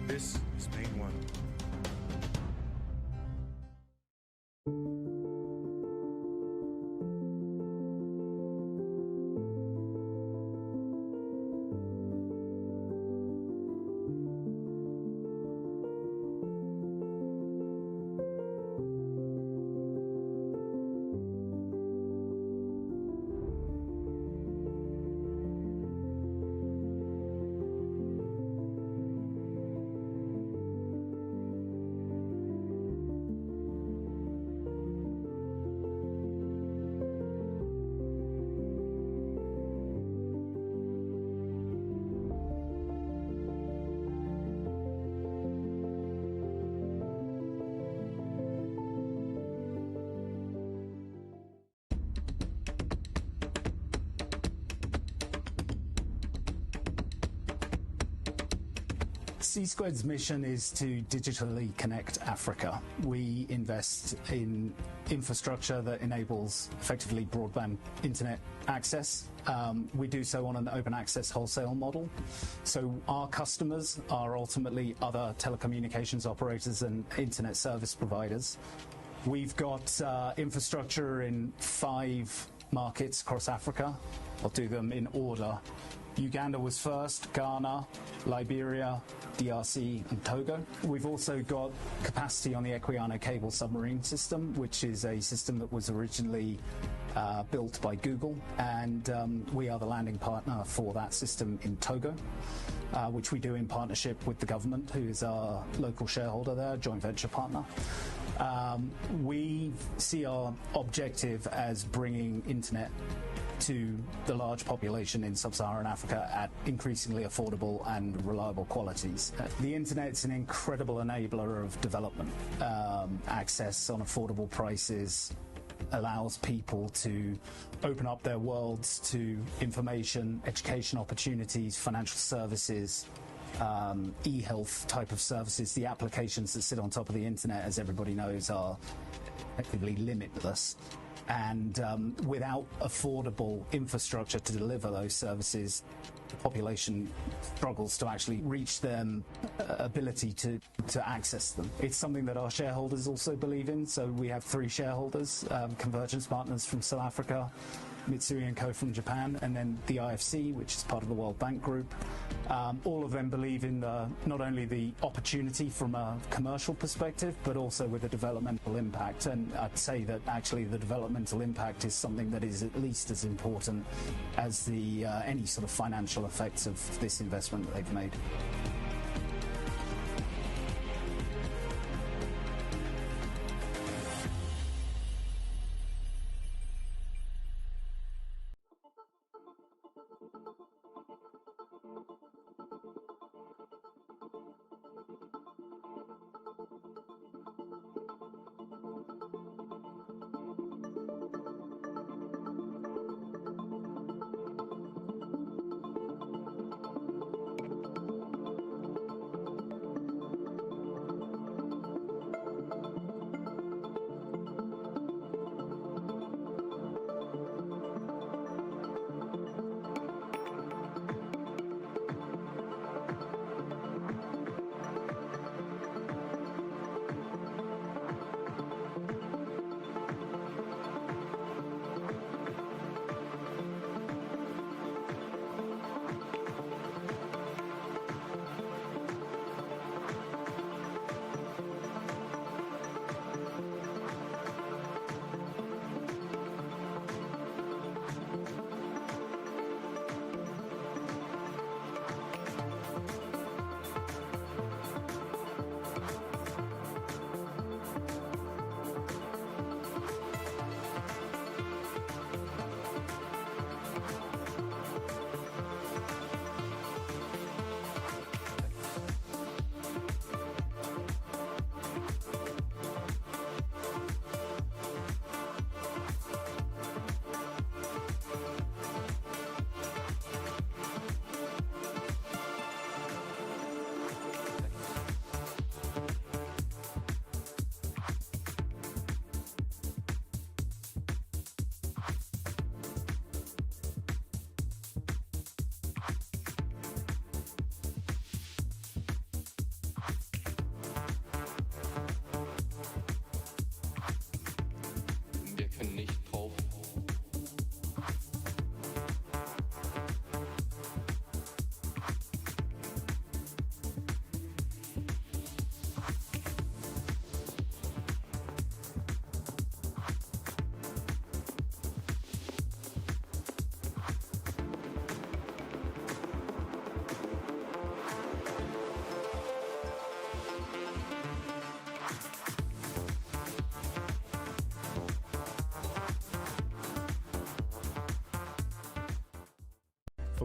This is Main One. C-Squared's mission is to digitally connect Africa. We invest in infrastructure that enables effectively broadband internet access. We do so on an open access wholesale model. So our customers are ultimately other telecommunications operators and internet service providers. We've got infrastructure in 5 markets across Africa. I'll do them in order. Uganda was first, Ghana, Liberia, DRC and Togo. We've also got capacity on the Equiano cable submarine system, which is a system that was originally built by Google, and we are the landing partner for that system in Togo, which we do in partnership with the government, who is our local shareholder there, joint venture partner. We see our objective as bringing internet to the large population in sub-Saharan Africa at increasingly affordable and reliable qualities. The internet's an incredible enabler of development. Access on affordable prices allows people to open up their worlds to information, education opportunities, financial services, e-health type of services. The applications that sit on top of the internet, as everybody knows, are effectively limitless. And without affordable infrastructure to deliver those services, the population struggles to actually reach their ability to access them. It's something that our shareholders also believe in. So we have 3 shareholders, Convergence Partners from South Africa, Mitsui & Co from Japan, and then the IFC, which is part of the World Bank Group. All of them believe in not only the opportunity from a commercial perspective, but also with the developmental impact. And I'd say that actually the developmental impact is something that is at least as important as the any sort of financial effects of this investment that they've made.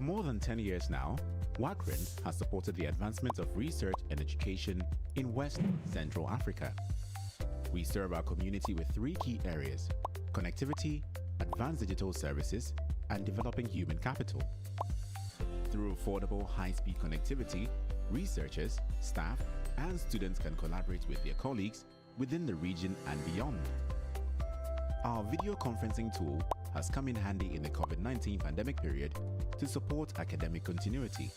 For more than 10 years now, WACRIN has supported the advancement of research and education in West Central Africa. We serve our community with 3 key areas: connectivity, advanced digital services, and developing human capital. Through affordable high-speed connectivity, researchers, staff, and students can collaborate with their colleagues within the region and beyond. Our video conferencing tool has come in handy in the COVID-19 pandemic period to support academic continuity.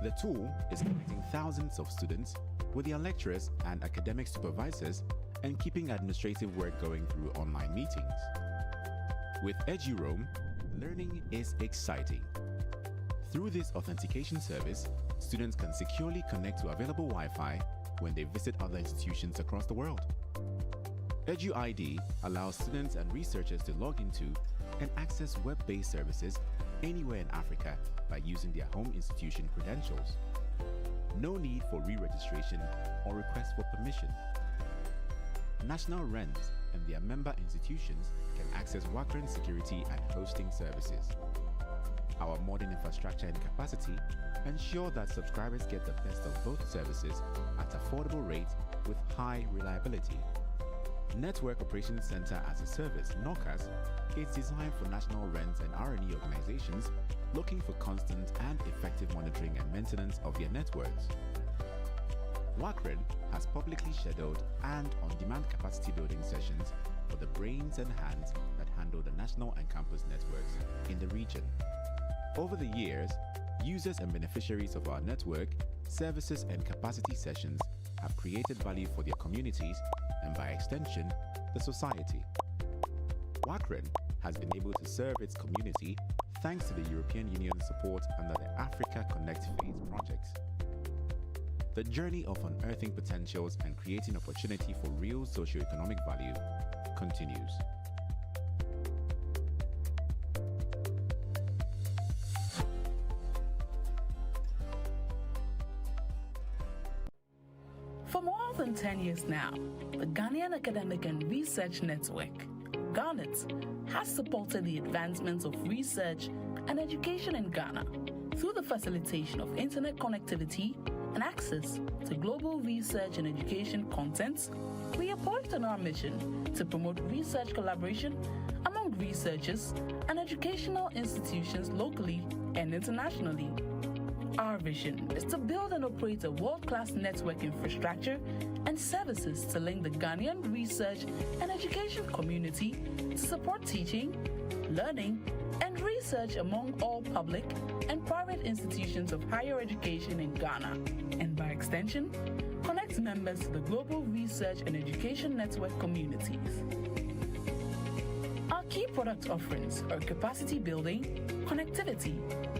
The tool is connecting thousands of students with their lecturers and academic supervisors and keeping administrative work going through online meetings. With EduRoam, learning is exciting. Through this authentication service, students can securely connect to available Wi-Fi when they visit other institutions across the world. EduID allows students and researchers to log into and access web-based services anywhere in Africa by using their home institution credentials. No need for re-registration or request for permission. National RENs and their member institutions can access WACRIN security and hosting services. Our modern infrastructure and capacity ensure that subscribers get the best of both services at affordable rates with high reliability. Network Operations Center as a Service, NOCAS, is designed for national RENs and R&E organizations looking for constant and effective monitoring and maintenance of their networks. WACRIN has publicly scheduled and on-demand capacity building sessions for the brains and hands that handle the national and campus networks in the region. Over the years, users and beneficiaries of our network, services and capacity sessions have created value for their communities and by extension, the society. WACRIN has been able to serve its community thanks to the European Union's support under the Africa Connect Phase projects. The journey of unearthing potentials and creating opportunity for real socio-economic value continues. For more than 10 years now, the Ghanaian Academic and Research Network, Garnet, has supported the advancements of research and education in Ghana through the facilitation of internet connectivity and access to global research and education content. We are poised on our mission to promote research collaboration among researchers and educational institutions locally and internationally. Our vision is to build and operate a world-class network infrastructure and services to link the Ghanaian research and education community to support teaching, learning, and research among all public and private institutions of higher education in Ghana, and by extension, connect members to the global research and education network communities. Our key product offerings are capacity building, connectivity,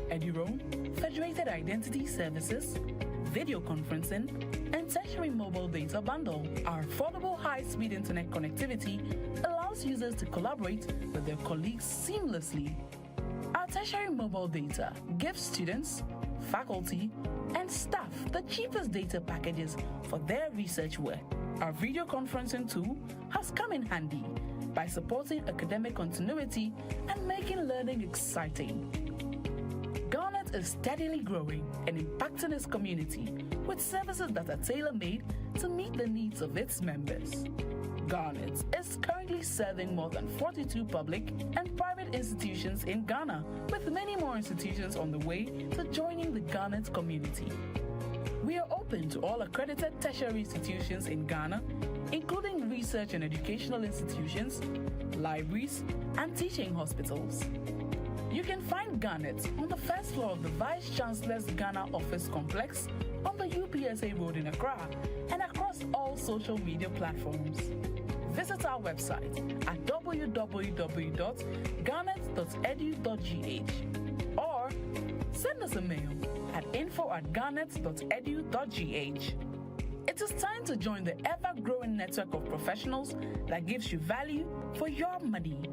EduRoam, federated identity services, video conferencing, and tertiary mobile data bundle. Our affordable high-speed internet connectivity allows users to collaborate with their colleagues seamlessly. Our tertiary mobile data gives students, faculty, and staff the cheapest data packages for their research work. Our video conferencing tool has come in handy by supporting academic continuity and making learning exciting. Garnet is steadily growing and impacting its community with services that are tailor-made to meet the needs of its members. Garnet is currently serving more than 42 public and private institutions in Ghana, with many more institutions on the way to joining the Garnet community. We are open to all accredited tertiary institutions in Ghana, including research and educational institutions, libraries, and teaching hospitals. You can find Garnet on the first floor of the Vice Chancellor's Ghana Office Complex on the UPSA Road in Accra and across all social media platforms. Visit our website at www.garnet.edu.gh or send us a mail at info@garnet.edu.gh. It is time to join the ever-growing network of professionals that gives you value for your money.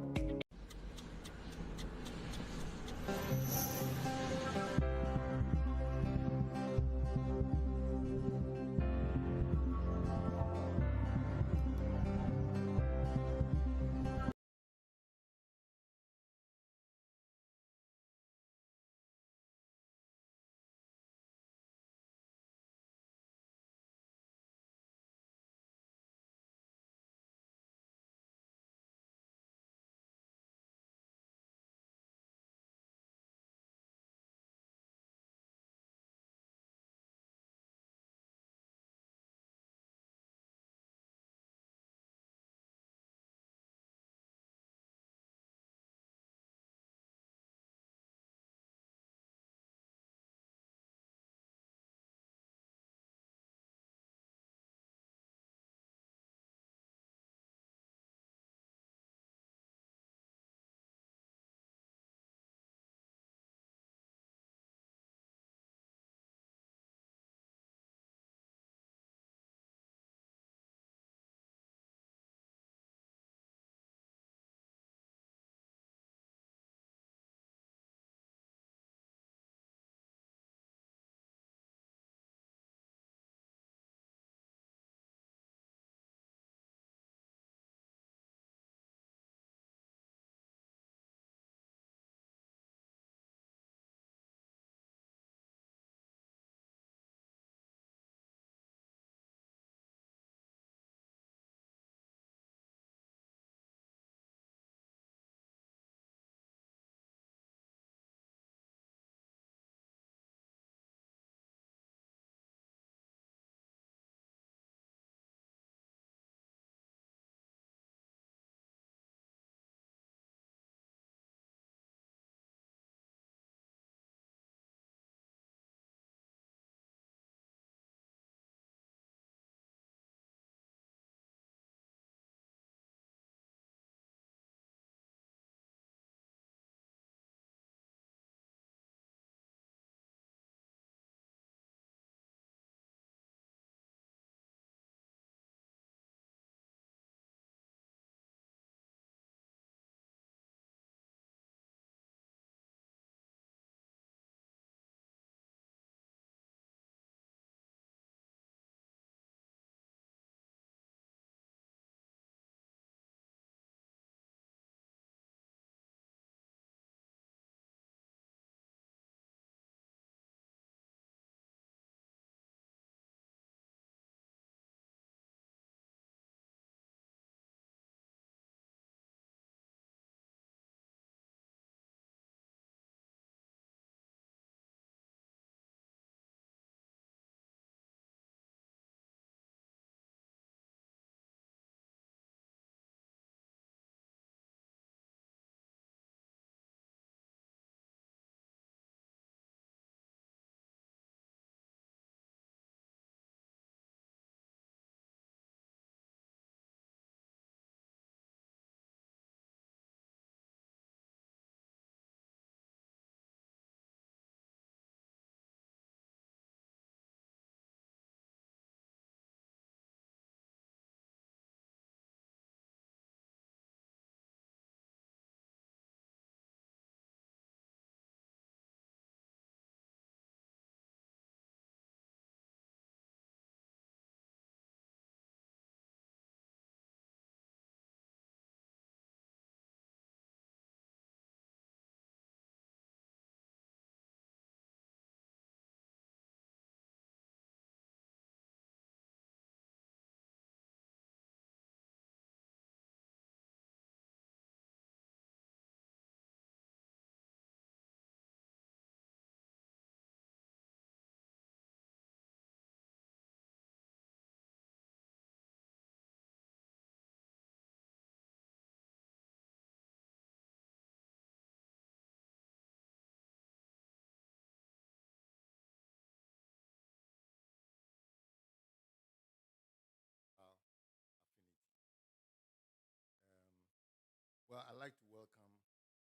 Well, I'd like to welcome you all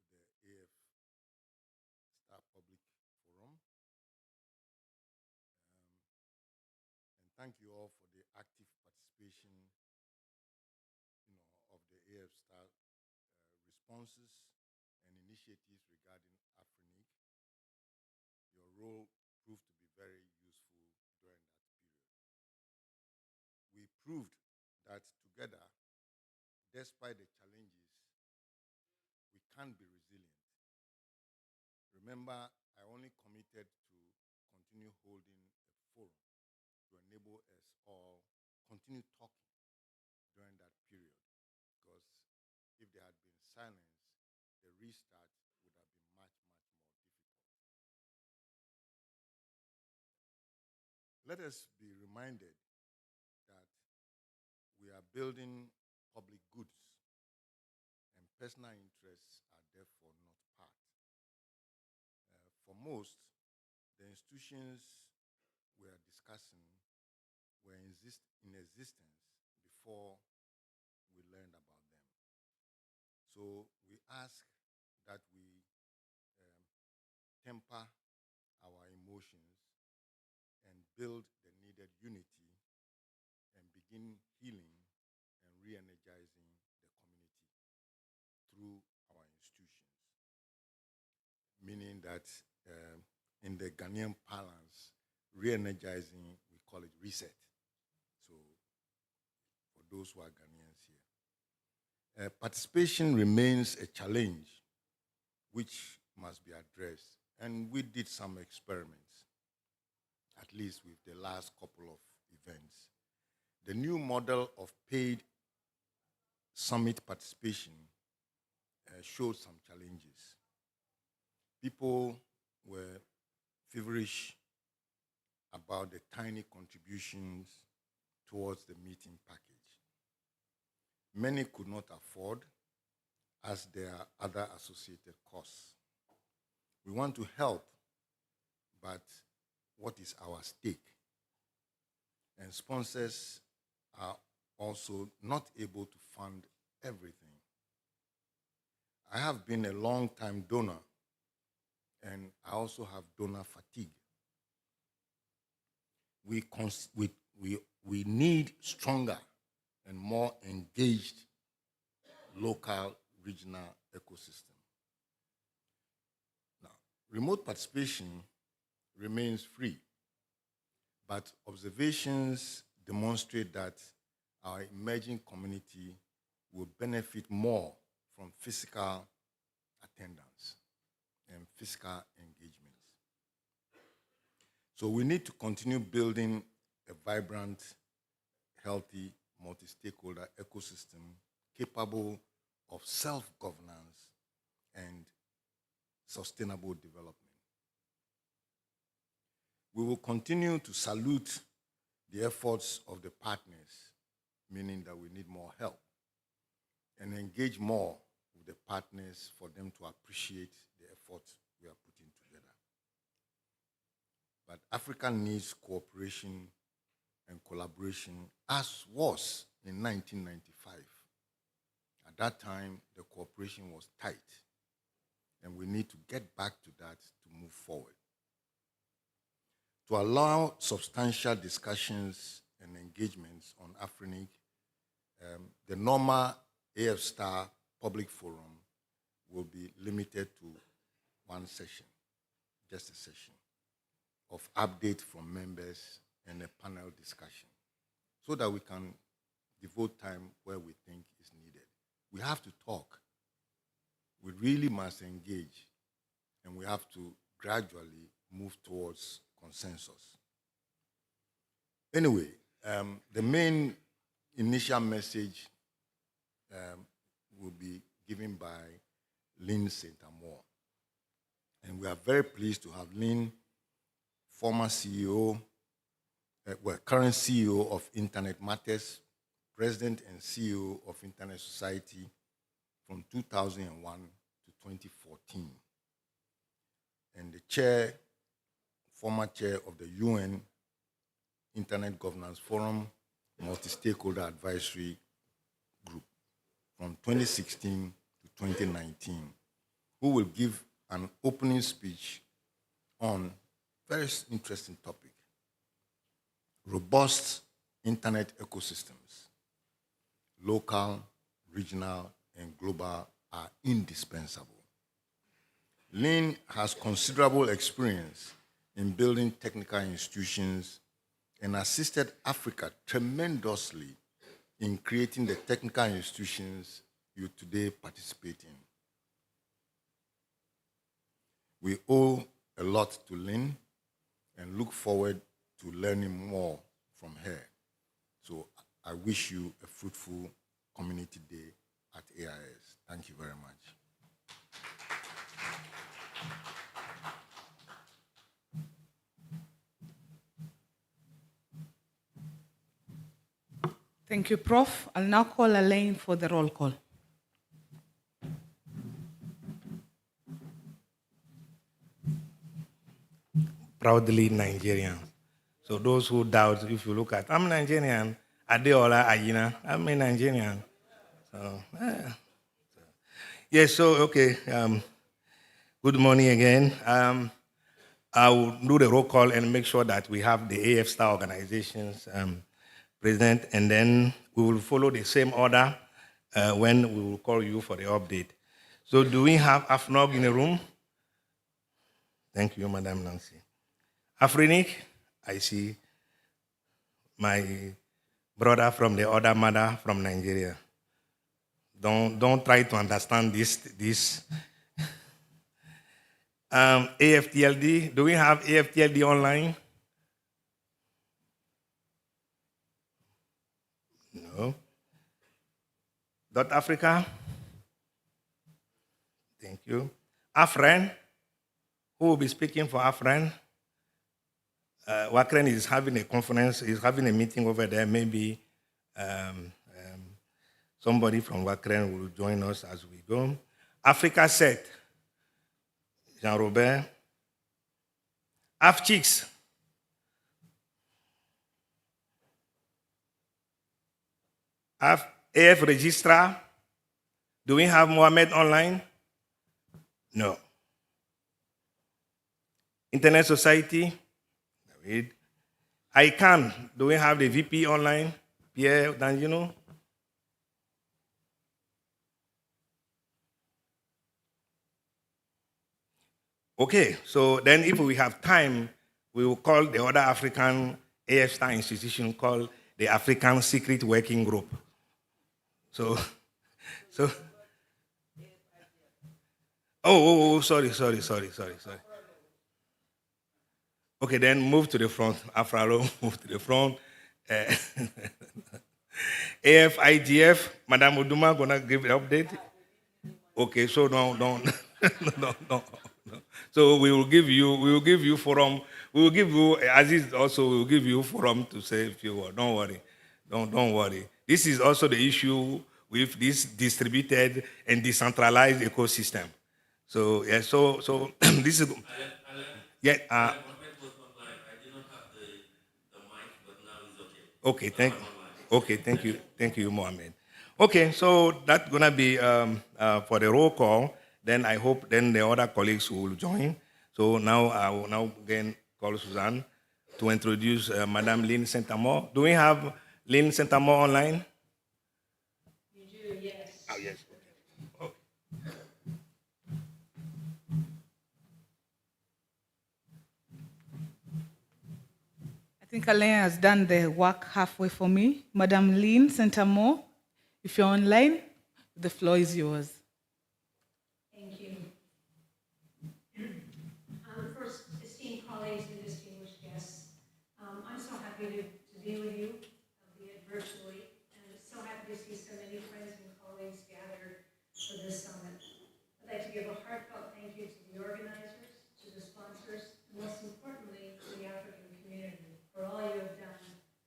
to the AF Star Public Forum. And thank you all for the active participation, of the AF Star responses and initiatives regarding AFRINIC. Your role proved to be very useful during that period. We proved that together, despite the challenges, we can be resilient. Remember, I only committed to continue holding a forum to enable us all continue talking during that period, because if there had been silence, the restart would have been much, much more difficult. Let us be reminded that we are building public goods, and personal interests are therefore not part. For most, the institutions we are discussing were in existence before we learned about them. So we ask that we temper our emotions and build the needed unity and begin healing and re-energizing the community through our institutions. Meaning that in the Ghanaian parlance, re-energizing, we call it reset. So for those who are Ghanaians here. Participation remains a challenge which must be addressed. And we did some experiments, at least with the last couple of events. The new model of paid summit participation showed some challenges. People were feverish about the tiny contributions towards the meeting package. Many could not afford, as there are other associated costs. We want to help, but what is our stake? And sponsors are also not able to fund everything. I have been a long-time donor, and I also have donor fatigue. We need stronger and more engaged local, regional ecosystem. Now, remote participation remains free, but observations demonstrate that our emerging community will benefit more from physical attendance and physical engagements. So we need to continue building a vibrant, healthy, multi-stakeholder ecosystem capable of self-governance and sustainable development. We will continue to salute the efforts of the partners, meaning that we need more help, and engage more with the partners for them to appreciate the effort we are putting together. But Africa needs cooperation and collaboration, as was in 1995. At that time, the cooperation was tight, and we need to get back to that to move forward. To allow substantial discussions and engagements on AFRINIC, the normal AF Star Public Forum will be limited to one session, just a session, of update from members and a panel discussion, so that we can devote time where we think is needed. We have to talk. We really must engage, and we have to gradually move towards consensus. Anyway, the main initial message will be given by Lynn St. Amour. And we are very pleased to have Lynn, former CEO, current CEO of Internet Matters, President and CEO of Internet Society from 2001 to 2014, and the former chair of the UN Internet Governance Forum, Multi-Stakeholder Advisory from 2016 to 2019, who will give an opening speech on very interesting topic: robust internet ecosystems, local, regional, and global are indispensable. Lynn has considerable experience in building technical institutions and assisted Africa tremendously in creating the technical institutions you today participate in. We owe a lot to Lynn and look forward to learning more from her. So I wish you a fruitful community day at AIS. Thank you very much. Thank you, Prof. I'll now call Elaine for the roll call. Proudly Nigerian. So those who doubt, if you look at, I'm Nigerian, Adeola Ayina, I'm a Nigerian. So, yes, so, okay. Good morning again. I will do the roll call and make sure that we have the AF Star organizations present, and then we will follow the same order when we will call you for the update. So do we have AFNOG in the room? Thank you, Madam Nancy. Afrinic, I see my brother from the other mother from Nigeria. Don't try to understand this. AFTLD, do we have AFTLD online? No. Dot Africa? Thank you. Afren, who will be speaking for Afren? Wakren is having a conference, is having a meeting over there. Maybe somebody from Wakren will join us as we go. Africa Set, Jean-Robert. AFCHICS. AF Registrar. Do we have Mohammed online? No. Internet Society. David. ICANN. Do we have the VP online? Pierre Dangino. Okay, so then if we have time, we will call the other African AF Star institution called the African Secret Working Group. So, sorry. Okay, then move to the front. Afralo, move to the front. AFIGF, Madame Uduma gonna give the update. Okay, so no. So we will give you forum. We will give you, Aziz also will give you forum to say a few words. Don't worry. Don't worry. This is also the issue with this distributed and decentralized ecosystem. So yeah, so this is yeah. Okay, thank you, Mohammed. Okay, so that's gonna be for the roll call. Then I hope then the other colleagues will join. So now I will now again call Suzanne to introduce Madame Lynn Saint-Amour. Do we have Lynn Saint-Amour online? You do, yes. Oh, yes. Okay. I think Elaine has done the work halfway for me. Madame Lynn Saint-Amour, if you're online, the floor is yours. Thank you. First, esteemed colleagues and distinguished guests, I'm so happy to be with you, albeit virtually, and so happy to see so many friends and colleagues gathered for this summit. I'd like to give a heartfelt thank you to the organizers, to the sponsors, and most importantly, to the African community for all you have done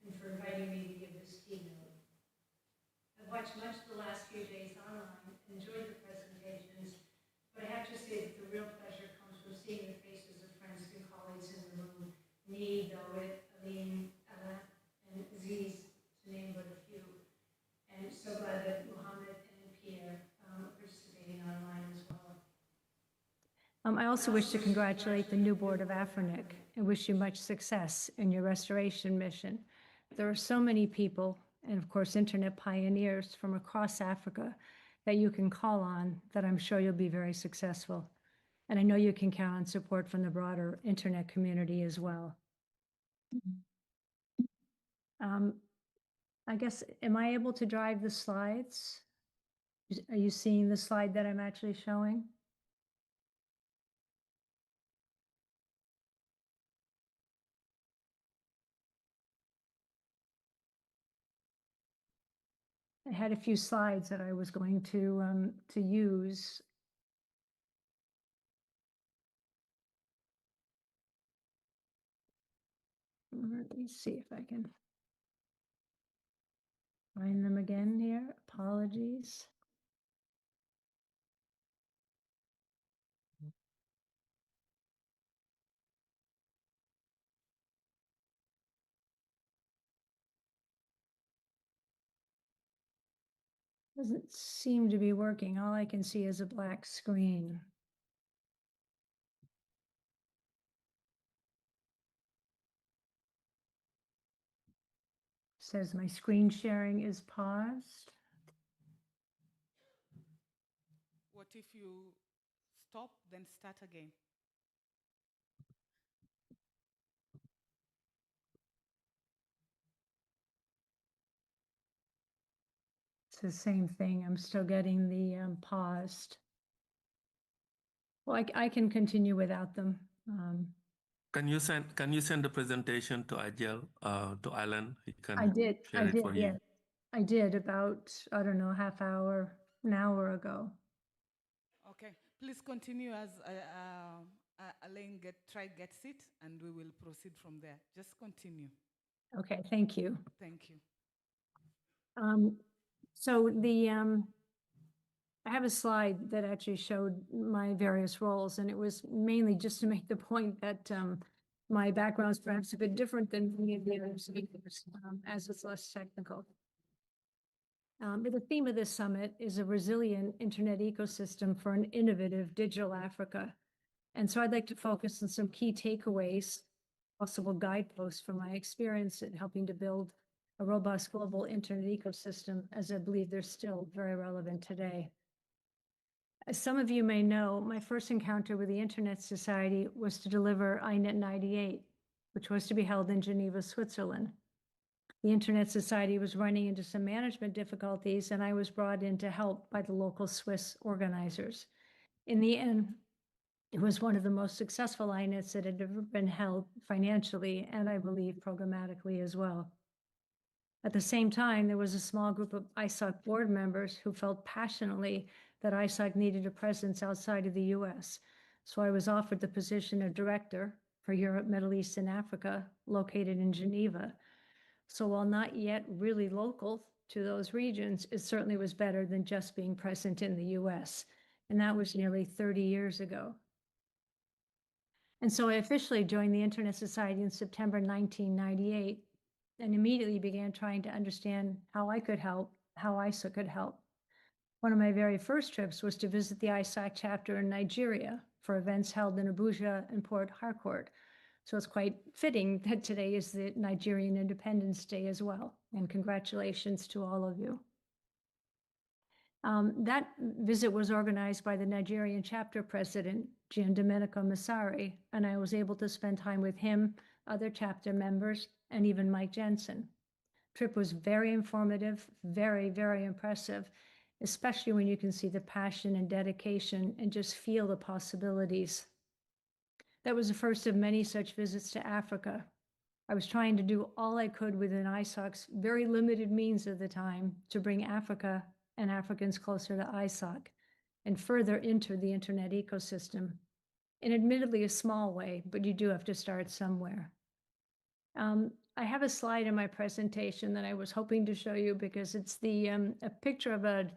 and for inviting me to give this keynote. I've watched much of the last few days online, enjoyed the presentations, but I have to say that the real pleasure comes from seeing the faces of friends and colleagues in the room, me, David, Aline, Ella, and Aziz, to name but a few. And so glad that Mohammed and I also wish to congratulate the new board of AFRINIC and wish you much success in your restoration mission. There are so many people, and of course, internet pioneers from across Africa that you can call on that I'm sure you'll be very successful. And I know you can count on support from the broader internet community as well. I guess, am I able to drive the slides? Are you seeing the slide that I'm actually showing? I had a few slides that I was going to use. Let me see if I can find them again here. Apologies. Doesn't seem to be working. All I can see is a black screen. Says my screen sharing is paused. What if you stop, then start again? It's the same thing. I'm still getting the paused. Well, I can continue without them. Can you send the presentation to Ajel, to Alan? He can I did, share it for you. yeah. I did about, I don't know, an hour ago. Okay, please continue as Elaine gets it, and we will proceed from there. Just continue. Okay, thank you. Thank you. So I have a slide that actually showed my various roles, and it was mainly just to make the point that my background is perhaps a bit different than many of the other speakers, as it's less technical. But the theme of this summit is a resilient internet ecosystem for an innovative digital Africa. And so I'd like to focus on some key takeaways, possible guideposts from my experience in helping to build a robust global internet ecosystem, as I believe they're still very relevant today. As some of you may know, my first encounter with the Internet Society was to deliver INET 98, which was to be held in Geneva, Switzerland. The Internet Society was running into some management difficulties, and I was brought in to help by the local Swiss organizers. In the end, it was one of the most successful INETs that had ever been held financially, and I believe programmatically as well. At the same time, there was a small group of ISOC board members who felt passionately that ISOC needed a presence outside of the US. So I was offered the position of director for Europe, Middle East, and Africa, located in Geneva. So while not yet really local to those regions, it certainly was better than just being present in the US. And that was nearly 30 years ago. And so I officially joined the Internet Society in September 1998 and immediately began trying to understand how I could help, how ISOC could help. One of my very first trips was to visit the ISOC chapter in Nigeria for events held in Abuja and Port Harcourt. So it's quite fitting that today is the Nigerian Independence Day as well. And congratulations to all of you. That visit was organized by the Nigerian chapter president, Giandomenico Massari, and I was able to spend time with him, other chapter members, and even Mike Jensen. Trip was very informative, very, very impressive, especially when you can see the passion and dedication and just feel the possibilities. That was the first of many such visits to Africa. I was trying to do all I could within ISOC's very limited means at the time to bring Africa and Africans closer to ISOC and further into the internet ecosystem. In admittedly a small way, but you do have to start somewhere. I have a slide in my presentation that I was hoping to show you because it's a picture of a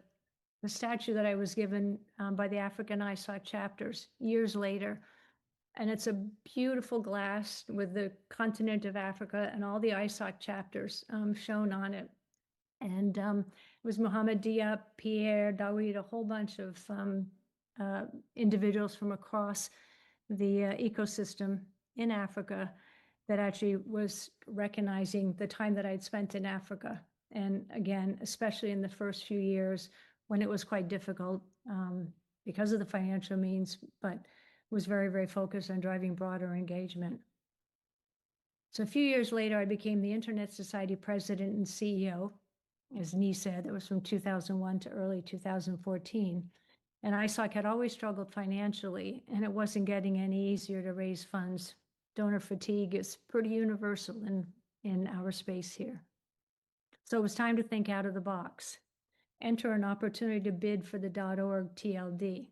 statue that I was given by the African ISOC chapters years later. And it's a beautiful glass with the continent of Africa and all the ISOC chapters shown on it. And it was Mohamed Diop, Pierre, Dawid, a whole bunch of individuals from across the ecosystem in Africa that actually was recognizing the time that I'd spent in Africa. And again, especially in the first few years when it was quite difficult because of the financial means, but was very, very focused on driving broader engagement. So a few years later, I became the Internet Society president and CEO. As Nee said, that was from 2001 to early 2014. And ISOC had always struggled financially, and it wasn't getting any easier to raise funds. Donor fatigue is pretty universal in our space here. So it was time to think out of the box, enter an opportunity to bid for the .org TLD.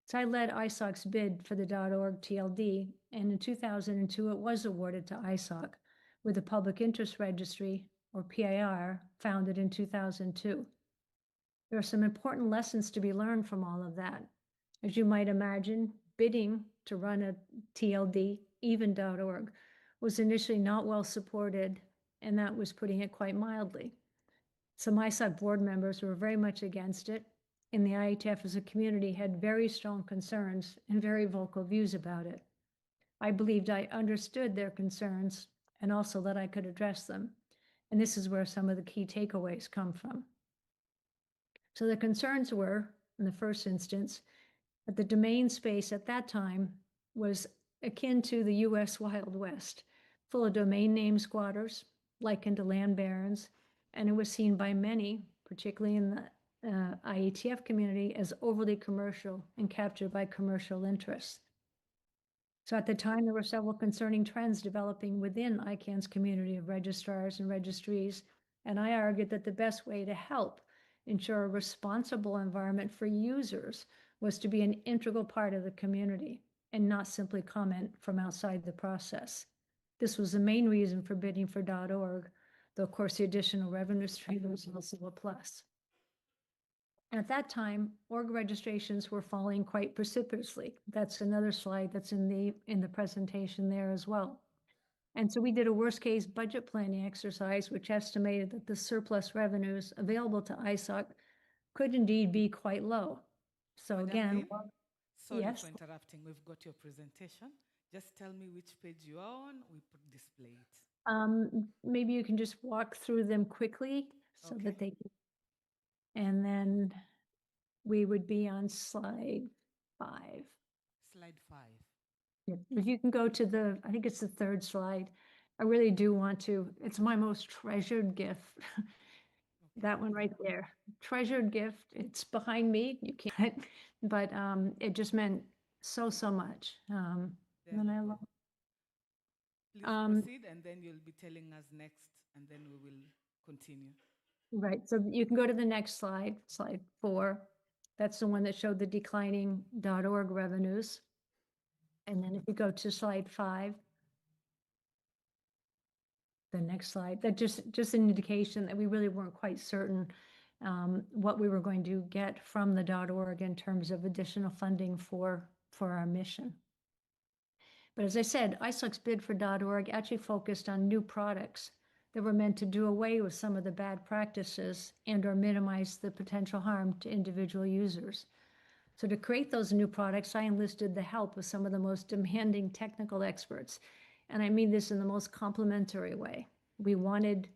So I led ISOC's bid for the .org TLD, and in 2002, it was awarded to ISOC with the Public Interest Registry, or PIR, founded in 2002. There are some important lessons to be learned from all of that. As you might imagine, bidding to run a TLD, even .org, was initially not well supported, and that was putting it quite mildly. Some ISOC board members were very much against it, and the IETF as a community had very strong concerns and very vocal views about it. I believed I understood their concerns and also that I could address them. And this is where some of the key takeaways come from. So the concerns were, in the first instance, that the domain space at that time was akin to the US Wild West, full of domain name squatters, likened to land barons, and it was seen by many, particularly in the IETF community, as overly commercial and captured by commercial interests. So at the time, there were several concerning trends developing within ICANN's community of registrars and registries, and I argued that the best way to help ensure a responsible environment for users was to be an integral part of the community and not simply comment from outside the process. This was the main reason for bidding for .org, though of course the additional revenue stream was also a plus. At that time, org registrations were falling quite precipitously. That's another slide that's in the presentation there as well. And so we did a worst case budget planning exercise, which estimated that the surplus revenues available to ISOC could indeed be quite low. So Madam again, Lynn, sorry yes. for interrupting. We've got your presentation. Just tell me which page you are on. We display it. Maybe you can just walk through them quickly so Okay. that they can. And then we would be on slide 5. Slide 5. Yeah, if you can go to I think it's the third slide. I really do want to, it's my most treasured gift. That one right there, treasured gift. It's behind me, you can't, but it just meant so much. And I love. Please proceed, and then you'll be telling us next, and then we will continue. Right, so you can go to the next slide, slide 4. That's the one that showed the declining .org revenues. And then if you go to slide 5, the next slide, that just an indication that we really weren't quite certain what we were going to get from the .org in terms of additional funding for our mission. But as I said, ISOC's bid for .org actually focused on new products that were meant to do away with some of the bad practices and or minimize the potential harm to individual users. So to create those new products, I enlisted the help of some of the most demanding technical experts. And I mean this in the most complimentary way. We wanted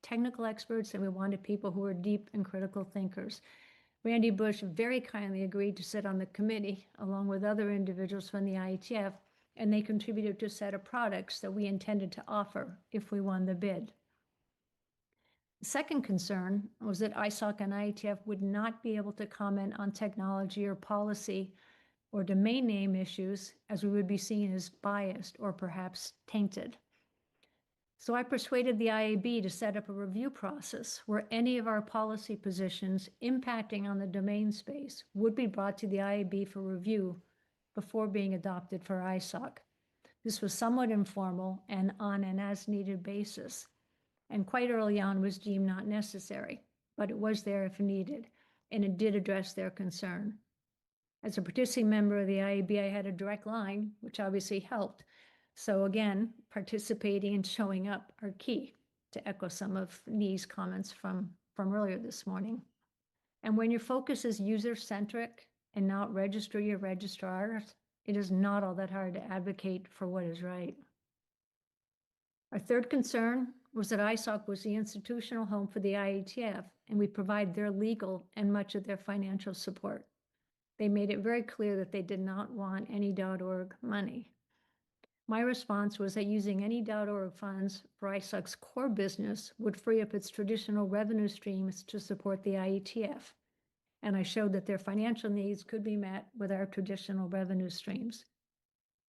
technical experts and we wanted people who were deep and critical thinkers. Randy Bush very kindly agreed to sit on the committee along with other individuals from the IETF, and they contributed to a set of products that we intended to offer if we won the bid. The second concern was that ISOC and IETF would not be able to comment on technology or policy or domain name issues, as we would be seen as biased or perhaps tainted. So I persuaded the IAB to set up a review process where any of our policy positions impacting on the domain space would be brought to the IAB for review before being adopted for ISOC. This was somewhat informal and on an as-needed basis, and quite early on was deemed not necessary, but it was there if needed, and it did address their concern. As a participating member of the IAB, I had a direct line, which obviously helped. So again, participating and showing up are key, to echo some of Nee's comments from earlier this morning. And when your focus is user-centric and not registry or registrars, it is not all that hard to advocate for what is right. Our third concern was that ISOC was the institutional home for the IETF, and we provide their legal and much of their financial support. They made it very clear that they did not want any .org money. My response was that using any .org funds for ISOC's core business would free up its traditional revenue streams to support the IETF. And I showed that their financial needs could be met with our traditional revenue streams.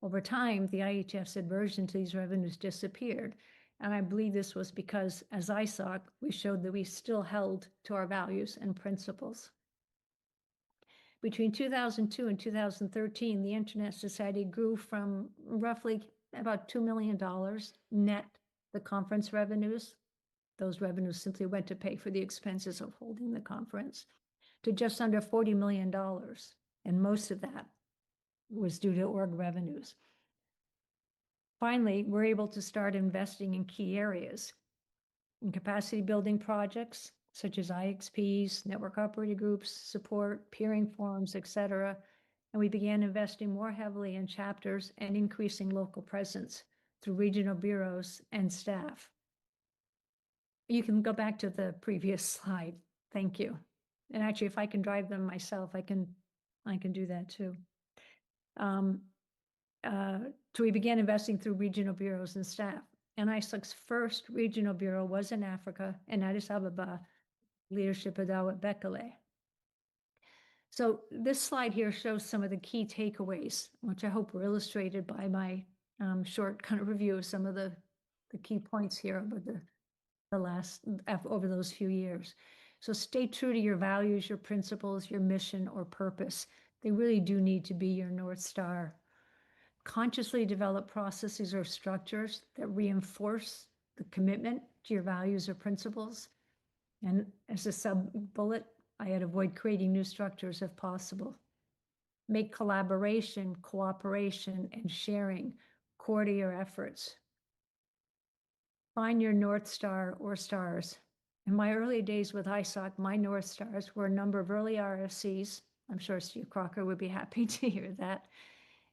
Over time, the IETF's aversion to these revenues disappeared. And I believe this was because, as ISOC, we showed that we still held to our values and principles. Between 2002 and 2013, the Internet Society grew from roughly about $2 million net, the conference revenues. Those revenues simply went to pay for the expenses of holding the conference, to just under $40 million. And most of that was due to org revenues. Finally, we're able to start investing in key areas, in capacity building projects, such as IXPs, network operator groups, support, peering forums, etc. And we began investing more heavily in chapters and increasing local presence through regional bureaus and staff. You can go back to the previous slide. Thank you. And actually, if I can drive them myself, I can do that too. So we began investing through regional bureaus and staff. And ISOC's first regional bureau was in Africa, in Addis Ababa, leadership of Dawit Bekele. So this slide here shows some of the key takeaways, which I hope were illustrated by my short kind of review of some of the key points here over those few years. So stay true to your values, your principles, your mission or purpose. They really do need to be your North Star. Consciously develop processes or structures that reinforce the commitment to your values or principles. And as a sub-bullet, I'd avoid creating new structures if possible. Make collaboration, cooperation, and sharing core to your efforts. Find your North Star or stars. In my early days with ISOC, my North Stars were a number of early RFCs. I'm sure Steve Crocker would be happy to hear that.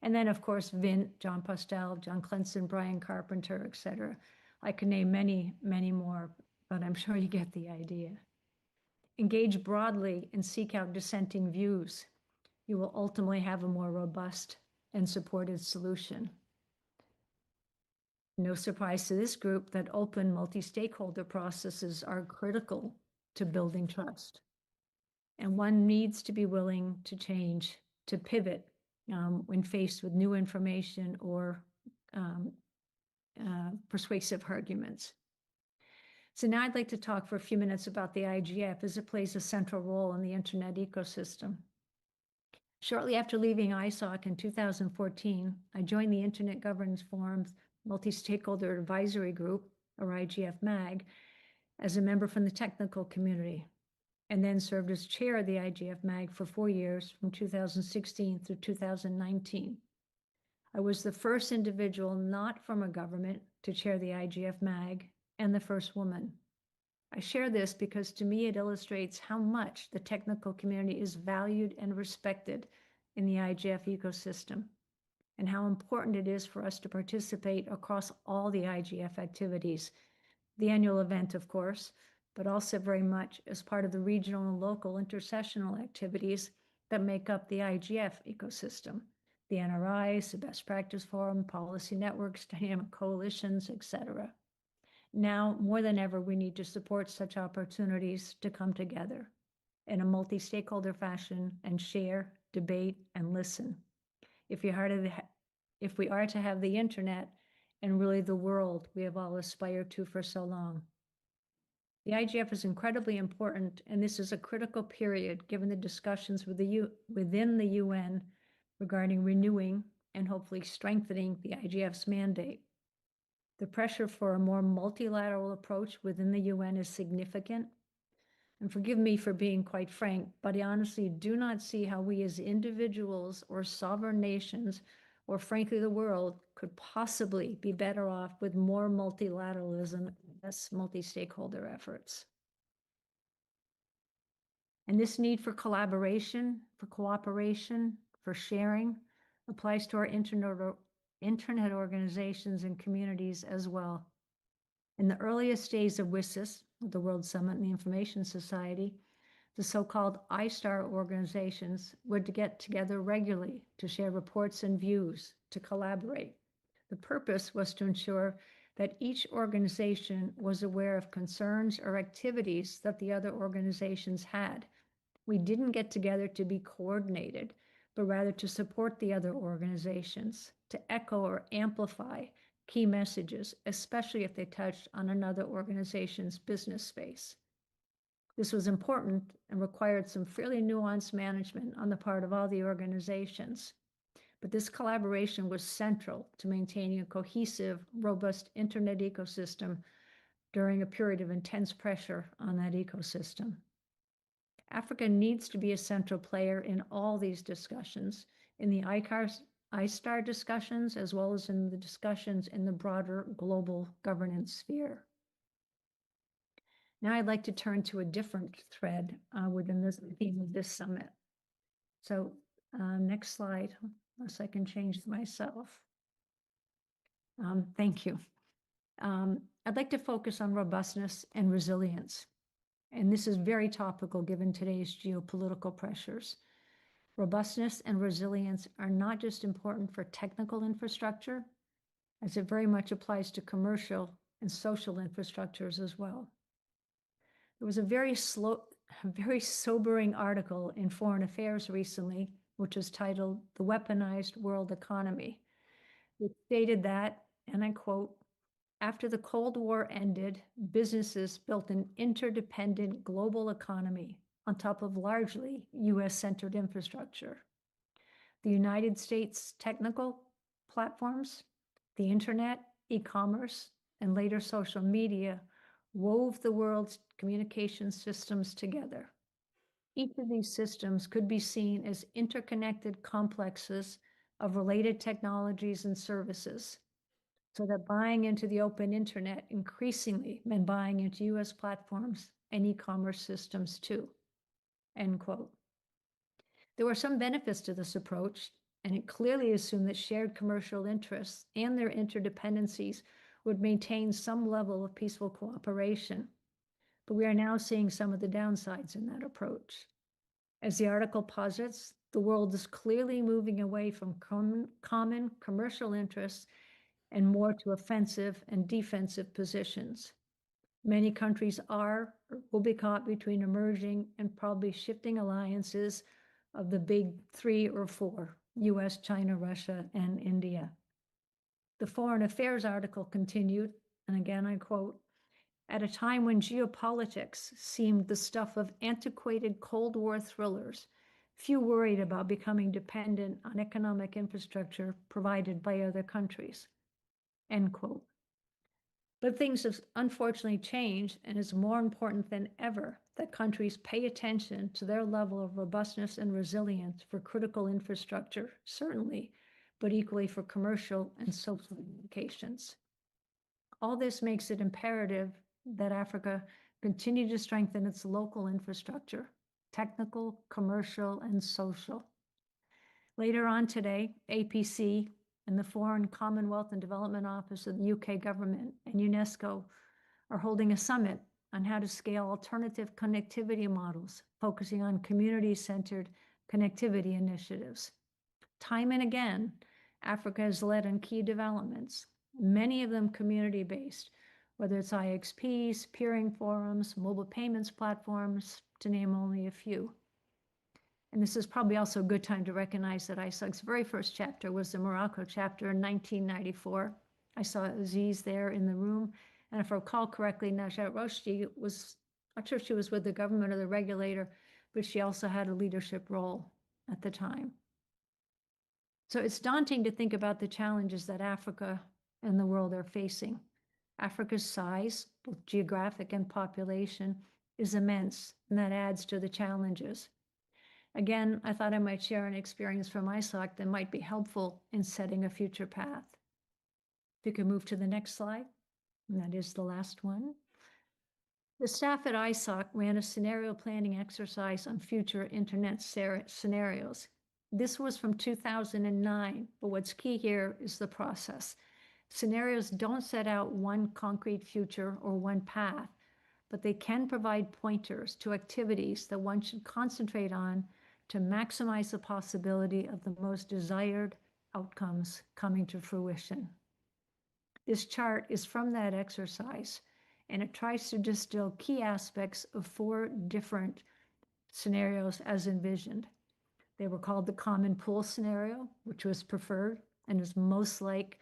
And then, of course, Vint, John Postel, John Clenson, Brian Carpenter, etc. I could name many, many more, but I'm sure you get the idea. Engage broadly and seek out dissenting views. You will ultimately have a more robust and supported solution. No surprise to this group that open multi-stakeholder processes are critical to building trust. And one needs to be willing to change, to pivot when faced with new information or persuasive arguments. So now I'd like to talk for a few minutes about the IGF as it plays a central role in the internet ecosystem. Shortly after leaving ISOC in 2014, I joined the Internet Governance Forum's Multi-Stakeholder Advisory Group, or IGF-MAG, as a member from the technical community, and then served as chair of the IGF-MAG for 4 years from 2016 through 2019. I was the first individual not from a government to chair the IGF-MAG and the first woman. I share this because to me it illustrates how much the technical community is valued and respected in the IGF ecosystem, and how important it is for us to participate across all the IGF activities, the annual event, of course, but also very much as part of the regional and local intersessional activities that make up the IGF ecosystem, the NRIs, the Best Practice Forum, policy networks, dynamic coalitions, etc. Now, more than ever, we need to support such opportunities to come together in a multi-stakeholder fashion and share, debate, and listen. If we are to have the internet and really the world we have all aspired to for so long. The IGF is incredibly important, and this is a critical period given the discussions within the UN regarding renewing and hopefully strengthening the IGF's mandate. The pressure for a more multilateral approach within the UN is significant. And forgive me for being quite frank, but I honestly do not see how we as individuals or sovereign nations, or frankly the world, could possibly be better off with more multilateralism and less multi-stakeholder efforts. And this need for collaboration, for cooperation, for sharing applies to our internet organizations and communities as well. In the earliest days of WSIS, the World Summit and the Information Society, the so-called ISTAR organizations would get together regularly to share reports and views, to collaborate. The purpose was to ensure that each organization was aware of concerns or activities that the other organizations had. We didn't get together to be coordinated, but rather to support the other organizations, to echo or amplify key messages, especially if they touched on another organization's business space. This was important and required some fairly nuanced management on the part of all the organizations. But this collaboration was central to maintaining a cohesive, robust internet ecosystem during a period of intense pressure on that ecosystem. Africa needs to be a central player in all these discussions, in the ISTAR discussions, as well as in the discussions in the broader global governance sphere. Now I'd like to turn to a different thread within this theme of this summit. So next slide, unless I can change myself. Thank you. I'd like to focus on robustness and resilience. And this is very topical given today's geopolitical pressures. Robustness and resilience are not just important for technical infrastructure, as it very much applies to commercial and social infrastructures as well. There was a very sobering article in Foreign Affairs recently, which was titled "The Weaponized World Economy," which stated that, and I quote, "After the Cold War ended, businesses built an interdependent global economy on top of largely US-centered infrastructure. The United States technical platforms, the internet, e-commerce, and later social media wove the world's communication systems together. Each of these systems could be seen as interconnected complexes of related technologies and services, so that buying into the open internet increasingly meant buying into US platforms and e-commerce systems too," end quote. There were some benefits to this approach, and it clearly assumed that shared commercial interests and their interdependencies would maintain some level of peaceful cooperation. But we are now seeing some of the downsides in that approach. As the article posits, the world is clearly moving away from common commercial interests and more to offensive and defensive positions. Many countries are or will be caught between emerging and probably shifting alliances of the big 3 or 4, US, China, Russia, and India. The Foreign Affairs article continued, and again I quote, "At a time when geopolitics seemed the stuff of antiquated Cold War thrillers, few worried about becoming dependent on economic infrastructure provided by other countries," end quote. But things have unfortunately changed, and it's more important than ever that countries pay attention to their level of robustness and resilience for critical infrastructure, certainly, but equally for commercial and social implications. All this makes it imperative that Africa continue to strengthen its local infrastructure, technical, commercial, and social. Later on today, APC and the Foreign Commonwealth and Development Office of the UK government and UNESCO are holding a summit on how to scale alternative connectivity models, focusing on community-centered connectivity initiatives. Time and again, Africa has led on key developments, many of them community-based, whether it's IXPs, peering forums, mobile payments platforms, to name only a few. And this is probably also a good time to recognize that ISOC's very first chapter was the Morocco chapter in 1994. I saw Aziz there in the room, and if I recall correctly, Najat Roshdi was, I'm not sure if she was with the government or the regulator, but she also had a leadership role at the time. So it's daunting to think about the challenges that Africa and the world are facing. Africa's size, both geographic and population, is immense, and that adds to the challenges. Again, I thought I might share an experience from ISOC that might be helpful in setting a future path. If you could move to the next slide, and that is the last one. The staff at ISOC ran a scenario planning exercise on future internet scenarios. This was from 2009, but what's key here is the process. Scenarios don't set out one concrete future or one path, but they can provide pointers to activities that one should concentrate on to maximize the possibility of the most desired outcomes coming to fruition. This chart is from that exercise, and it tries to distill key aspects of 4 different scenarios as envisioned. They were called the common pool scenario, which was preferred and is most like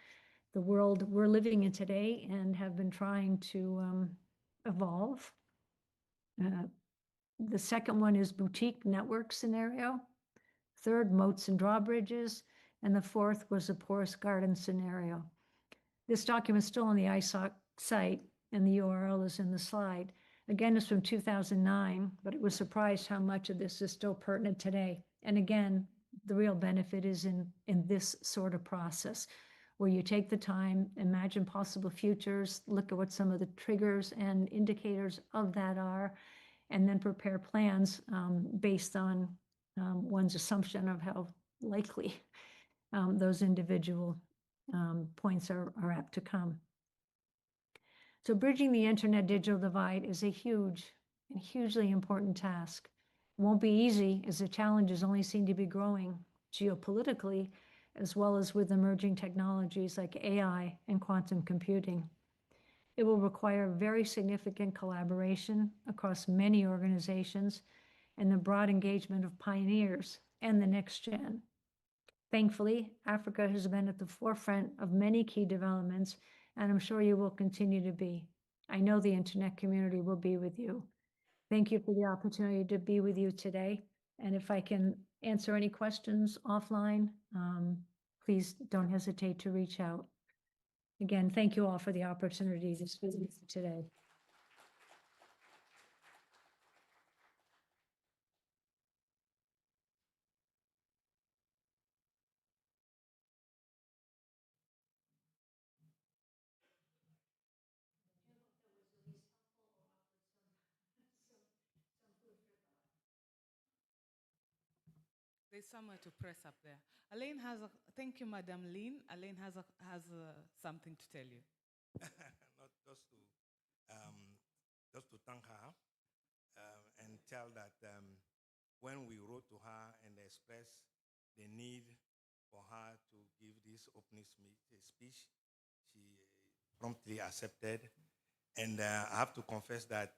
the world we're living in today and have been trying to evolve. The second one is boutique network scenario. Third, moats and drawbridges. And the fourth was a porous garden scenario. This document is still on the ISOC site, and the URL is in the slide. Again, it's from 2009, but it was surprised how much of this is still pertinent today. And again, the real benefit is in this sort of process, where you take the time, imagine possible futures, look at what some of the triggers and indicators of that are, and then prepare plans based on one's assumption of how likely those individual points are apt to come. So bridging the internet digital divide is a huge and hugely important task. It won't be easy, as the challenges only seem to be growing geopolitically, as well as with emerging technologies like AI and quantum computing. It will require very significant collaboration across many organizations and the broad engagement of pioneers and the next gen. Thankfully, Africa has been at the forefront of many key developments, and I'm sure you will continue to be. I know the internet community will be with you. Thank you for the opportunity to be with you today. And if I can answer any questions offline, please don't hesitate to reach out. Again, thank you all for the opportunity to speak with you today. There's somewhere to press up there. Elaine has a, thank you, Madam Lynn. Elaine has something to tell you. Not just to thank her and tell that when we wrote to her and expressed the need for her to give this opening speech, she promptly accepted. And I have to confess that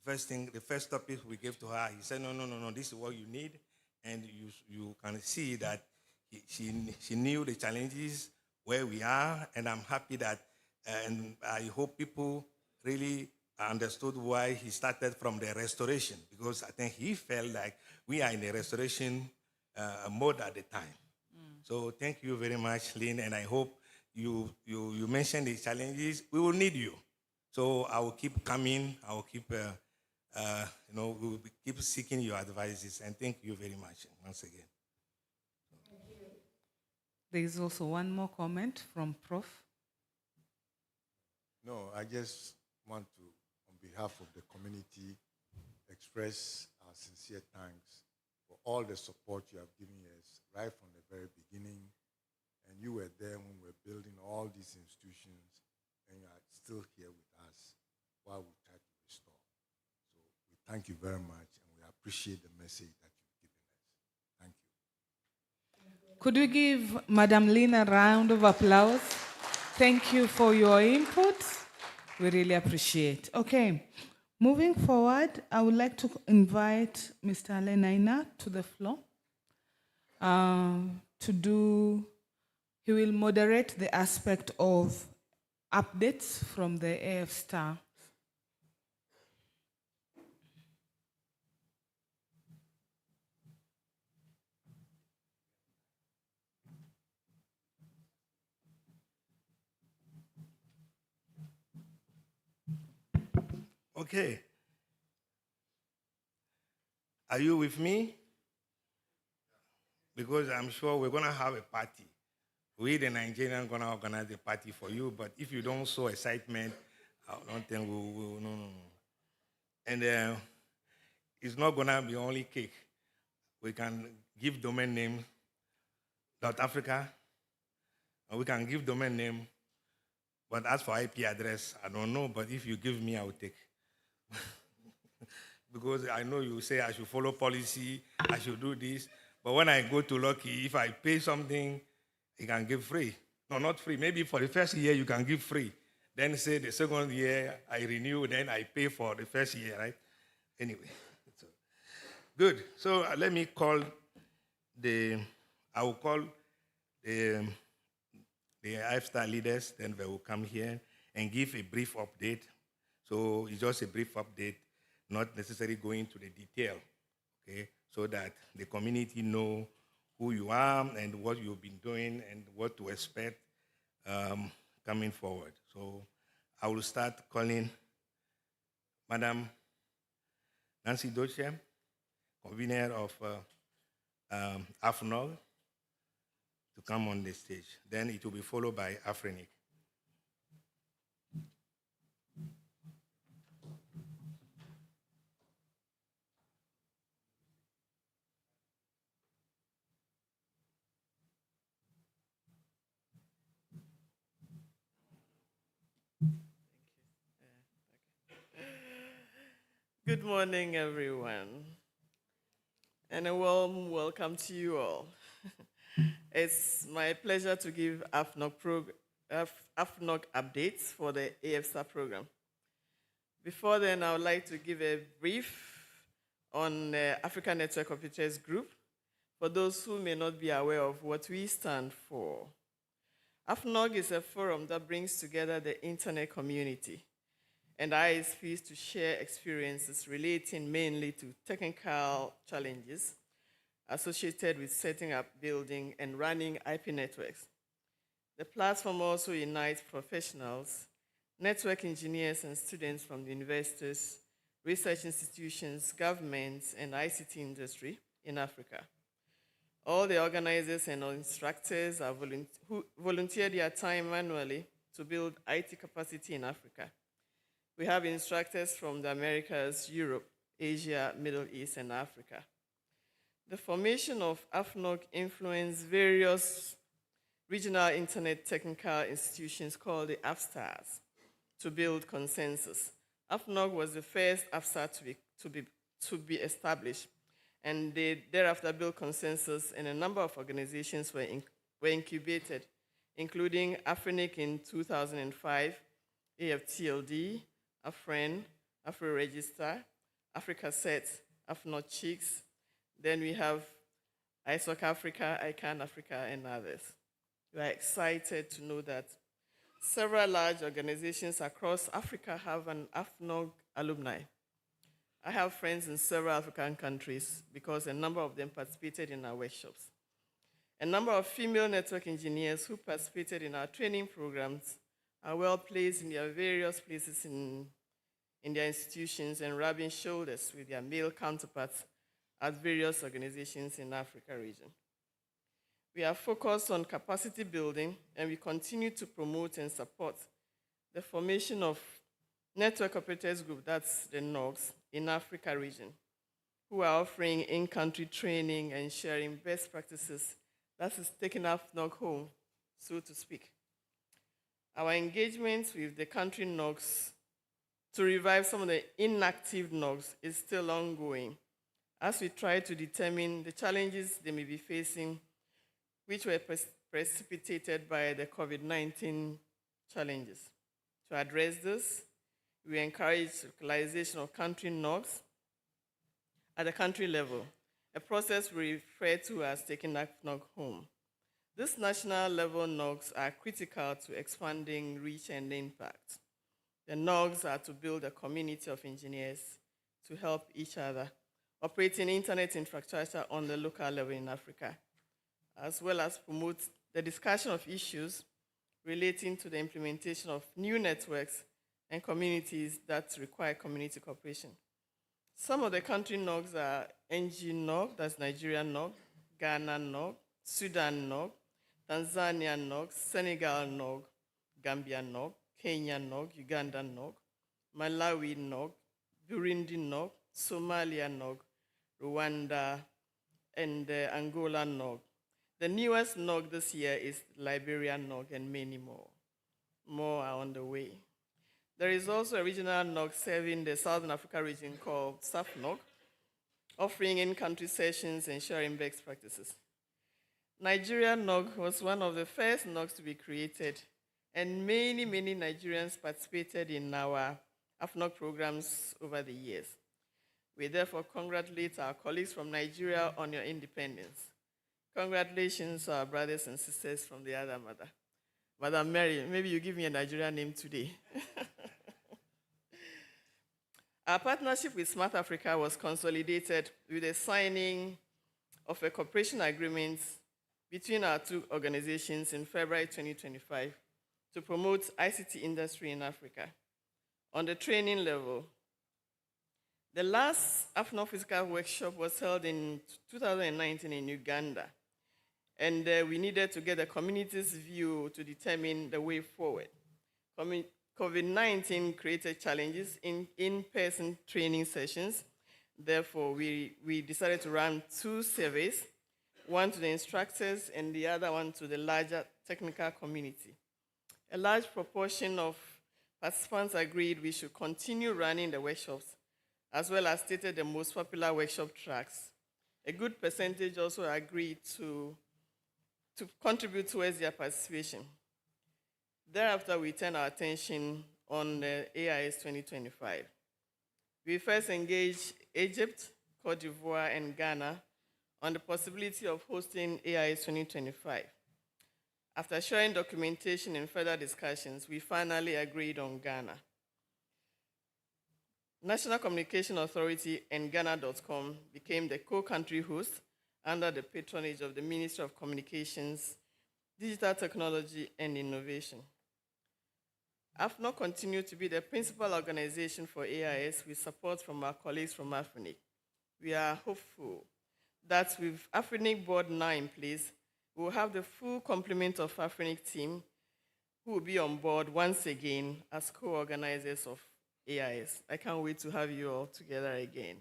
the first topic we gave to her, he said, no, this is what you need. And you can see that she knew the challenges where we are, and I'm happy that, and I hope people really understood why he started from the restoration, because I think he felt like we are in the restoration mode at the time. So thank you very much, Lynn, and I hope you mentioned the challenges. We will need you. So I will keep coming. I will keep we will keep seeking your advices, and thank you very much once again. There is also one more comment from Prof. No, I just want to, on behalf of the community, express our sincere thanks for all the support you have given us right from the very beginning. And you were there when we were building all these institutions, and you are still here with us while we try to restore. So we thank you very much, and we appreciate the message that you've given us. Thank you. Could we give Madam Lynn a round of applause? Thank you for your input. We really appreciate. Okay, moving forward, I would like to invite Mr. Alain Aina to the floor he will moderate the aspect of updates from the AF Star. Okay. Are you with me? Because I'm sure we're going to have a party. We, the Nigerians, are going to organize a party for you, but if you don't show excitement, I don't think we'll no. And it's not going to be only cake. We can give domain names .africa. And we can give domain name, but as for IP address, I don't know, but if you give me, I will take. Because I know you say I should follow policy, I should do this, but when I go to Lucky, if I pay something, you can give free. No, not free. Maybe for the first year, you can give free. Then say the second year, I renew, then I pay for the first year, right? Anyway, so, good. So let me call I will call the IFSTAR leaders, then they will come here and give a brief update. So it's just a brief update, not necessarily going into the detail, okay? So that the community know who you are and what you've been doing and what to expect coming forward. So I will start calling Madam Nancy Doche, convener of AFNOG, to come on the stage. Then it will be followed by Afrinic. Good morning, everyone, and a warm welcome to you all. It's my pleasure to give AFNOG updates for the AFSTAR program. Before then, I would like to give a brief on Africa Network Operators Group for those who may not be aware of what we stand for. AFNOG is a forum that brings together the internet community and ISPs to share experiences relating mainly to technical challenges associated with setting up, building, and running IP networks. The platform also unites professionals, network engineers, and students from the universities, research institutions, governments, and ICT industry in Africa. All the organizers and instructors are who volunteer their time manually to build IT capacity in Africa. We have instructors from the Americas, Europe, Asia, Middle East, and Africa. The formation of AFNOG influenced various regional internet technical institutions called the AFSTARs to build consensus. AFNOG was the first AFSTAR to be established, and they thereafter built consensus, and a number of organizations were incubated, including Afrinic in 2005, AFTLD, AFREN, AfriRegister, AfricaSet, AFNOG-CHICS. Then we have ISOC Africa, ICANN Africa, and others. We are excited to know that several large organizations across Africa have an AFNOG alumni. I have friends in several African countries because a number of them participated in our workshops. A number of female network engineers who participated in our training programs are well placed in their various places in their institutions and rubbing shoulders with their male counterparts at various organizations in the Africa region. We are focused on capacity building, and we continue to promote and support the formation of Network Operators Group, that's the NOGs, in Africa region, who are offering in-country training and sharing best practices that is taking AFNOG home, so to speak. Our engagements with the country NOGs to revive some of the inactive NOGs is still ongoing as we try to determine the challenges they may be facing, which were precipitated by the COVID-19 challenges. To address this, we encourage localization of country NOGs at the country level, a process we refer to as taking AFNOG home. These national level NOGs are critical to expanding reach and impact. The NOGs are to build a community of engineers to help each other, operating internet infrastructure on the local level in Africa, as well as promote the discussion of issues relating to the implementation of new networks and communities that require community cooperation. Some of the country NOGs are NG NOG, that's Nigeria NOG, Ghana NOG, Sudan NOG, Tanzania NOG, Senegal NOG, Gambia NOG, Kenya NOG, Uganda NOG, Malawi NOG, Burundi NOG, Somalia NOG, Rwanda, and Angola NOG. The newest NOG this year is Liberian NOG and many more. More are on the way. There is also a regional NOG serving the Southern Africa region called SAFNOG, offering in-country sessions and sharing best practices. Nigeria NOG was one of the first NOGs to be created, and many Nigerians participated in our AFNOG programs over the years. We therefore congratulate our colleagues from Nigeria on your independence. Congratulations, our brothers and sisters from the other mother. Madam Mary, maybe you give me a Nigerian name today. Our partnership with Smart Africa was consolidated with the signing of a cooperation agreement between our two organizations in February 2025 to promote ICT industry in Africa. On the training level, the last AFNOG physical workshop was held in 2019 in Uganda, and we needed to get the community's view to determine the way forward. COVID-19 created challenges in in-person training sessions. Therefore, we decided to run two surveys, one to the instructors and the other one to the larger technical community. A large proportion of participants agreed we should continue running the workshops, as well as stated the most popular workshop tracks. A good percentage also agreed to contribute towards their participation. Thereafter, we turned our attention on the AIS 2025. We first engaged Egypt, Cote d'Ivoire, and Ghana on the possibility of hosting AIS 2025. After sharing documentation and further discussions, we finally agreed on Ghana. National Communication Authority and Ghana.com became the co-country host under the patronage of the Ministry of Communications, Digital Technology, and Innovation. AFNOG continued to be the principal organization for AIS with support from our colleagues from AFRINIC. We are hopeful that with AFRINIC board now in place, we will have the full complement of AFRINIC team who will be on board once again as co-organizers of AIS. I can't wait to have you all together again.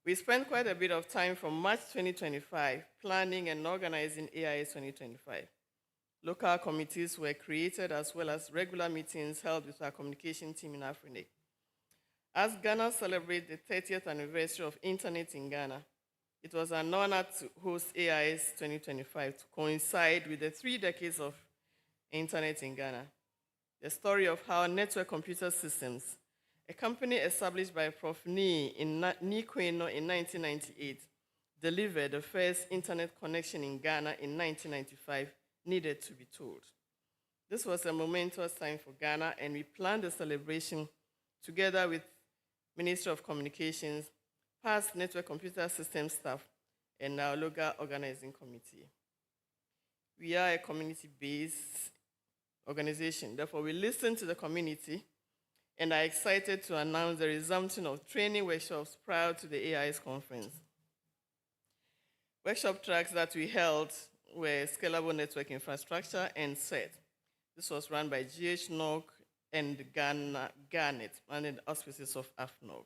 We spent quite a bit of time from March 2025 planning and organizing AIS 2025. Local committees were created as well as regular meetings held with our communication team in AFRINIC. As Ghana celebrates the 30th anniversary of Internet in Ghana, it was an honor to host AIS 2025 to coincide with the 3 decades of Internet in Ghana. The story of how Network Computer Systems, a company established by Prof. Ni Kweno in 1998, delivered the first internet connection in Ghana in 1995, needed to be told. This was a momentous time for Ghana, and we planned the celebration together with Ministry of Communications, past Network Computer Systems staff, and our local organizing committee. We are a community-based organization. Therefore, we listen to the community and are excited to announce the resumption of training workshops prior to the AIS conference. Workshop tracks that we held were Scalable Network Infrastructure and SET. This was run by GHNOG and Garnet, under the auspices of AFNOG.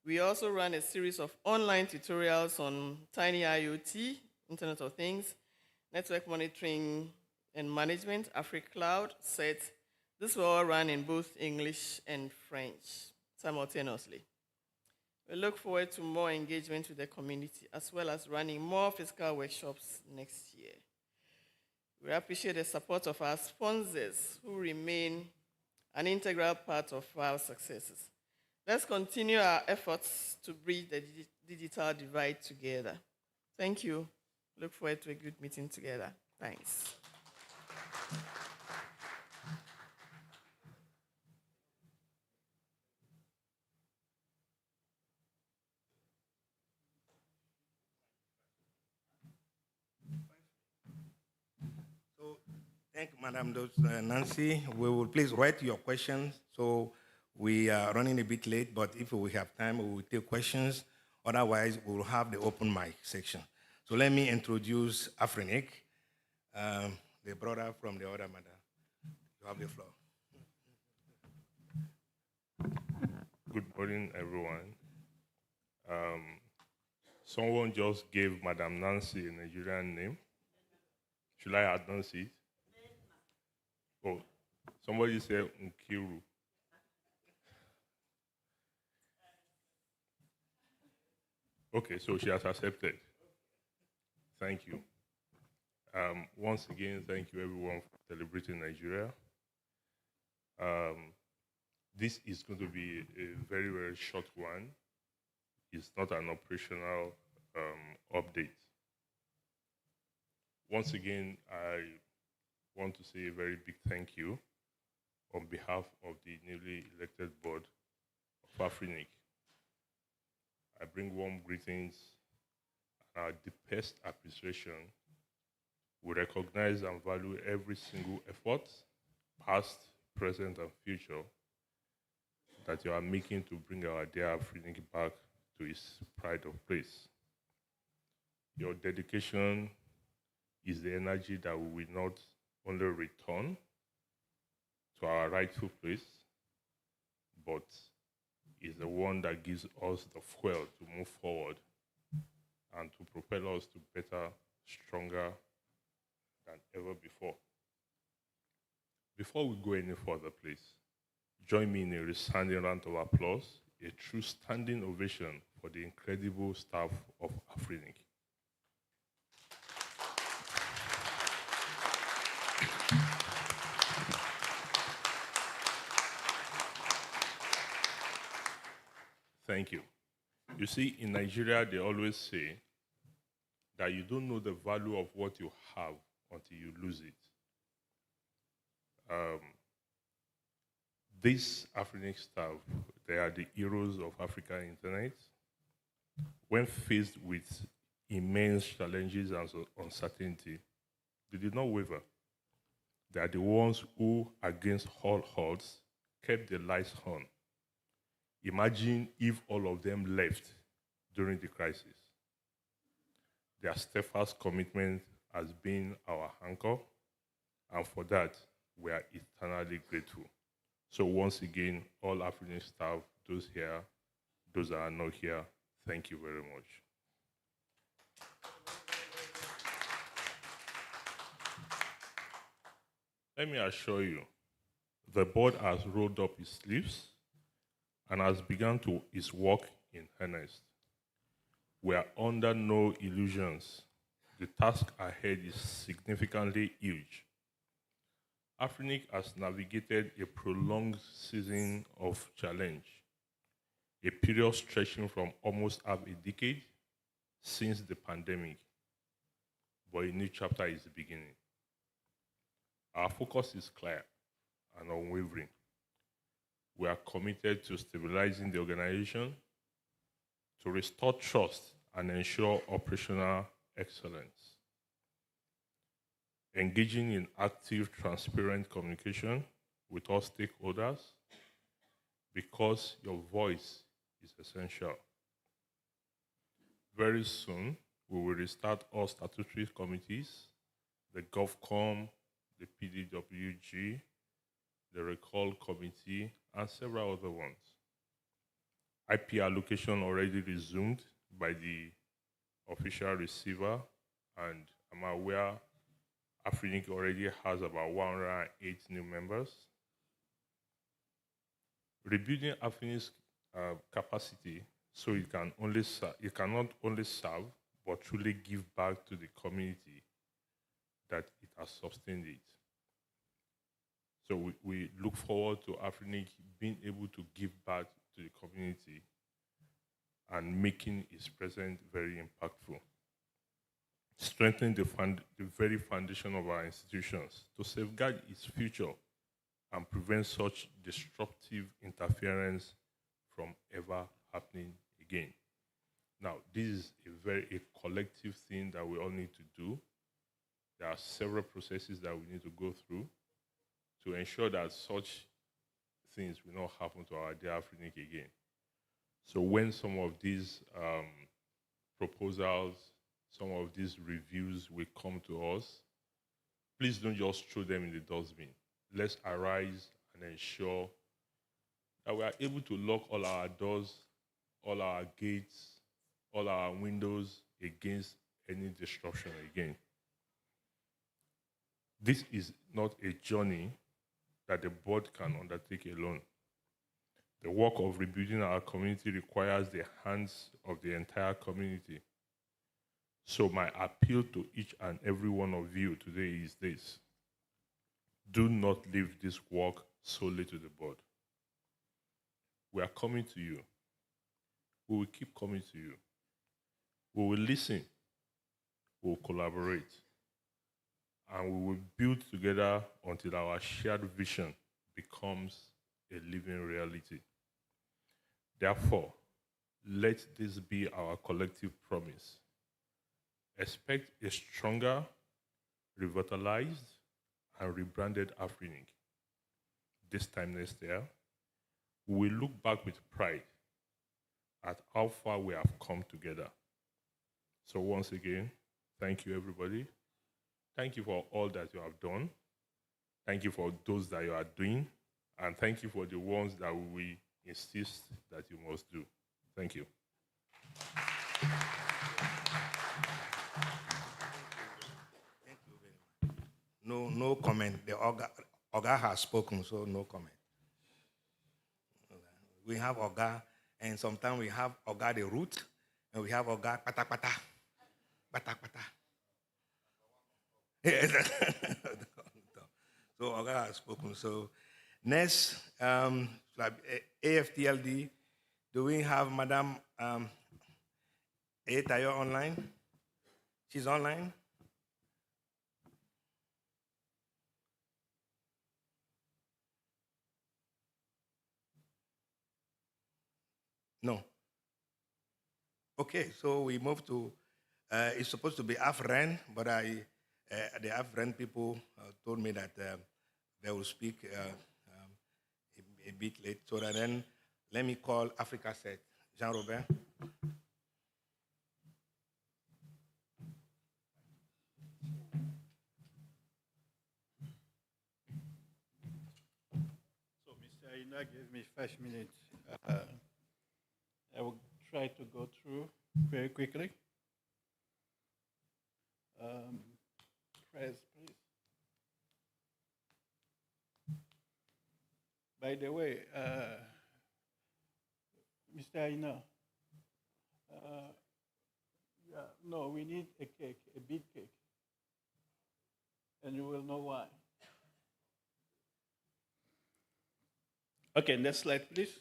We also ran a series of online tutorials on Tiny IoT, Internet of Things, network monitoring and management, AfriCloud, SET. This were all run in both English and French simultaneously. We look forward to more engagement with the community, as well as running more physical workshops next year. We appreciate the support of our sponsors, who remain an integral part of our successes. Let's continue our efforts to bridge the digital divide together. Thank you. Look forward to a good meeting together. Thanks. Thank you, Madam Nancy. We will please write your questions. So we are running a bit late, but if we have time, we will take questions. Otherwise, we will have the open mic section. So let me introduce AFRINIC, the brother from the other mother. You have the floor. Good morning, everyone. Someone just gave Madam Nancy a Nigerian name. Should I add Nancy? Oh, somebody said Nkiru. Okay, so she has accepted. Thank you. Once again, thank you everyone for celebrating Nigeria. This is going to be a very, very short one. It's not an operational update. Once again, I want to say a very big thank you on behalf of the newly elected board of Afrinic. I bring warm greetings and our deepest appreciation. We recognize and value every single effort, past, present, and future, that you are making to bring our dear Afrinic back to its pride of place. Your dedication is the energy that we will not only return to our rightful place, but is the one that gives us the fuel to move forward and to propel us to better, stronger than ever before. Before we go any further, please, join me in a resounding round of applause, a true standing ovation for the incredible staff of Afrinic. Thank you. You see, in Nigeria, they always say that you don't know the value of what you have until you lose it. These Afrinic staff, they are the heroes of African Internet. When faced with immense challenges and uncertainty, they did not waver. They are the ones who, against all odds, kept the lights on. Imagine if all of them left during the crisis. Their steadfast commitment has been our anchor, and for that, we are eternally grateful. So once again, all Afrinic staff, those here, those that are not here, thank you very much. Let me assure you, the board has rolled up its sleeves and has begun its work in earnest. We are under no illusions. The task ahead is significantly huge. Afrinic has navigated a prolonged season of challenge, a period stretching from almost half a decade since the pandemic, but a new chapter is beginning. Our focus is clear and unwavering. We are committed to stabilizing the organization, to restore trust and ensure operational excellence. Engaging in active, transparent communication with all stakeholders, because your voice is essential. Very soon, we will restart all statutory committees, the GovCom, the PDWG, the Recall Committee, and several other ones. IP allocation already resumed by the official receiver, and I'm aware Afrinic already has about 108 new members. Rebuilding Afrinic's capacity so it cannot only serve, but truly give back to the community that it has sustained it. So we look forward to Afrinic being able to give back to the community and making its presence very impactful. Strengthening the very foundation of our institutions to safeguard its future and prevent such disruptive interference from ever happening again. Now, this is a collective thing that we all need to do. There are several processes that we need to go through to ensure that such things will not happen to our dear Afrinic again. So when some of these proposals, some of these reviews will come to us, please don't just throw them in the dustbin. Let's arise and ensure that we are able to lock all our doors, all our gates, all our windows against any disruption again. This is not a journey that the board can undertake alone. The work of rebuilding our community requires the hands of the entire community. So my appeal to each and every one of you today is this: do not leave this work solely to the board. We are coming to you. We will keep coming to you. We will listen. We will collaborate. And we will build together until our shared vision becomes a living reality. Therefore, let this be our collective promise. Expect a stronger, revitalized, and rebranded Afrinic. This time next year, we will look back with pride at how far we have come together. So once again, thank you, everybody. Thank you for all that you have done. Thank you for those that you are doing. And thank you for the ones that we insist that you must do. Thank you. No comment. The Oga has spoken, so no comment. We have Oga, and sometimes we have Oga the root, and we have Oga pata pata. Pata pata. So Oga has spoken. So next, AFTLD, do we have Madam Tayo online? She's online? No. Okay, so we move to, it's supposed to be Afren, but the Afren people told me that they will speak a bit late. So then let me call Africa Set. Jean-Robert. So Mr. Aina gave me 5 minutes. I will try to go through very quickly. Press, please. By the way, Mr. Aina, no, we need a cake, a big cake. And you will know why. Okay, next slide, please.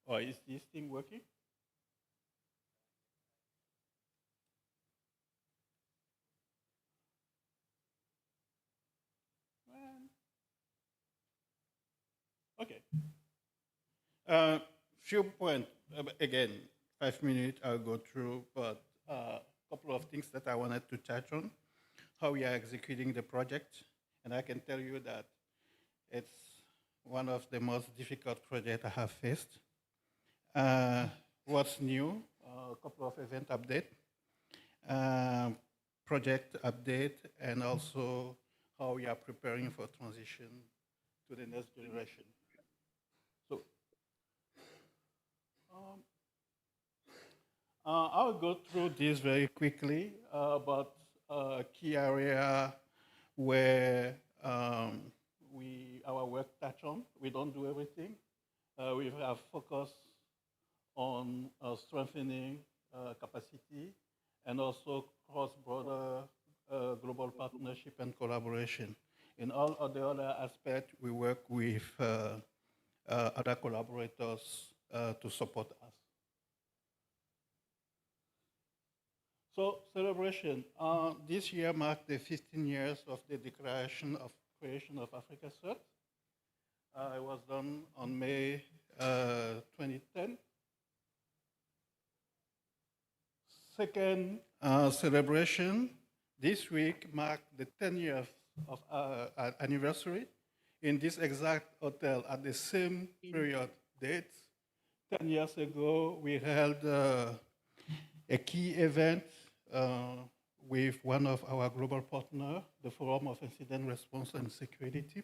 Oh, is this thing working? Okay. Few points. Again, 5 minutes I'll go through, but a couple of things that I wanted to touch on. How we are executing the project. And I can tell you that it's one of the most difficult projects I have faced. What's new? A couple of event updates, project update, and also how we are preparing for transition to the next generation. So I'll go through this very quickly, but key area where our work touch on. We don't do everything. We have focused on strengthening capacity and also cross-border global partnership and collaboration. In all of the other aspects, we work with other collaborators to support us. So celebration. This year marked the 15 years of the Declaration of Creation of Africa CERT. It was done on May 2010. Second celebration, this week marked the 10 years of our anniversary. In this exact hotel at the same period date, 10 years ago, we held a key event with one of our global partners, the Forum of Incident Response and Security.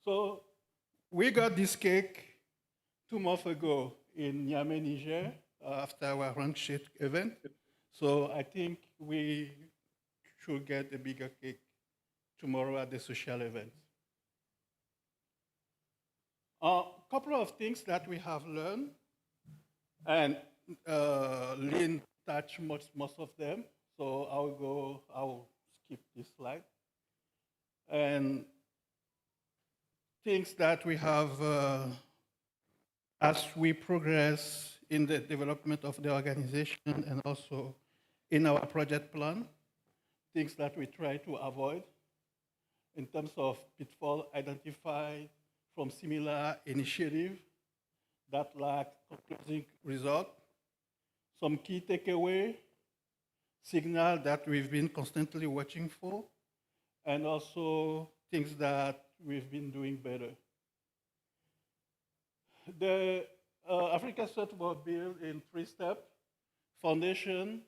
So we got this cake 2 months ago in Niamey, Niger, after our rank sheet event. So I think we should get a bigger cake tomorrow at the social event. A couple of things that we have learned, and Lynn touched most of them, so I'll skip this slide. And things that we have, as we progress in the development of the organization and also in our project plan, things that we try to avoid in terms of pitfall identified from similar initiatives that lack conclusive result. Some key takeaway, signal that we've been constantly watching for, and also things that we've been doing better. The Africa Cert was built in 3 steps: foundation,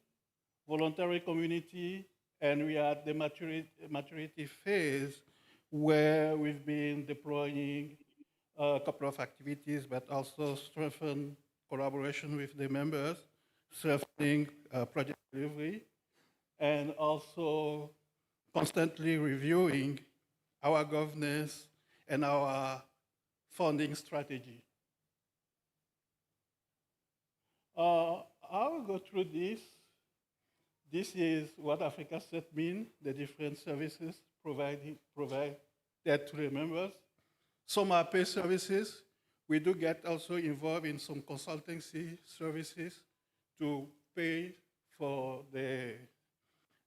voluntary community, and we are at the maturity phase where we've been deploying a couple of activities, but also strengthen collaboration with the members, strengthening project delivery, and also constantly reviewing our governance and our funding strategy. I will go through this. This is what Africa Cert means, the different services provided to the members. Some are paid services. We do get also involved in some consultancy services to pay for the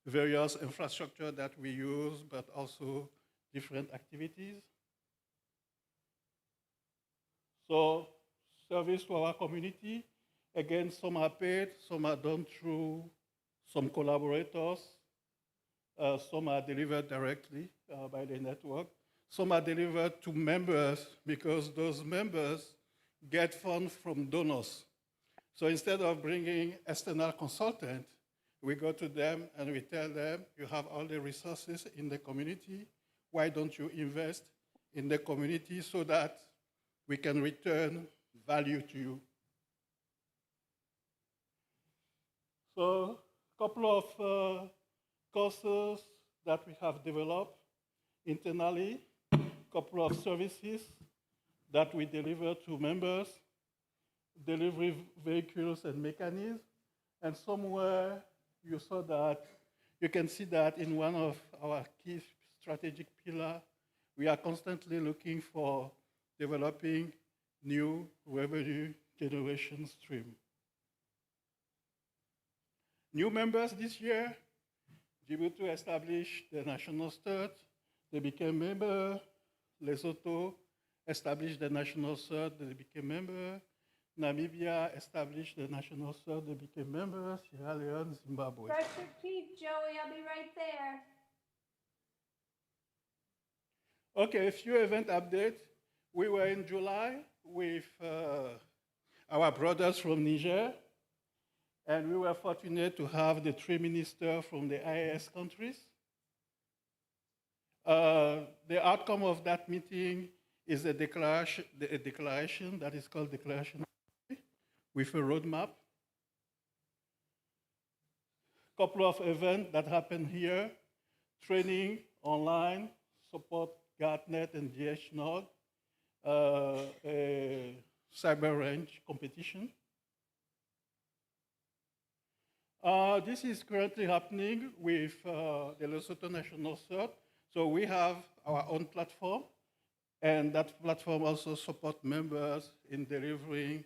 various infrastructure that we use, but also different activities. So service to our community, again, some are paid, some are done through some collaborators, some are delivered directly by the network. Some are delivered to members because those members get funds from donors. So instead of bringing external consultant, we go to them and we tell them, you have all the resources in the community. Why don't you invest in the community so that we can return value to you? So a couple of courses that we have developed internally, a couple of services that we deliver to members, delivery vehicles and mechanisms, and somewhere you saw that, you can see that in one of our key strategic pillars, we are constantly looking for developing new revenue generation stream. New members this year, Djibouti established the national cert. They became member. Lesotho established the national cert. They became member. Namibia established the national cert. They became members. Sierra Leone, Zimbabwe. Brush your teeth, Joey. I'll be right there. Okay, a few event updates. We were in July with our brothers from Niger, and we were fortunate to have the 3 ministers from the IAS countries. The outcome of that meeting is a declaration that is called Declaration with a roadmap. Couple of events that happened here: training online, support GARTNet and DHNOG, a cyber range competition. This is currently happening with the Lesotho National Cert. So we have our own platform, and that platform also supports members in delivering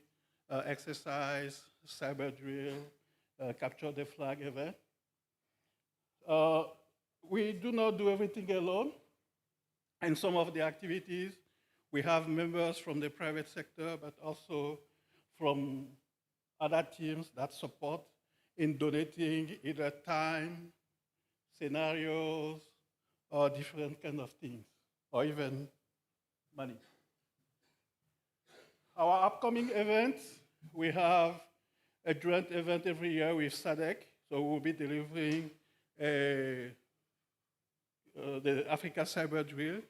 exercise, cyber drill, capture the flag event. We do not do everything alone. And some of the activities, we have members from the private sector, but also from other teams that support in donating either time, scenarios, or different kind of things, or even money. Our upcoming events, we have a joint event every year with SADC. So we'll be delivering the Africa Cyber Drill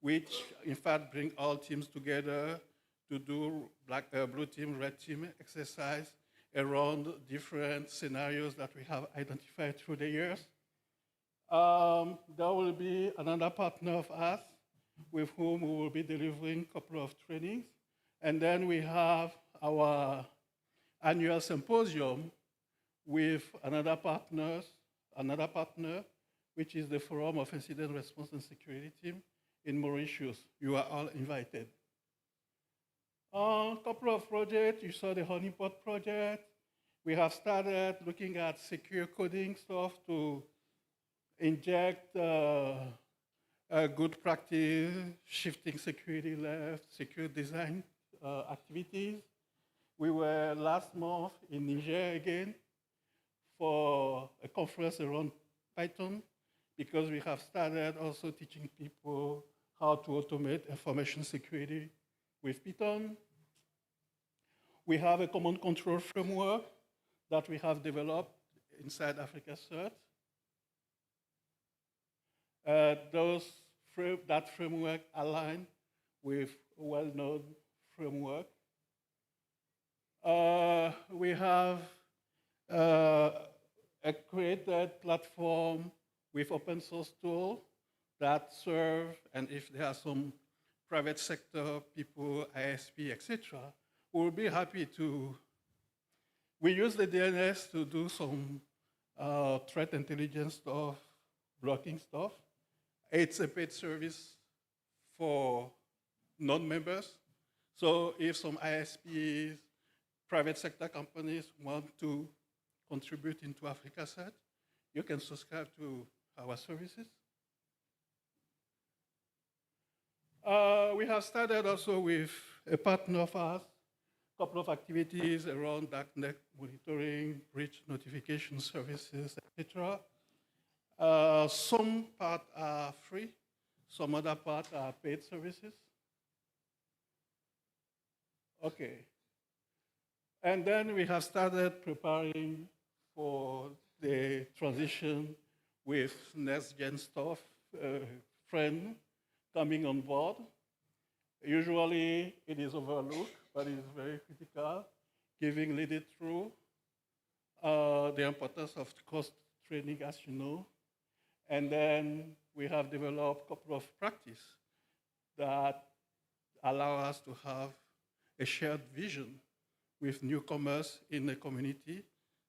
which in fact bring all teams together to do blue team, red team exercise around different scenarios that we have identified through the years. There will be another partner of us with whom we will be delivering a couple of trainings. And then we have our annual symposium with another partner, which is the Forum of Incident Response and Security Team in Mauritius. You are all invited. A couple of projects, you saw the Honeypot project. We have started looking at secure coding stuff to inject good practice, shifting security left, secure design activities. We were last month in Niger again for a conference around Python, because we have started also teaching people how to automate information security with Python. We have a command control framework that we have developed inside Africa CERT. That framework align with a well-known framework. We have a created platform with open source tool that serve, and if there are some private sector people, ISP, etc., we'll be happy to. We use the DNS to do some threat intelligence stuff, blocking stuff. It's a paid service for non-members. So if some ISPs, private sector companies want to contribute into Africa CERT, you can subscribe to our services. We have started also with a partner of ours, a couple of activities around darknet monitoring, breach notification services, etc. Some parts are free, some other parts are paid services. Okay. And then we have started preparing for the transition with next-gen stuff, friend coming on board. Usually it is overlooked, but it is very critical, lead it through the importance of cost training, as you know. And then we have developed a couple of practices that allow us to have a shared vision with newcomers in the community,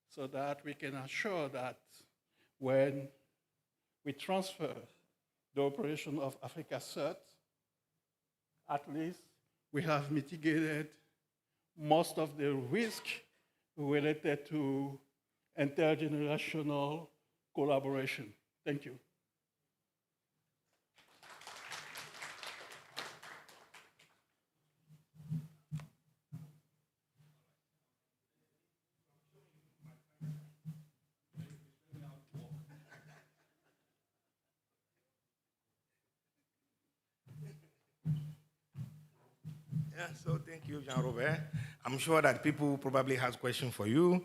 so that we can assure that when we transfer the operation of Africa CERT, at least we have mitigated most of the risk related to intergenerational collaboration. Thank you. Yeah, so thank you, Jean-Robert. I'm sure that people probably has questions for you,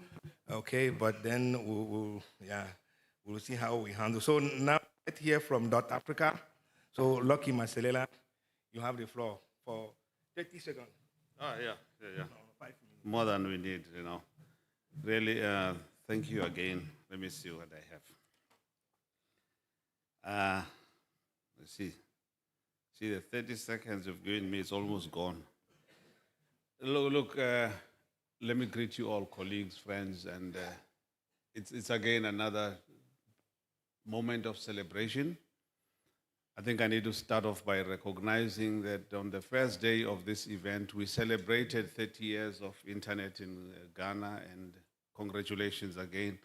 okay, but then we'll see how we handle. So now let's hear from Dot Africa. So Lucky Maselela, you have the floor for 30 seconds. Yeah. 5 minutes. More than we need, you know. Really, thank you again. Let me see what I have. Let's see. See, the 30 seconds you've given me is almost gone. Look, let me greet you all, colleagues, friends, and it's again another moment of celebration. I think I need to start off by recognizing that on the first day of this event, we celebrated 30 years of internet in Ghana, and congratulations again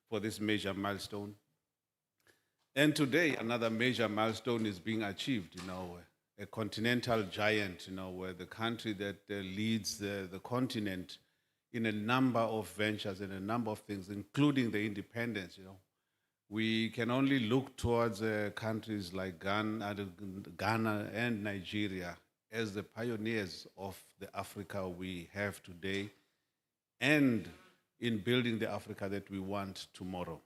for this major milestone. And today, another major milestone is being achieved, you know, a continental giant, you know, where the country that leads the continent in a number of ventures and a number of things, including the independence, you know. We can only look towards countries like Ghana and Nigeria as the pioneers of the Africa we have today and in building the Africa that we want tomorrow.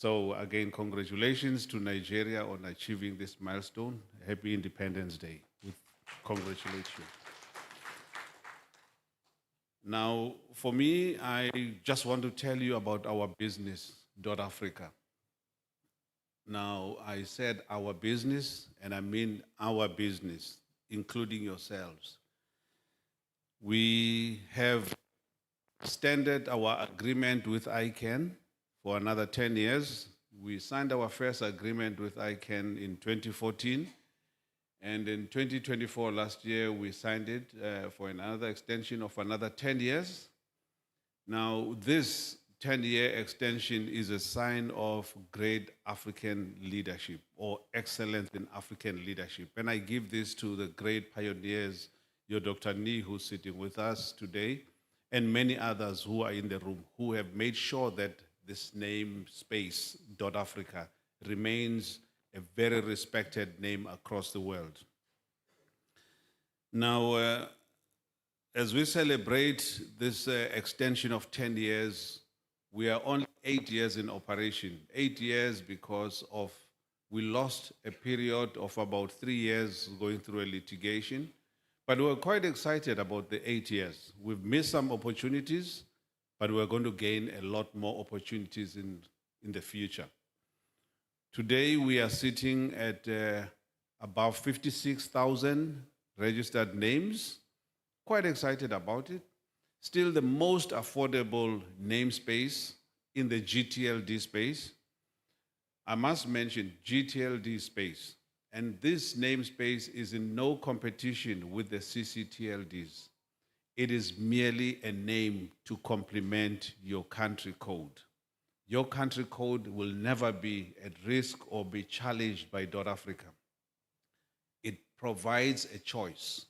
So again, congratulations to Nigeria on achieving this milestone. Happy Independence Day. We congratulate you. Now, for me, I just want to tell you about our business, Africa. Now, I said our business, and I mean our business, including yourselves. We have extended our agreement with ICANN for another 10 years. We signed our first agreement with ICANN in 2014. And in 2024, last year, we signed it for another extension of another 10 years. Now, this 10-year extension is a sign of great African leadership or excellence in African leadership. And I give this to the great pioneers, your Dr. Nee, who's sitting with us today, and many others who are in the room, who have made sure that this name space, Africa, remains a very respected name across the world. Now, as we celebrate this extension of 10 years, we are only 8 years in operation. 8 years because we lost a period of about 3 years going through a litigation, but we're quite excited about the 8 years. We've missed some opportunities, but we're going to gain a lot more opportunities in the future. Today, we are sitting at about 56,000 registered names. Quite excited about it. Still the most affordable namespace in the GTLD space. I must mention GTLD space. And this namespace is in no competition with the CCTLDs. It is merely a name to complement your country code. Your country code will never be at risk or be challenged by Africa. It provides a choice.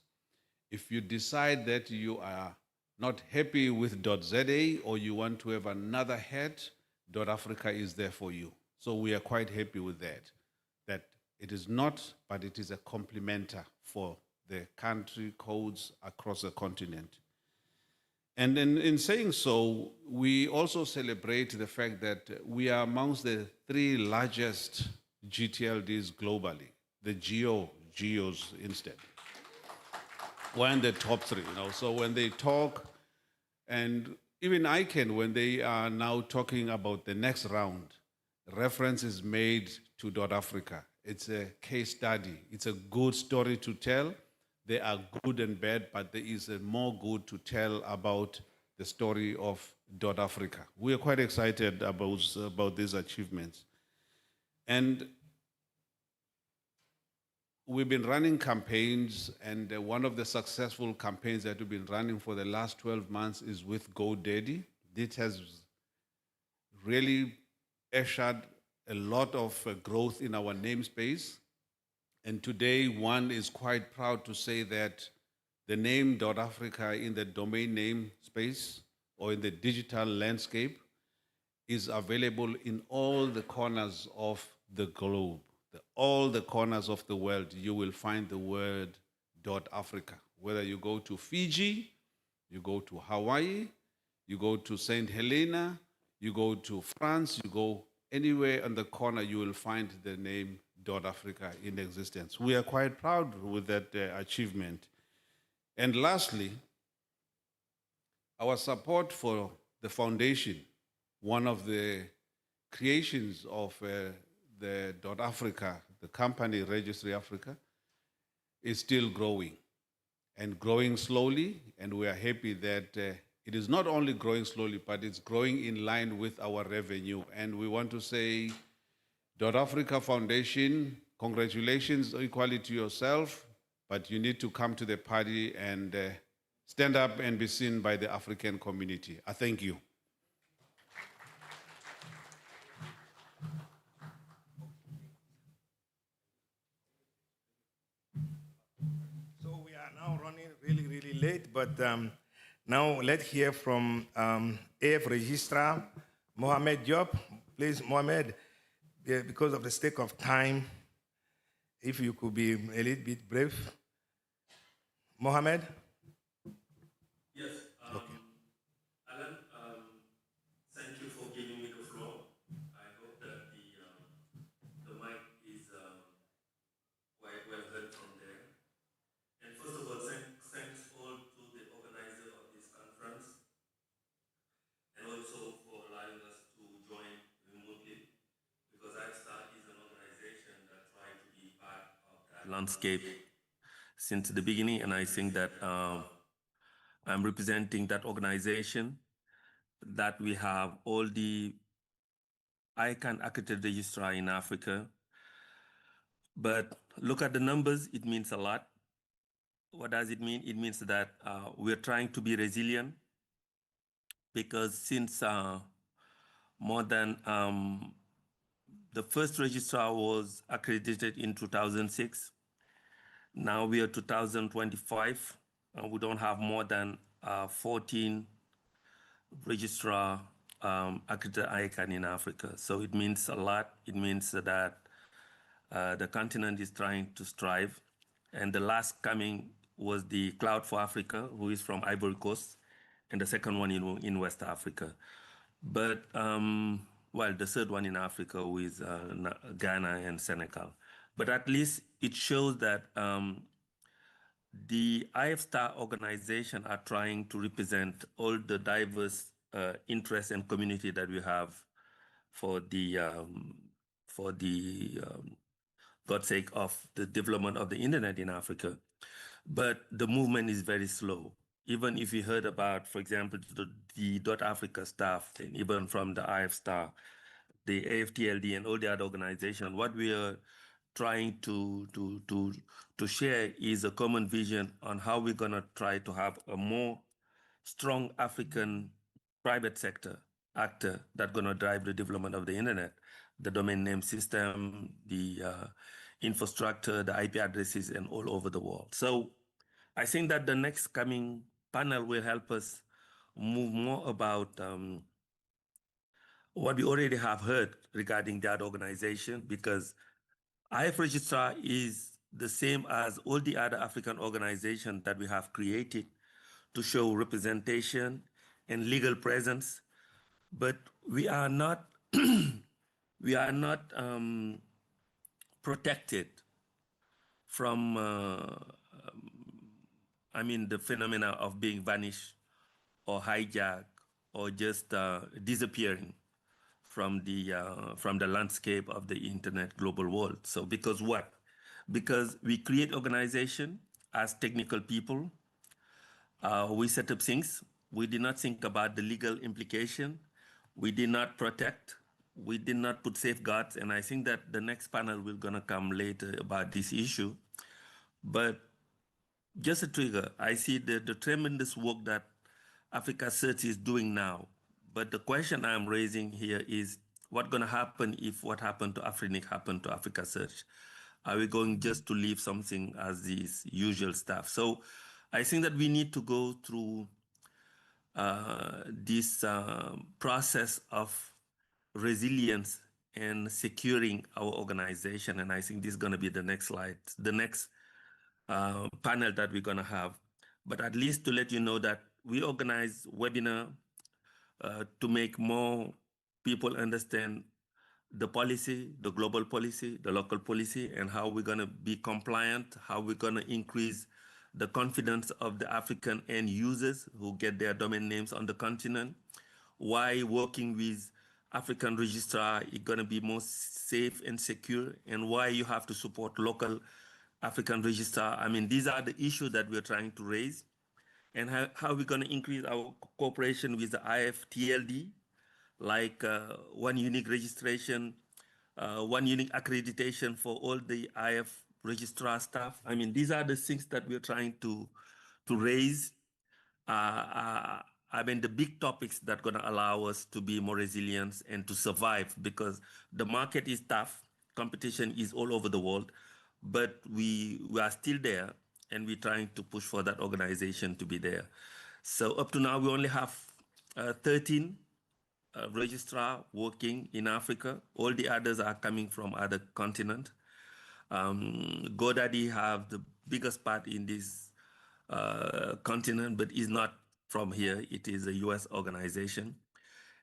If you decide that you are not happy with .za or you want to have another head, Africa is there for you. So we are quite happy with that. That it is not, but it is a complementer for the country codes across the continent. And in saying so, we also celebrate the fact that we are amongst the 3 largest GTLDs globally, the geos instead. We're in the top 3, So when they talk, and even ICANN, when they are now talking about the next round, reference is made to Africa. It's a case study. It's a good story to tell. They are good and bad, but there is a more good to tell about the story of Africa. We are quite excited about these achievements. And we've been running campaigns, and one of the successful campaigns that we've been running for the last 12 months is with GoDaddy. This has really ushered a lot of growth in our namespace. And today, one is quite proud to say that the name .Africa in the domain name space or in the digital landscape is available in all the corners of the globe. All the corners of the world, you will find the word .Africa. Whether you go to Fiji, you go to Hawaii, you go to St. Helena, you go to France, you go anywhere on the corner, you will find the name .Africa in existence. We are quite proud with that achievement. And lastly, our support for the foundation, one of the creations of the .Africa, the company Registry Africa, is still growing and growing slowly. And we are happy that it is not only growing slowly, but it's growing in line with our revenue. And we want to say, .Africa Foundation, congratulations equally to yourself, but you need to come to the party and stand up and be seen by the African community. I thank you. So we are now running really late, but now let's hear from AF Registrar Mohamed Diop. Please, Mohamed. Because of the sake of time, if you could be a little bit brief. Mohamed? Yes. Alan, thank you for giving me the floor. I hope that landscape since the beginning, and I think that I'm representing that organization, that we have all the ICANN accredited registrar in Africa. But look at the numbers, it means a lot. What does it mean? It means that we're trying to be resilient, because since more than the first registrar was accredited in 2006, now we are 2025, and we don't have more than 14 registrar accredited ICANN in Africa. So it means a lot. It means that the continent is trying to strive. And the last coming was the Cloud for Africa, who is from Ivory Coast, and the second one in West Africa. But, well, the third one in Africa, who is Ghana and Senegal. But at least it shows that the IF-STAR organization are trying to represent all the diverse interests and community that we have for the God's sake of the development of the internet in Africa. But the movement is very slow. Even if you heard about, for example, the .Africa staff, and even from the IF-STAR, the AFTLD and all the other organizations, what we are trying to share is a common vision on how we're gonna try to have a more strong African private sector actor that's gonna drive the development of the internet, the domain name system, the infrastructure, the IP addresses, and all over the world. So I think that the next coming panel will help us move more about what we already have heard regarding that organization, because IF Registrar is the same as all the other African organizations that we have created to show representation and legal presence, but we are not protected from the phenomena of being vanished or hijacked or just disappearing from the landscape of the internet global world. So because what? Because we create organization as technical people, we set up things. We did not think about the legal implication. We did not protect. We did not put safeguards. And I think that the next panel will gonna come later about this issue. But just a trigger, I see the tremendous work that Africa Search is doing now. But the question I'm raising here is, what's gonna happen if what happened to Afrinic happened to Africa Search? Are we going just to leave something as this usual stuff? So I think that we need to go through this process of resilience and securing our organization. And I think this is going to be the next slide, the next panel that we're going to have. But at least to let you know that we organize webinar to make more people understand the policy, the global policy, the local policy, and how we're going to be compliant, how we're going to increase the confidence of the African end users who get their domain names on the continent, why working with African registrar is going to be more safe and secure, and why you have to support local African registrar. I mean, these are the issues that we're trying to raise, and how we're going to increase our cooperation with the IFTLD, like one unique registration, one unique accreditation for all the IF registrar staff. I mean, these are the things that we're trying to raise. I mean, the big topics that are going to allow us to be more resilient and to survive, because the market is tough, competition is all over the world, but we are still there, and we're trying to push for that organization to be there. So up to now, we only have 13 registrars working in Africa. All the others are coming from other continents. GoDaddy have the biggest part in this continent, but is not from here. It is a US organization.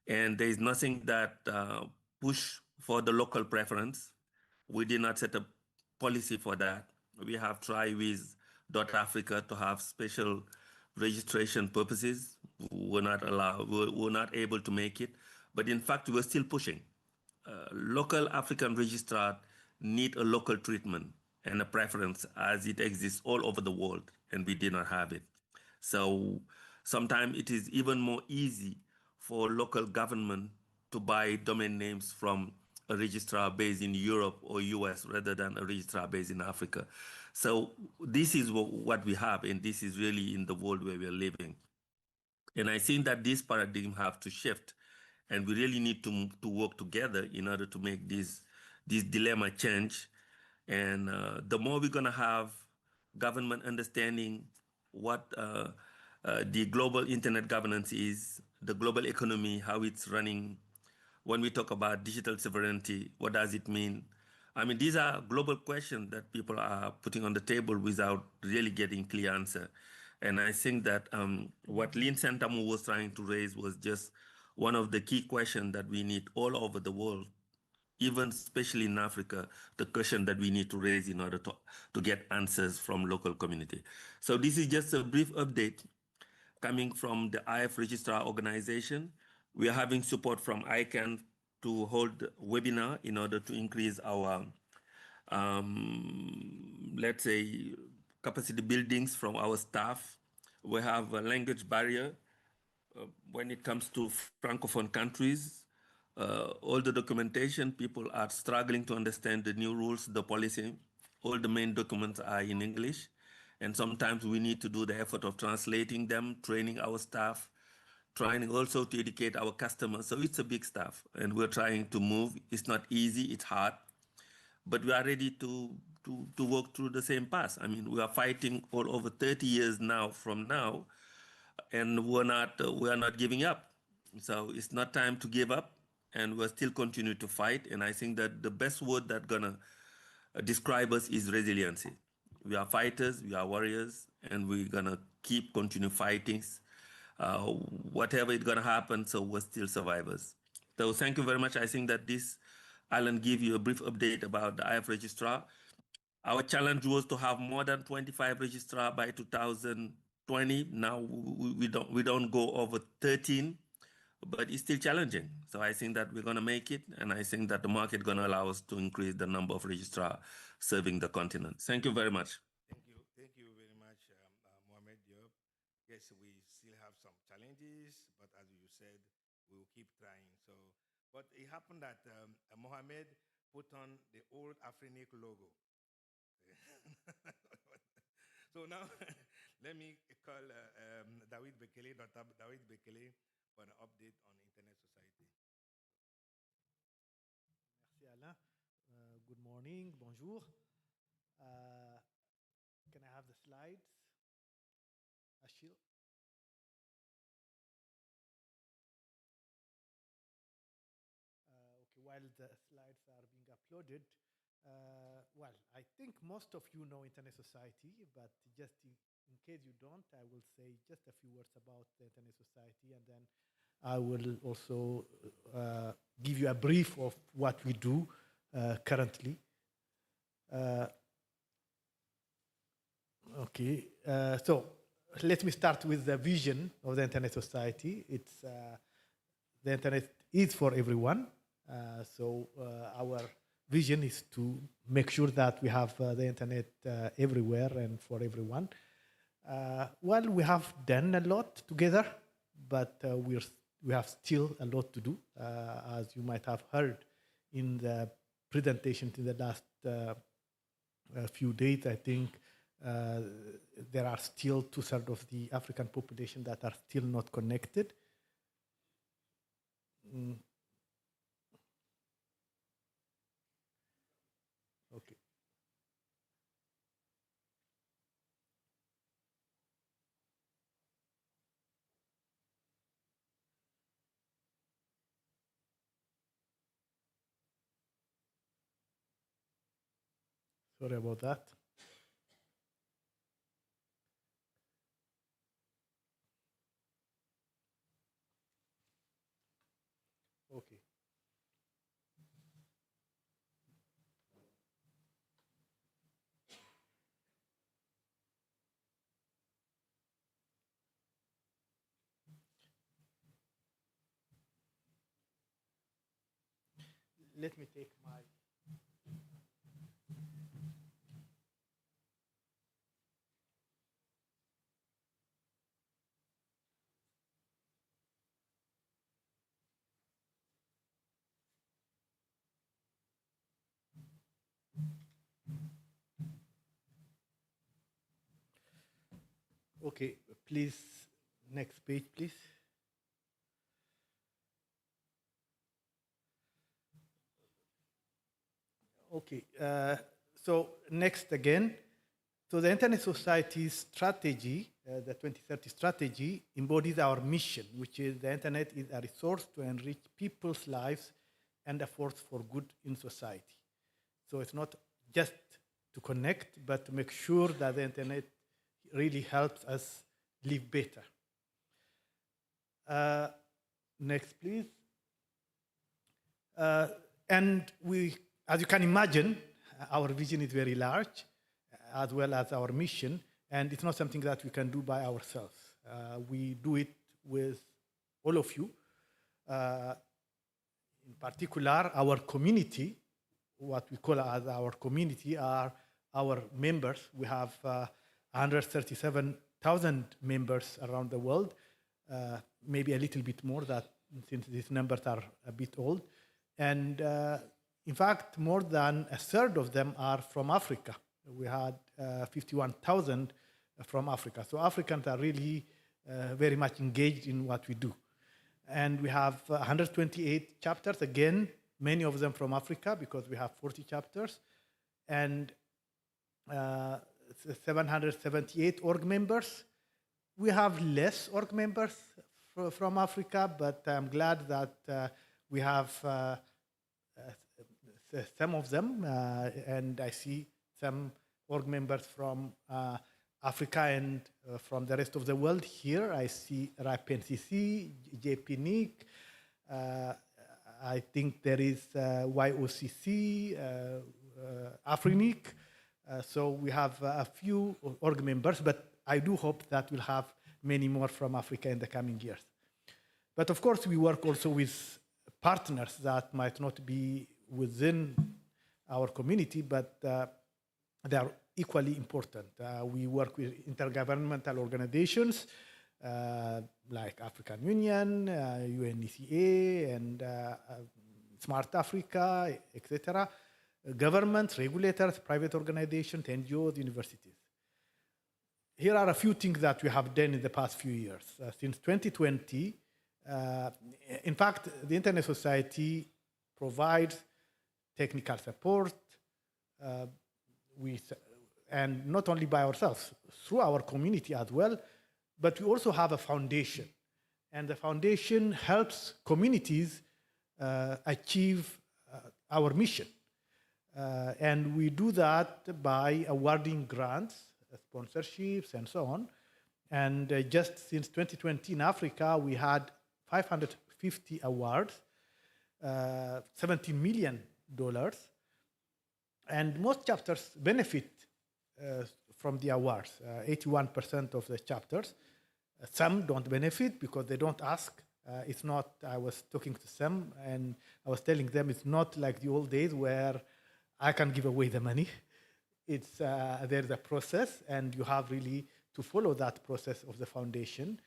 And there is nothing that push for the local preference. We did not set a policy for that. We have tried with .Africa to have special registration purposes. We're not able to make it. But in fact, we're still pushing. Local African registrars need a local treatment. and a preference as it exists all over the world, and we did not have it. So sometimes it is even more easy for local government to buy domain names from a registrar based in Europe or US rather than a registrar based in Africa. So this is what we have, and this is really in the world where we are living. And I think that this paradigm have to shift, and we really need to work together in order to make this dilemma change. And the more we're gonna have government understanding what the global internet governance is, the global economy, how it's running. When we talk about digital sovereignty, what does it mean? I mean, these are global questions that people are putting on the table without really getting clear answer. And I think that what Lynn Sentamu was trying to raise was just one of the key questions that we need all over the world, even especially in Africa, the question that we need to raise in order to get answers from local community. So this is just a brief update coming from the IF Registrar Organization. We are having support from ICANN to hold webinar in order to increase our, let's say, capacity buildings from our staff. We have a language barrier when it comes to Francophone countries. All the documentation, people are struggling to understand the new rules, the policy. All the main documents are in English. And sometimes we need to do the effort of translating them, training our staff, trying also to educate our customers. So it's a big stuff, and we're trying to move. It's not easy, it's hard, but we are ready to work through the same path. I mean, we are fighting all over 30 years now from now, and we are not giving up. So it's not time to give up, and we'll still continue to fight. And I think that the best word that's gonna describe us is resiliency. We are fighters, we are warriors, and we're gonna continue fighting. Whatever is gonna happen, so we're still survivors. So thank you very much. I think that this, Alan, give you a brief update about the IF registrar. Our challenge was to have more than 25 registrar by 2020. Now we don't go over 13, but it's still challenging. So I think that we're gonna make it, and I think that the market gonna allow us to increase the number of registrar serving the continent. Thank you very much. Thank you very much, Mohamed Diop. Yes, we still have some challenges, but as you said, we will keep trying. So, but it happened that Mohamed put on the old Afrinic logo. So now, let me call David Bekele, Dr. David Bekele, for an update on Internet Society. Merci Alain. Good morning, bonjour. Can I have the slides? Achille? Okay, while the slides are being uploaded, well, I think most of you know Internet Society, but just in case you don't, I will say just a few words about the Internet Society, and then I will also give you a brief of what we do currently. Okay, so let me start with the vision of the Internet Society. It's the Internet is for everyone. So our vision is to make sure that we have the Internet everywhere and for everyone. Well, we have done a lot together, but we have still a lot to do. As you might have heard in the presentation in the last few days, I think there are still 2/3 of the African population that are still not connected. Okay. Sorry about that. Okay. Let me take my Okay, please, next page, please. Okay, so next again. So the Internet Society strategy, the 2030 strategy, embodies our mission, which is the Internet is a resource to enrich people's lives and a force for good in society. So it's not just to connect, but to make sure that the Internet really helps us live better. Next, please. And we, as you can imagine, our vision is very large, as well as our mission, and it's not something that we can do by ourselves. We do it with all of you. In particular, our community, what we call as our community, are our members. We have 137,000 members around the world, maybe a little bit more, that since these numbers are a bit old. And in fact, more than a third of them are from Africa. We had 51,000 from Africa. So Africans are really very much engaged in what we do. And we have 128 chapters, again, many of them from Africa, because we have 40 chapters, and 778 org members. We have less org members from Africa, but I'm glad that we have some of them, and I see some org members from Africa and from the rest of the world here. I see RIPE NCC, JPNIC, I think there is YOCC, AFRINIC. So we have a few org members, but I do hope that we'll have many more from Africa in the coming years. But of course, we work also with partners that might not be within our community, but they are equally important. We work with intergovernmental organizations like African Union, UNECA, and Smart Africa, etc. Governments, regulators, private organizations, NGOs, universities. Here are a few things that we have done in the past few years. Since 2020, in fact, the Internet Society provides technical support, and not only by ourselves, through our community as well, but we also have a foundation. And the foundation helps communities achieve our mission. And we do that by awarding grants, sponsorships, and so on. And just since 2020 in Africa, we had 550 awards, $17 million. And most chapters benefit from the awards, 81% of the chapters. Some don't benefit because they don't ask. It's not, I was talking to some and I was telling them it's not like the old days where I can give away the money. It's, there's a process, and you have really to follow that process of the foundation.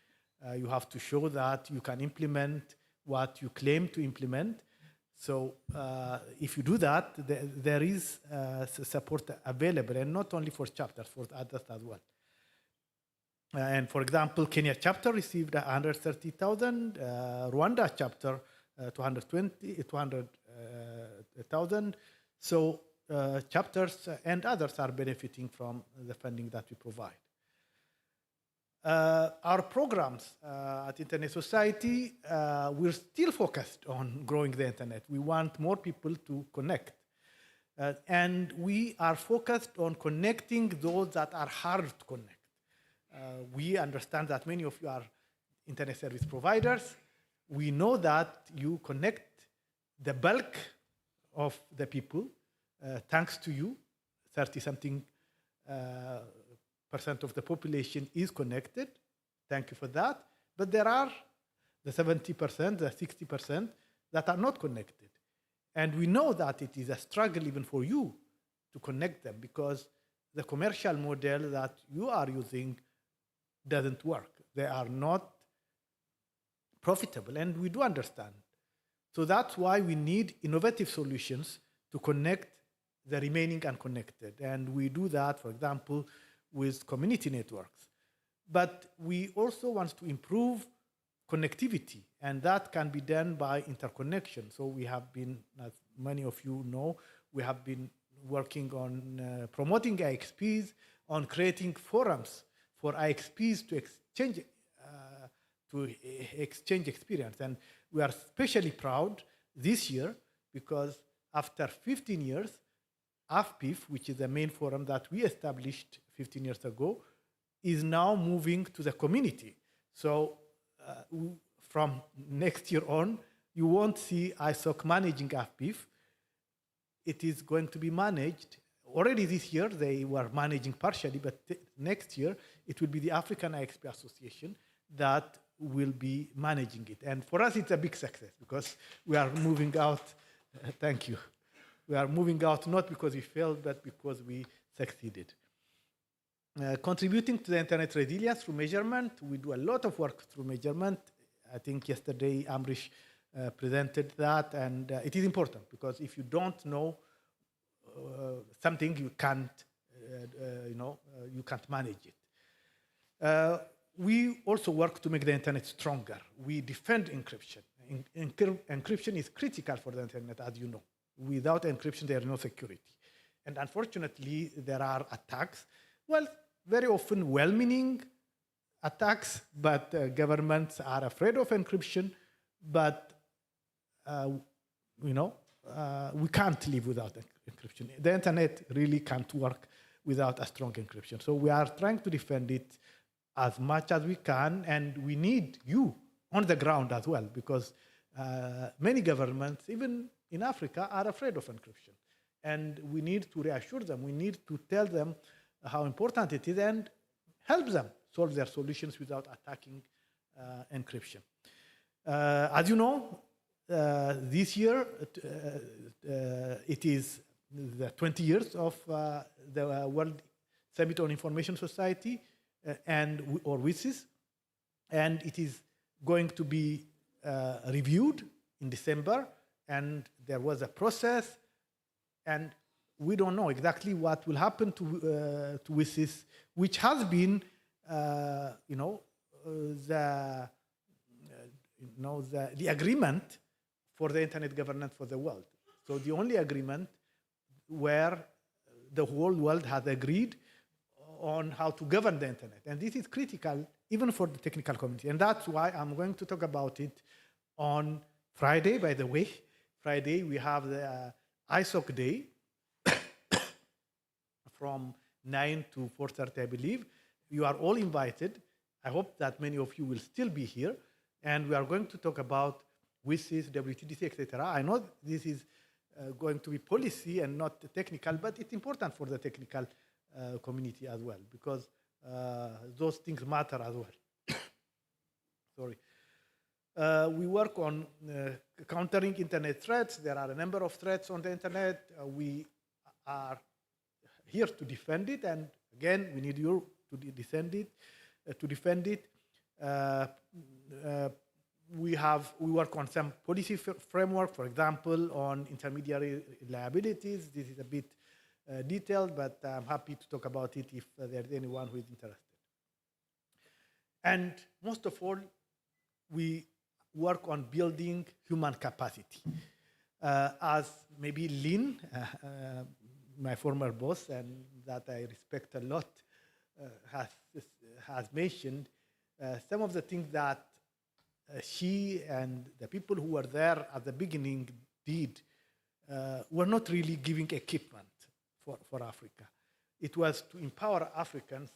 You have to show that you can implement what you claim to implement. So if you do that, there is support available, and not only for chapters, for others as well. And for example, Kenya chapter received 130,000, Rwanda chapter 200,000. So chapters and others are benefiting from the funding that we provide. Our programs at Internet Society, we're still focused on growing the Internet. We want more people to connect. And we are focused on connecting those that are hard to connect. We understand that many of you are Internet service providers. We know that you connect the bulk of the people. Thanks to you, 30-something % of the population is connected. Thank you for that. But there are the 70%, the 60% that are not connected. And we know that it is a struggle even for you to connect them, because the commercial model that you are using doesn't work. They are not profitable, and we do understand. So that's why we need innovative solutions to connect the remaining unconnected. And we do that, for example, with community networks. But we also want to improve connectivity, and that can be done by interconnection. So we have been, as many of you know, we have been working on promoting IXPs, on creating forums for IXPs to exchange experience. And we are especially proud this year because after 15 years, AFPIF, which is the main forum that we established 15 years ago, is now moving to the community. So from next year on, you won't see ISOC managing AFPIF. It is going to be managed. Already this year, they were managing partially, but next year, it will be the African IXP Association that will be managing it. And for us, it's a big success because we are moving out. Thank you. We are moving out not because we failed, but because we succeeded. Contributing to the internet resilience through measurement, we do a lot of work through measurement. I think yesterday Amrish presented that, and it is important because if you don't know something, you can't, you can't manage it. We also work to make the internet stronger. We defend encryption. Encryption is critical for the internet, as you know. Without encryption, there is no security. And unfortunately, there are attacks. Well, very often well-meaning attacks, but governments are afraid of encryption. But, we can't live without encryption. The internet really can't work without a strong encryption. So we are trying to defend it as much as we can, and we need you on the ground as well, because many governments, even in Africa, are afraid of encryption. And we need to reassure them. We need to tell them how important it is and help them solve their solutions without attacking encryption. As you know, this year, it is the 20 years of the World Summit on Information Society, or WSIS, and it is going to be reviewed in December, and there was a process, and we don't know exactly what will happen to WSIS, which has been, the agreement for the internet governance for the world. So the only agreement where the whole world has agreed on how to govern the internet. And this is critical even for the technical community. And that's why I'm going to talk about it on Friday, by the way. Friday, we have the ISOC Day from 9 to 4:30, I believe. You are all invited. I hope that many of you will still be here. And we are going to talk about WSIS, WTDC, etc. I know this is going to be policy and not technical, but it's important for the technical community as well, because those things matter as well. Sorry. We work on countering internet threats. There are a number of threats on the internet. We are here to defend it, and again, we need you to defend it. We work on some policy framework, for example, on intermediary liabilities. This is a bit detailed, but I'm happy to talk about it if there's anyone who is interested. And most of all, we work on building human capacity. As maybe Lynn, my former boss, and that I respect a lot, has mentioned, some of the things that she and the people who were there at the beginning did were not really giving equipment for Africa. It was to empower Africans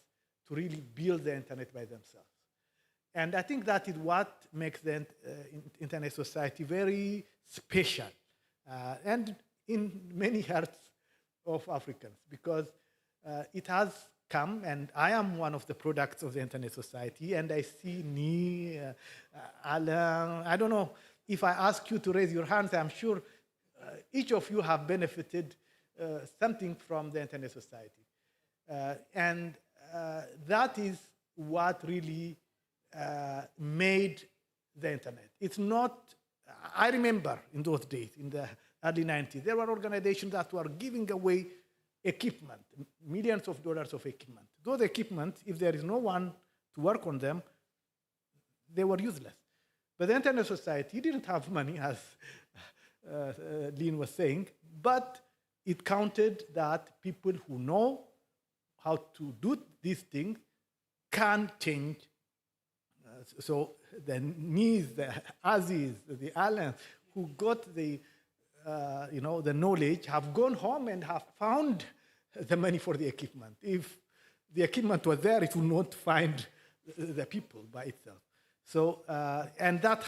to really build the internet by themselves. And I think that is what makes the internet society very special, and in many hearts of Africans, because it has come, and I am one of the products of the internet society, and I see Ni, Alain. I don't know if I ask you to raise your hands, I'm sure each of you have benefited something from the internet society. And that is what really made the internet. It's not, I remember in those days, in the early 90s. There were organizations that were giving away equipment, millions of dollars of equipment. Those equipment, if there is no one to work on them, they were useless. But the Internet Society didn't have money, as Lynn was saying, but it counted that people who know how to do these things can change. So the Nees, the Aziz, the Allens, who got the the knowledge, have gone home and have found the money for the equipment. If the equipment was there, it would not find the people by itself. So, and that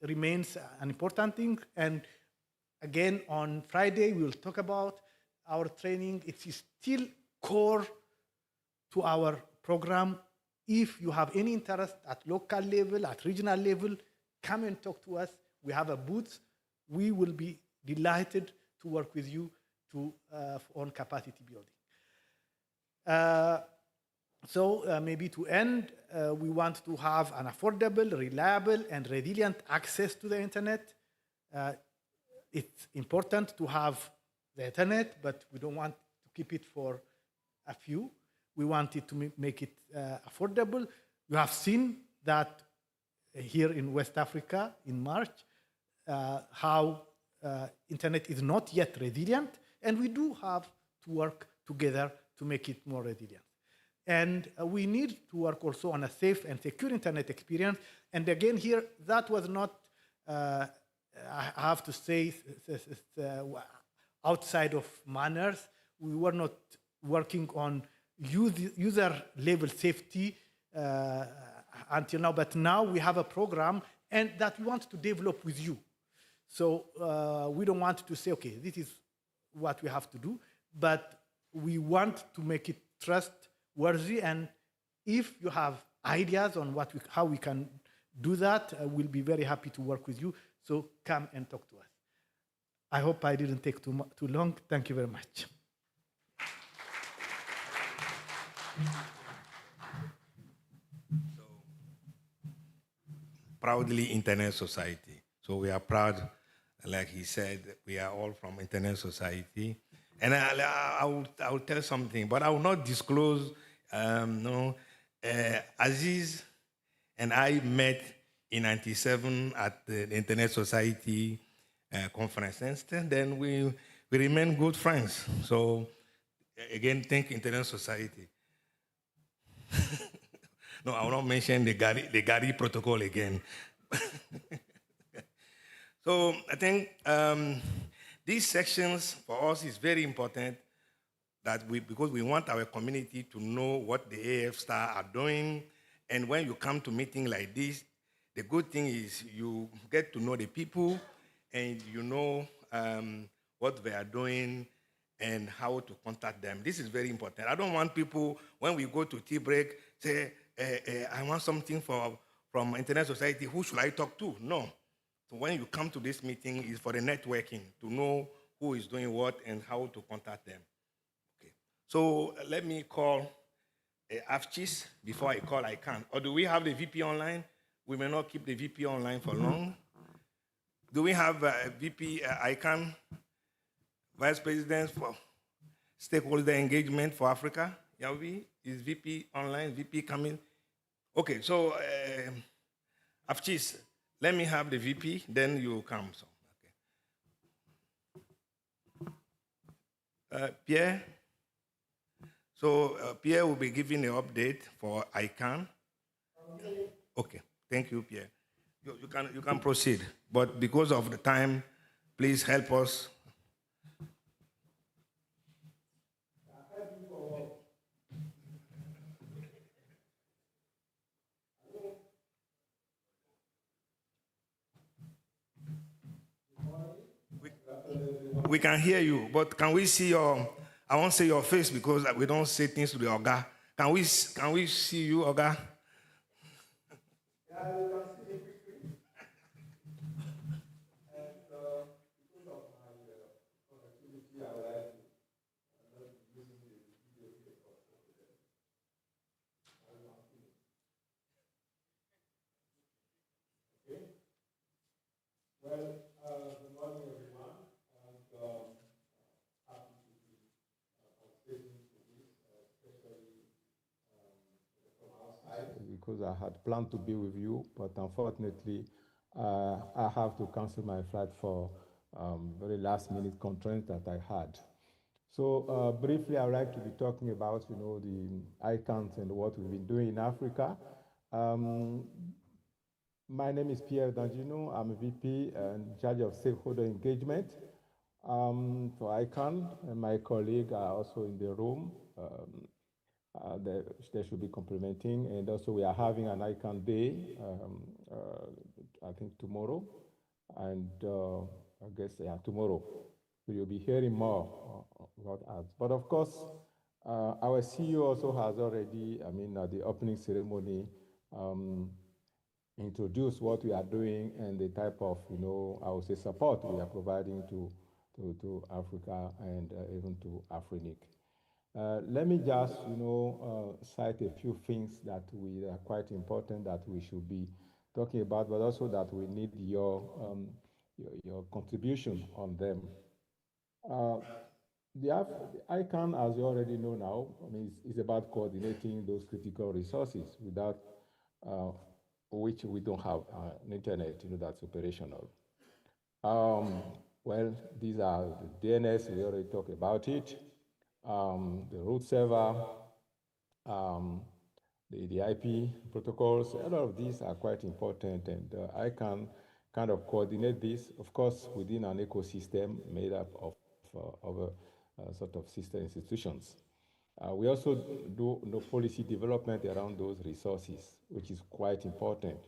remains an important thing. And again, on Friday, we will talk about our training. It is still core to our program. If you have any interest at local level, at regional level, come and talk to us. We have a booth. We will be delighted to work with you on capacity building. So maybe to end, we want to have an affordable, reliable, and resilient access to the internet. It's important to have the internet, but we don't want to keep it for a few. We want it to make it affordable. You have seen that here in West Africa in March, how internet is not yet resilient, and we do have to work together to make it more resilient. And we need to work also on a safe and secure internet experience. And again, here, that was not, I have to say, outside of manners. We were not working on user-level safety until now, but now we have a program and that we want to develop with you. So we don't want to say, okay, this is what we have to do, but we want to make it trustworthy. And if you have ideas on how we can do that, we'll be very happy to work with you. So come and talk to us. I hope I didn't take too long. Thank you very much. So, proudly Internet Society. So we are proud, like he said, we are all from Internet Society. And I will tell something, but I will not disclose. Aziz and I met in '97 at the Internet Society conference, and then we remain good friends. So again, thank Internet Society. No, I will not mention the Gari protocol again. So I think these sections for us is very important because we want our community to know what the AF Star are doing. And when you come to meeting like this, the good thing is you get to know the people and you know what they are doing and how to contact them. This is very important. I don't want people, when we go to tea break, say, I want something from Internet Society, who should I talk to? No. So when you come to this meeting, it's for the networking, to know who is doing what and how to contact them. Okay. So let me call AFCHIS before I call ICANN. Or do we have the VP online? We may not keep the VP online for long. Do we have VP ICANN, Vice President for Stakeholder Engagement for Africa? Yavi, is VP online, VP coming? Okay, so AFCHIS, let me have the VP, then you come. So, okay. Pierre? So Pierre will be giving an update for ICANN. Okay, thank you, Pierre. You can proceed, but because of the time, please help us. We can hear you, but can we see I won't say your face because we don't say things to the Oga. Can we see you, Oga? Well, good morning, everyone. because I had planned to be with you, but unfortunately, I have to cancel my flight for very last minute constraints that I had. So briefly, I would like to be talking about, the ICANN and what we've been doing in Africa. My name is Pierre Dangino. I'm a VP in charge of stakeholder engagement for ICANN, and my colleagues are also in the room. They should be complementing, and also we are having an ICANN day, I think tomorrow, and I guess, yeah, tomorrow. So you'll be hearing more about us. But of course, our CEO also has already, at the opening ceremony, introduced what we are doing and the type of, I would say, support we are providing to Africa and even to Afrinic. Let me just, cite a few things that are quite important that we should be talking about, but also that we need your contribution on them. The ICANN, as you already know now, is about coordinating those critical resources without which we don't have an internet, that's operational. Well, these are the DNS, we already talked about it, the root server, the IP protocols. All of these are quite important, and I can kind of coordinate this, of course, within an ecosystem made up of sort of sister institutions. We also do policy development around those resources, which is quite important,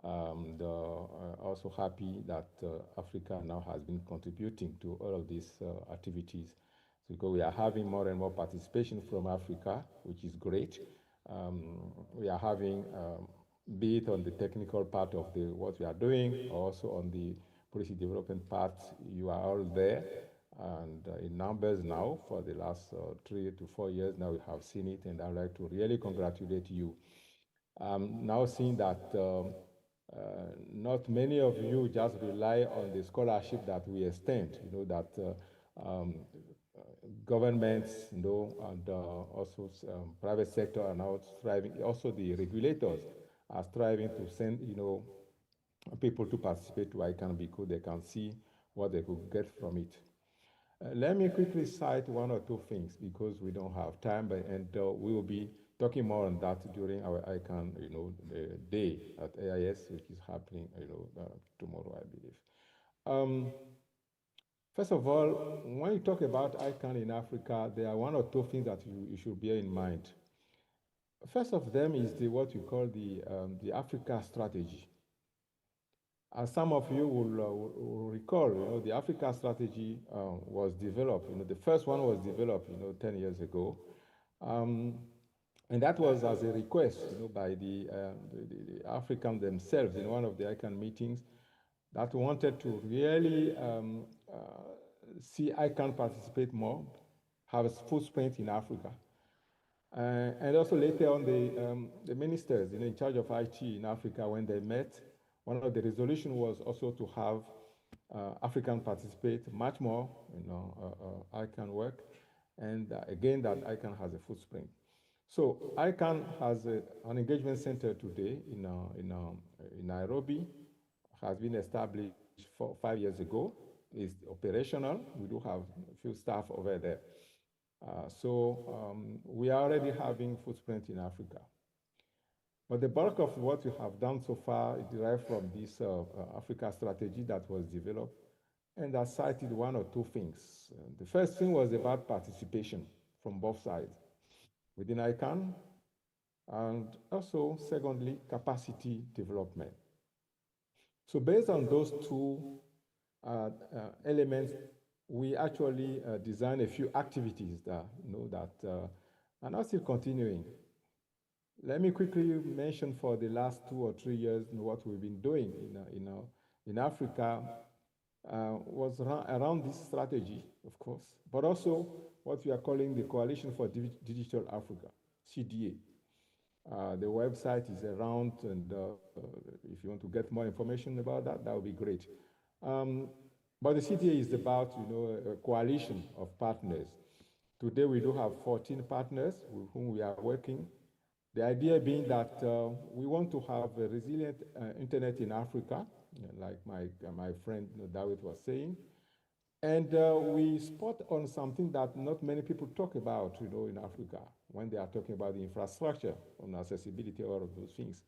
also happy that Africa now has been contributing to all of these activities, because we are having more and more participation from Africa, which is great. We are having, be it on the technical part of what we are doing, or also on the policy development part, you are all there. And in numbers now, for the last 3 to 4 years now, we have seen it, and I'd like to really congratulate you. Now seeing that not many of you just rely on the scholarship that we extend, that governments, and also private sector are now striving, also the regulators are striving to send, people to participate to ICANN because they can see what they could get from it. Let me quickly cite 1 or 2 things because we don't have time, and we will be talking more on that during our ICANN, day at AIS, which is happening, tomorrow, I believe. First of all, when you talk about ICANN in Africa, there are 1 or 2 things that you should bear in mind. First of them is what you call the Africa strategy. As some of you will recall, the Africa strategy was developed. The first one was developed, 10 years ago, and that was as a request, by the Africans themselves in one of the ICANN meetings that wanted to really see ICANN participate more, have a footprint in Africa. And also later on, the ministers in charge of IT in Africa, when they met, one of the resolutions was also to have Africans participate much more in ICANN work, and again, that ICANN has a footprint. So ICANN has an engagement center today in Nairobi, has been established 5 years ago, is operational. We do have a few staff over there. So we are already having footprint in Africa. But the bulk of what we have done so far is derived from this Africa strategy that was developed, and I cited 1 or 2 things. The first thing was about participation from both sides within ICANN, and also, secondly, capacity development. So based on those 2 elements, we actually designed a few activities that, are now still continuing. Let me quickly mention for the last 2 or 3 years what we've been doing in Africa was around this strategy, of course, but also what we are calling the Coalition for Digital Africa, CDA. The website is around, and if you want to get more information about that, that would be great. But the CDA is about, a coalition of partners. Today we do have 14 partners with whom we are working. The idea being that we want to have a resilient internet in Africa, like my friend David was saying. And we spot on something that not many people talk about, in Africa, when they are talking about the infrastructure on accessibility, all of those things.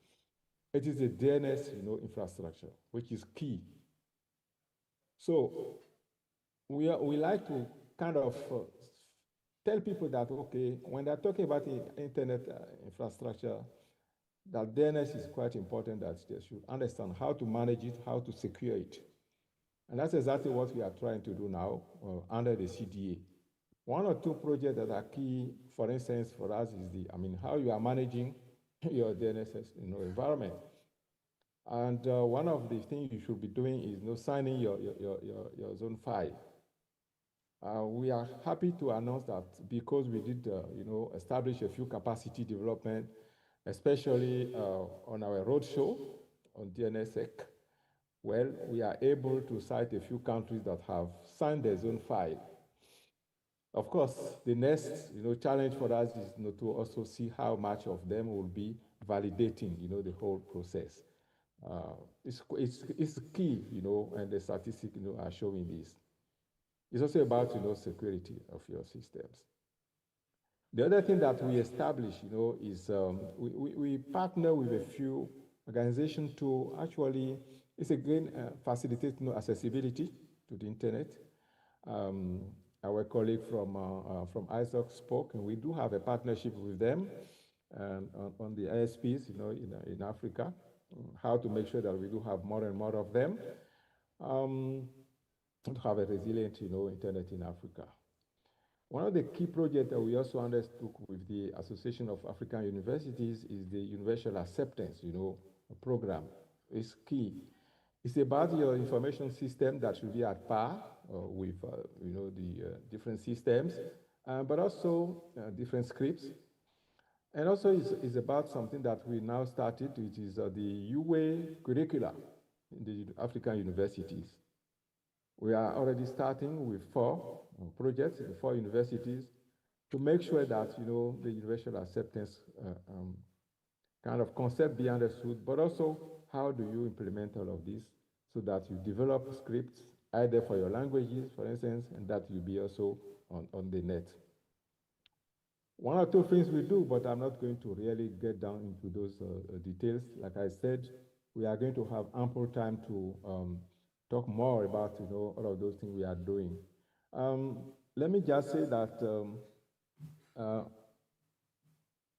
It is the DNS, infrastructure, which is key. So we like to kind of tell people that, okay, when they're talking about the internet infrastructure, that DNS is quite important, that they should understand how to manage it, how to secure it. And that's exactly what we are trying to do now under the CDA. One or two projects that are key, for instance, for us is how you are managing your DNS environment. And one of the things you should be doing is signing your zone 5. We are happy to announce that because we did establish a few capacity development, especially on our roadshow on DNSSEC. Well, we are able to cite a few countries that have signed the zone 5. Of course, the next challenge for us is to also see how much of them will be validating the whole process. It's key, and the statistics are showing this. It's also about security of your systems. The other thing that we establish, is we partner with a few organizations to actually, it's again facilitate accessibility to the internet. Our colleague from ISOC spoke, and we do have a partnership with them on the ISPs, in Africa, how to make sure that we do have more and more of them, to have a resilient, internet in Africa. One of the key projects that we also undertook with the Association of African Universities is the Universal Acceptance, program. It's key. It's about your information system that should be at par with, the different systems, but also different scripts. And also it's about something that we now started, which is the UA curricula in the African universities. We are already starting with 4 projects in 4 universities to make sure that, the universal acceptance kind of concept be understood, but also how do you implement all of this so that you develop scripts either for your languages, for instance, and that you be also on the net. One or two things we do, but I'm not going to really get down into those details. Like I said, we are going to have ample time to talk more about all of those things we are doing. Let me just say that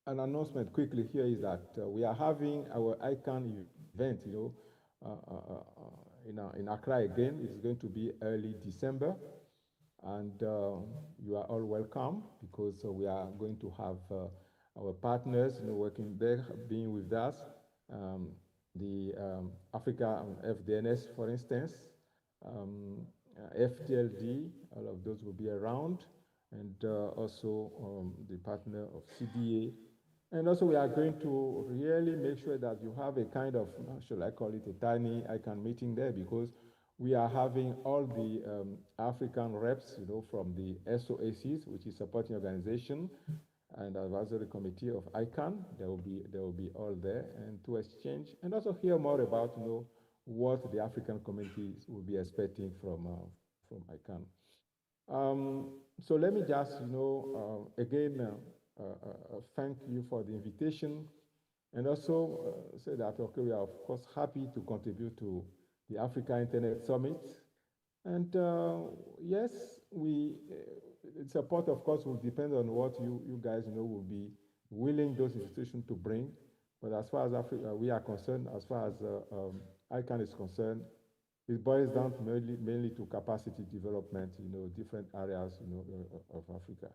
an announcement quickly here is that we are having our ICANN event, in Accra again. It's going to be early December, and you are all welcome because we are going to have our partners working there, being with us. The Africa FDNS, for instance, FTLD, all of those will be around, and also the partner of CDA. And also we are going to really make sure that you have a kind of, shall I call it a tiny ICANN meeting there, because we are having all the African reps, from the SOACs, which is supporting organization, and advisory committee of ICANN. They will be all there, and to exchange and also hear more about what the African communities will be expecting from ICANN. So let me just again thank you for the invitation, and also say that we are of course happy to contribute to the Africa Internet Summit. And yes, the support, of course, will depend on what you guys will be willing those institutions to bring. But as far as Africa, we are concerned, as far as ICANN is concerned, it boils down to mainly to capacity development, different areas, of Africa.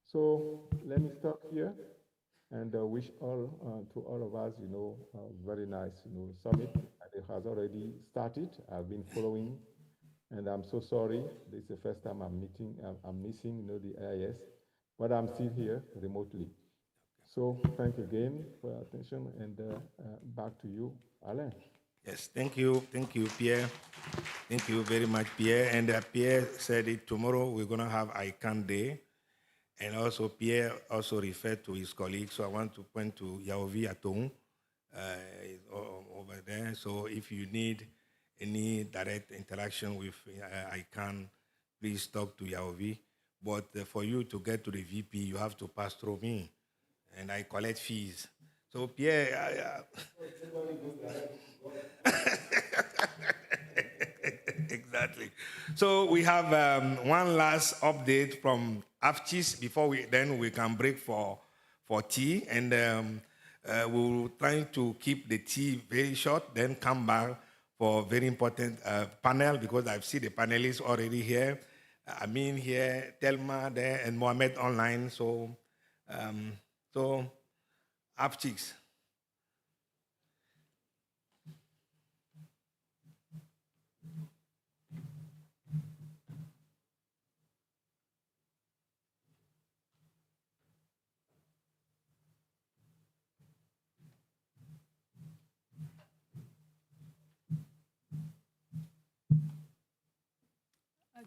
So let me stop here and wish to all of us, a very nice, summit. It has already started. I've been following. And I'm so sorry. This is the first time I'm missing, the AIS, but I'm still here remotely. So thank you again for your attention, and back to you, Alain. Yes, thank you, Pierre. Thank you very much, Pierre. And Pierre said it, tomorrow we're going to have ICANN Day. And also Pierre also referred to his colleague, so I want to point to Yaovi Atong over there. So if you need any direct interaction with ICANN, please talk to Yaovi. But for you to get to the VP, you have to pass through me, and I collect fees. So Pierre, exactly. So we have one last update from AFCHIS before we can break for tea, and we'll try to keep the tea very short, then come back for a very important panel, because I've seen the panelists already here. Amin here, Telma there, and Mohamed online. So, AFCHIS.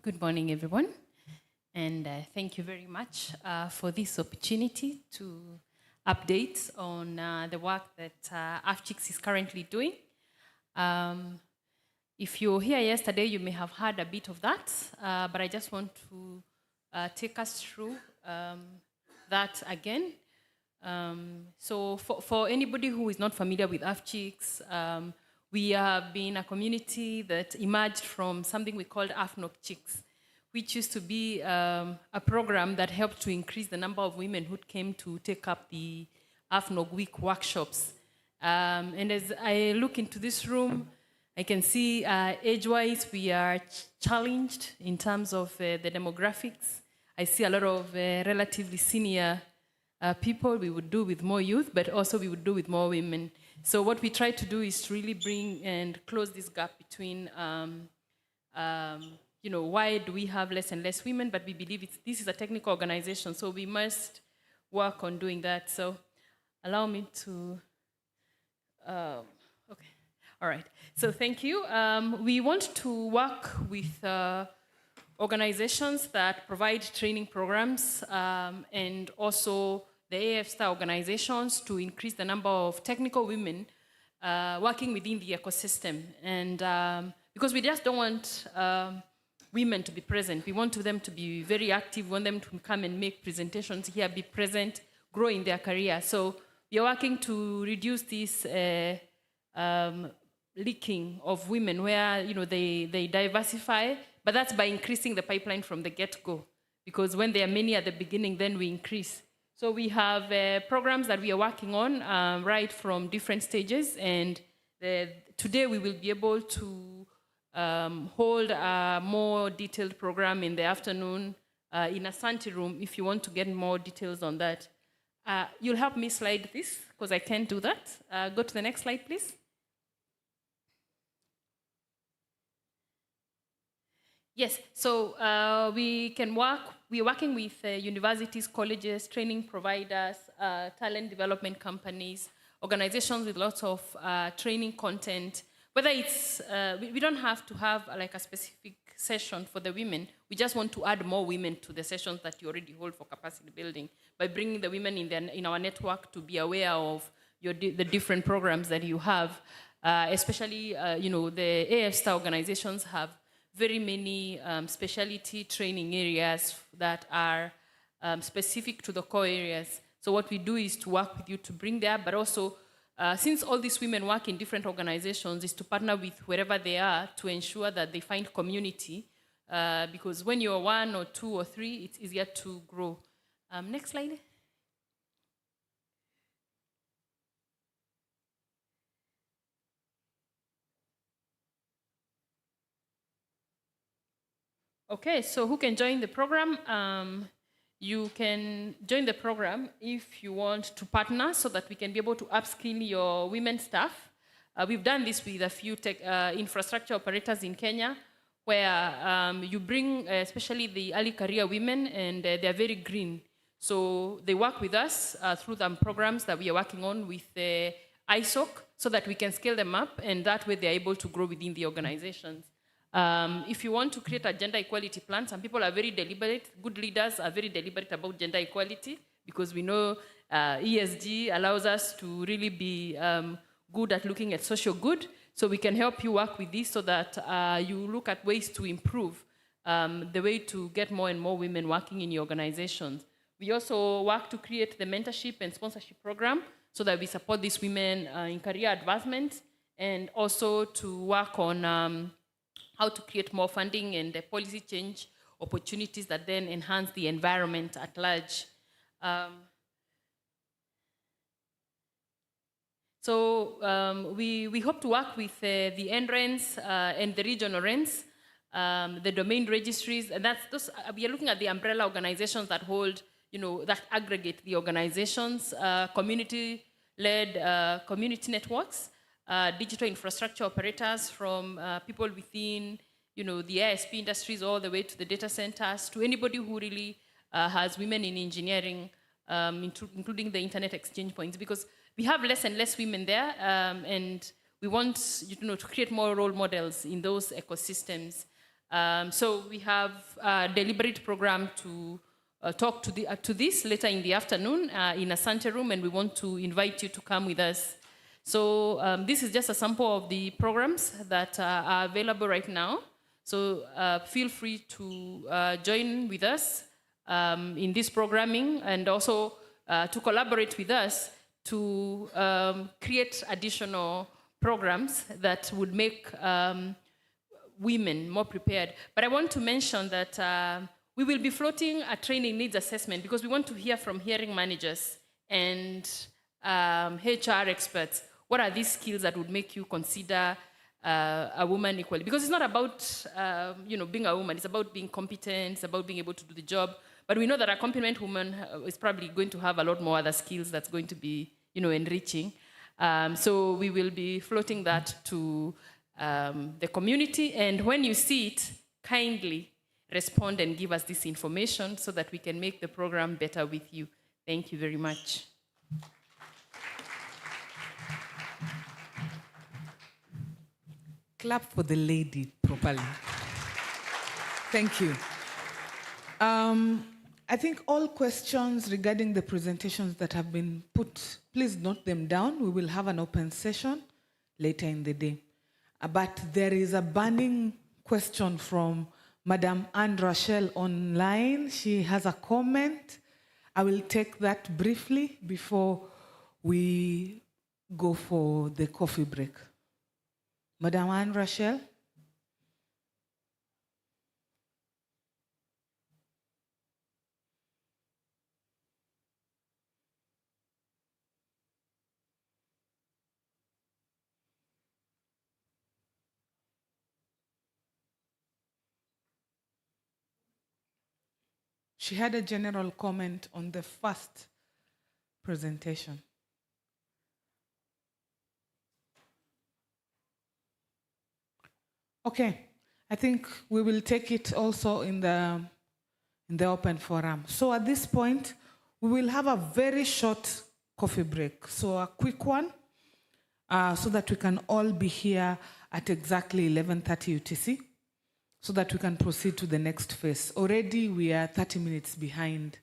Good morning, everyone, and thank you very much for this opportunity to update on the work that AFCHIS is currently doing. If you were here yesterday, you may have heard a bit of that, but I just want to take us through that again. So for anybody who is not familiar with AFCHIS, we have been a community that emerged from something we called AFNOG Chicks, which used to be a program that helped to increase the number of women who came to take up the AFNOG Week workshops. And as I look into this room, I can see age-wise we are challenged in terms of the demographics. I see a lot of relatively senior people. We would do with more youth, but also we would do with more women. So what we try to do is to really bring and close this gap between, why do we have less and less women, but we believe this is a technical organization, so we must work on doing that. So allow me to, okay, all right. So thank you. We want to work with organizations that provide training programs and also the AF Star organizations to increase the number of technical women working within the ecosystem. And because we just don't want women to be present, we want them to be very active, we want them to come and make presentations here, be present, grow in their career. So we are working to reduce this leaking of women where they diversify, but that's by increasing the pipeline from the get-go. Because when there are many at the beginning, then we increase. So we have programs that we are working on right from different stages, and today we will be able to hold a more detailed program in the afternoon in a Santi room if you want to get more details on that. You'll help me slide this because I can't do that. Go to the next slide, please. Yes, so we are working with universities, colleges, training providers, talent development companies, organizations with lots of training content. Whether it's, we don't have to have like a specific session for the women. We just want to add more women to the sessions that you already hold for capacity building by bringing the women in our network to be aware of the different programs that you have. Especially, the AF Star organizations have very many specialty training areas that are specific to the core areas. So what we do is to work with you to bring there, but also since all these women work in different organizations, is to partner with wherever they are to ensure that they find community, because when you're 1 or 2 or 3, it's easier to grow. Next slide. Okay, so who can join the program? You can join the program if you want to partner so that we can be able to upskill your women staff. We've done this with a few infrastructure operators in Kenya, where you bring especially the early career women, and they're very green. So they work with us through the programs that we are working on with ISOC so that we can scale them up, and that way they're able to grow within the organizations. If you want to create a gender equality plan, some people are very deliberate. Good leaders are very deliberate about gender equality because we know ESG allows us to really be good at looking at social good. So we can help you work with this so that you look at ways to improve the way to get more and more women working in your organizations. We also work to create the mentorship and sponsorship program so that we support these women in career advancement, and also to work on how to create more funding and policy change opportunities that then enhance the environment at large. We hope to work with the NRENs and the regional RENs, the domain registries, and we are looking at the umbrella organizations that hold, that aggregate the organizations, community-led community networks, digital infrastructure operators from people within, the ISP industries all the way to the data centers, to anybody who really has women in engineering, including the internet exchange points, because we have less and less women there, and we want to create more role models in those ecosystems. So we have a deliberate program to talk to this later in the afternoon in Asante Room, and we want to invite you to come with us. So this is just a sample of the programs that are available right now. So feel free to join with us in this programming, and also to collaborate with us to create additional programs that would make women more prepared. But I want to mention that we will be floating a training needs assessment because we want to hear from hiring managers and HR experts. What are these skills that would make you consider a woman equally? Because it's not about being a woman, it's about being competent, it's about being able to do the job. But we know that a competent woman is probably going to have a lot more other skills that's going to be, enriching. So we will be floating that to the community. And when you see it, kindly respond and give us this information so that we can make the program better with you. Thank you very much. Clap for the lady properly. Thank you. I think all questions regarding the presentations that have been put, please note them down. We will have an open session later in the day. But there is a burning question from Madam Anne Rachel online. She has a comment. I will take that briefly before we go for the coffee break. Madam Anne Rachel. She had a general comment on the first presentation. Okay, I think we will take it also in the open forum. So at this point, we will have a very short coffee break. So a quick one, so that we can all be here at exactly 11:30 UTC, so that we can proceed to the next phase. Already we are 30 minutes behind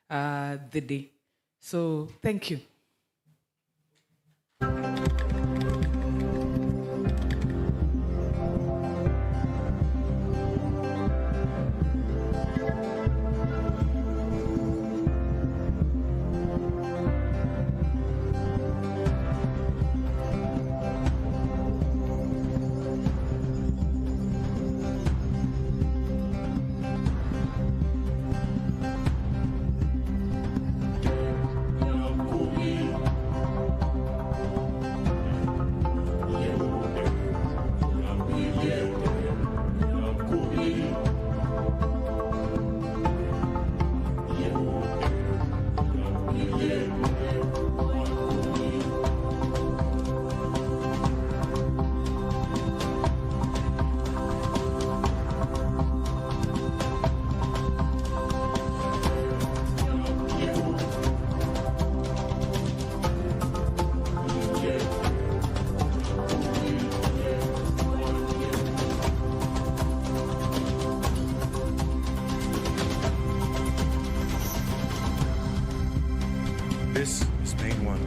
the day. So thank you. This is Main One.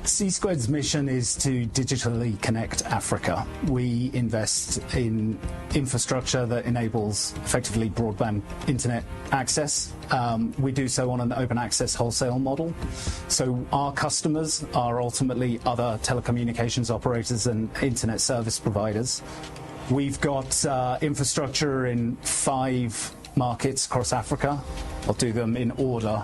C-Squared's mission is to digitally connect Africa. We invest in infrastructure that enables effectively broadband internet access. We do so on an open access wholesale model. So our customers are ultimately other telecommunications operators and internet service providers. We've got infrastructure in 5 markets across Africa. I'll do them in order.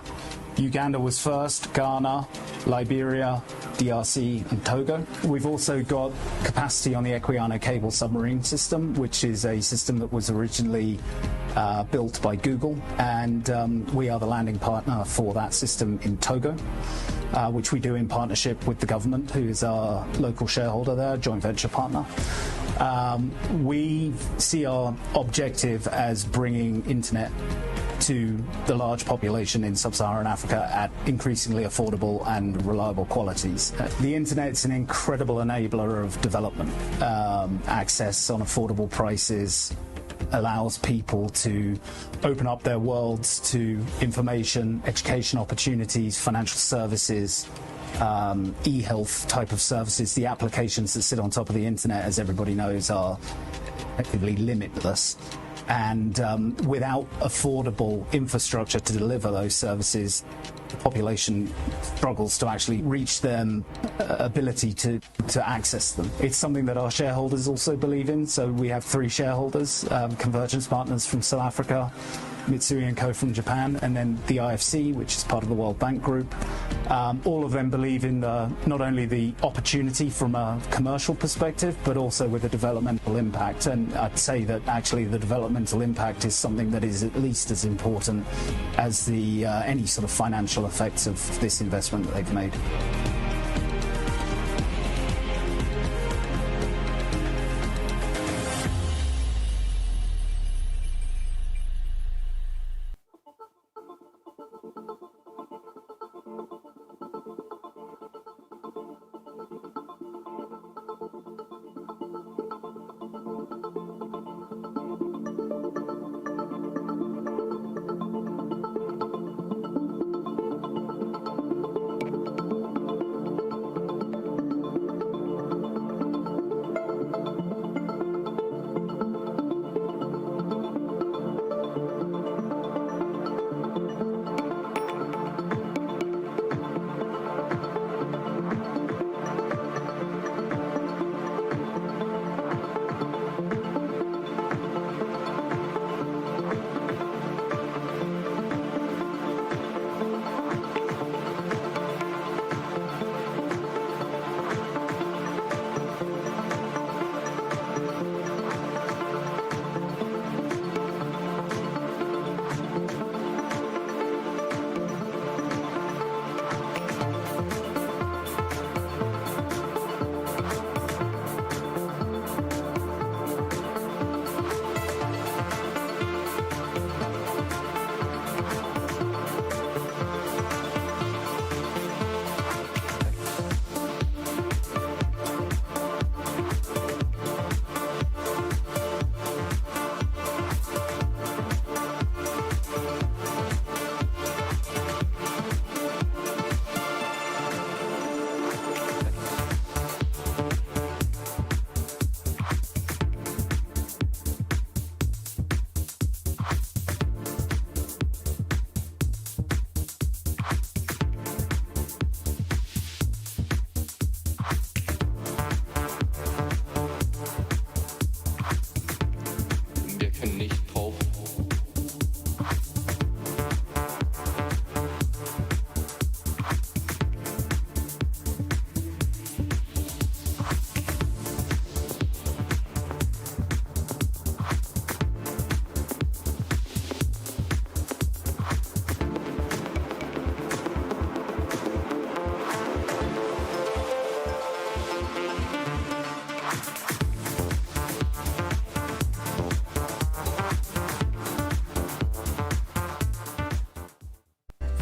Uganda was first, Ghana, Liberia, DRC and Togo. We've also got capacity on the Equiano cable submarine system, which is a system that was originally built by Google, and we are the landing partner for that system in Togo, which we do in partnership with the government, who is our local shareholder there, joint venture partner. We see our objective as bringing internet to the large population in sub-Saharan Africa at increasingly affordable and reliable qualities. The internet's an incredible enabler of development. Access on affordable prices allows people to open up their worlds to information, education opportunities, financial services, e-health type of services. The applications that sit on top of the internet, as everybody knows, are effectively limitless. And without affordable infrastructure to deliver those services, the population struggles to actually reach their ability to access them. It's something that our shareholders also believe in. So we have 3 shareholders, Convergence Partners from South Africa, Mitsui & Co from Japan, and then the IFC, which is part of the World Bank Group. All of them believe in not only the opportunity from a commercial perspective, but also with a developmental impact. And I'd say that actually the developmental impact is something that is at least as important as the any sort of financial effects of this investment that they've made.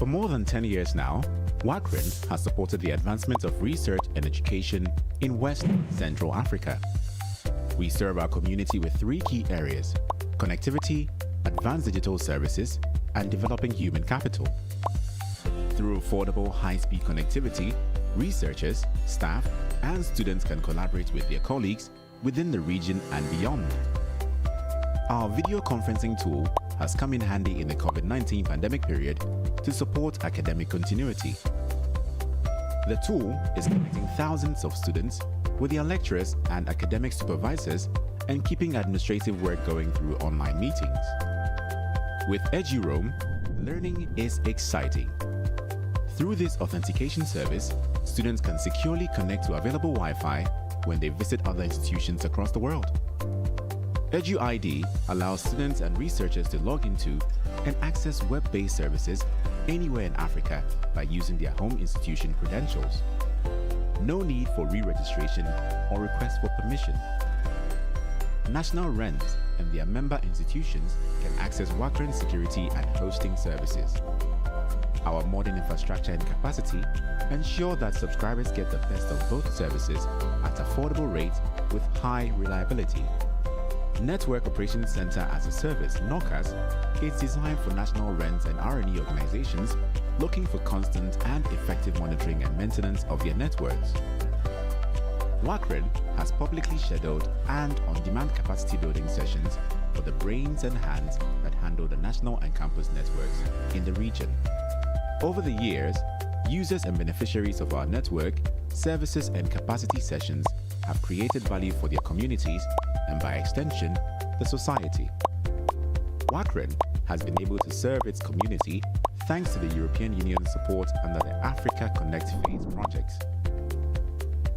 more than 10 years now, WACRIN has supported the advancement of research and education in West Central Africa. We serve our community with three key areas: connectivity, advanced digital services, and developing human capital. Through affordable, high-speed connectivity, researchers, staff, and students can collaborate with their colleagues within the region and beyond. Our video conferencing tool has come in handy in the COVID-19 pandemic period to support academic continuity. The tool is connecting thousands of students with their lecturers and academic supervisors and keeping administrative work going through online meetings. With EduRoam, learning is exciting. Through this authentication service, students can securely connect to available Wi-Fi when they visit other institutions across the world. EduID allows students and researchers to log into and access web-based services anywhere in Africa by using their home institution credentials. No need for re-registration or request for permission. National RENs and their member institutions can access WACRIN security and hosting services. Our modern infrastructure and capacity ensure that subscribers get the best of both services at affordable rates with high reliability. Network Operations Center as a Service, NOCAS, is designed for national RENs and R&E organizations looking for constant and effective monitoring and maintenance of their networks. WACRIN has publicly scheduled and on-demand capacity building sessions for the brains and hands that handle the national and campus networks in the region. Over the years, users and beneficiaries of our network, services and capacity sessions have created value for their communities and by extension, the society. WACRIN has been able to serve its community thanks to the European Union's support under the Africa Connect Phase project.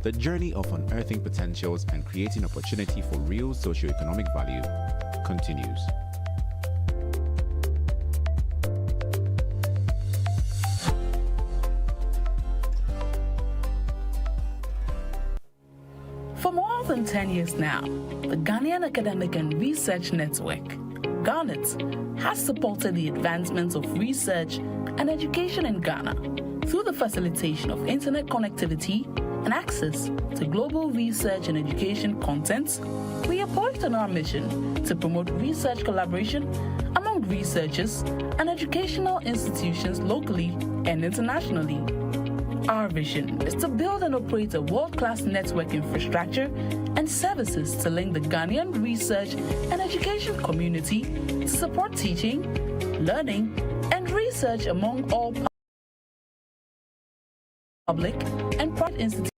The journey of unearthing potentials and creating opportunity for real socio-economic value continues. For more than 10 years now, the Ghanaian Academic and Research Network, Garnet, has supported the advancement of research and education in Ghana through the facilitation of internet connectivity and access to global research and education content. We are poised on our mission to promote research collaboration among researchers and educational institutions locally and internationally. Our vision is to build and operate a world-class network infrastructure and services to link the Ghanaian research and education community to support teaching, learning, and research among all public and private institutions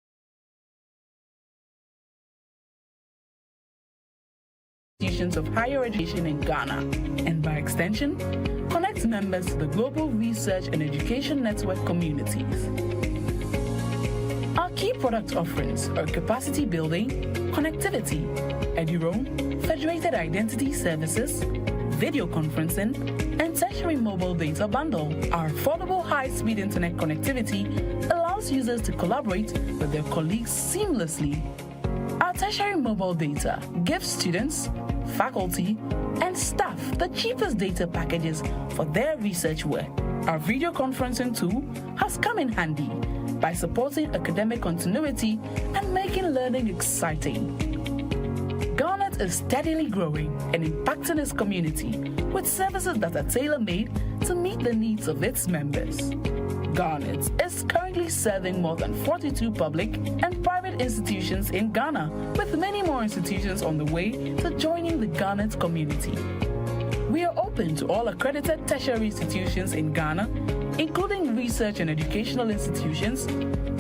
of higher education in Ghana, and by extension, connect members to the global research and education network communities. Our key product offerings are capacity building, connectivity, EduRoam, federated identity services, video conferencing, and tertiary mobile data bundle. Our affordable high-speed internet connectivity allows users to collaborate with their colleagues seamlessly. Our tertiary mobile data gives students, faculty, and staff the cheapest data packages for their research work. Our video conferencing tool has come in handy by supporting academic continuity and making learning exciting. Garnet is steadily growing and impacting its community with services that are tailor-made to meet the needs of its members. Garnet is currently serving more than 42 public and private institutions in Ghana, with many more institutions on the way to joining the Garnet community. We are open to all accredited tertiary institutions in Ghana, including research and educational institutions,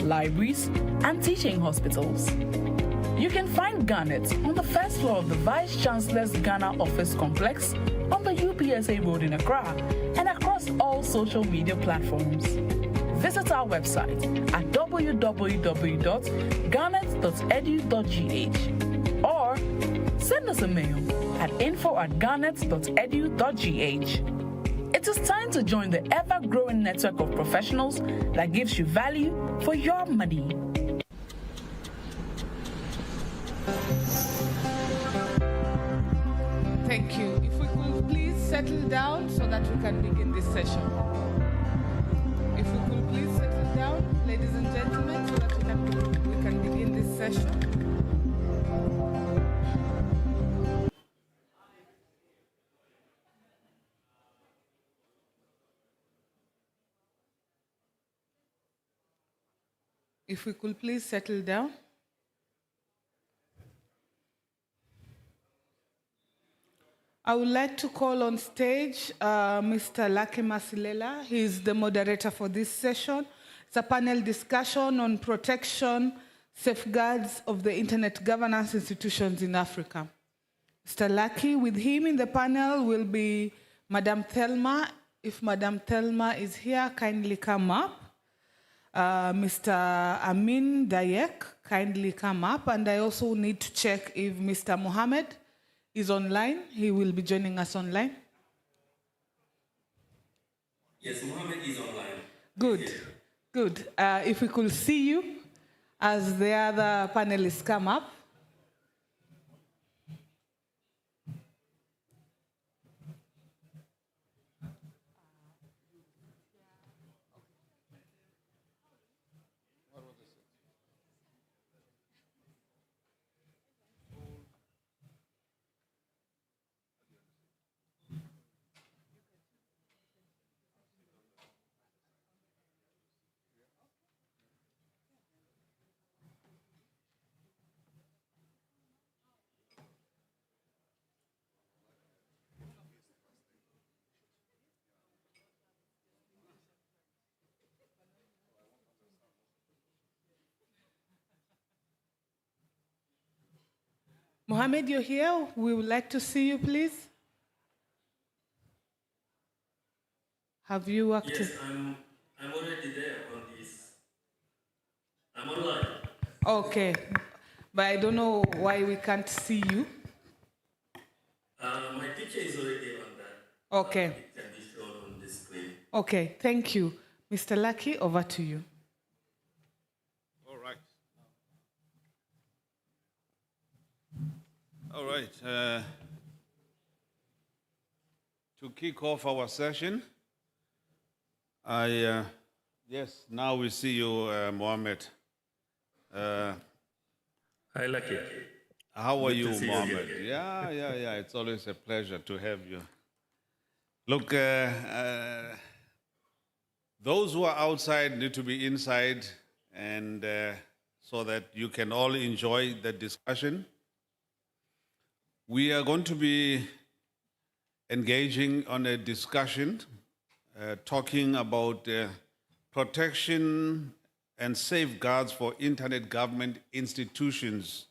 libraries, and teaching hospitals. You can find Garnet on the first floor of the Vice Chancellor's Ghana Office Complex on the UPSA Road in Accra and across all social media platforms. Visit our website at www.garnet.edu.gh or send us a mail at info@garnet.edu.gh. It is time to join the ever-growing network of professionals that gives you value for your money. Thank you. If we could please settle down so that we can begin this session. ladies and gentlemen, so that we can begin this session. If we could please settle down. I would like to call on stage Mr. Lucky Masilela. He is the moderator for this session. It's a panel discussion on protection, safeguards of the internet governance institutions in Africa. Mr. Lucky, with him in the panel will be Madam Thelma. If Madam Thelma is here, kindly come up. Mr. Amin Dayek, kindly come up. And I also need to check if Mr. Mohammed is online. He will be joining us online. Yes, Mohammed is online. Good, good. If we could see you as the other panelists come up. Mohammed, you're here. We would like to see you, please. Have you acted? Yes, I'm already there on this. I'm online. Okay, but I don't know why we can't see you. My picture is already on that. Okay. It can be shown on the screen. Okay, thank you. Mr. Lucky, over to you. All right. All right. To kick off our session, yes, now we see you, Mohammed. Hi, Lucky. How are Good you, to see you Mohammed? again. Yeah. It's always a pleasure to have you. Look, those who are outside need to be inside, and so that you can all enjoy the discussion. We are going to be engaging on a discussion talking about protection and safeguards for internet government institutions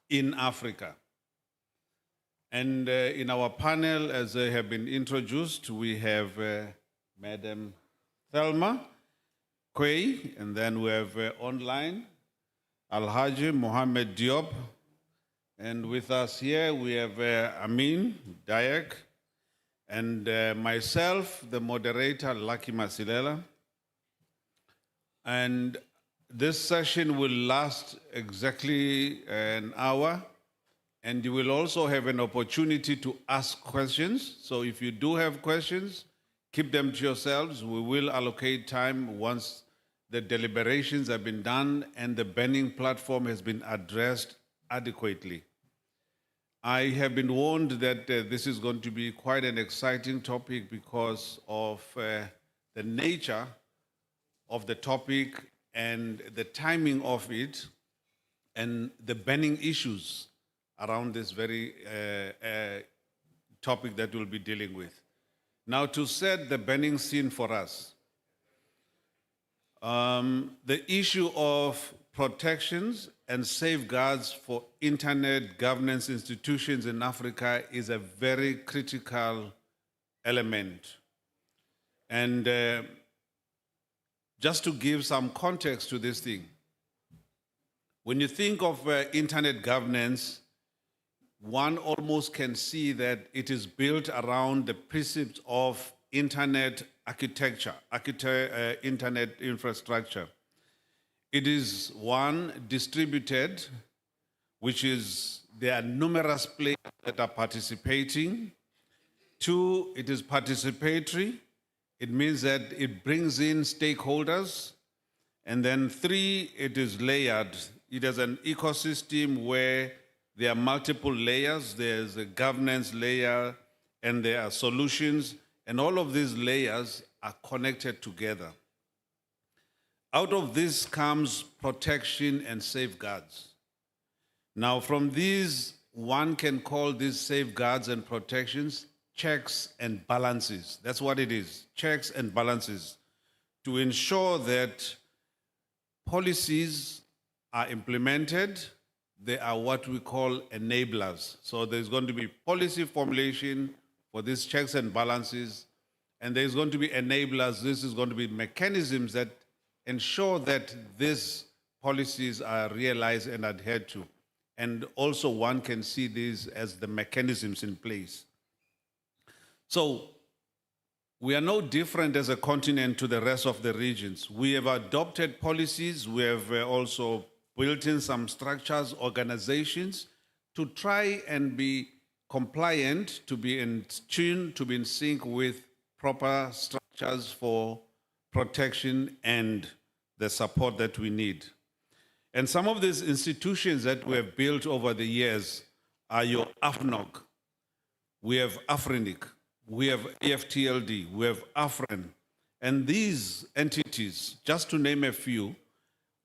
in Africa. And in our panel, as they have been introduced, we have Madam Thelma Quay, and then we have online Alhaji Mohammed Diop. And with us here, we have Amin Dayek, and myself, the moderator, Lucky Masilela. And this session will last exactly an hour, and you will also have an opportunity to ask questions. So if you do have questions, keep them to yourselves. We will allocate time once the deliberations have been done and the banning platform has been addressed adequately. I have been warned that this is going to be quite an exciting topic because of the nature of the topic and the timing of it and the banning issues around this very topic that we'll be dealing with. Now, to set the banning scene for us, the issue of protections and safeguards for internet governance institutions in Africa is a very critical element. And just to give some context to this thing, when you think of internet governance, one almost can see that it is built around the precepts of internet architecture, internet infrastructure. It is one, distributed, which is there are numerous players that are participating. Two, it is participatory. It means that it brings in stakeholders. And then 3, it is layered. It is an ecosystem where there are multiple layers. There's a governance layer, and there are solutions, and all of these layers are connected together. Out of this comes protection and safeguards. Now, from these, one can call these safeguards and protections checks and balances. That's what it is, checks and balances, to ensure that policies are implemented. They are what we call enablers. So there's going to be policy formulation for these checks and balances, and there's going to be enablers. This is going to be mechanisms that ensure that these policies are realized and adhered to. And also one can see these as the mechanisms in place. So we are no different as a continent to the rest of the regions. We have adopted policies. We have also built in some structures, organizations, to try and be compliant, to be in tune, to be in sync with proper structures for protection and the support that we need. And some of these institutions that we have built over the years are your AFNOG, we have AFRINIC, we have EFTLD, we have AFREN. And these entities, just to name a few,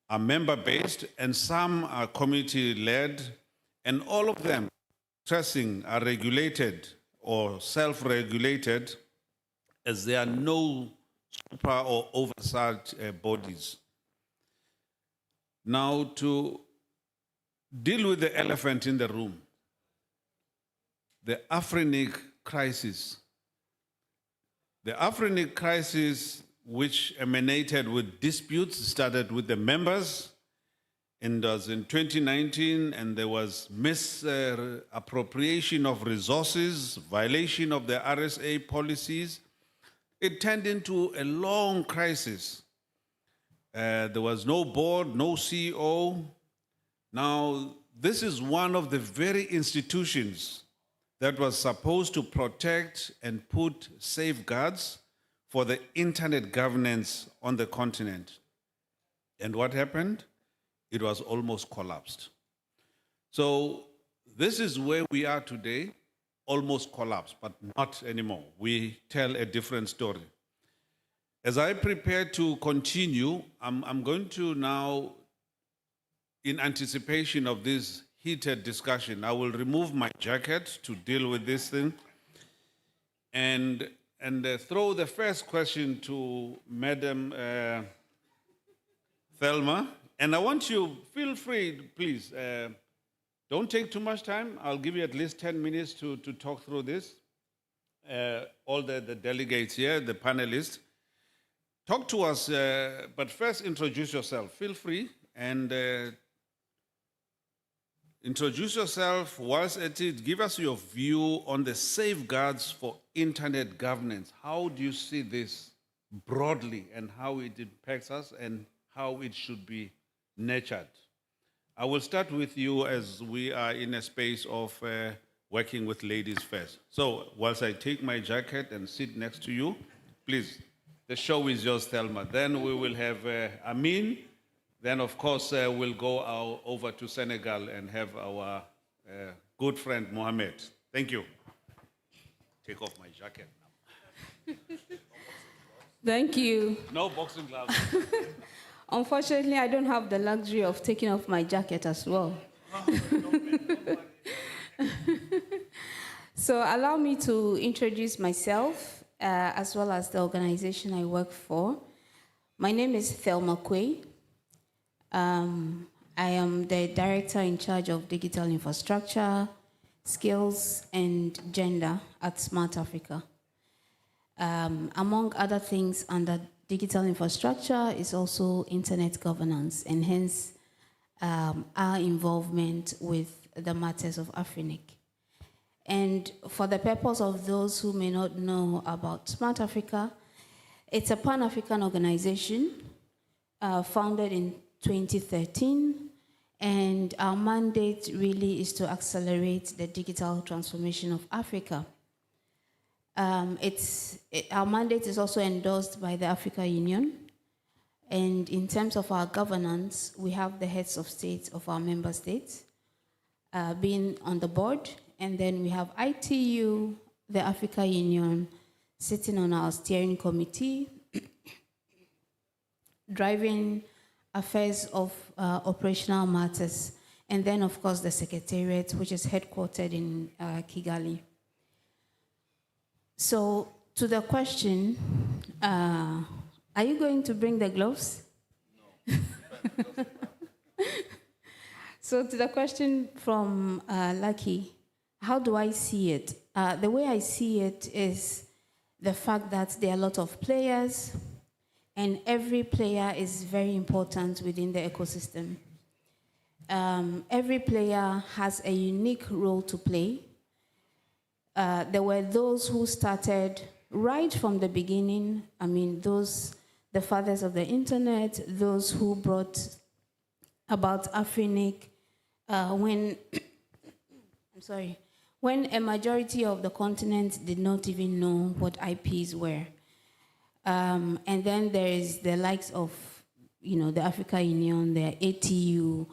are member-based and some are community-led, and all of them, stressing, are regulated or self-regulated, as there are no super or oversight bodies. Now, to deal with the elephant in the room, the AFRINIC crisis. The AFRINIC crisis, which emanated with disputes, started with the members, and was in 2019, and there was misappropriation of resources, violation of the RSA policies. It turned into a long crisis. There was no board, no CEO. Now, this is one of the very institutions that was supposed to protect and put safeguards for the internet governance on the continent. And what happened? It was almost collapsed. So this is where we are today, almost collapsed, but not anymore. We tell a different story. As I prepare to continue, I'm going to now, in anticipation of this heated discussion, I will remove my jacket to deal with this thing and throw the first question to Madam Thelma. And I want you, feel free, please, don't take too much time. I'll give you at least 10 minutes to talk through this. All the delegates here, the panelists, talk to us, but first introduce yourself. Feel free and introduce yourself. Whilst at it, give us your view on the safeguards for internet governance. How do you see this broadly and how it impacts us and how it should be nurtured? I will start with you as we are in a space of working with ladies first. So whilst I take my jacket and sit next to you, please, the show is yours, Thelma. Then we will have Amin. Then, of course, we'll go over to Senegal and have our good friend, Mohamed. Thank you. Take off my jacket now. Thank you. No boxing gloves. Unfortunately, I don't have the luxury of taking off my jacket as well. So allow me to introduce myself as well as the organization I work for. My name is Thelma Quay. I am the director in charge of digital infrastructure, skills, and gender at Smart Africa. Among other things, under digital infrastructure is also internet governance, and hence our involvement with the matters of AFRINIC. And for the purpose of those who may not know about Smart Africa, it's a Pan-African organization founded in 2013, and our mandate really is to accelerate the digital transformation of Africa. Our mandate is also endorsed by the African Union, And in terms of our governance, we have the heads of state of our member states being on the board, and then we have ITU, the Africa Union, sitting on our steering committee, driving affairs of operational matters, and then, of course, the Secretariat, which is headquartered in Kigali. So, to the question, are you going to bring the gloves? No. So, to the question from Lucky, how do I see it? The way I see it is the fact that there are a lot of players, and every player is very important within the ecosystem. Every player has a unique role to play. There were those who started right from the beginning. I mean, the fathers of the internet, those who brought about Afrinic when a majority of the continent did not even know what IPs were. And then there is the likes of, the Africa Union, the ATU,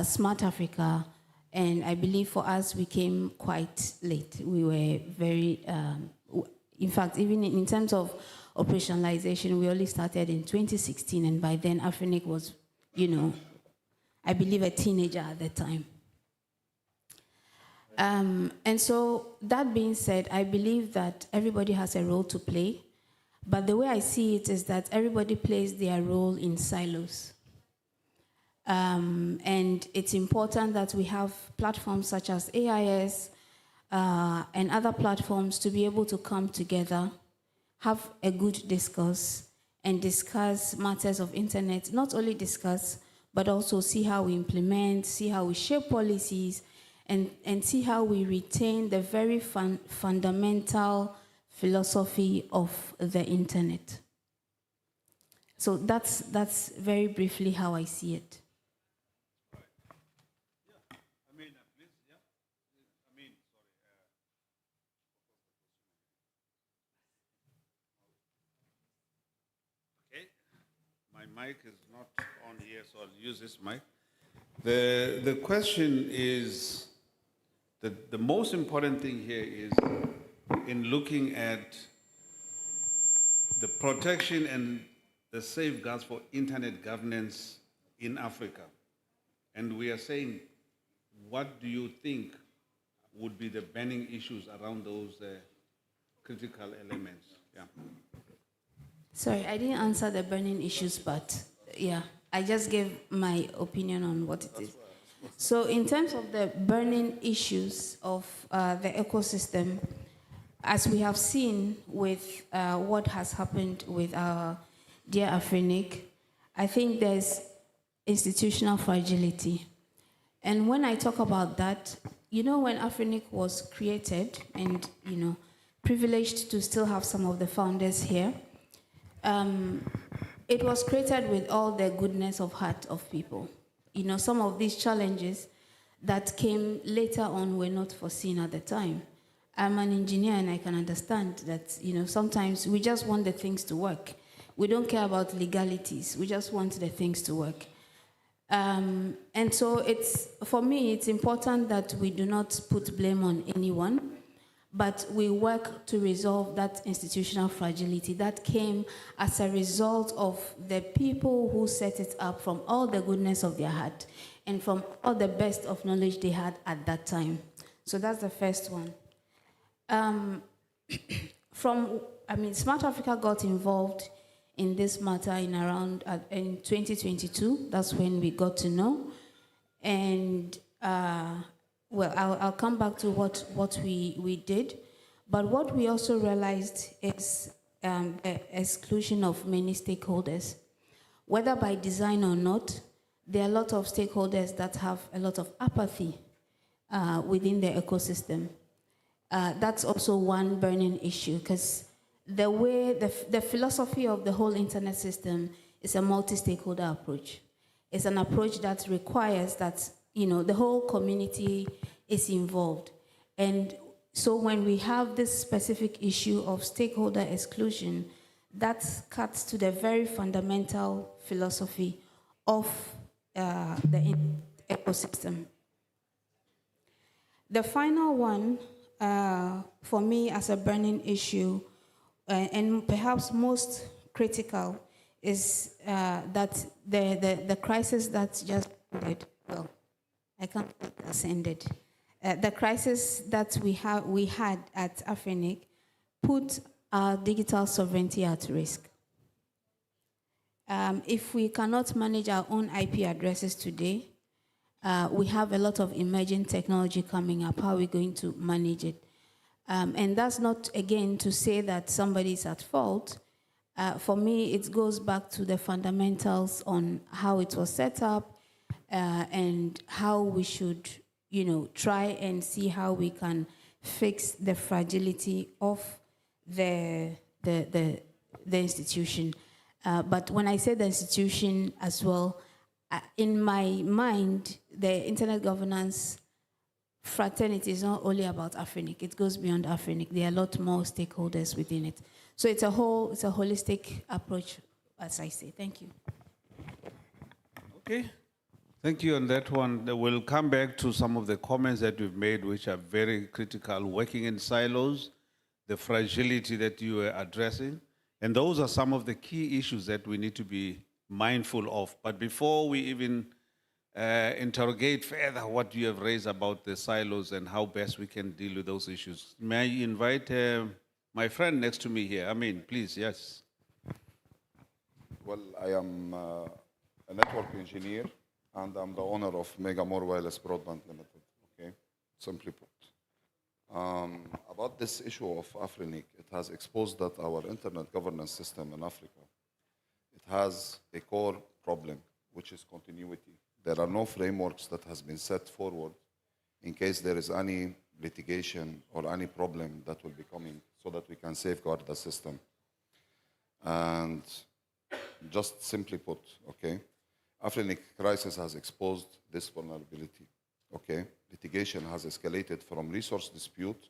Smart Africa, and I believe for us, we came quite late. We were very, in fact, even in terms of operationalization, we only started in 2016, and by then, Afrinic was, I believe a teenager at the time. And so, that being said, I believe that everybody has a role to play, but the way I see it is that everybody plays their role in silos. And it's important that we have platforms such as AIS and other platforms to be able to come together, have a good discourse, and discuss matters of internet, not only discuss, but also see how we implement, see how we shape policies, and see how we retain the very fundamental philosophy of the internet. So that's very briefly how I see it. My mic is not on here, so I'll use this mic. The question is that the most important thing here is in looking at the protection and the safeguards for internet governance in Africa. And we are saying, what do you think would be the burning issues around those critical elements? Yeah. Sorry, I didn't answer the burning issues, but yeah, I just gave my opinion on what it is. So in terms of the burning issues of the ecosystem, as we have seen with what has happened with our dear Afrinic, I think there's institutional fragility. And when I talk about that, when Afrinic was created, and privileged to still have some of the founders here, it was created with all the goodness of heart of people. Some of these challenges that came later on were not foreseen at the time. I'm an engineer, and I can understand that, sometimes we just want the things to work. We don't care about legalities. We just want the things to work. And so for me, it's important that we do not put blame on anyone, but we work to resolve that institutional fragility that came as a result of the people who set it up from all the goodness of their heart and from all the best of knowledge they had at that time. So that's the first one. Smart Africa got involved in this matter in 2022. That's when we got to know. And I'll come back to what we did. But what we also realized is the exclusion of many stakeholders. Whether by design or not, there are a lot of stakeholders that have a lot of apathy within the ecosystem. That's also one burning issue, because the way the philosophy of the whole internet system is a multi-stakeholder approach. It's an approach that requires that the whole community is involved. And so when we have this specific issue of stakeholder exclusion, that cuts to the very fundamental philosophy of the ecosystem. The final one, for me as a burning issue, and perhaps most critical, is that the crisis that just ended, well, I can't say that's ended. The crisis that we had at Afrinic put our digital sovereignty at risk. If we cannot manage our own IP addresses today, we have a lot of emerging technology coming up. How are we going to manage it? And that's not, again, to say that somebody is at fault. For me, it goes back to the fundamentals on how it was set up and how we should, try and see how we can fix the fragility of the institution. But when I say the institution as well, in my mind, the internet governance fraternity is not only about Afrinic. It goes beyond Afrinic. There are a lot more stakeholders within it. So it's a holistic approach, as I say. Thank you. Okay. Thank you on that one. We'll come back to some of the comments that you've made, which are very critical. Working in silos, the fragility that you are addressing. And those are some of the key issues that we need to be mindful of. But before we even interrogate further what you have raised about the silos and how best we can deal with those issues, may I invite my friend next to me here? Amin, please, yes. Well, I am a network engineer, and I'm the owner of Megamore Wireless Broadband Limited, okay? Simply put. About this issue of Afrinic, it has exposed that our internet governance system in Africa, it has a core problem, which is continuity. There are no frameworks that has been set forward in case there is any litigation or any problem that will be coming so that we can safeguard the system. And just simply put, okay, Afrinic crisis has exposed this vulnerability, okay? Litigation has escalated from resource dispute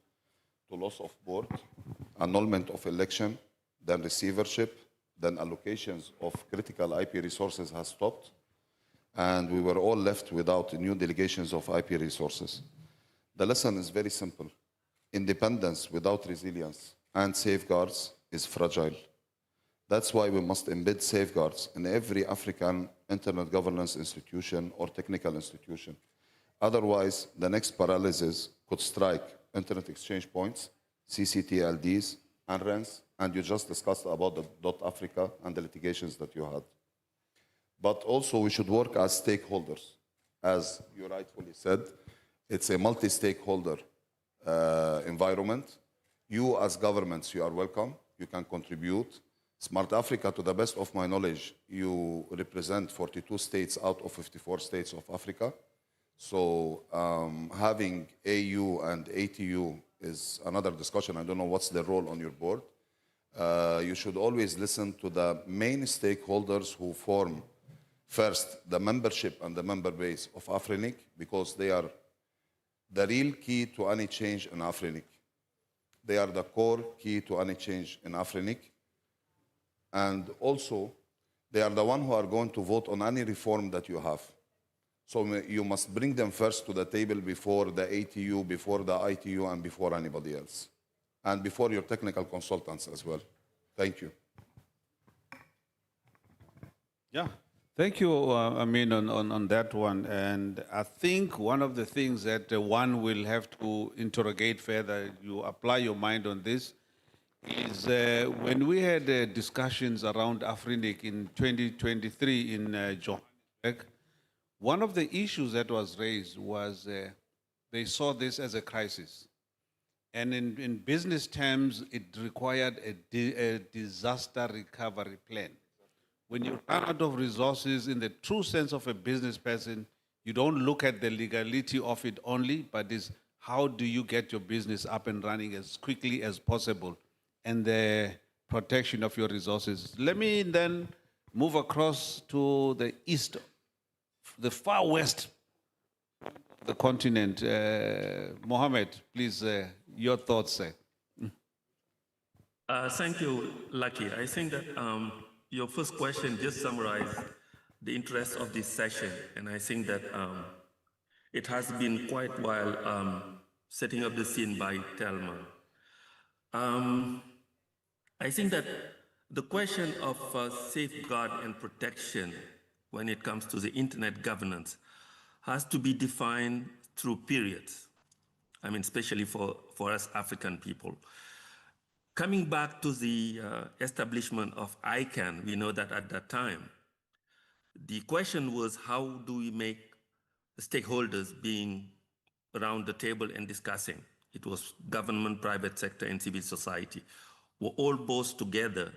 to loss of board, annulment of election, then receivership, then allocations of critical IP resources has stopped, and we were all left without new delegations of IP resources. The lesson is very simple. Independence without resilience and safeguards is fragile. That's why we must embed safeguards in every African internet governance institution or technical institution. Otherwise, the next paralysis could strike internet exchange points, CCTLDs, and RENs, and you just discussed about the .Africa and the litigations that you had. But also we should work as stakeholders. As you rightfully said, it's a multi-stakeholder environment. You as governments, you are welcome. You can contribute. Smart Africa, to the best of my knowledge, you represent 42 states out of 54 states of Africa. So having AU and ATU is another discussion. I don't know what's the role on your board. You should always listen to the main stakeholders who form first the membership and the member base of Afrinic, because they are the real key to any change in Afrinic. They are the core key to any change in Afrinic. And also, they are the ones who are going to vote on any reform that you have. So you must bring them first to the table before the ATU, before the ITU, and before anybody else. And before your technical consultants as well. Thank you. Yeah, thank you, Amin, on that one. And I think one of the things that one will have to interrogate further, you apply your mind on this, is when we had discussions around Afrinic in 2023 in Johannesburg, one of the issues that was raised was they saw this as a crisis. And in business terms, it required a disaster recovery plan. When you run out of resources, in the true sense of a business person, you don't look at the legality of it only, but is how do you get your business up and running as quickly as possible, and the protection of your resources. Let me then move across to the east, the far west, the continent. Mohammed, please, your thoughts, sir. Thank you, Lucky. I think that your first question just summarized the interest of this session, and I think that it has been quite a while setting up the scene by Telma. I think that the question of safeguard and protection when it comes to the internet governance has to be defined through periods. I mean, especially for us African people. Coming back to the establishment of ICANN, we know that at that time, the question was how do we make the stakeholders being around the table and discussing? It was government, private sector, and civil society were all both together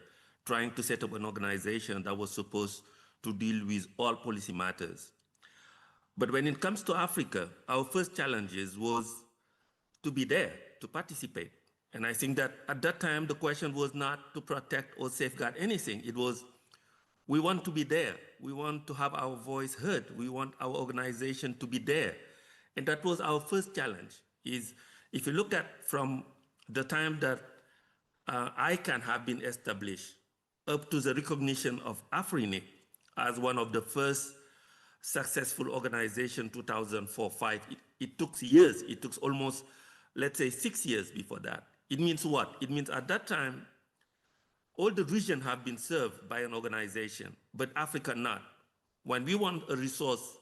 trying to set up an organization that was supposed to deal with all policy matters. But when it comes to Africa, our first challenges was to be there, to participate. And I think that at that time, the question was not to protect or safeguard anything. It was, we want to be there. We want to have our voice heard. We want our organization to be there. And that was our first challenge, is if you look at from the time that ICANN have been established up to the recognition of Afrinic as one of the first successful organization, 2004-05, it took years. It took almost, let's say, 6 years before that. It means what? It means at that time, all the regions have been served by an organization, but Africa not. When we want a resource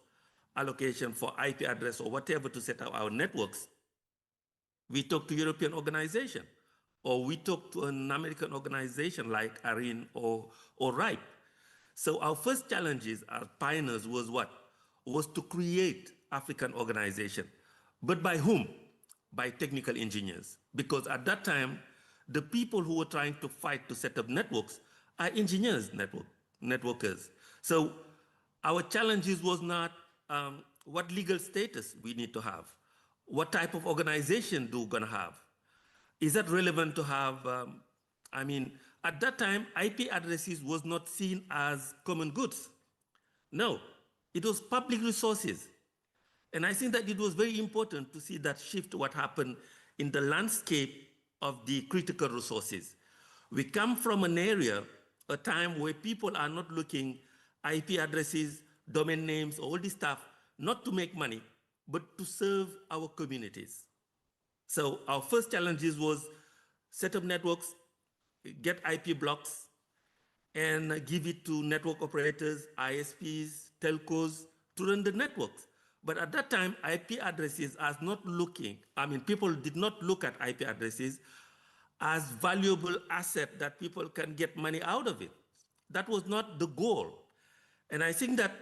allocation for IP address or whatever to set up our networks, we talk to European organization, or we talk to an American organization like ARIN or RIPE. So our first challenges as pioneers was what? Was to create African organization. But by whom? By technical engineers. Because at that time, the people who were trying to fight to set up networks are engineers, networkers. So our challenges was not what legal status we need to have. What type of organization do we gonna have? Is that relevant to have, I mean, at that time, IP addresses was not seen as common goods. No, it was public resources. And I think that it was very important to see that shift, what happened in the landscape of the critical resources. We come from an area, a time where people are not looking IP addresses, domain names, all this stuff, not to make money, but to serve our communities. So our first challenges was set up networks, get IP blocks, and give it to network operators, ISPs, telcos, to run the networks. But at that time, IP addresses as not looking, I mean, people did not look at IP addresses as valuable asset that people can get money out of it. That was not the goal. And I think that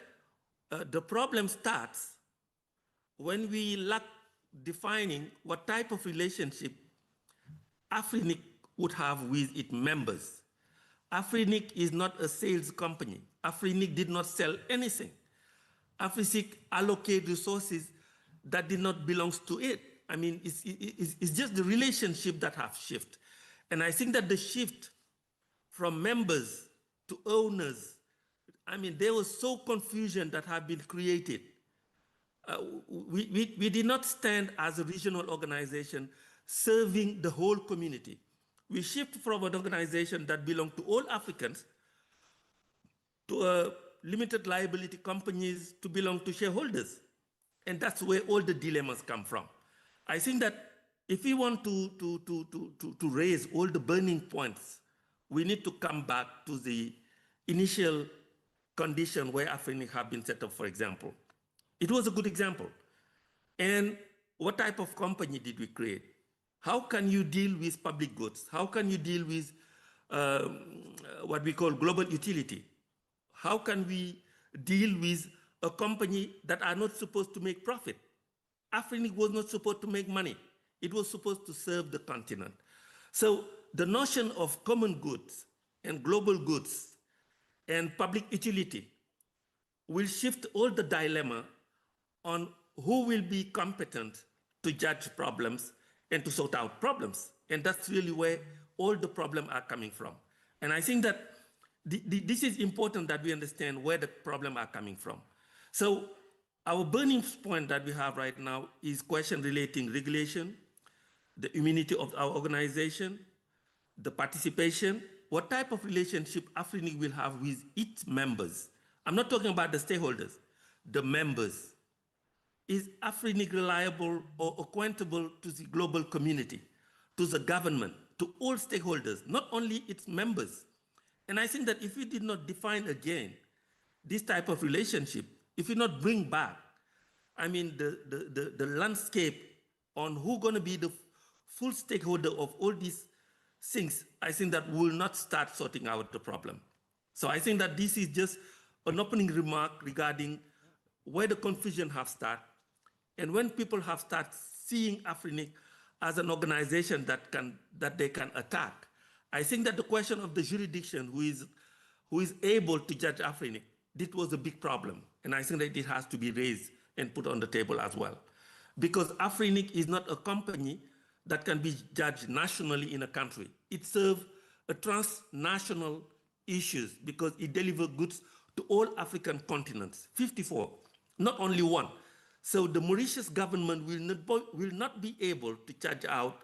the problem starts when we lack defining what type of relationship Afrinic would have with its members. Afrinic is not a sales company. Afrinic did not sell anything. Afrinic allocate resources that did not belong to it. I mean, it's just the relationship that have shifted. And I think that the shift from members to owners, I mean, there was so confusion that have been created. We did not stand as a regional organization serving the whole community. We shift from an organization that belonged to all Africans to a limited liability companies to belong to shareholders. And that's where all the dilemmas come from. I think that if we want to raise all the burning points, we need to come back to the initial condition where Afrinic have been set up, for example. It was a good example. And what type of company did we create? How can you deal with public goods? How can you deal with what we call global utility? How can we deal with a company that are not supposed to make profit? Afrinic was not supposed to make money. It was supposed to serve the continent. So the notion of common goods and global goods and public utility will shift all the dilemma on who will be competent to judge problems and to sort out problems. And that's really where all the problems are coming from. And I think that this is important that we understand where the problems are coming from. So our burning point that we have right now is question relating regulation, the immunity of our organization, the participation, what type of relationship Afrinic will have with its members. I'm not talking about the stakeholders, the members. Is Afrinic reliable or accountable to the global community, to the government, to all stakeholders, not only its members? And I think that if we did not define again this type of relationship, if we not bring back, I mean, the landscape on who's going to be the full stakeholder of all these things, I think that we will not start sorting out the problem. So I think that this is just an opening remark regarding where the confusion have started. And when people have started seeing Afrinic as an organization that they can attack, I think that the question of the jurisdiction who is able to judge Afrinic, this was a big problem. And I think that it has to be raised and put on the table as well. Because Afrinic is not a company that can be judged nationally in a country. It serves a transnational issues because it delivers goods to all African continents, 54, not only one. So the Mauritius government will not be able to charge out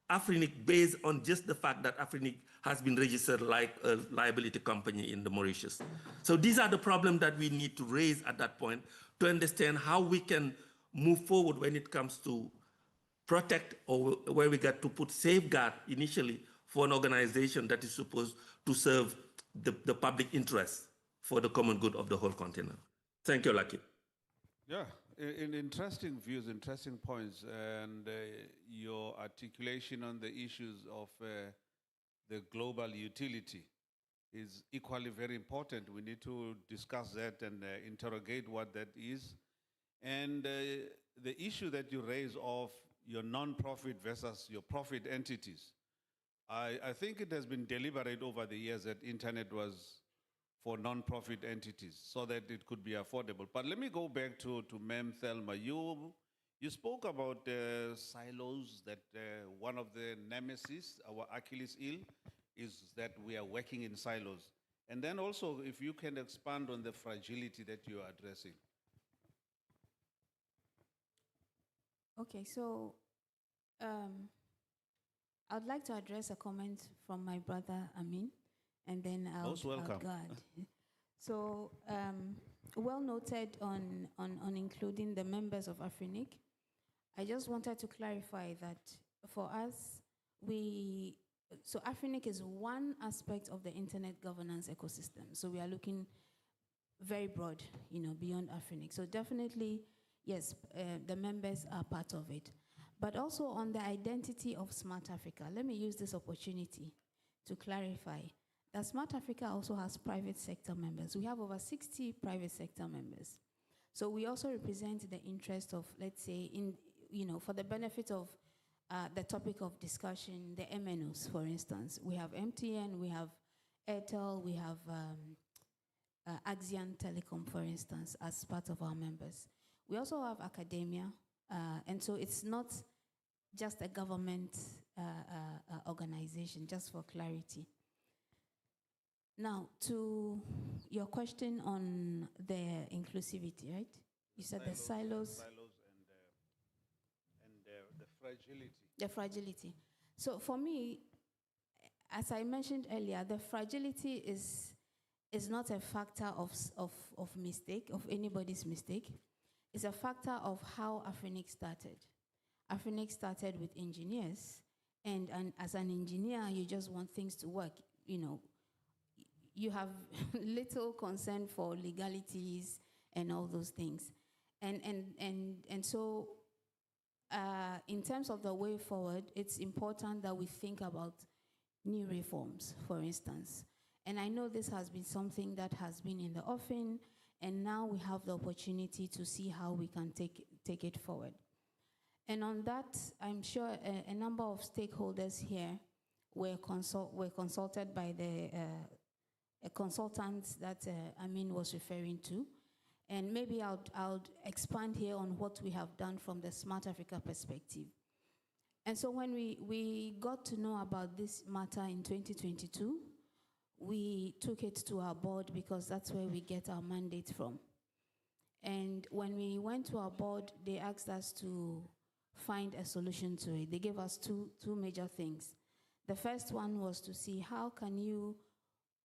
Afrinic based on just the fact that Afrinic has been registered like a liability company in the Mauritius. So these are the problems that we need to raise at that point to understand how we can move forward when it comes to protect, or where we got to put safeguard initially for an organization that is supposed to serve the public interest for the common good of the whole continent. Thank you, Lucky. Yeah, interesting views, interesting points, and your articulation on the issues of the global utility is equally very important. We need to discuss that and interrogate what that is. And the issue that you raise of your non-profit versus your profit entities, I think it has been deliberate over the years that internet was for non-profit entities so that it could be affordable. But let me go back to Ma'am Thelma. You spoke about silos, that one of the nemesis, our Achilles heel, is that we are working in silos. And then also, if you can expand on the fragility that you are addressing. Okay, so I'd like to address a comment from my brother Amin, and then I'll go ahead. So, well noted on including the members of Afrinic. I just wanted to clarify that for us, so Afrinic is one aspect of the internet governance ecosystem. So we are looking very broad, beyond Afrinic. So definitely, yes, the members are part of it. But also on the identity of Smart Africa, let me use this opportunity to clarify that Smart Africa also has private sector members. We have over 60 private sector members. So we also represent the interest of, let's say, for the benefit of the topic of discussion, the MNOs, for instance. We have MTN, we have Airtel, we have Axian Telecom, for instance, as part of our members. We also have academia, and so it's not just a government organization, just for clarity. Now, to your question on the inclusivity, right? You said the silos and the fragility. The fragility. So for me, as I mentioned earlier, the fragility is not a factor of mistake, of anybody's mistake. It's a factor of how Afrinic started. Afrinic started with engineers, and as an engineer, you just want things to work. You have little concern for legalities and all those things. And so in terms of the way forward, it's important that we think about new reforms, for instance. And I know this has been something that has been in the offing, and now we have the opportunity to see how we can take it forward. And on that, I'm sure a number of stakeholders here were consulted by the consultants that Amin was referring to. And maybe I'll expand here on what we have done from the Smart Africa perspective. And so when we got to know about this matter in 2022, we took it to our board because that's where we get our mandate from. And when we went to our board, they asked us to find a solution to it. They gave us two major things. The first one was to see how can you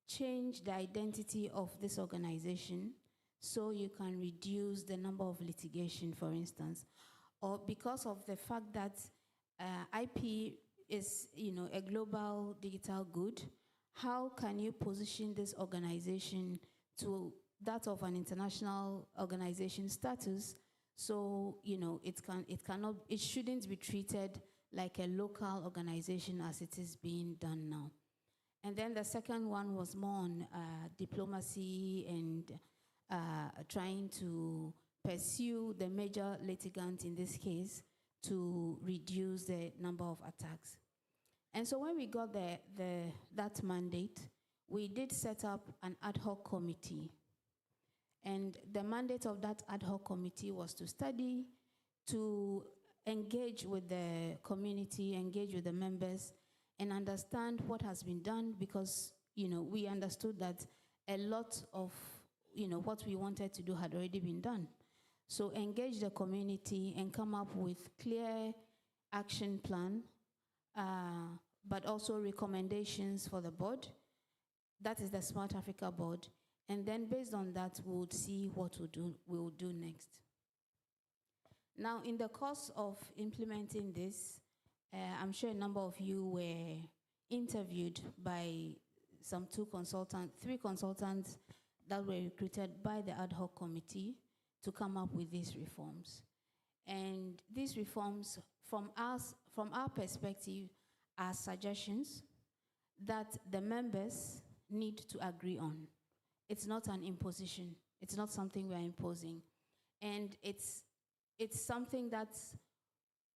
change the identity of this organization so you can reduce the number of litigation, for instance, or because of the fact that IP is, a global digital good, how can you position this organization to that of an international organization status so, it shouldn't be treated like a local organization as it is being done now. And then the second one was more on diplomacy and trying to pursue the major litigant in this case to reduce the number of attacks. And so when we got that mandate, we did set up an ad hoc committee. And the mandate of that ad hoc committee was to study, to engage with the community, engage with the members, and understand what has been done, because we understood that a lot of what we wanted to do had already been done. So engage the community and come up with clear action plan, but also recommendations for the board. That is the Smart Africa board. And then based on that, we would see what we'll do next. Now, in the course of implementing this, I'm sure a number of you were interviewed by three consultants that were recruited by the ad hoc committee to come up with these reforms. And these reforms, from our perspective, are suggestions that the members need to agree on. It's not an imposition. It's not something we're imposing. And it's something that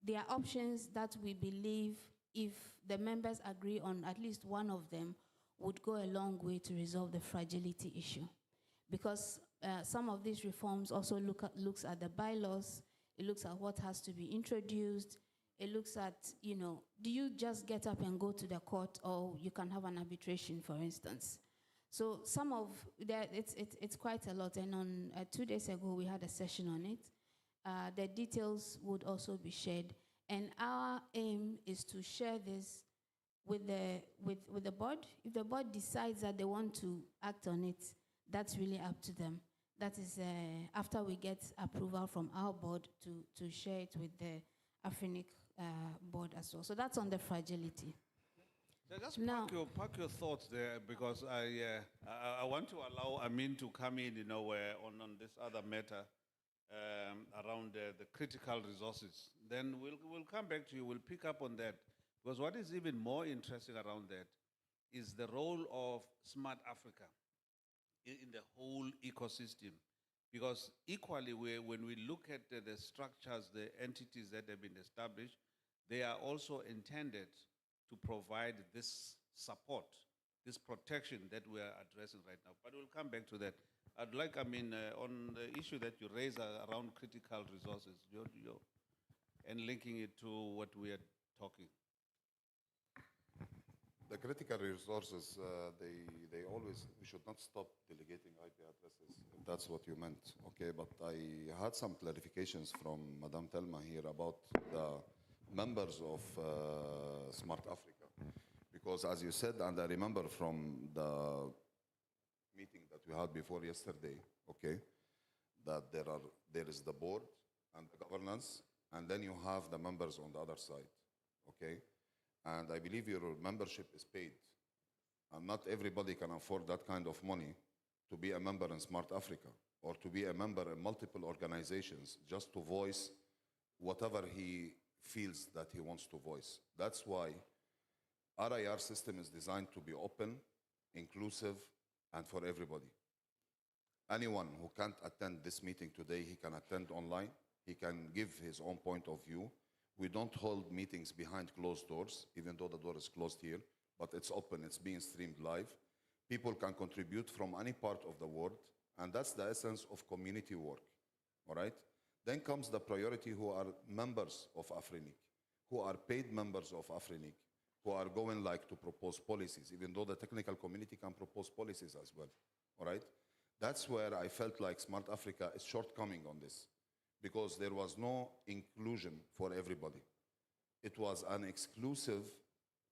there are options that we believe, if the members agree on at least one of them, would go a long way to resolve the fragility issue. Because some of these reforms also looks at the bylaws, it looks at what has to be introduced, it looks at, do you just get up and go to the court, or you can have an arbitration, for instance. So some of that, it's quite a lot. And on 2 days ago, we had a session on it. The details would also be shared. And our aim is to share this with the board. If the board decides that they want to act on it, that's really up to them. That is after we get approval from our board to share it with the Afrinic board as well. So that's on the fragility. Just park your thoughts there, because I want to allow Amin to come in, on this other matter around the critical resources. Then we'll come back to you. We'll pick up on that, because what is even more interesting around that is the role of Smart Africa in the whole ecosystem. Because equally, when we look at the structures, the entities that have been established, they are also intended to provide this support, this protection that we are addressing right now. But we'll come back to that. I'd like, on the issue that you raise around critical resources, and linking it to what we are talking. The critical resources, they always, we should not stop delegating IP addresses, if that's what you meant, okay? But I had some clarifications from Madame Telma here about the members of Smart Africa. Because as you said, and I remember from the meeting that we had before yesterday, okay, that there is the board and the governance, and then you have the members on the other side, okay? And I believe your membership is paid. And not everybody can afford that kind of money to be a member in Smart Africa, or to be a member in multiple organizations just to voice whatever he feels that he wants to voice. That's why RIR system is designed to be open, inclusive, and for everybody. Anyone who can't attend this meeting today, he can attend online. He can give his own point of view. We don't hold meetings behind closed doors, even though the door is closed here, but it's open, it's being streamed live. People can contribute from any part of the world, and that's the essence of community work, all right? Then comes the priority, who are members of Afrinic, who are paid members of Afrinic, who are going to propose policies, even though the technical community can propose policies as well, all right? That's where I felt like Smart Africa is shortcoming on this, because there was no inclusion for everybody. It was an exclusive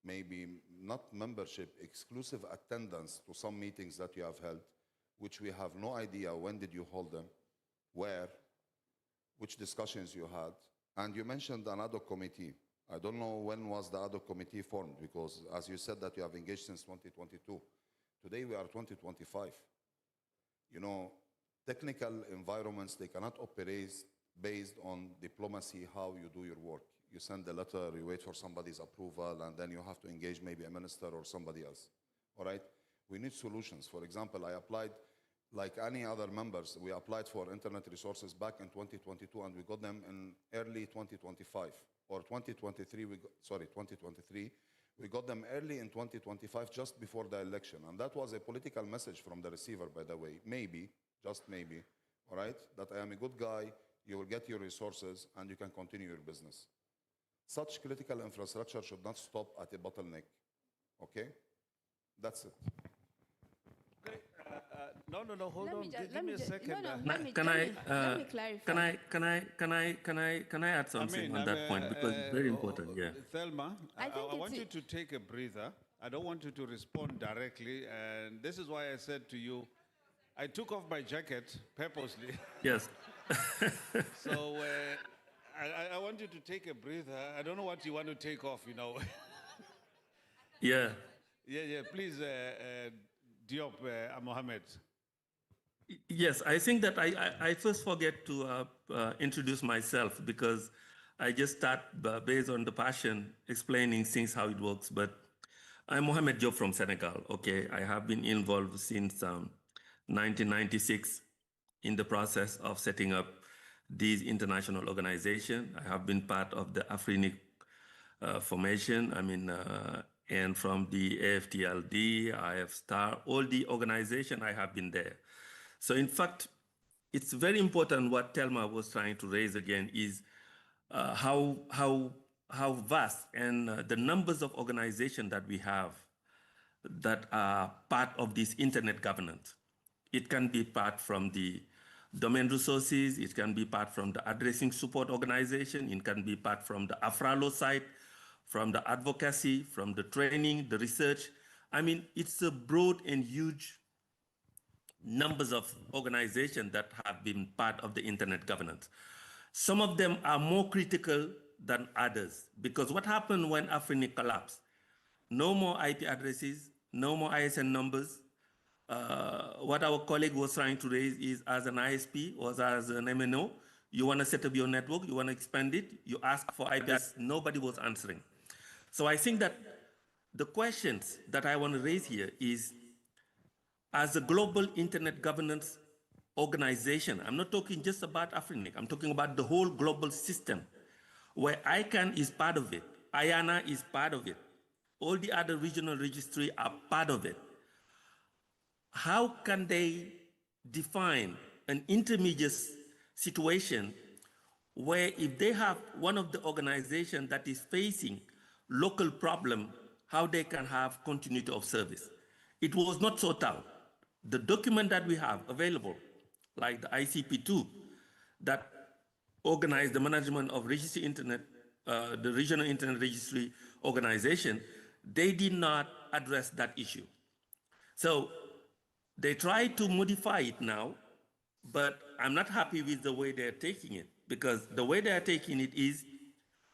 maybe not membership, exclusive attendance to some meetings that you have held, which we have no idea when did you hold them, where, which discussions you had. And you mentioned an ad hoc committee. I don't know when was the ad hoc committee formed, because as you said that you have engaged since 2022. Today we are 2025. You know, technical environments, they cannot operate based on diplomacy, how you do your work. You send a letter, you wait for somebody's approval, and then you have to engage maybe a minister or somebody else, all right? We need solutions. For example, I applied, like any other members, we applied for internet resources back in 2022, and we got them in early 2025, or 2023, 2023. We got them early in 2025, just before the election. And that was a political message from the receiver, by the way. Maybe, just maybe, all right, that I am a good guy, you will get your resources, and you can continue your business. Such critical infrastructure should not stop at a bottleneck, okay? That's it. No, hold on. Give me a second. Let me clarify. Can I add something on that point, because it's very important, yeah. Thelma, I think I want you to take a breather. I don't want you to respond directly, and this is why I said to you, I took off my jacket purposely. Yes. So I want you to take a breather. I don't know what you want to take off, you know. Yeah. Yeah, please, Diop Mohammed. Yes, I think that I first forget to introduce myself, because I just start based on the passion, explaining things, how it works. But I'm Mohamed Diop from Senegal, okay? I have been involved since 1996 in the process of setting up these international organizations. I have been part of the Afrinic formation, and from the AFTLD, IF-STAR, all the organization, I have been there. So in fact, it's very important what Thelma was trying to raise again is how vast and the numbers of organizations that we have that are part of this internet governance. It can be part from the domain resources, it can be part from the addressing support organization, it can be part from the AFRALO side, from the advocacy, from the training, the research. I mean, it's a broad and huge numbers of organizations that have been part of the internet governance. Some of them are more critical than others, because what happened when Afrinic collapsed? No more IP addresses, no more ISN numbers. What our colleague was trying to raise is, as an ISP or as an MNO, you want to set up your network, you want to expand it, you ask for IP address, nobody was answering. So I think that the questions that I want to raise here is, as a global internet governance organization, I'm not talking just about Afrinic, I'm talking about the whole global system, where ICANN is part of it, IANA is part of it, all the other regional registry are part of it. How can they define an intermediate situation where if they have one of the organizations that is facing local problem, how they can have continuity of service? It was not sought out. The document that we have available, like the ICP2, that organized the management of registry internet, the regional internet registry organization, they did not address that issue. So they try to modify it now, but I'm not happy with the way they're taking it, because the way they're taking it is,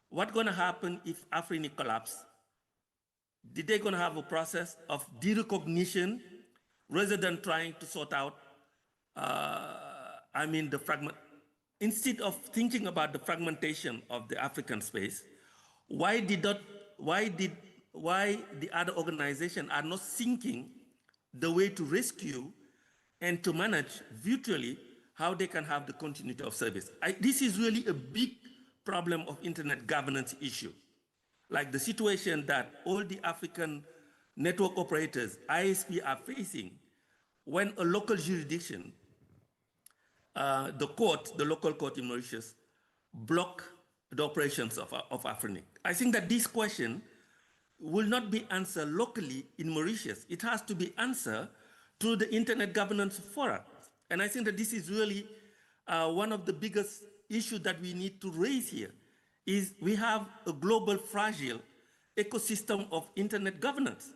what's going to happen if Afrinic collapse? Did they going to have a process of derecognition rather than trying to sort out, the fragment? Instead of thinking about the fragmentation of the African space, why the other organizations are not thinking the way to rescue and to manage virtually how they can have the continuity of service? This is really a big problem of internet governance issue. Like the situation that all the African network operators, ISP, are facing when a local jurisdiction, the local court in Mauritius, block the operations of Afrinic. I think that this question will not be answered locally in Mauritius. It has to be answered through the Internet Governance Forum. And I think that this is really one of the biggest issues that we need to raise here, is we have a global fragile ecosystem of internet governance.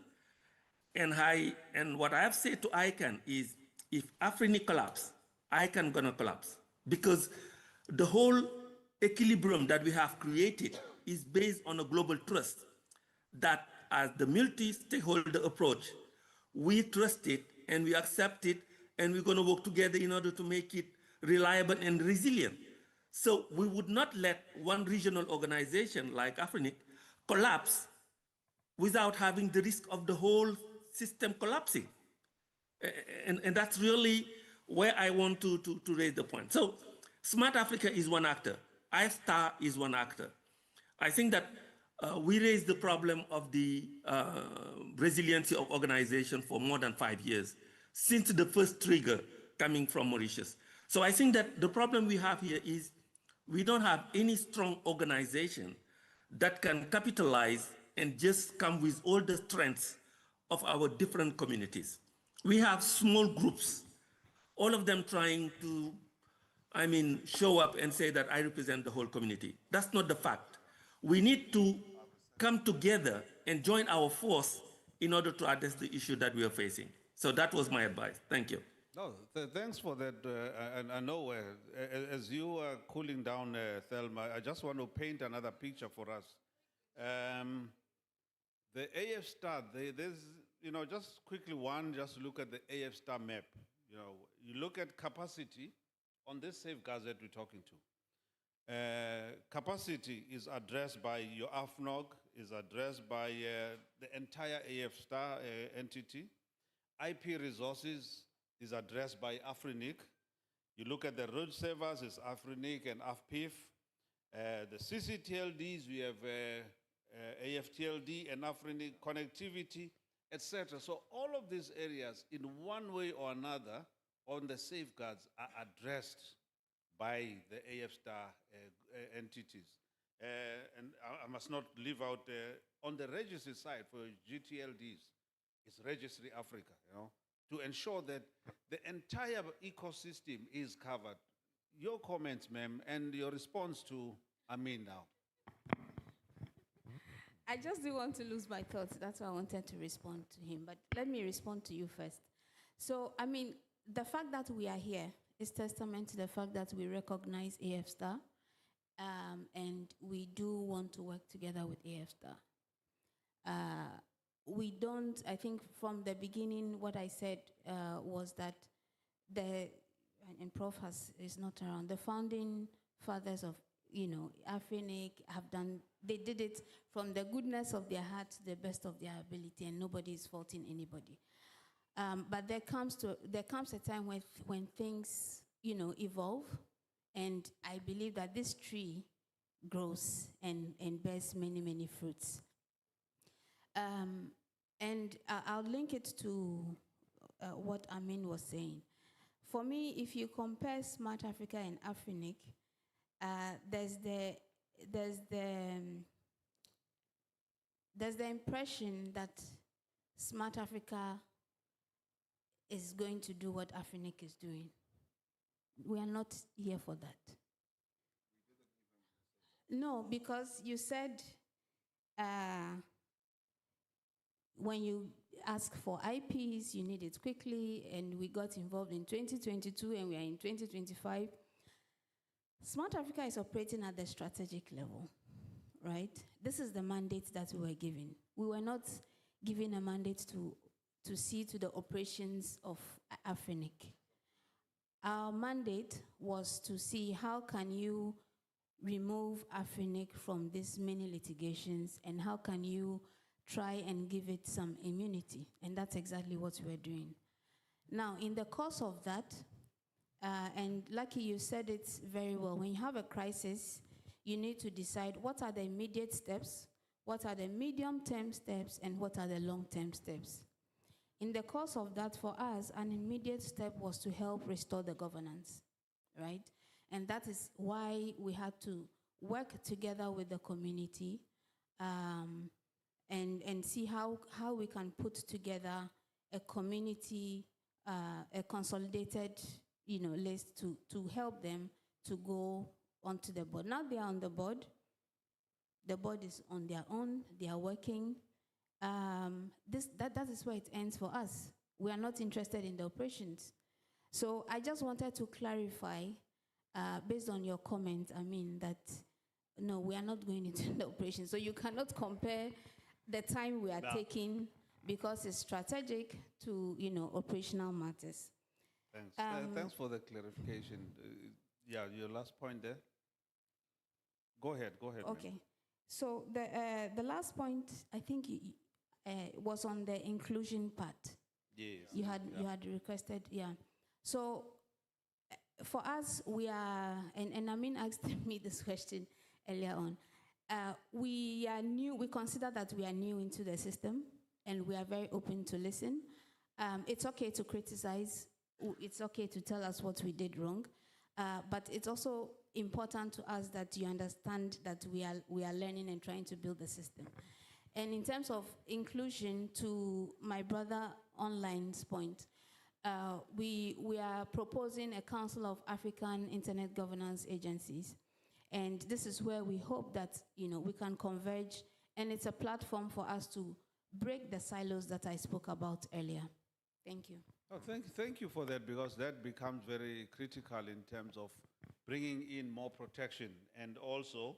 And what I have said to ICANN is, if Afrinic collapse, ICANN gonna collapse, because the whole equilibrium that we have created is based on a global trust that, as the multi-stakeholder approach, we trust it and we accept it, and we're going to work together in order to make it reliable and resilient. So we would not let one regional organization like Afrinic collapse without having the risk of the whole system collapsing. And that's really where I want to raise the point. So Smart Africa is one actor. IFSTAR is one actor. I think that we raised the problem of the resiliency of organization for more than 5 years, since the first trigger coming from Mauritius. So I think that the problem we have here is we don't have any strong organization that can capitalize and just come with all the strengths of our different communities. We have small groups, all of them trying to, show up and say that I represent the whole community. That's not the fact. We need to come together and join our force in order to address the issue that we are facing. So that was my advice. Thank you. No, thanks for that. And I know as you are cooling down, Thelma, I just want to paint another picture for us. The AFSTAR, there's, just quickly just look at the AFSTAR map. You look at capacity on this safeguards that we're talking to. Capacity is addressed by your AFNOG, is addressed by the entire AFSTAR entity. IP resources is addressed by Afrinic. You look at the road servers, it's Afrinic and AFPIF. The CCTLDs, we have AFTLD and Afrinic connectivity, etc. So all of these areas, in one way or another, on the safeguards are addressed by the AFSTAR entities. And I must not leave out, on the registry side for GTLDs, it's Registry Africa, to ensure that the entire ecosystem is covered. Your comments, ma'am, and your response to Amin now. I just didn't want to lose my thoughts. That's why I wanted to respond to him. But let me respond to you first. So, the fact that we are here is testament to the fact that we recognize AFSTAR, and we do want to work together with AFSTAR. We don't, I think from the beginning, what I said was that and Prof is not around, the founding fathers of, Afrinic they did it from the goodness of their heart to the best of their ability, and nobody is faulting anybody. But there comes a time when things, evolve, and I believe that this tree grows and bears many, many fruits. And I'll link it to what Amin was saying. For me, if you compare Smart Africa and Afrinic, there's the impression that Smart Africa is going to do what Afrinic is doing. We are not here for that. No, because you said when you ask for IPs, you need it quickly, and we got involved in 2022, and we are in 2025. Smart Africa is operating at the strategic level, right? This is the mandate that we were given. We were not given a mandate to see to the operations of Afrinic. Our mandate was to see how can you remove Afrinic from these many litigations, and how can you try and give it some immunity, and that's exactly what we're doing. Now, in the course of that, and Lucky, you said it very well, when you have a crisis, you need to decide what are the immediate steps, what are the medium-term steps, and what are the long-term steps. In the course of that, for us, an immediate step was to help restore the governance, right? And that is why we had to work together with the community, and see how we can put together a community, a consolidated, list to help them to go onto the board. Now they are on the board. The board is on their own, they are working. That is where it ends for us. We are not interested in the operations. So I just wanted to clarify, based on your comment, I mean, that no, we are not going into the operations. So you cannot compare the time we are taking because it's strategic to, operational matters. Thanks. Thanks for the clarification. Yeah, your last point there. Go ahead. Okay. Ma'am. So the last point, I think, was on the inclusion part. Yes. You had requested, yeah. So for us, we are, and Amin asked me this question earlier on. We are new. We consider that we are new into the system, and we are very open to listen. It's okay to criticize. It's okay to tell us what we did wrong, but it's also important to us that you understand that we are learning and trying to build the system. And in terms of inclusion, to my brother online's point, we are proposing a Council of African Internet Governance Agencies. And this is where we hope that we can converge, and it's a platform for us to break the silos that I spoke about earlier. Thank you. Oh, thank you for that, because that becomes very critical in terms of bringing in more protection and also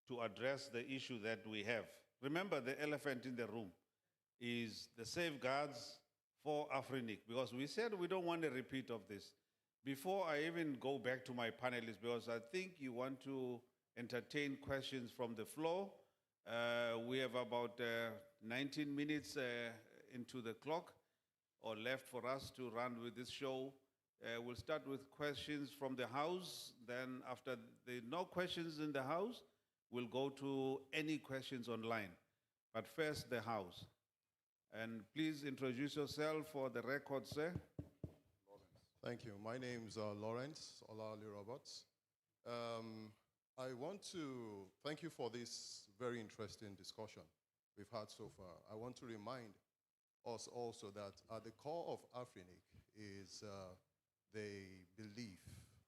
to address the issue that we have. Remember, the elephant in the room is the safeguards for Afrinic, because we said we don't want a repeat of this. Before I even go back to my panelists, because I think you want to entertain questions from the floor. We have about 19 minutes into the clock, or left for us to run with this show. We'll start with questions from the House. Then after no questions in the House, we'll go to any questions online. But first, the House. And please introduce yourself for the record, sir. Thank you. My name is Lawrence Olali Roberts. I want to thank you for this very interesting discussion we've had so far. I want to remind us also that at the core of Afrinic is the belief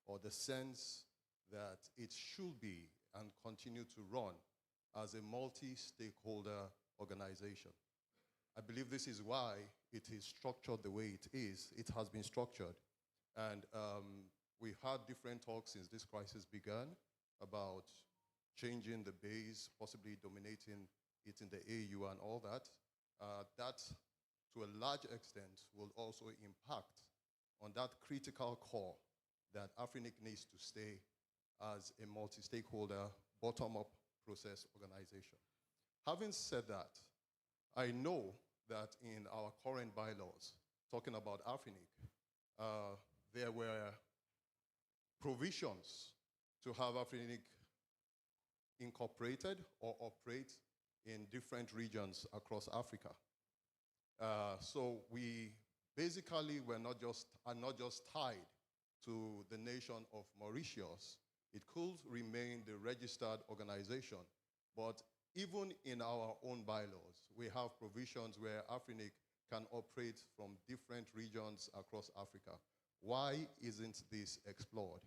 or the sense that it should be and continue to run as a multi-stakeholder organization. I believe this is why it is structured the way it is. It has been structured. And we've had different talks since this crisis began about changing the base, possibly dominating it in the AU and all that. That, to a large extent, will also impact on that critical core that Afrinic needs to stay as a multi-stakeholder, bottom-up process organization. Having said that, I know that in our current bylaws, talking about Afrinic, there were provisions to have Afrinic incorporated or operate in different regions across Africa. So we basically are not just tied to the nation of Mauritius. It could remain the registered organization, but even in our own bylaws, we have provisions where Afrinic can operate from different regions across Africa. Why isn't this explored?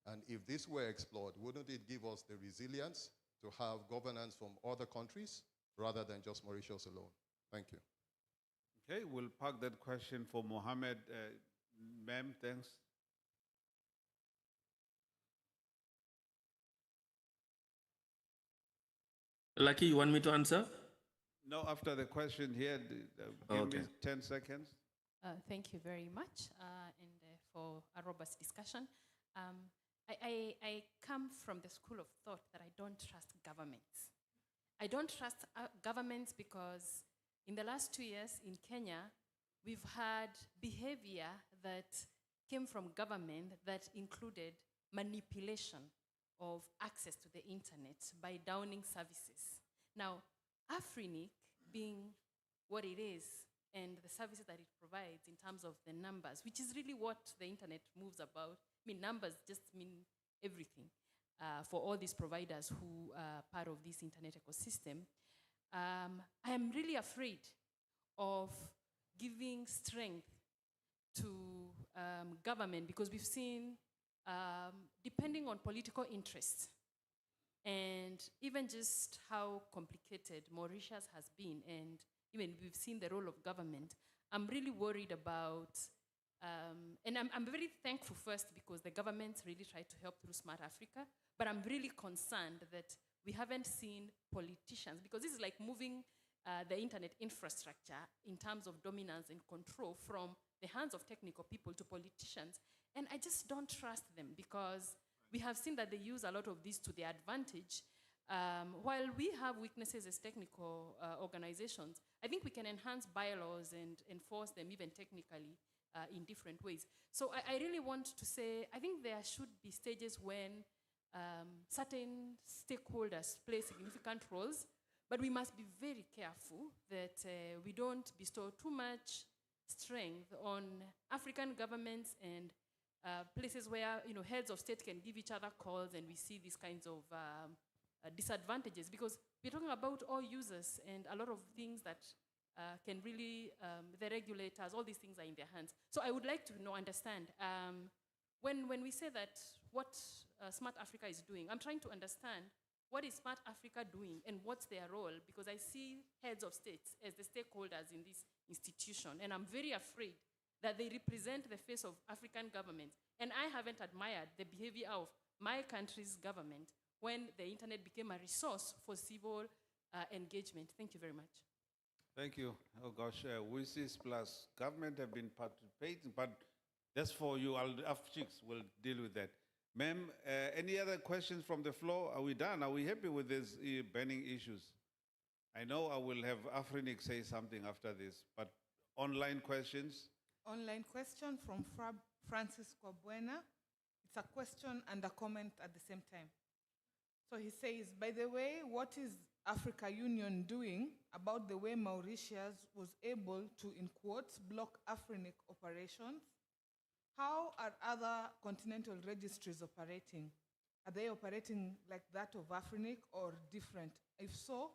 And if this were explored, wouldn't it give us the resilience to have governance from other countries rather than just Mauritius alone? Thank you. Okay, we'll park that question for Mohammed. Ma'am, thanks. Lucky, you want me to answer? No, after the question here, give me 10 seconds. Thank you very much for a robust discussion. I come from the school of thought that I don't trust governments. I don't trust governments because in the last 2 years in Kenya, we've had behavior that came from government that included manipulation of access to the internet by downing services. Now, Afrinic being what it is and the services that it provides in terms of the numbers, which is really what the internet moves about. I mean, numbers just mean everything for all these providers who are part of this internet ecosystem. I am really afraid of giving strength to government because we've seen, depending on political interests, and even just how complicated Mauritius has been, and even we've seen the role of government, I'm really worried about, and I'm very thankful first because the government really tried to help through Smart Africa, but I'm really concerned that we haven't seen politicians, because this is like moving the internet infrastructure in terms of dominance and control from the hands of technical people to politicians. And I just don't trust them, because we have seen that they use a lot of this to their advantage. While we have weaknesses as technical organizations, I think we can enhance bylaws and enforce them even technically in different ways. So I really want to say, I think there should be stages when certain stakeholders play significant roles, but we must be very careful that we don't bestow too much strength on African governments and places where heads of state can give each other calls, and we see these kinds of disadvantages, because we're talking about all users and a lot of things that can really, the regulators, all these things are in their hands. So I would like to understand, when we say that what Smart Africa is doing, I'm trying to understand what is Smart Africa doing and what's their role, because I see heads of states as the stakeholders in this institution, and I'm very afraid that they represent the face of African governments. And I haven't admired the behavior of my country's government when the internet became a resource for civil engagement. Thank you very much. Thank you. Oh gosh, WSIS plus government have been participating, but that's for you. AFCHICS will deal with that. Ma'am, any other questions from the floor? Are we done? Are we happy with these burning issues? I know I will have Afrinic say something after this, but online questions? Online question from Francis Kwabuena. It's a question and a comment at the same time. So he says, by the way, what is Africa Union doing about the way Mauritius was able to, in quotes, block Afrinic operations? How are other continental registries operating? Are they operating like that of Afrinic or different? If so,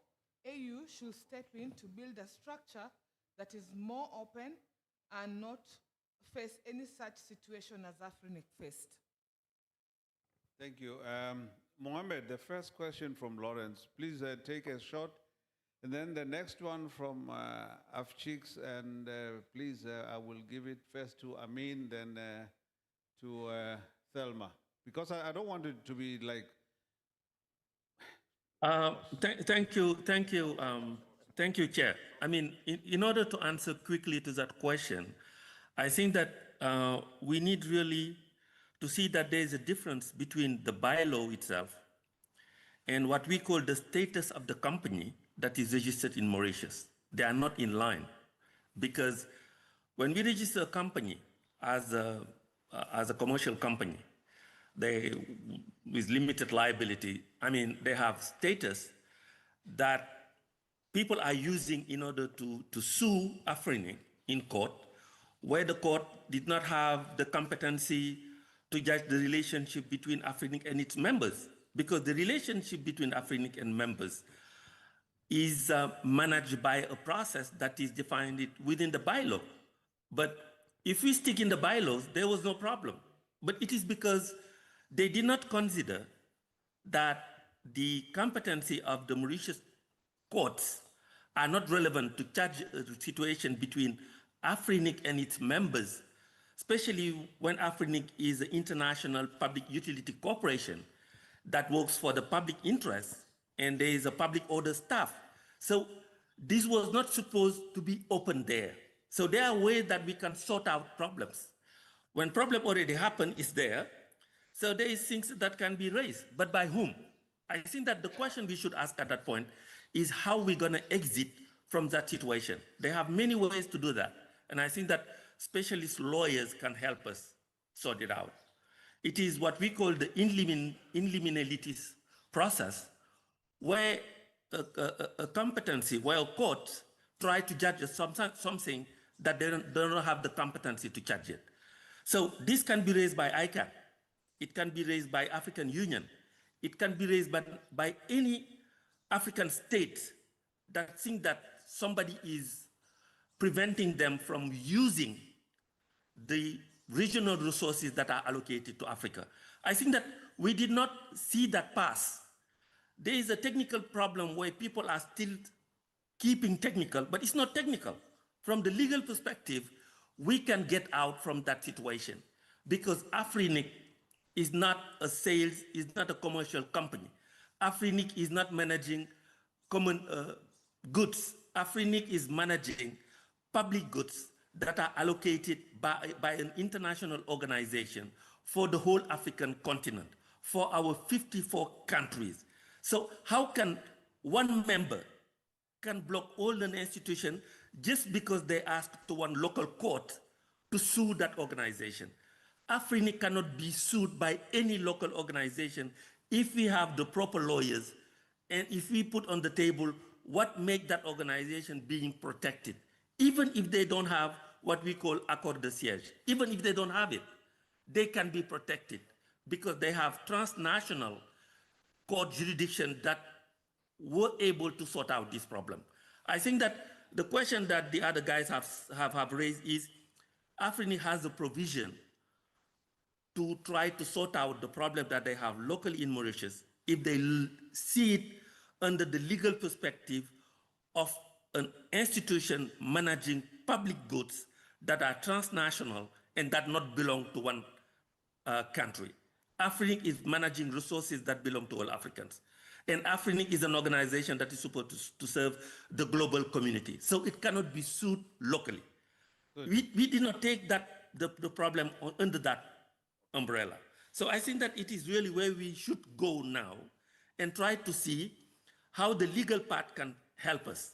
AU should step in to build a structure that is more open and not face any such situation as Afrinic faced. Thank you. Mohammed, the first question from Lawrence, please take a shot. And then the next one from AFCHICS, and please, I will give it first to Amin, then to Thelma, because I don't want it to be like... Thank you, Chair. I mean, in order to answer quickly to that question, I think that we need really to see that there is a difference between the bylaw itself and what we call the status of the company that is registered in Mauritius. They are not in line, because when we register a company as a commercial company, with limited liability, I mean, they have status that people are using in order to sue Afrinic in court, where the court did not have the competency to judge the relationship between Afrinic and its members, because the relationship between Afrinic and members is managed by a process that is defined within the bylaw. But if we stick in the bylaws, there was no problem. But it is because they did not consider that the competency of the Mauritius courts are not relevant to judge the situation between Afrinic and its members, especially when Afrinic is an international public utility corporation that works for the public interest, and there is a public order staff. So this was not supposed to be open there. So there are ways that we can sort out problems. When problem already happened, it's there. So there is things that can be raised, but by whom? I think that the question we should ask at that point is how we're gonna exit from that situation. They have many ways to do that. And I think that specialist lawyers can help us sort it out. It is what we call the in liminalities process, where a competency, where a court try to judge something that they don't have the competency to judge it. So this can be raised by ICANN. It can be raised by African Union. It can be raised by any African state that think that somebody is preventing them from using the regional resources that are allocated to Africa. I think that we did not see that pass. There is a technical problem where people are still keeping technical, but it's not technical. From the legal perspective, we can get out from that situation because Afrinic is not a sales, is not a commercial company. Afrinic is not managing common goods. Afrinic is managing public goods that are allocated by an international organization for the whole African continent, for our 54 countries. So how can one member can block all an institution just because they asked to one local court to sue that organization? Afrinic cannot be sued by any local organization if we have the proper lawyers and if we put on the table what make that organization being protected, even if they don't have what we call accord de siège, even if they don't have it, they can be protected because they have transnational court jurisdiction that were able to sort out this problem. I think that the question that the other guys have raised is Afrinic has a provision to try to sort out the problem that they have locally in Mauritius if they see it under the legal perspective of an institution managing public goods that are transnational and that not belong to one country. Afrinic is managing resources that belong to all Africans. And Afrinic is an organization that is supposed to serve the global community. So it cannot be sued locally. We did not take that the problem under that umbrella. So I think that it is really where we should go now and try to see how the legal part can help us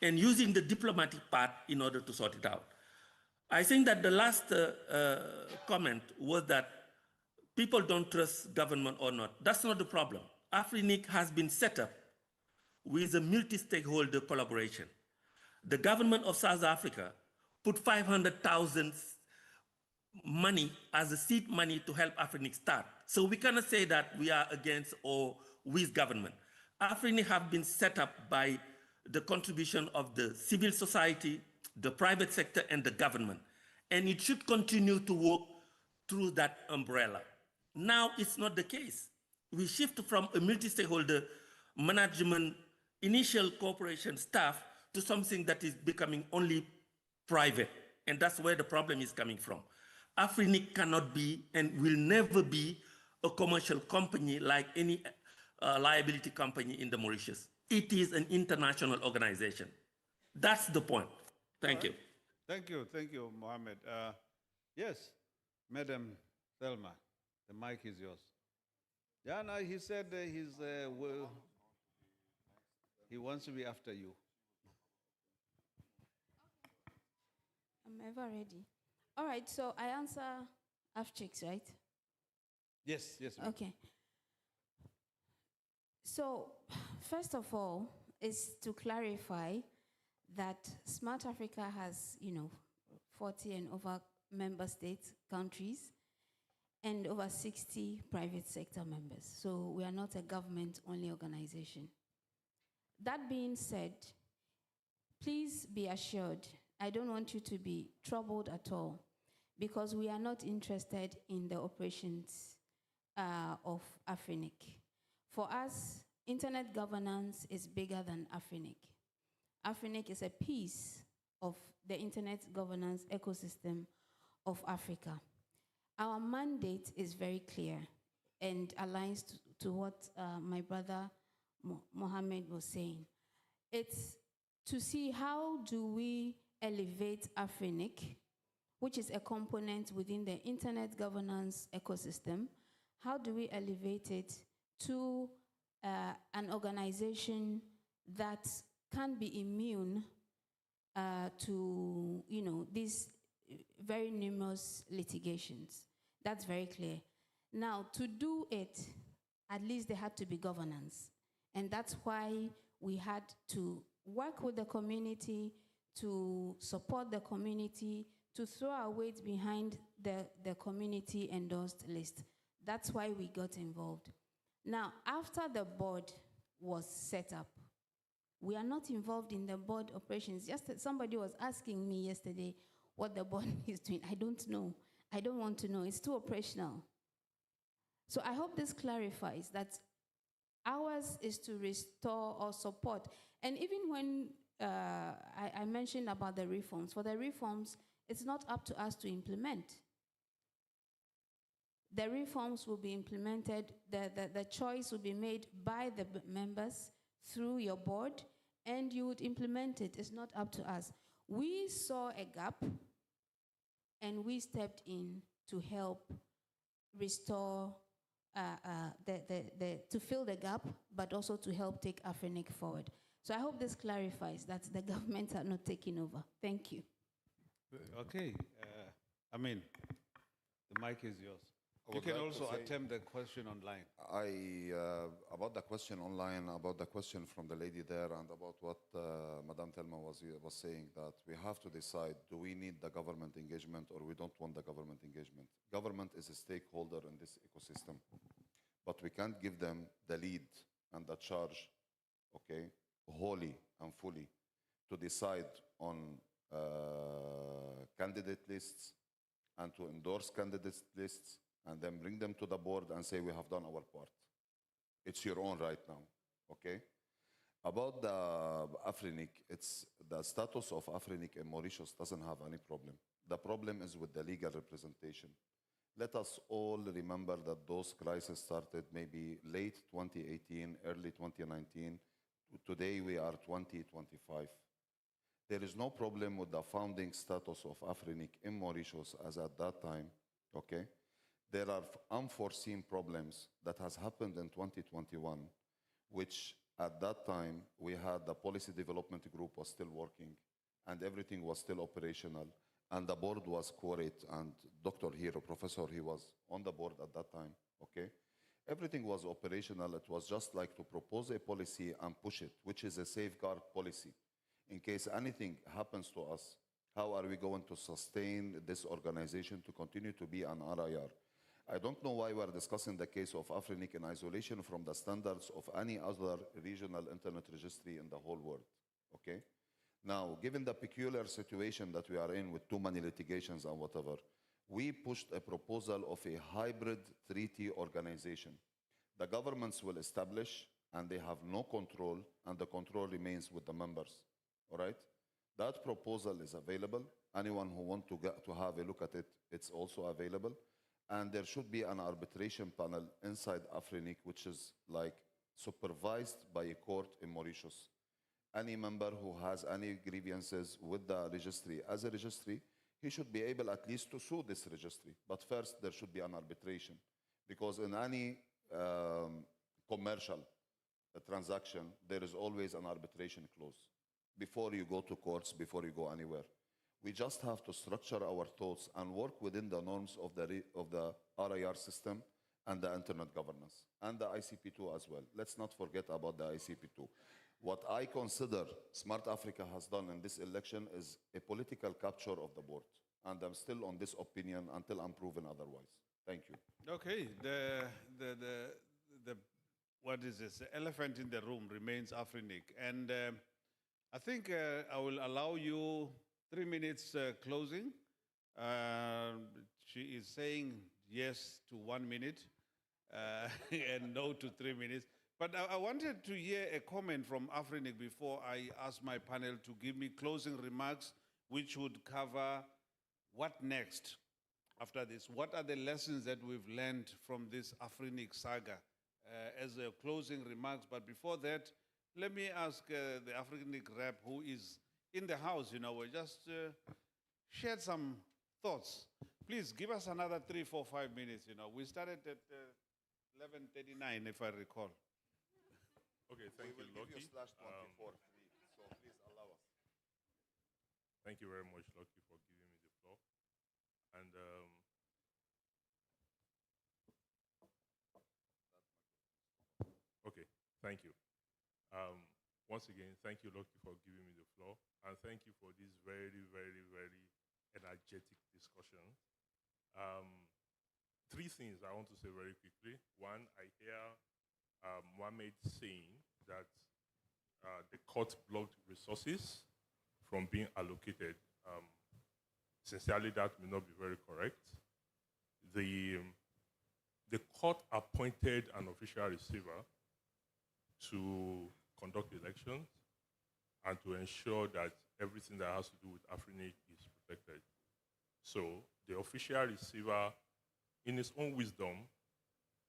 and using the diplomatic part in order to sort it out. I think that the last comment was that people don't trust government or not. That's not the problem. Afrinic has been set up with a multi-stakeholder collaboration. The government of South Africa put 500,000 money as a seed money to help Afrinic start. So we cannot say that we are against or with government. Afrinic have been set up by the contribution of the civil society, the private sector, and the government. And it should continue to work through that umbrella. Now it's not the case. We shift from a multi-stakeholder management, initial cooperation staff to something that is becoming only private. And that's where the problem is coming from. Afrinic cannot be and will never be a commercial company like any liability company in the Mauritius. It is an international organization. That's the point. Thank you. Thank you, Mohammed. Yes, Madam Thelma, the mic is yours. Jana, he said he wants to be after you. I'm ever ready. All right, so I answer AFCHICS, right? Yes. Okay. So, first of all, is to clarify that Smart Africa has, 40 and over member states, countries, and over 60 private sector members. So we are not a government-only organization. That being said, please be assured, I don't want you to be troubled at all, because we are not interested in the operations of Afrinic. For us, internet governance is bigger than Afrinic. Afrinic is a piece of the internet governance ecosystem of Africa. Our mandate is very clear and aligns to what my brother Mohammed was saying. It's to see how do we elevate Afrinic, which is a component within the internet governance ecosystem. How do we elevate it to an organization that can be immune to these very numerous litigations? That's very clear. Now, to do it, at least there had to be governance. And that's why we had to work with the community, to support the community, to throw our weight behind the community-endorsed list. That's why we got involved. Now, after the board was set up, we are not involved in the board operations. Somebody was asking me yesterday what the board is doing. I don't know. I don't want to know. It's too operational. So I hope this clarifies that Ours is to restore or support. And even when I mentioned about the reforms, for the reforms, it's not up to us to implement. The reforms will be implemented, the choice will be made by the members through your board, and you would implement it. It's not up to us. We saw a gap, and we stepped in to help restore, to fill the gap, but also to help take Afrinic forward. So I hope this clarifies that the government are not taking over. Thank you. Okay. Amin, the mic is yours. I You would can like also to say- attempt the question online. About the question online, about the question from the lady there, and about what Madame Thelma was saying, that we have to decide, do we need the government engagement or we don't want the government engagement? Government is a stakeholder in this ecosystem, but we can't give them the lead and the charge, okay, wholly and fully, to decide on candidate lists and to endorse candidate lists and then bring them to the board and say we have done our part. It's your own right now, okay? About the Afrinic, it's the status of Afrinic in Mauritius doesn't have any problem. The problem is with the legal representation. Let us all remember that those crises started maybe late 2018, early 2019. Today we are 2025. There is no problem with the founding status of Afrinic in Mauritius as at that time, okay? There are unforeseen problems that has happened in 2021, which at that time we had the policy development group was still working and everything was still operational and the board was queried and Dr. Hero, Professor, he was on the board at that time, okay? Everything was operational. It was just like to propose a policy and push it, which is a safeguard policy. In case anything happens to us, how are we going to sustain this organization to continue to be an RIR? I don't know why we're discussing the case of Afrinic in isolation from the standards of any other regional internet registry in the whole world, okay? Now, given the peculiar situation that we are in with too many litigations and whatever, we pushed a proposal of a hybrid treaty organization. The governments will establish and they have no control and the control remains with the members, all right? That proposal is available. Anyone who wants to have a look at it, it's also available. And there should be an arbitration panel inside Afrinic, which is like supervised by a court in Mauritius. Any member who has any grievances with the registry as a registry, he should be able at least to sue this registry. But first, there should be an arbitration. Because in any commercial transaction, there is always an arbitration clause before you go to courts, before you go anywhere. We just have to structure our thoughts and work within the norms of the RIR system and the internet governance, and the ICP2 as well. Let's not forget about the ICP2. What I consider Smart Africa has done in this election is a political capture of the board. And I'm still on this opinion until I'm proven otherwise. Thank you. Okay, what is this? The elephant in the room remains Afrinic. And I think I will allow you 3 minutes closing. She is saying yes to 1 minute and no to 3 minutes. But I wanted to hear a comment from Afrinic before I ask my panel to give me closing remarks, which would cover what next after this. What are the lessons that we've learned from this Afrinic saga as a closing remarks? But before that, let me ask the Afrinic rep who is in the house, we just shared some thoughts. Please give us another 3, 4, 5 minutes. We started at 11:39, if I recall. Okay, thank you, Lucky. So please allow us. Thank you very much, Lucky, for giving me the floor. And okay, thank you. Once again, thank you, Lucky, for giving me the floor. And thank you for this very, very, very energetic discussion. 3 things I want to say very quickly. One, I hear Mohamed saying that the court blocked resources from being allocated. Sincerely, that may not be very correct. The court appointed an official receiver to conduct elections and to ensure that everything that has to do with Afrinic is protected. So the official receiver, in his own wisdom,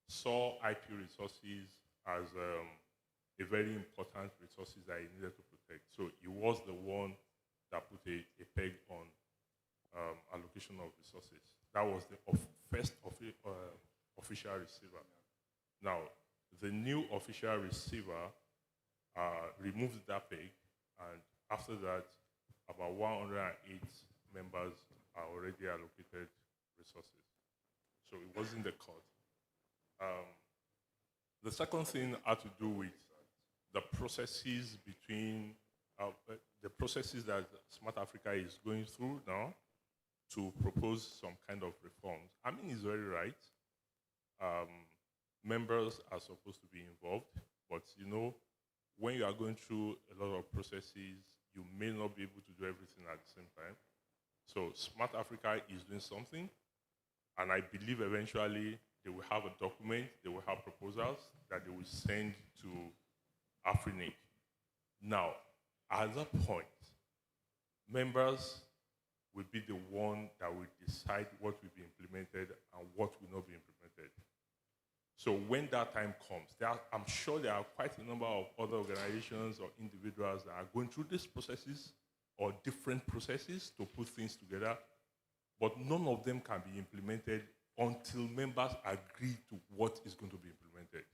saw IP resources as a very important resources that he needed to protect. So he was the one that put a peg on allocation of resources. That was the first official receiver. Now, the new official receiver removed that peg, and after that, about 108 members are already allocated resources. So it wasn't the court. The second thing had to do with the processes between the processes that Smart Africa is going through now to propose some kind of reforms. I mean, it's very right. Members are supposed to be involved, but you know, when you are going through a lot of processes, you may not be able to do everything at the same time. So Smart Africa is doing something, and I believe eventually they will have a document, they will have proposals that they will send to Afrinic. Now, at that point, members will be the one that will decide what will be implemented and what will not be implemented. So when that time comes, I'm sure there are quite a number of other organizations or individuals that are going through these processes or different processes to put things together, but none of them can be implemented until members agree to what is going to be implemented.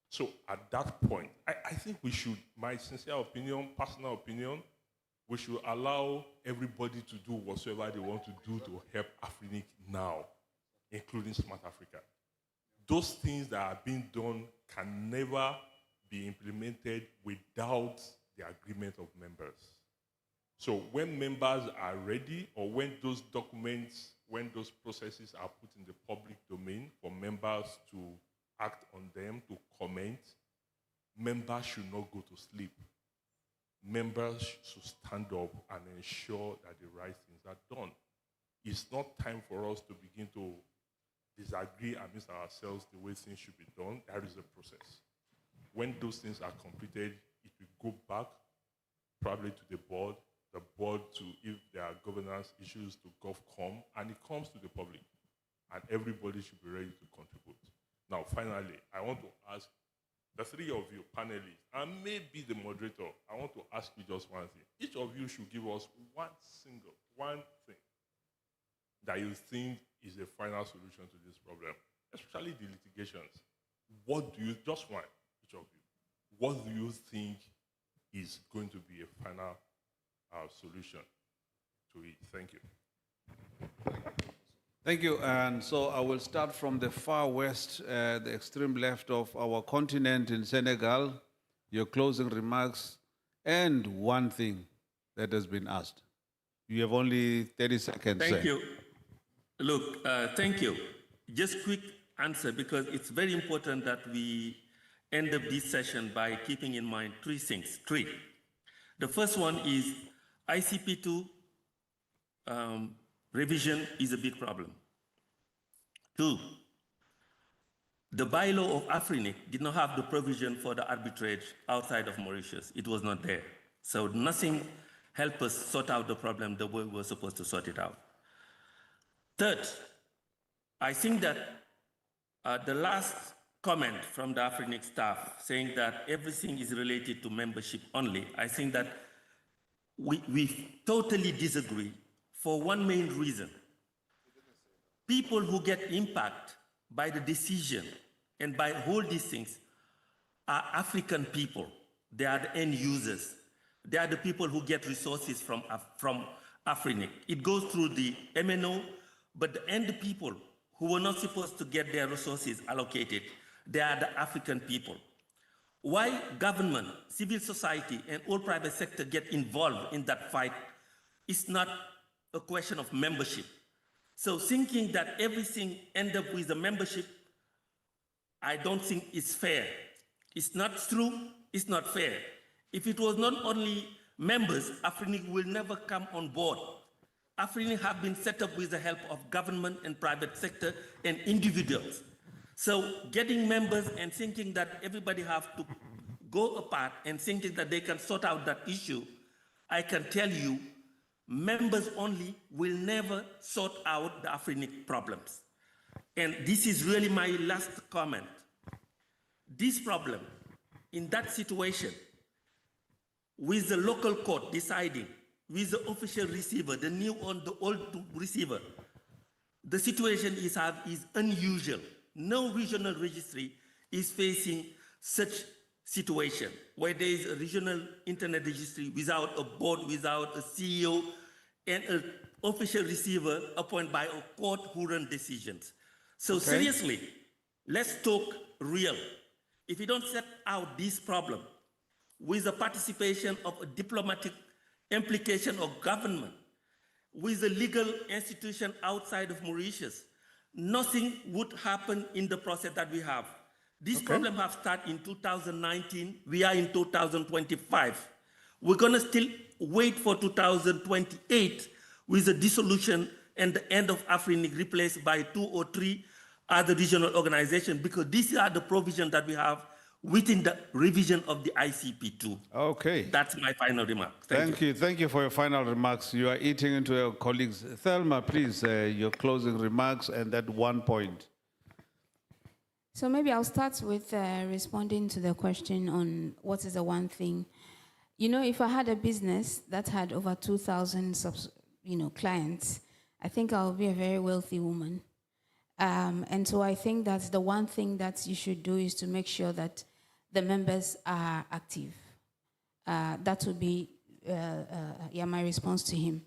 So at that point, I think we should, my sincere opinion, personal opinion, we should allow everybody to do whatsoever they want to do to help Afrinic now, including Smart Africa. Those things that are being done can never be implemented without the agreement of members. So when members are ready, or when those documents, when those processes are put in the public domain for members to act on them, to comment, members should not go to sleep. Members should stand up and ensure that the right things are done. It's not time for us to begin to disagree amidst ourselves the way things should be done. There is a process. When those things are completed, it will go back probably to the board to, if there are governance issues, to GovCom, and it comes to the public. And everybody should be ready to contribute. Now, finally, I want to ask the three of you panelists, and maybe the moderator, I want to ask you just one thing. Each of you should give us one thing that you think is the final solution to this problem, especially the litigations. What do you, just one, each of you, what do you think is going to be a final solution to it? Thank you. Thank you. And so I will start from the far west, the extreme left of our continent in Senegal, your closing remarks, and one thing that has been asked. You have only 30 seconds. Thank you. Look, thank you. Just quick answer, because it's very important that we end up this session by keeping in mind three things. The first one is ICP2 revision is a big problem. 2, the bylaw of Afrinic did not have the provision for the arbitrage outside of Mauritius. It was not there. So nothing helped us sort out the problem the way we were supposed to sort it out. Third, I think that the last comment from the Afrinic staff saying that everything is related to membership only, I think that we totally disagree for one main reason. People who get impact by the decision and by all these things are African people. They are the end users. They are the people who get resources from Afrinic. It goes through the MNO, but the end people who were not supposed to get their resources allocated, they are the African people. Why government, civil society, and all private sector get involved in that fight is not a question of membership. So thinking that everything ends up with a membership, I don't think it's fair. It's not true, it's not fair. If it was not only members, Afrinic will never come on board. Afrinic have been set up with the help of government and private sector and individuals. So getting members and thinking that everybody have to go apart and thinking that they can sort out that issue, I can tell you, members only will never sort out the Afrinic problems. And this is really my last comment. This problem, in that situation, with the local court deciding, with the official receiver, the new or the old receiver, the situation is unusual. No regional registry is facing such situation where there is a regional internet registry without a board, without a CEO, and an official receiver appointed by a court who run decisions. So seriously, let's talk real. If you don't set out this problem with the participation of a diplomatic implication of government, with the legal institution outside of Mauritius, nothing would happen in the process that we have. This problem have started in 2019. We are in 2025. We're going to still wait for 2028 with the dissolution and the end of Afrinic replaced by 2 or 3 other regional organizations, because these are the provisions that we have within the revision of the ICP2. Okay. That's my final remark. Thank you. Thank you for your final remarks. You are eating into your colleagues. Thelma, please, your closing remarks and that one point. So maybe I'll start with responding to the question on what is the one thing. You know, if I had a business that had over 2,000 clients, I think I'll be a very wealthy woman. And so I think that the one thing that you should do is to make sure that the members are active. That would be my response to him.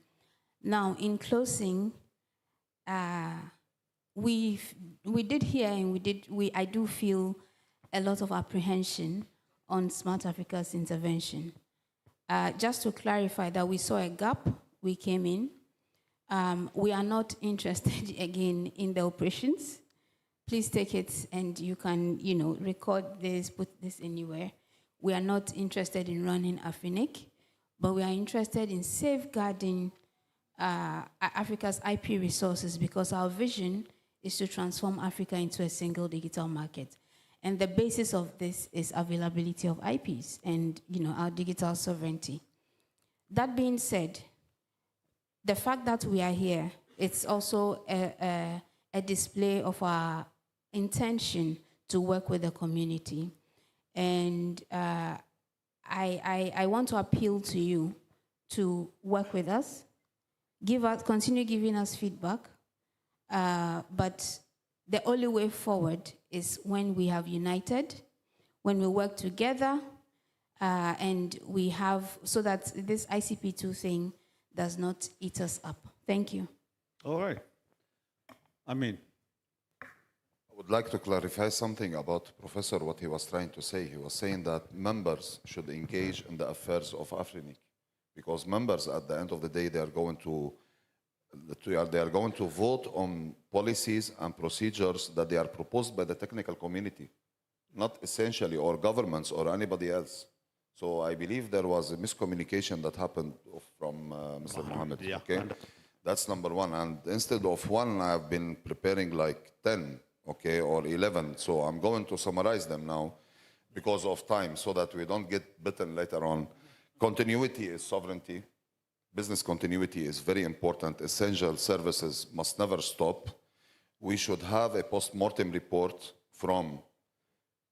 Now, in closing, we did hear and I do feel a lot of apprehension on Smart Africa's intervention. Just to clarify that we saw a gap, we came in. We are not interested again in the operations. Please take it and you can, record this, put this anywhere. We are not interested in running Afrinic, but we are interested in safeguarding Africa's IP resources, because our vision is to transform Africa into a single digital market. And the basis of this is availability of IPs and, our digital sovereignty. That being said, the fact that we are here, it's also a display of our intention to work with the community. And I want to appeal to you to work with us, continue giving us feedback, but the only way forward is when we have united, when we work together, and we have, so that this ICP2 thing does not eat us up. Thank you. All right. Amin. I would like to clarify something about Professor, what he was trying to say. He was saying that members should engage in the affairs of Afrinic, because members, at the end of the day, they are going to vote on policies and procedures that they are proposed by the technical community, not essentially or governments or anybody else. So I believe there was a miscommunication that happened from Mr. Mohammed. Yeah. Okay, that's number one. And instead of one, I've been preparing like 10, okay, or 11. So I'm going to summarize them now because of time, so that we don't get bitten later on. Continuity is sovereignty. Business continuity is very important. Essential services must never stop. We should have a post-mortem report from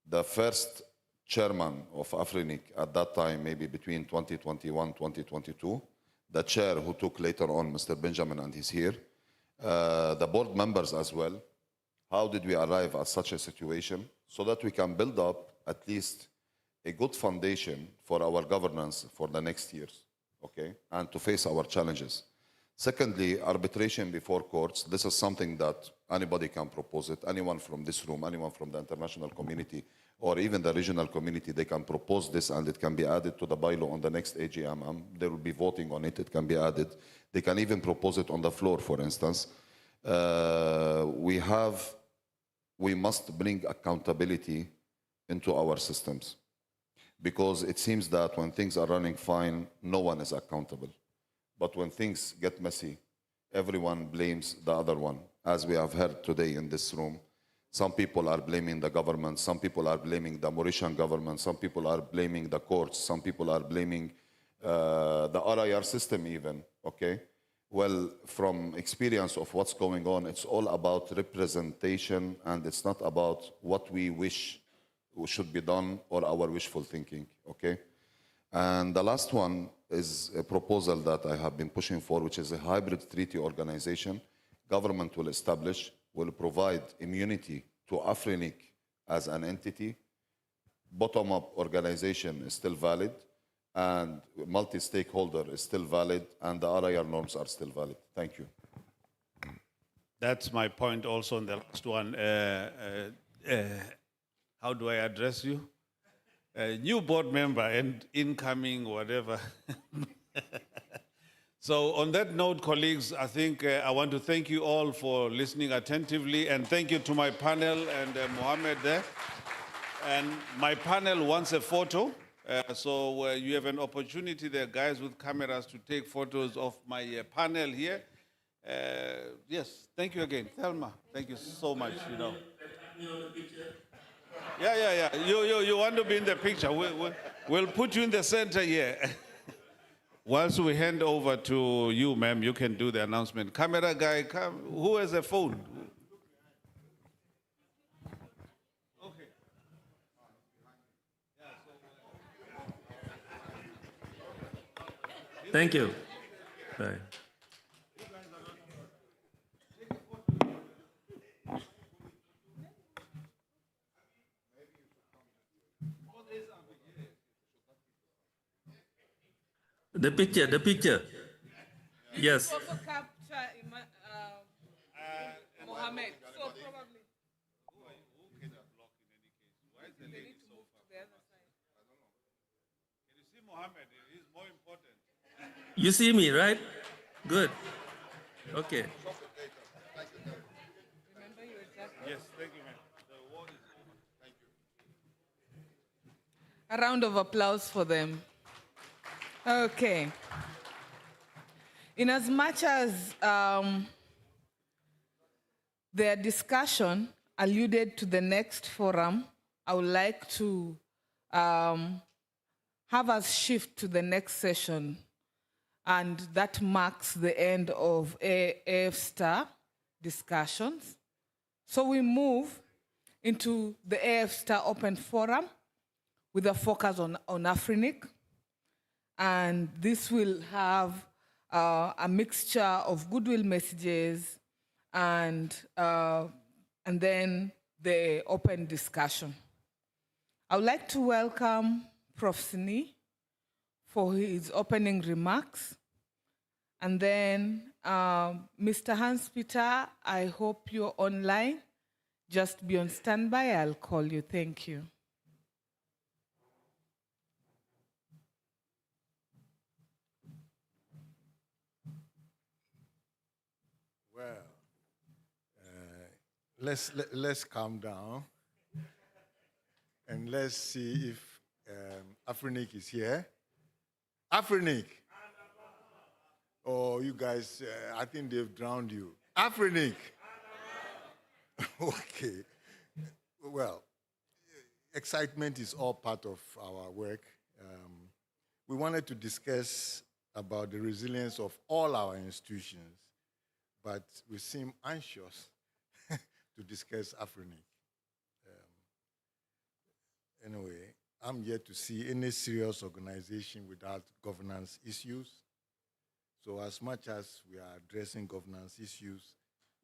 the first chairman of Afrinic at that time, maybe between 2021, 2022, the chair who took later on, Mr. Benjamin, and he's here, the board members as well. How did we arrive at such a situation, so that we can build up at least a good foundation for our governance for the next years, okay, and to face our challenges. Secondly, arbitration before courts. This is something that anybody can propose it. Anyone from this room, anyone from the international community, or even the regional community, they can propose this, and it can be added to the bylaw on the next AGM. They will be voting on it. It can be added. They can even propose it on the floor, for instance. We must bring accountability into our systems, because it seems that when things are running fine, no one is accountable. But when things get messy, everyone blames the other one, as we have heard today in this room. Some people are blaming the government, some people are blaming the Mauritian government, some people are blaming the courts, some people are blaming the RIR system even, okay? Well, from experience of what's going on, it's all about representation, and it's not about what we wish should be done or our wishful thinking, okay? And the last one is a proposal that I have been pushing for, which is a hybrid treaty organization. Government will establish, will provide immunity to Afrinic as an entity. Bottom-up organization is still valid, and multi-stakeholder is still valid, and the RIR norms are still valid. Thank you. That's my point also on the last one. How do I address you? New board member and incoming whatever. So on that note, colleagues, I think I want to thank you all for listening attentively, and thank you to my panel and Mohammed there. And my panel wants a photo. So you have an opportunity there, guys with cameras, to take photos of my panel here. Yes, thank you again. Thelma, thank you so much, you know. Yeah. You want to be in the picture. We'll put you in the center here. Whilst we hand over to you, ma'am, you can do the announcement. Camera guy, come. Who has a phone? Okay. Thank you. Bye. The picture. Yes. Also capture Mohammed. So probably. They need to move to the other side. Can you see Mohammed? It is more important. You see me, right? Good. Okay. Yes, thank you, ma'am. The award is over. Thank you. A round of applause for them. Okay. In as much as their discussion alluded to the next forum, I would like to have us shift to the next session, and that marks the end of AF-STAR discussions. So we move into the AF-STAR Open Forum with a focus on Afrinic. And this will have a mixture of goodwill messages and then the open discussion. I would like to welcome Prof. Sini for his opening remarks. And then Mr. Hans-Peter, I hope you're online. Just be on standby, I'll call you. Thank you. Let's calm down and let's see if Afrinic is here. Afrinic. Oh, you guys, I think they've drowned you. Afrinic. Okay. Well, excitement is all part of our work. We wanted to discuss about the resilience of all our institutions, but we seem anxious to discuss Afrinic. Anyway, I'm yet to see any serious organization without governance issues. So as much as we are addressing governance issues,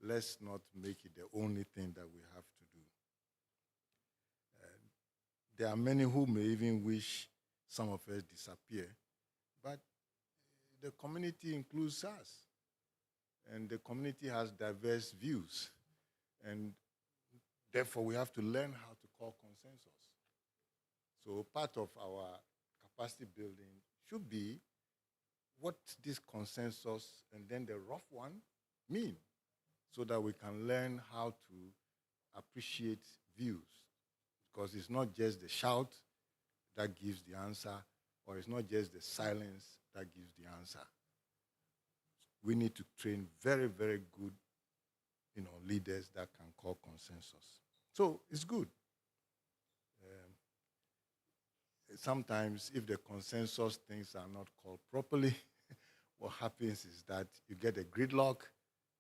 let's not make it the only thing that we have to do. There are many who may even wish some of us disappear, but the community includes us, and the community has diverse views, and therefore we have to learn how to call consensus. So part of our capacity building should be what this consensus and then the rough one mean, so that we can learn how to appreciate views. Because it's not just the shout that gives the answer, or it's not just the silence that gives the answer. We need to train very, very good leaders that can call consensus. So it's good. Sometimes if the consensus things are not called properly, what happens is that you get a gridlock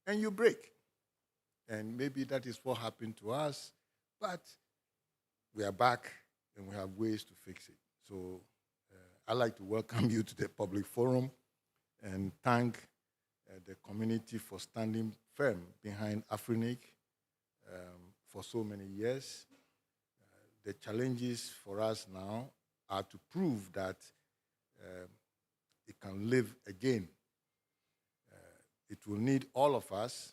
and you break. And maybe that is what happened to us, but we are back and we have ways to fix it. So I'd like to welcome you to the public forum and thank the community for standing firm behind Afrinic for so many years. The challenges for us now are to prove that it can live again. It will need all of us.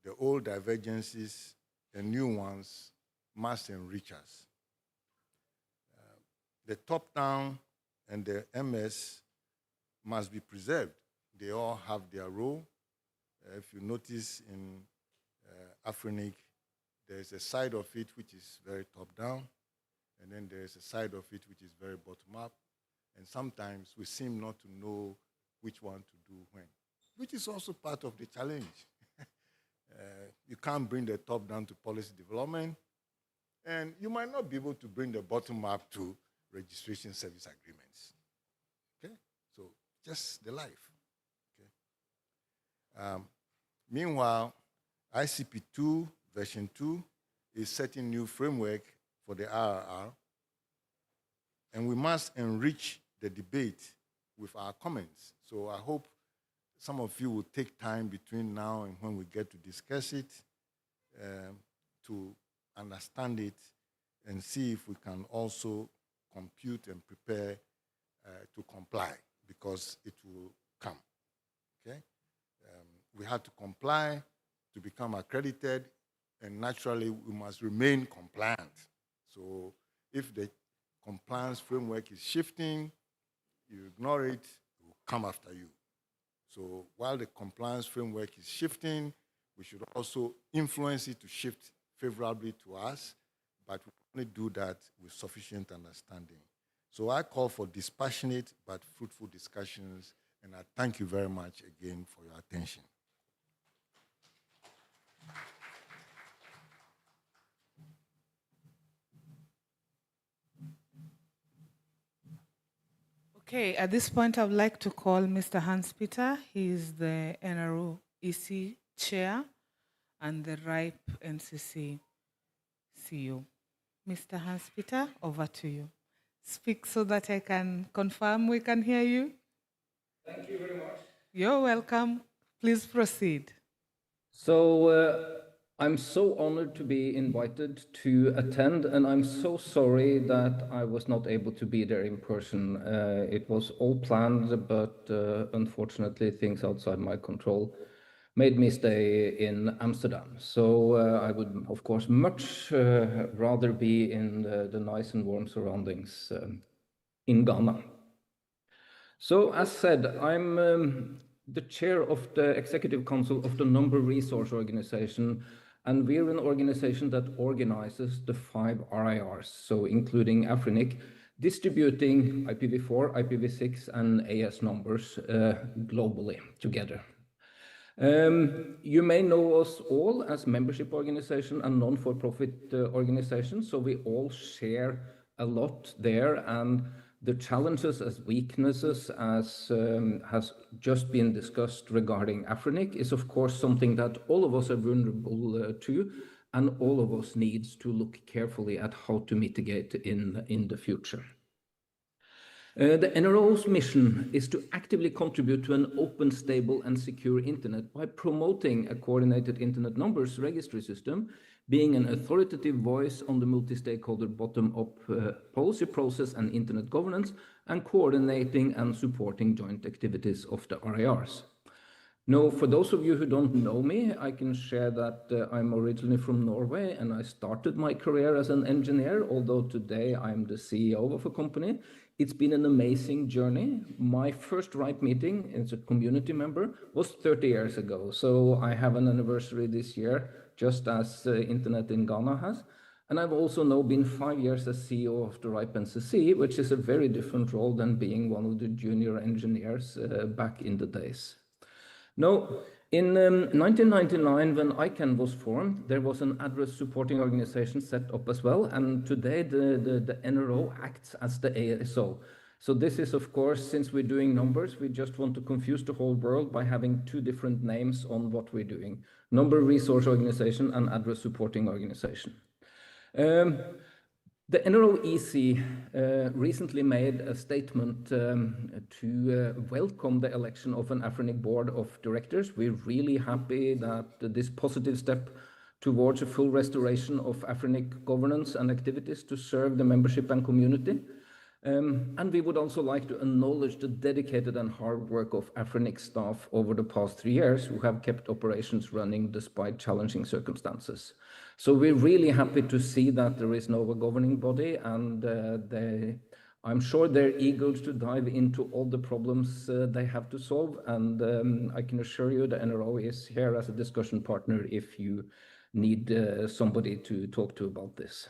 The old divergences, the new ones, must enrich us. The top-down and the MS must be preserved. They all have their role. If you notice in Afrinic, there's a side of it which is very top-down, and then there's a side of it which is very bottom-up. And sometimes we seem not to know which one to do when, which is also part of the challenge. You can't bring the top down to policy development, and you might not be able to bring the bottom up to registration service agreements. Okay? So just the life. Okay? Meanwhile, ICP2 version 2 is setting new framework for the RRR, and we must enrich the debate with our comments. So I hope some of you will take time between now and when we get to discuss it to understand it and see if we can also compute and prepare to comply, because it will come. Okay? We have to comply to become accredited, and naturally we must remain compliant. So if the compliance framework is shifting, you ignore it, it will come after you. So while the compliance framework is shifting, we should also influence it to shift favorably to us, but we only do that with sufficient understanding. So I call for dispassionate but fruitful discussions, and I thank you very much again for your attention. Okay, at this point, I would like to call Mr. Hans-Peter. He is the NRO EC Chair and the RIPE NCC CEO. Mr. Hans-Peter, over to you. Speak so that I can confirm we can hear you. Thank you very much. You're welcome. Please proceed. So I'm so honored to be invited to attend, and I'm so sorry that I was not able to be there in person. It was all planned, but unfortunately things outside my control made me stay in Amsterdam. So I would, of course, much rather be in the nice and warm surroundings in Ghana. So as said, I'm the chair of the Executive Council of the Number Resource Organization, and we're an organization that organizes the 5 RIRs, so including Afrinic, distributing IPv4, IPv6, and AS numbers globally together. You may know us all as membership organization and non-for-profit organizations, so we all share a lot there, and the challenges as weaknesses, as has just been discussed regarding Afrinic, is of course something that all of us are vulnerable to, and all of us needs to look carefully at how to mitigate in the future. The NRO's mission is to actively contribute to an open, stable, and secure internet by promoting a coordinated internet numbers registry system, being an authoritative voice on the multi-stakeholder bottom-up policy process and internet governance, and coordinating and supporting joint activities of the RIRs. Now, for those of you who don't know me, I can share that I'm originally from Norway, and I started my career as an engineer, although today I'm the CEO of a company. It's been an amazing journey. My first RIPE meeting as a community member was 30 years ago, so I have an anniversary this year, just as Internet in Ghana has. And I've also now been 5 years as CEO of the RIPE NCC, which is a very different role than being one of the junior engineers back in the days. Now, In 1999, when ICANN was formed, there was an address supporting organization set up as well, and today the NRO acts as the ASO. So this is, of course, since we're doing numbers, we just want to confuse the whole world by having two different names on what we're doing: Number Resource Organization and Address Supporting Organization. The NRO-EC recently made a statement to welcome the election of an Afrinic board of directors. We're really happy that this positive step towards a full restoration of Afrinic governance and activities to serve the membership and community. And we would also like to acknowledge the dedicated and hard work of Afrinic staff over the past 3 years who have kept operations running despite challenging circumstances. So we're really happy to see that there is now a governing body, and I'm sure they're eager to dive into all the problems they have to solve. And I can assure you the NRO is here as a discussion partner if you need somebody to talk to about this.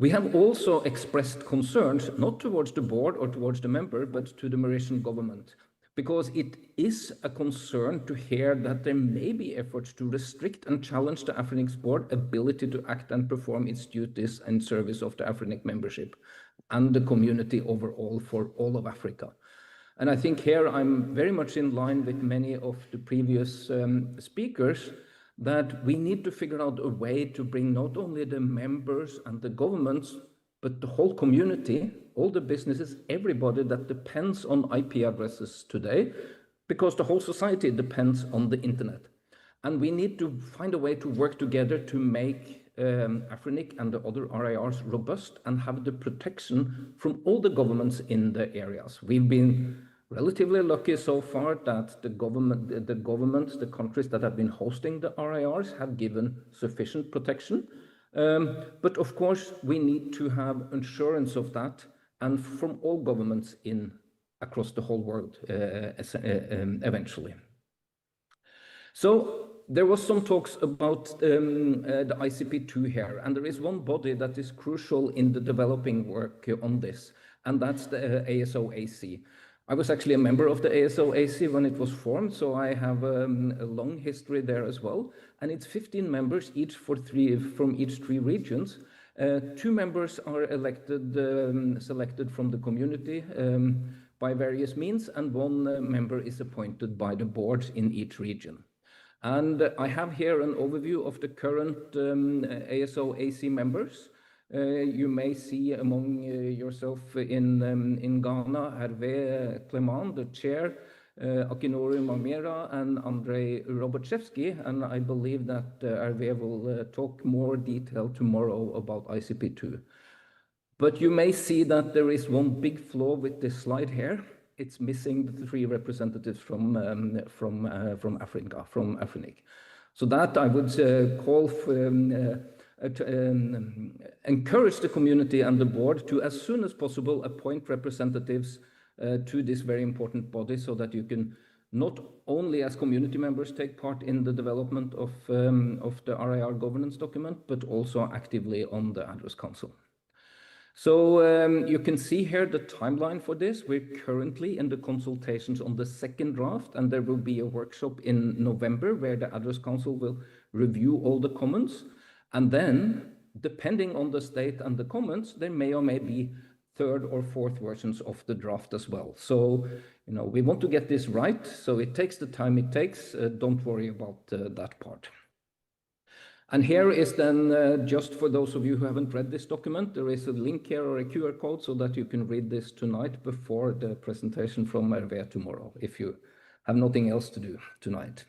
We have also expressed concerns, not towards the board or towards the member, but to the Mauritian government, because it is a concern to hear that there may be efforts to restrict and challenge the Afrinic board ability to act and perform its duties in service of the Afrinic membership and the community overall for all of Africa. And I think here I'm very much in line with many of the previous speakers, that we need to figure out a way to bring not only the members and the governments, but the whole community, all the businesses, everybody that depends on IP addresses today, because the whole society depends on the internet. And we need to find a way to work together to make Afrinic and the other RIRs robust and have the protection from all the governments in the areas. We've been relatively lucky so far that the governments, the countries that have been hosting the RIRs have given sufficient protection. But of course, we need to have assurance of that, and from all governments across the whole world eventually. So there was some talks about the ICP2 here, and there is one body that is crucial in the developing work on this, and that's the ASO-AC. I was actually a member of the ASO-AC when it was formed, so I have a long history there as well. And it's 15 members, each from each 3 regions. 2 members are selected from the community by various means, and 1 member is appointed by the boards in each region. And I have here an overview of the current ASO-AC members. You may see among yourself in Ghana, Hervé Clément, the chair, Akinori Mamera, and Andrei Robochevsky, and I believe that Hervé will talk more detail tomorrow about ICP2. But you may see that there is one big flaw with this slide here. It's missing the 3 representatives from Africa, from Afrinic. So that I would call for encourage the community and the board to, as soon as possible, appoint representatives to this very important body, so that you can not only as community members take part in the development of the RIR governance document, but also actively on the Address Council. So you can see here the timeline for this. We're currently in the consultations on the 2nd draft, and there will be a workshop in November where the Address Council will review all the comments. And then, depending on the state and the comments, there may or may be 3rd or 4th versions of the draft as well. So, we want to get this right, so it takes the time it takes. Don't worry about that part. And here is then, just for those of you who haven't read this document, there is a link here or a QR code so that you can read this tonight before the presentation from Hervé tomorrow, if you have nothing else to do tonight.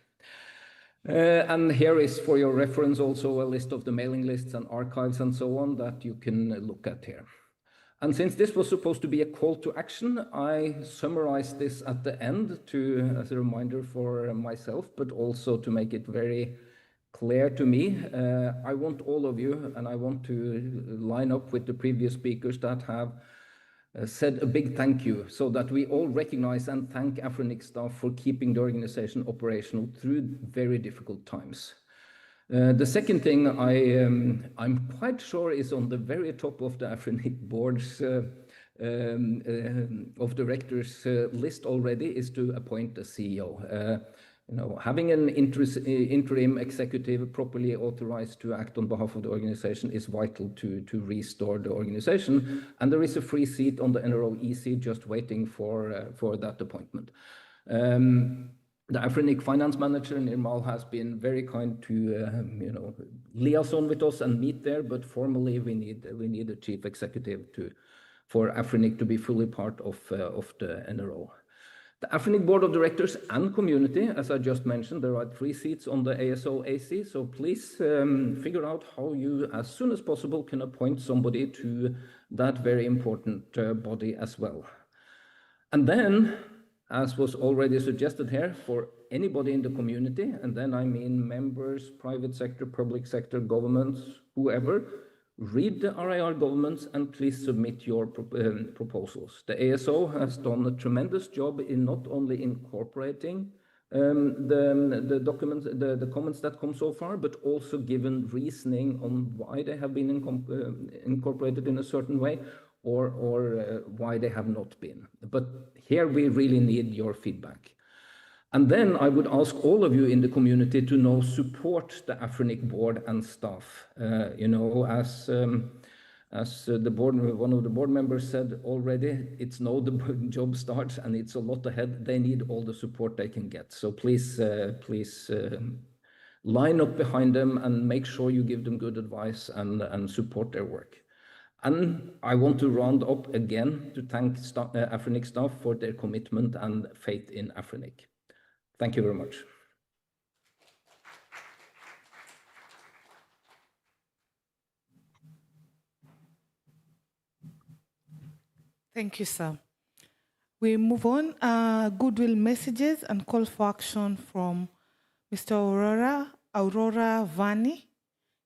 And here is, for your reference, also a list of the mailing lists and archives and so on that you can look at here. And since this was supposed to be a call to action, I summarized this at the end as a reminder for myself, but also to make it very clear to me. I want all of you, and I want to line up with the previous speakers that have said a big thank you, so that we all recognize and thank Afrinic staff for keeping the organization operational through very difficult times. The second thing I'm quite sure is on the very top of the Afrinic board's of directors list already is to appoint a CEO. having an interim executive properly authorized to act on behalf of the organization is vital to restore the organization. And there is a free seat on the NRO-EC just waiting for that appointment. The Afrinic finance manager, Nirmal, has been very kind to liaison with us and meet there, but formally we need a chief executive for Afrinic to be fully part of the NRO. The Afrinic Board of Directors and community, as I just mentioned, there are 3 seats on the ASO-AC, so please figure out how you, as soon as possible, can appoint somebody to that very important body as well. And then, as was already suggested here, for anybody in the community, and then I mean members, private sector, public sector, governments, whoever, read the RIR governments and please submit your proposals. The ASO has done a tremendous job in not only incorporating the documents, the comments that come so far, but also given reasoning on why they have been incorporated in a certain way or why they have not been. But here we really need your feedback. And then I would ask all of you in the community to now support the Afrinic board and staff. As the board, one of the board members said already, it's now the job starts and it's a lot ahead. They need all the support they can get. So please line up behind them and make sure you give them good advice and support their work. And I want to round up again to thank Afrinic staff for their commitment and faith in Afrinic. Thank you very much. Thank you, sir. We move on. Goodwill messages and call for action from Mr. Aurora Vani.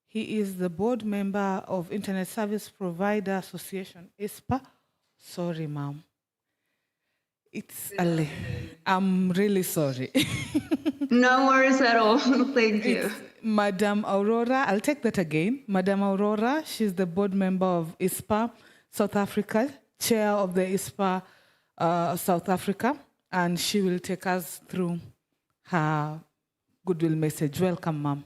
He is the board member of Internet Service Provider Association, ISPA. Sorry, ma'am. It's early. I'm really sorry. No worries at all. Thank you. It's Madam Aurora, I'll take that again. Madam Aurora, she's the board member of ISPA South Africa, chair of the ISPA South Africa, and she will take us through her goodwill message. Welcome, ma'am.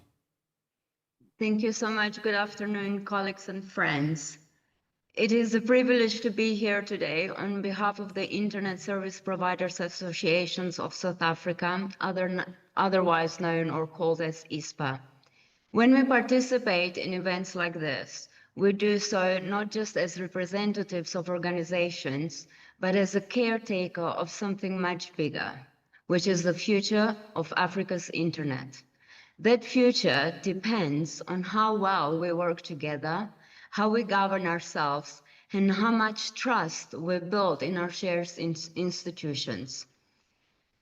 Thank you so much. Good afternoon, colleagues and friends. It is a privilege to be here today on behalf of the Internet Service Providers Associations of South Africa, otherwise known or called as ISPA. When we participate in events like this, we do so not just as representatives of organizations, but as a caretaker of something much bigger, which is the future of Africa's Internet. That future depends on how well we work together, how we govern ourselves, and how much trust we build in our shared institutions.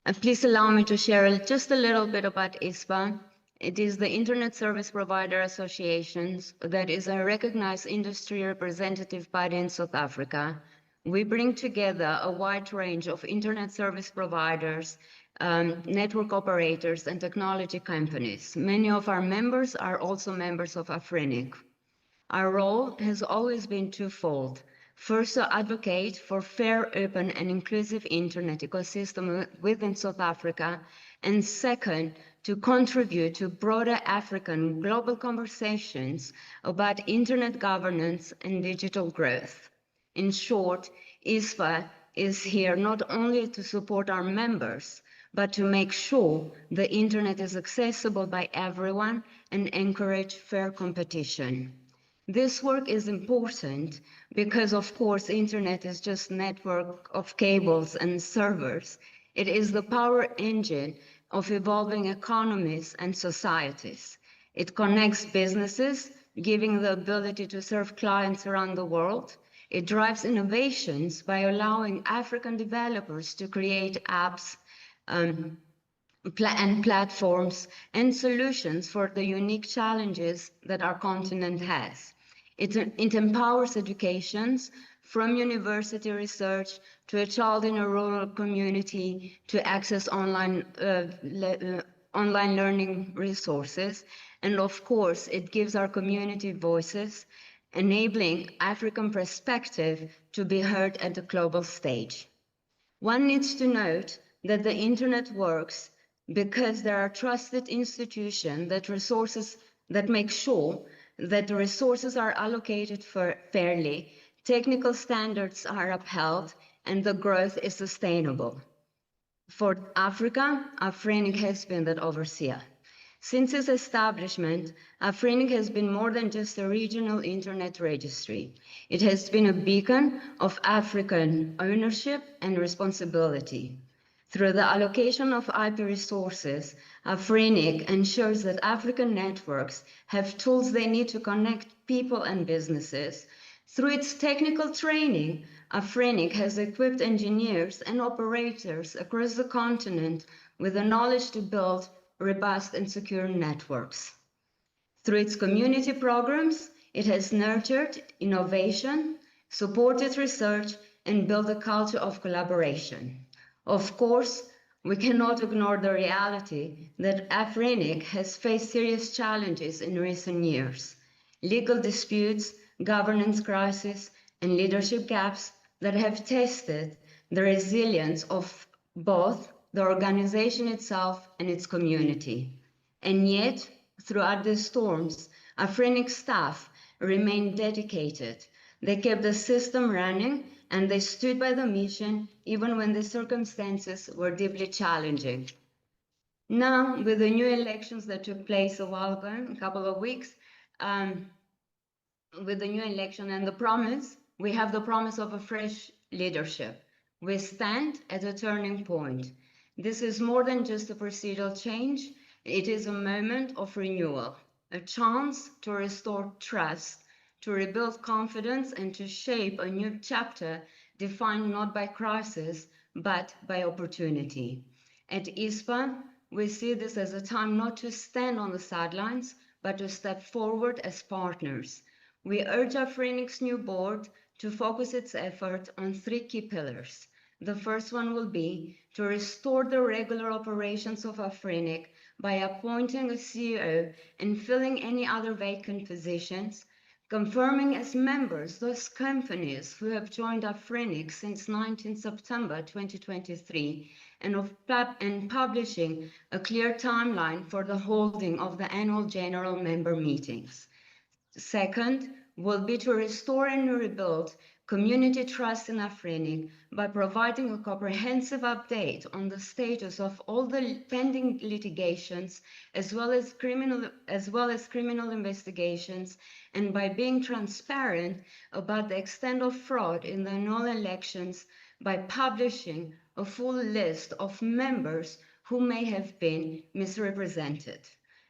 And please allow me to share just a little bit about ISPA. It is the Internet Service Provider Associations that is a recognized industry representative body in South Africa. We bring together a wide range of Internet service providers, network operators, and technology companies. Many of our members are also members of Afrinic. Our role has always been twofold. First, to advocate for fair, open, and inclusive Internet ecosystem within South Africa, and second, to contribute to broader African global conversations about Internet governance and digital growth. In short, ISPA is here not only to support our members, but to make sure the Internet is accessible by everyone and encourage fair competition. This work is important because, of course, Internet is just a network of cables and servers. It is the power engine of evolving economies and societies. It connects businesses, giving the ability to serve clients around the world. It drives innovations by allowing African developers to create apps and platforms and solutions for the unique challenges that our continent has. It empowers educations from university research to a child in a rural community to access online learning resources. And of course, it gives our community voices, enabling African perspective to be heard at the global stage. One needs to note that the Internet works because there are trusted institutions that make sure that the resources are allocated fairly, technical standards are upheld, and the growth is sustainable. For Africa, Afrinic has been that overseer. Since its establishment, Afrinic has been more than just a regional internet registry. It has been a beacon of African ownership and responsibility. Through the allocation of IP resources, Afrinic ensures that African networks have tools they need to connect people and businesses. Through its technical training, Afrinic has equipped engineers and operators across the continent with the knowledge to build robust and secure networks. Through its community programs, it has nurtured innovation, supported research, and built a culture of collaboration. Of course, we cannot ignore the reality that Afrinic has faced serious challenges in recent years. Legal disputes, governance crises, and leadership gaps that have tested the resilience of both the organization itself and its community. And yet, throughout the storms, Afrinic staff remained dedicated. They kept the system running and they stood by the mission even when the circumstances were deeply challenging. Now, with the new elections that took place a while ago, a couple of weeks, with the new election and the promise, we have the promise of a fresh leadership. We stand at a turning point. This is more than just a procedural change. It is a moment of renewal, a chance to restore trust, to rebuild confidence, and to shape a new chapter defined not by crisis, but by opportunity. At ISPA, we see this as a time not to stand on the sidelines, but to step forward as partners. We urge Afrinic's new board to focus its effort on 3 key pillars. The first one will be to restore the regular operations of Afrinic by appointing a CEO and filling any other vacant positions, confirming as members those companies who have joined Afrinic since 19 September 2023, and publishing a clear timeline for the holding of the annual general member meetings. Second will be to restore and rebuild community trust in Afrinic by providing a comprehensive update on the status of all the pending litigations as well as criminal investigations, and by being transparent about the extent of fraud in the annual elections by publishing a full list of members who may have been misrepresented.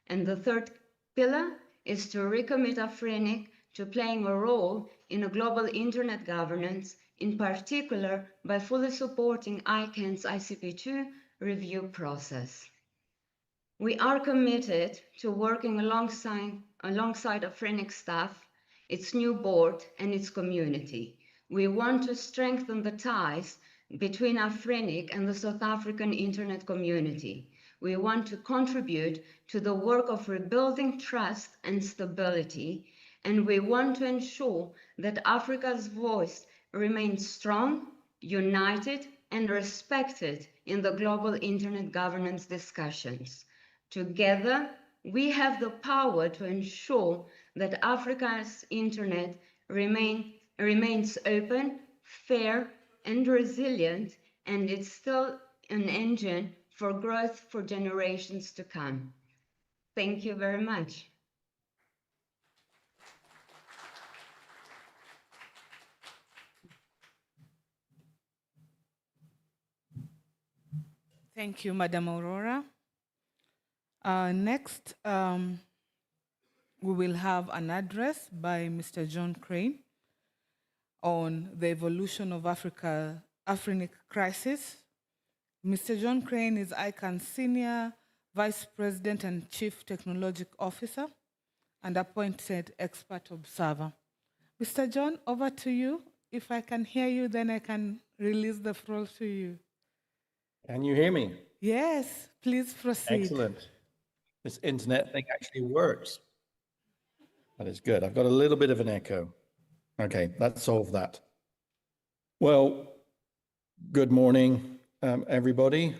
And the third pillar is to recommit Afrinic to playing a role in a global internet governance, in particular by fully supporting ICANN's ICP2 review process. We are committed to working alongside Afrinic staff, its new board, and its community. We want to strengthen the ties between Afrinic and the South African internet community. We want to contribute to the work of rebuilding trust and stability, and we want to ensure that Africa's voice remains strong, united, and respected in the global internet governance discussions. Together, we have the power to ensure that Africa's internet remains open, fair, and resilient, and it's still an engine for growth for generations to come. Thank you very much. Thank you, Madam Aurora. Next, we will have an address by Mr. John Crane on the evolution of Afrinic crisis. Mr. John Crane is ICANN Senior Vice President and Chief Technological Officer and appointed expert observer. Mr. John, over to you. If I can hear you, then I can release the floor to you. Can you hear me? Yes, please proceed. Excellent. This internet thing actually works. That is good. I've got a little bit of an echo. Okay, let's solve that. Well, good morning, everybody.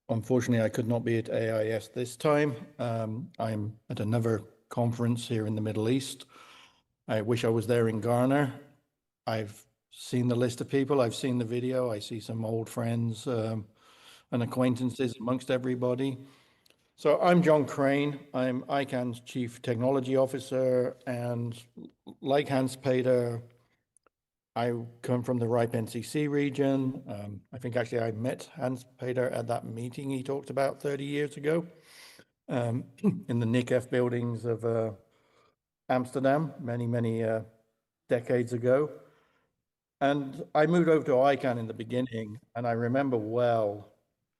Unfortunately, I could not be at AIS this time. I'm at another conference here in the Middle East. I wish I was there in Ghana. I've seen the list of people. I've seen the video. I see some old friends and acquaintances amongst everybody. So I'm John Crane. I'm ICANN's Chief Technology Officer, and like Hans Peter, I come from the RIPE NCC region. I think actually I met Hans Peter at that meeting he talked about 30 years ago in the NICF buildings of Amsterdam, many decades ago. And I moved over to ICANN in the beginning, and I remember well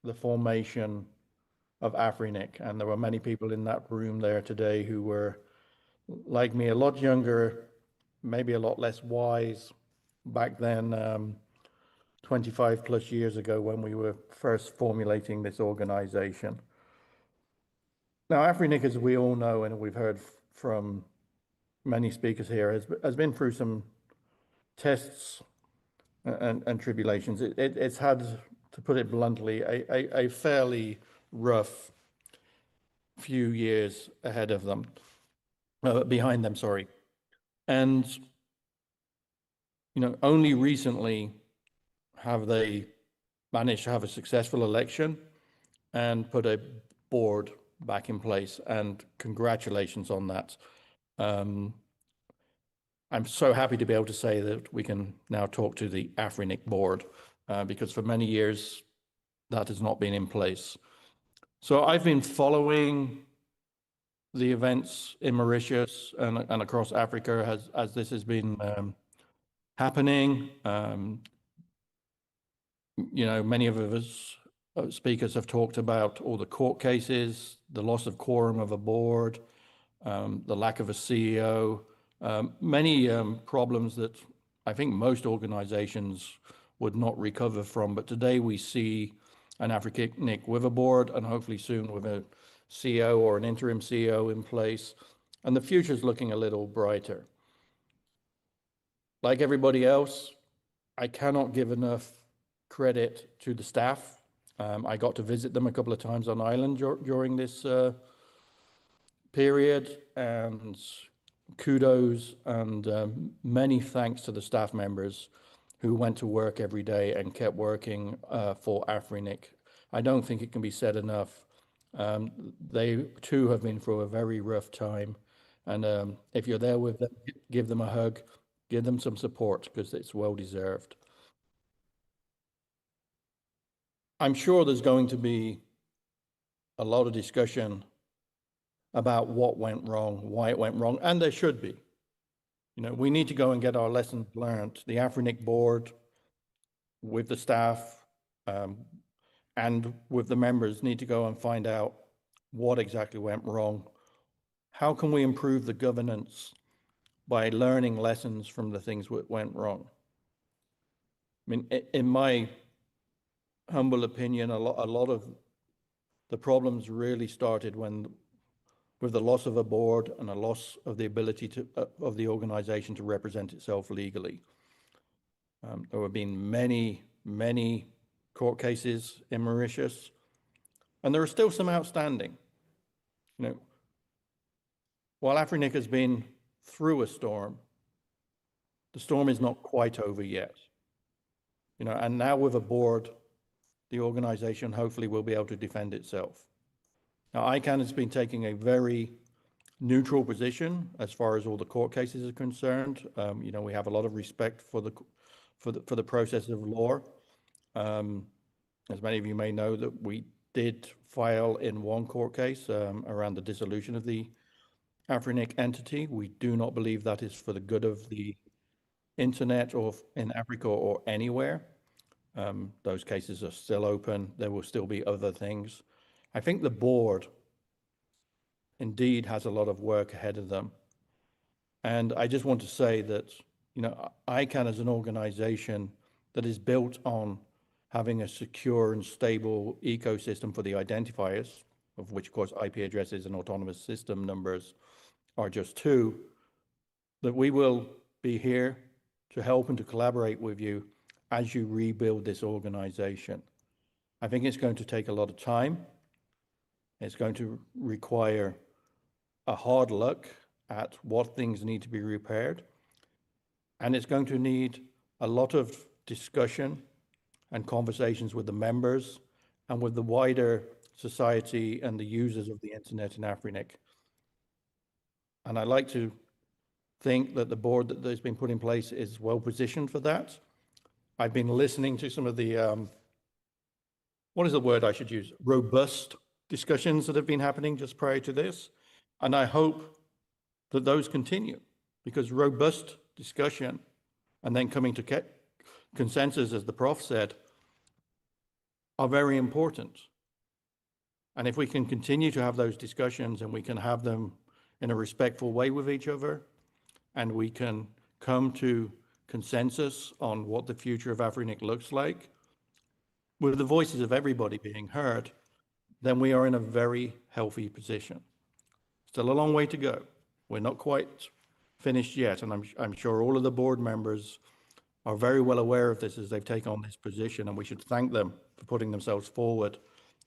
the formation of Afrinic. And there were many people in that room there today who were, like me, a lot younger, maybe a lot less wise back then, 25 plus years ago when we were first formulating this organization. Now, Afrinic, as we all know, and we've heard from many speakers here, has been through some tests and tribulations. It's had, to put it bluntly, a fairly rough few years ahead of them, behind them, sorry. And, you know, only recently have they managed to have a successful election and put a board back in place, and congratulations on that. I'm so happy to be able to say that we can now talk to the Afrinic board, because for many years that has not been in place. So I've been following the events in Mauritius and across Africa as this has been happening. You know, many of us speakers have talked about all the court cases, the loss of quorum of a board, the lack of a CEO, many problems that I think most organizations would not recover from. But today we see an Afrinic with a board, and hopefully soon with a CEO or an interim CEO in place, and the future is looking a little brighter. Like everybody else, I cannot give enough credit to the staff. I got to visit them a couple of times on island during this period, and kudos and many thanks to the staff members who went to work every day and kept working for Afrinic. I don't think it can be said enough. They too have been through a very rough time, and if you're there with them, give them a hug, give them some support, because it's well deserved. I'm sure there's going to be a lot of discussion about what went wrong, why it went wrong, and there should be. You know, we need to go and get our lessons learned. The Afrinic board, with the staff, and with the members, need to go and find out what exactly went wrong. How can we improve the governance by learning lessons from the things that went wrong? I mean, in my humble opinion, a lot of the problems really started with the loss of a board and a loss of the ability of the organization to represent itself legally. There have been many court cases in Mauritius, and there are still some outstanding. You know, while Afrinic has been through a storm, the storm is not quite over yet. You know, and now with a board, the organization hopefully will be able to defend itself. Now, ICANN has been taking a very neutral position as far as all the court cases are concerned. You know, we have a lot of respect for the process of law. As many of you may know, that we did file in one court case around the dissolution of the Afrinic entity. We do not believe that is for the good of the internet or in Africa or anywhere. Those cases are still open. There will still be other things. I think the board indeed has a lot of work ahead of them. And I just want to say that, you know, ICANN is an organization that is built on having a secure and stable ecosystem for the identifiers, of which, of course, IP addresses and autonomous system numbers are just two, that we will be here to help and to collaborate with you as you rebuild this organization. I think it's going to take a lot of time. It's going to require a hard look at what things need to be repaired. And it's going to need a lot of discussion and conversations with the members and with the wider society and the users of the internet in Afrinic. And I like to think that the board that has been put in place is well positioned for that. I've been listening to some of the, what is the word I should use? Robust discussions that have been happening just prior to this. And I hope that those continue, because robust discussion and then coming to consensus, as the Prof said, are very important. And if we can continue to have those discussions and we can have them in a respectful way with each other, and we can come to consensus on what the future of Afrinic looks like, with the voices of everybody being heard, then we are in a very healthy position. Still a long way to go. We're not quite finished yet, and I'm sure all of the board members are very well aware of this as they've taken on this position, and we should thank them for putting themselves forward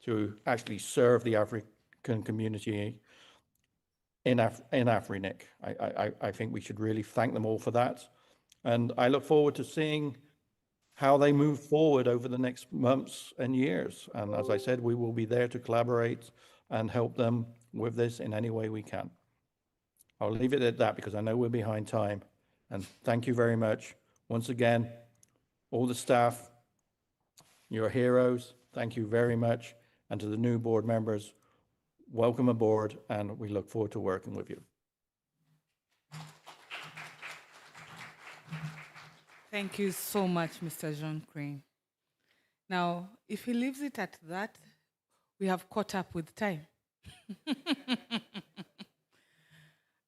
to actually serve the African community in Afrinic. I think we should really thank them all for that. And I look forward to seeing how they move forward over the next months and years. And as I said, we will be there to collaborate and help them with this in any way we can. I'll leave it at that because I know we're behind time. And thank you very much. Once again, all the staff, you're heroes. Thank you very much. And to the new board members, welcome aboard, and we look forward to working with you. Thank you so much, Mr. John Crane. Now, if he leaves it at that, we have caught up with time.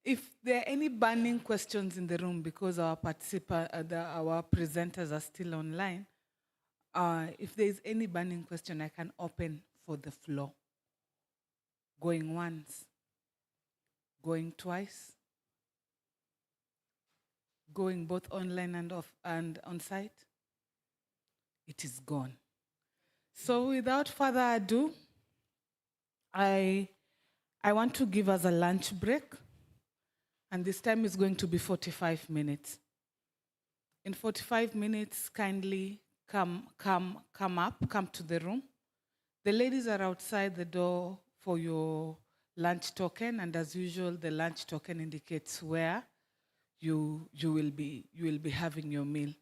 If there are any burning questions in the room, because our presenters are still online, if there is any burning question, I can open for the floor. Going once, going twice, going both online and on site. It is gone. So without further ado, I want to give us a lunch break, and this time is going to be 45 minutes. In 45 minutes, kindly come to the room. The ladies are outside the door for your lunch token, and as usual, the lunch token indicates where you will be having your meal.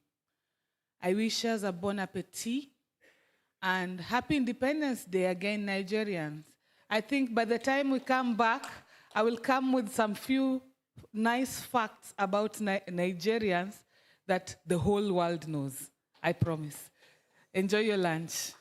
I wish us a bon appetit and happy Independence Day again, Nigerians. I think by the time we come back, I will come with some few nice facts about Nigerians that the whole world knows. I promise. Enjoy your lunch.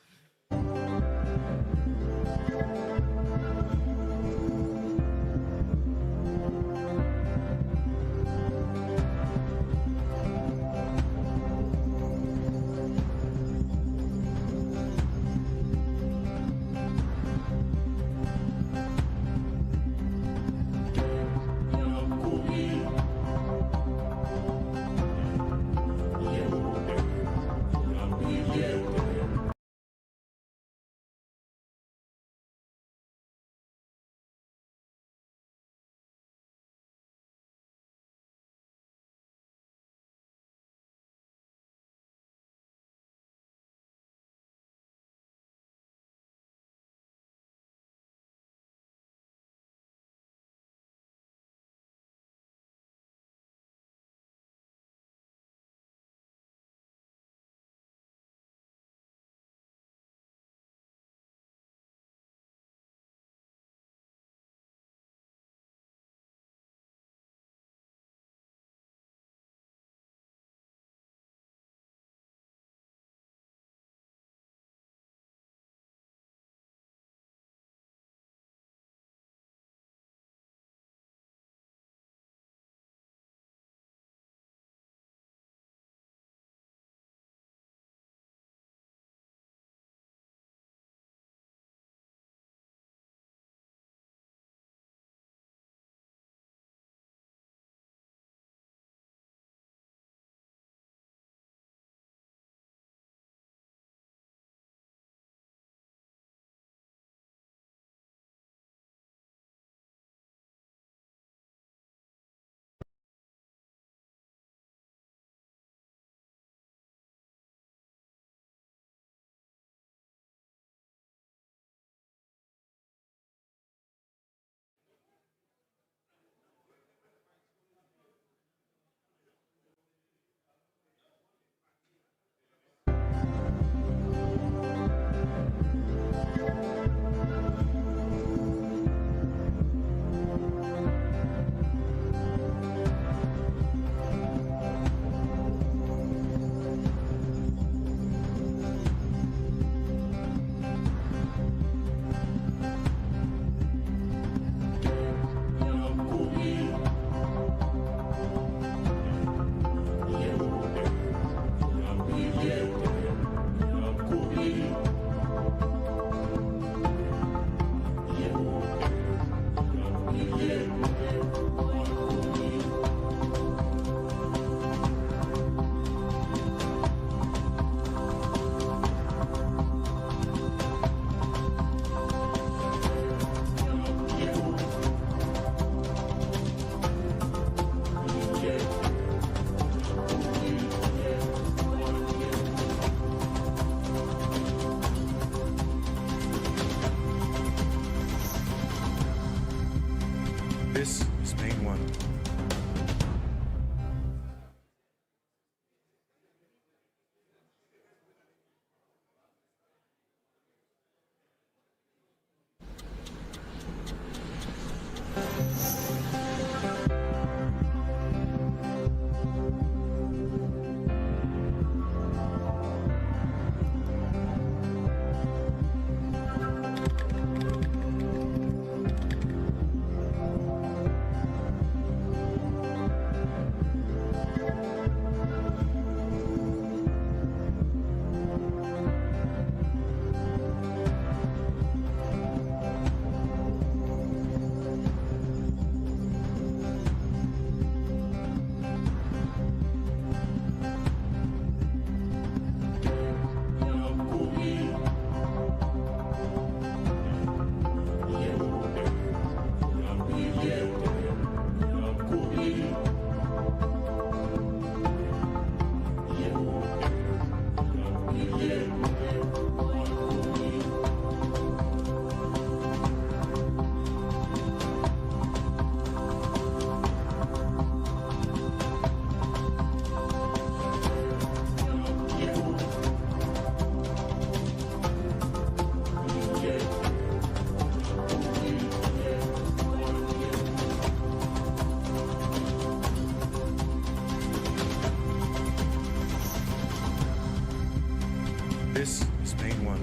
This is Main One.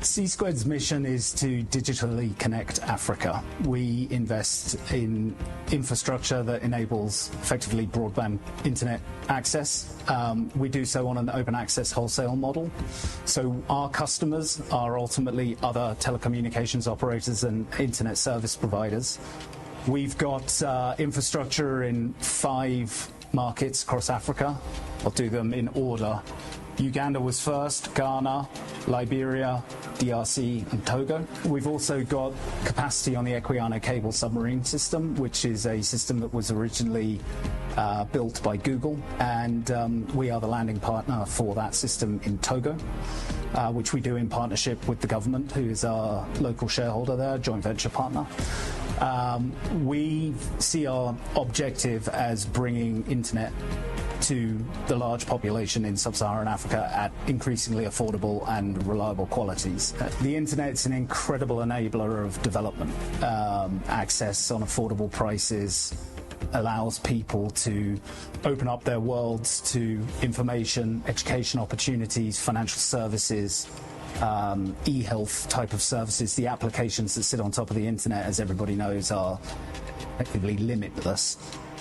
C-Squared's mission is to digitally connect Africa. We invest in infrastructure that enables effectively broadband internet access. We do so on an open access wholesale model. So our customers are ultimately other telecommunications operators and internet service providers. We've got infrastructure in 5 markets across Africa. I'll do them in order. Uganda was first, Ghana, Liberia, DRC and Togo. We've also got capacity on the Equiano cable submarine system, which is a system that was originally built by Google, and we are the landing partner for that system in Togo, which we do in partnership with the government, who is our local shareholder there, joint venture partner. We see our objective as bringing internet to the large population in sub-Saharan Africa at increasingly affordable and reliable qualities. The internet's an incredible enabler of development. Access on affordable prices allows people to open up their worlds to information, education opportunities, financial services, e-health type of services. The applications that sit on top of the internet, as everybody knows, are effectively limitless.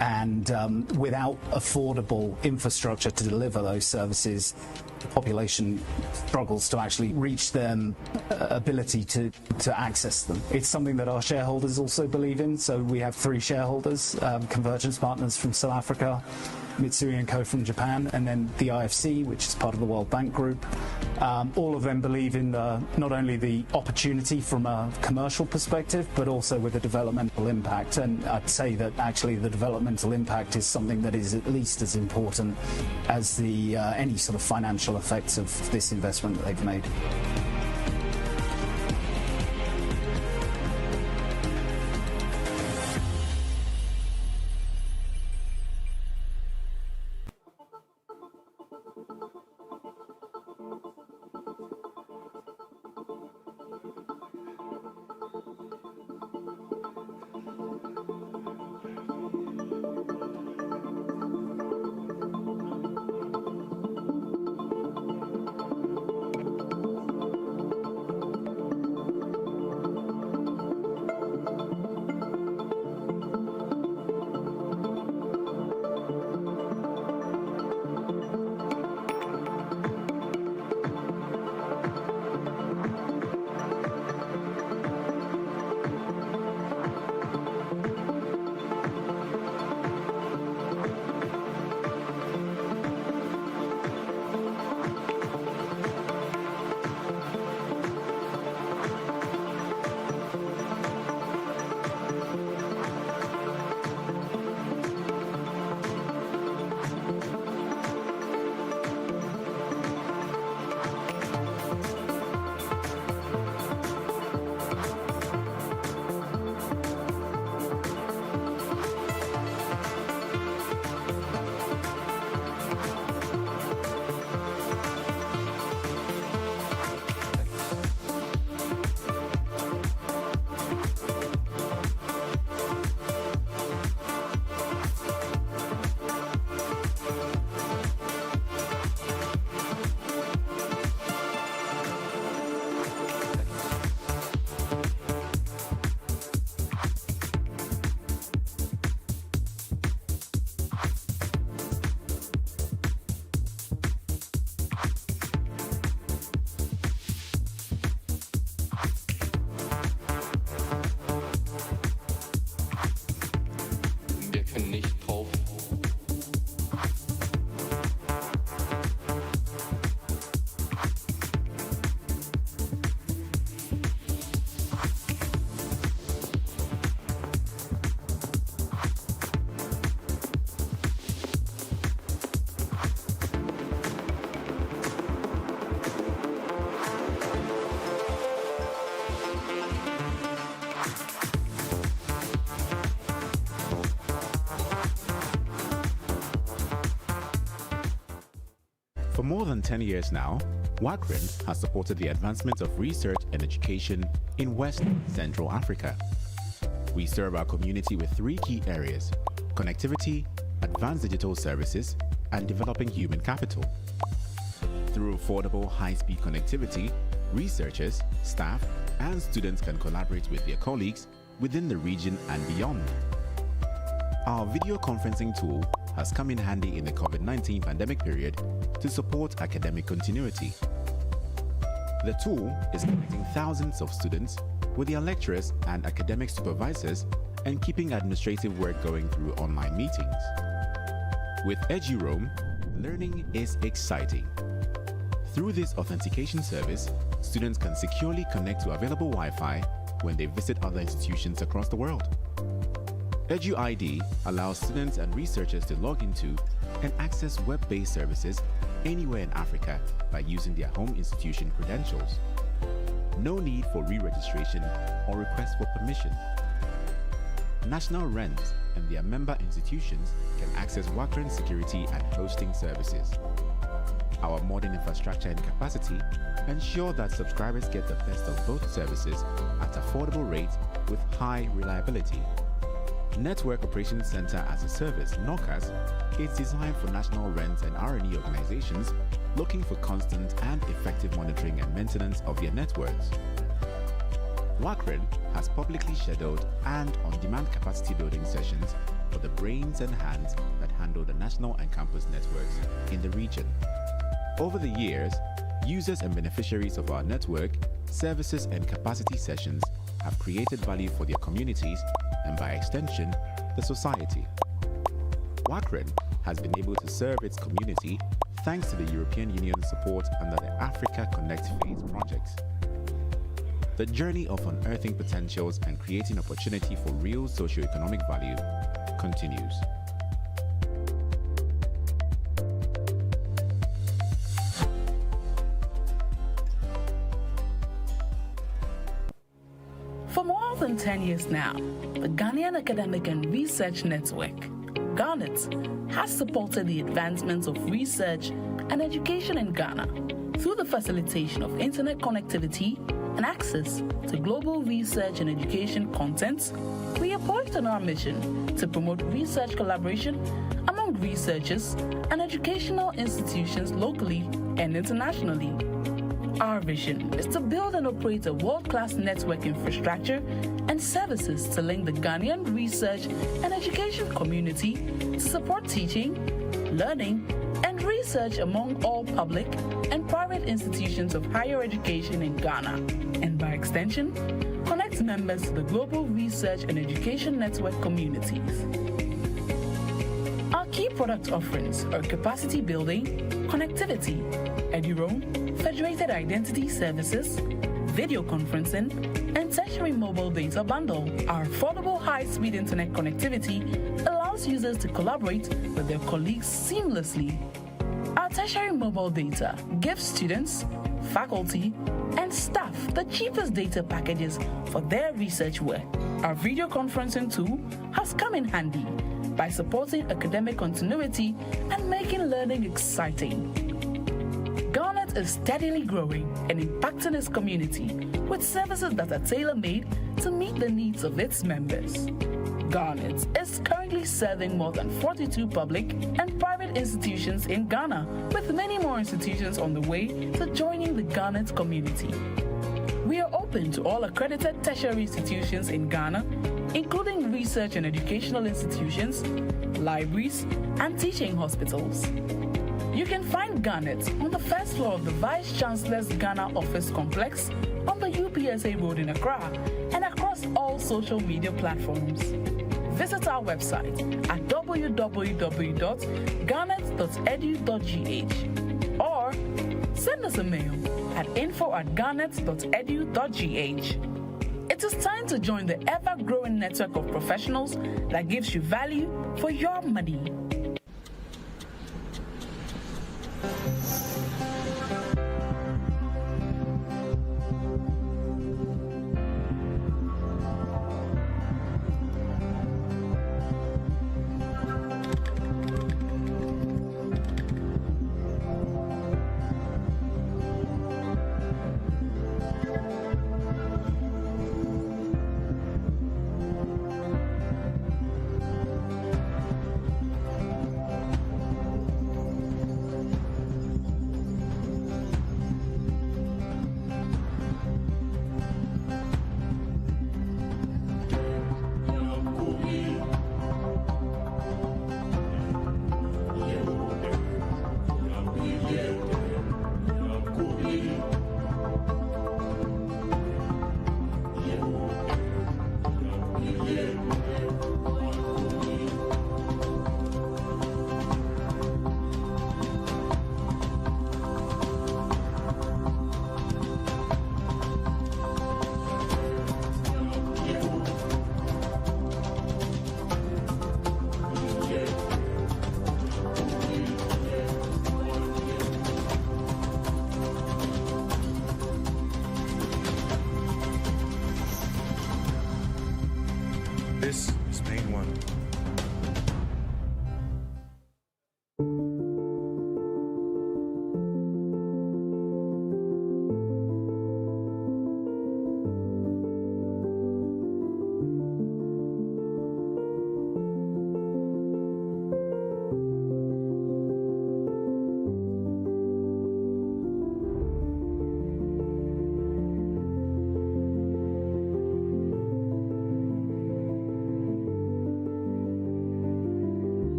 And without affordable infrastructure to deliver those services, the population struggles to actually reach their ability to access them. It's something that our shareholders also believe in. So we have 3 shareholders, Convergence Partners from South Africa, Mitsui & Co. from Japan, and then the IFC, which is part of the World Bank Group. All of them believe in not only the opportunity from a commercial perspective, but also with the developmental impact. And I'd say that actually the developmental impact is something that is at least as important as the any sort of financial effects of this investment that they've made. more than 10 years now, WACRIN has supported the advancement of research and education in West Central Africa. We serve our community with three key areas: connectivity, advanced digital services, and developing human capital. Through affordable high-speed connectivity, researchers, staff, and students can collaborate with their colleagues within the region and beyond. Our video conferencing tool has come in handy in the COVID-19 pandemic period to support academic continuity. The tool is connecting thousands of students with their lecturers and academic supervisors and keeping administrative work going through online meetings. With EduRoam, learning is exciting. Through this authentication service, students can securely connect to available Wi-Fi when they visit other institutions across the world. EduID allows students and researchers to log into and access web-based services anywhere in Africa by using their home institution credentials. No need for re-registration or request for permission. National RENs and their member institutions can access WACRIN security and hosting services. Our modern infrastructure and capacity ensure that subscribers get the best of both services at affordable rates with high reliability. Network Operations Center as a Service, NOCAS, is designed for national RENs and R&E organizations looking for constant and effective monitoring and maintenance of their networks. WACRIN has publicly scheduled and on-demand capacity building sessions for the brains and hands that handle the national and campus networks in the region. Over the years, users and beneficiaries of our network, services and capacity sessions have created value for their communities and by extension, the society. WACRIN has been able to serve its community thanks to the European Union support under the Africa Connect Phase project. The journey of unearthing potentials and creating opportunity for real socio-economic value continues. For more than 10 years now, the Ghanaian Academic and Research Network, Garnet, has supported the advancements of research and education in Ghana through the facilitation of internet connectivity and access to global research and education content. We are poised on our mission to promote research collaboration among researchers and educational institutions locally and internationally. Our vision is to build and operate a world-class network infrastructure and services to link the Ghanaian research and education community to support teaching, learning, and research among all public and private institutions of higher education in Ghana, and by extension, connect members to the global research and education network communities. Our key product offerings are capacity building, connectivity, EduRoam, Federated Identity Services, video conferencing, and tertiary mobile data bundle. Our affordable high-speed internet connectivity allows users to collaborate with their colleagues seamlessly. Our tertiary mobile data gives students, faculty, and staff the cheapest data packages for their research work. Our video conferencing tool has come in handy by supporting academic continuity and making learning exciting. Garnet is steadily growing and impacting its community with services that are tailor-made to meet the needs of its members. Garnet is currently serving more than 42 public and private institutions in Ghana, with many more institutions on the way to joining the Garnet community. We are open to all accredited tertiary institutions in Ghana, including research and educational institutions, libraries, and teaching hospitals. You can find Garnet on the first floor of the Vice Chancellor's Ghana Office Complex on the UPSA Road in Accra and across all social media platforms. Visit our website at www.garnet.edu.gh or send us a mail at info@garnet.edu.gh. It is time to join the ever-growing network of professionals that gives you value for your money. This is Main One.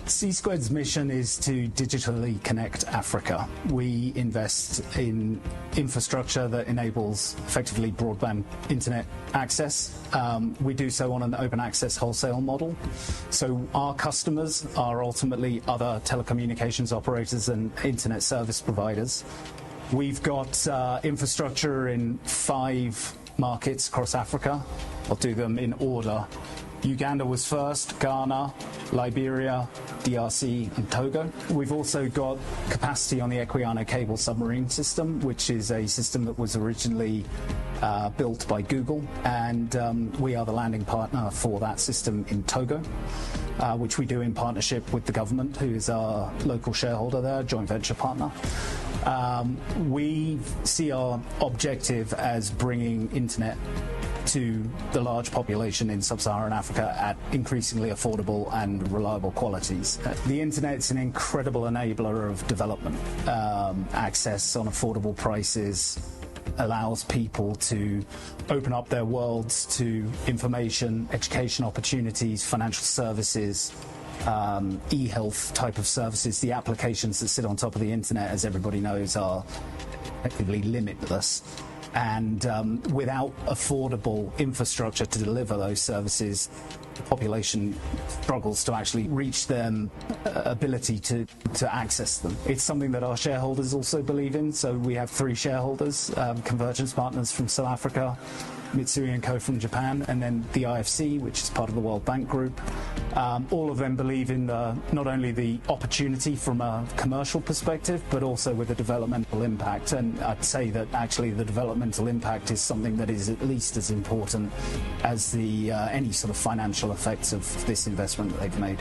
C-Squared's mission is to digitally connect Africa. We invest in infrastructure that enables effectively broadband internet access. We do so on an open access wholesale model. So our customers are ultimately other telecommunications operators and internet service providers. We've got infrastructure in 5 markets across Africa. I'll do them in order. Uganda was first, Ghana, Liberia, DRC and Togo. We've also got capacity on the Equiano cable submarine system, which is a system that was originally built by Google, and we are the landing partner for that system in Togo, which we do in partnership with the government, who is our local shareholder there, joint venture partner. We see our objective as bringing internet to the large population in sub-Saharan Africa at increasingly affordable and reliable qualities. The internet's an incredible enabler of development. Access on affordable prices allows people to open up their worlds to information, education opportunities, financial services, e-health type of services. The applications that sit on top of the internet, as everybody knows, are effectively limitless. And without affordable infrastructure to deliver those services, the population struggles to actually reach their ability to access them. It's something that our shareholders also believe in. So we have 3 shareholders, Convergence Partners from South Africa, Mitsui & Co from Japan, and then the IFC, which is part of the World Bank Group. All of them believe in not only the opportunity from a commercial perspective, but also with a developmental impact. And I'd say that actually the developmental impact is something that is at least as important as the any sort of financial effects of this investment that they've made.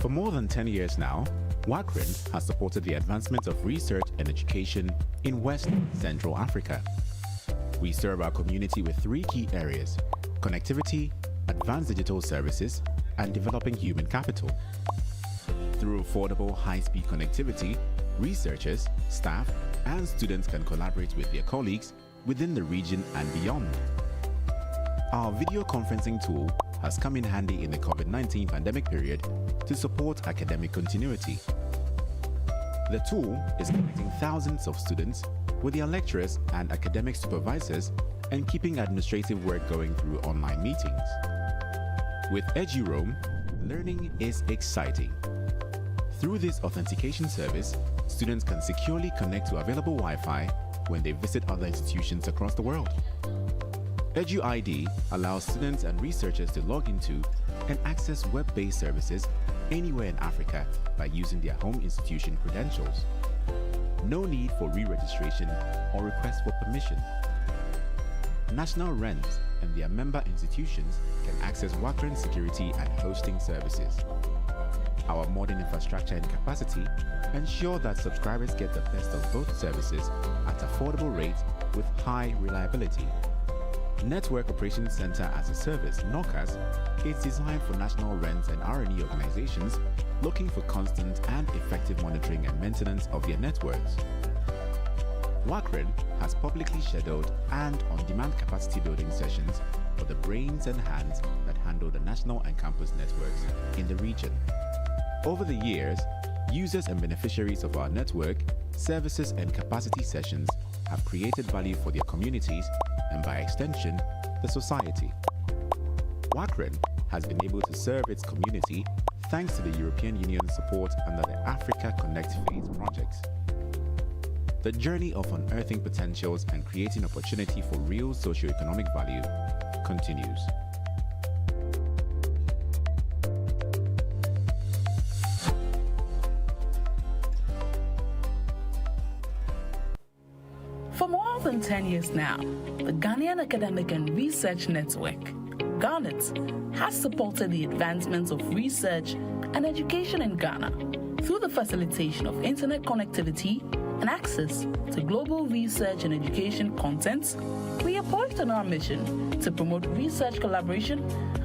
For more than 10 years now, WACRIN has supported the advancement of research and education in West Central Africa. We serve our community with three key areas: connectivity, advanced digital services, and developing human capital. Through affordable, high-speed connectivity, researchers, staff, and students can collaborate with their colleagues within the region and beyond. Our video conferencing tool has come in handy in the COVID-19 pandemic period to support academic continuity. The tool is connecting thousands of students with their lecturers and academic supervisors and keeping administrative work going through online meetings. With EduRoam, learning is exciting. Through this authentication service, students can securely connect to available Wi-Fi when they visit other institutions across the world. EduID allows students and researchers to log into and access web-based services anywhere in Africa by using their home institution credentials. No need for re-registration or request for permission. National RENs and their member institutions can access WACRIN security and hosting services. Our modern infrastructure and capacity ensure that subscribers get the best of both services at affordable rates with high reliability. Network Operations Center as a Service, NOCAS, is designed for national RENs and R&E organizations looking for constant and effective monitoring and maintenance of their networks. WACRIN has publicly scheduled and on-demand capacity building sessions for the brains and hands that handle the national and campus networks in the region. Over the years, users and beneficiaries of our network, services and capacity sessions have created value for their communities and by extension, the society. WACRIN has been able to serve its community thanks to the European Union's support under the Africa Connect Phase project. The journey of unearthing potentials and creating opportunity for real socio-economic value continues. For more than 10 years now, the Ghanaian Academic and Research Network, Garnet, has supported the advancements of research and education in Ghana through the facilitation of internet connectivity and access to global research and education content. We are poised on our mission to promote research collaboration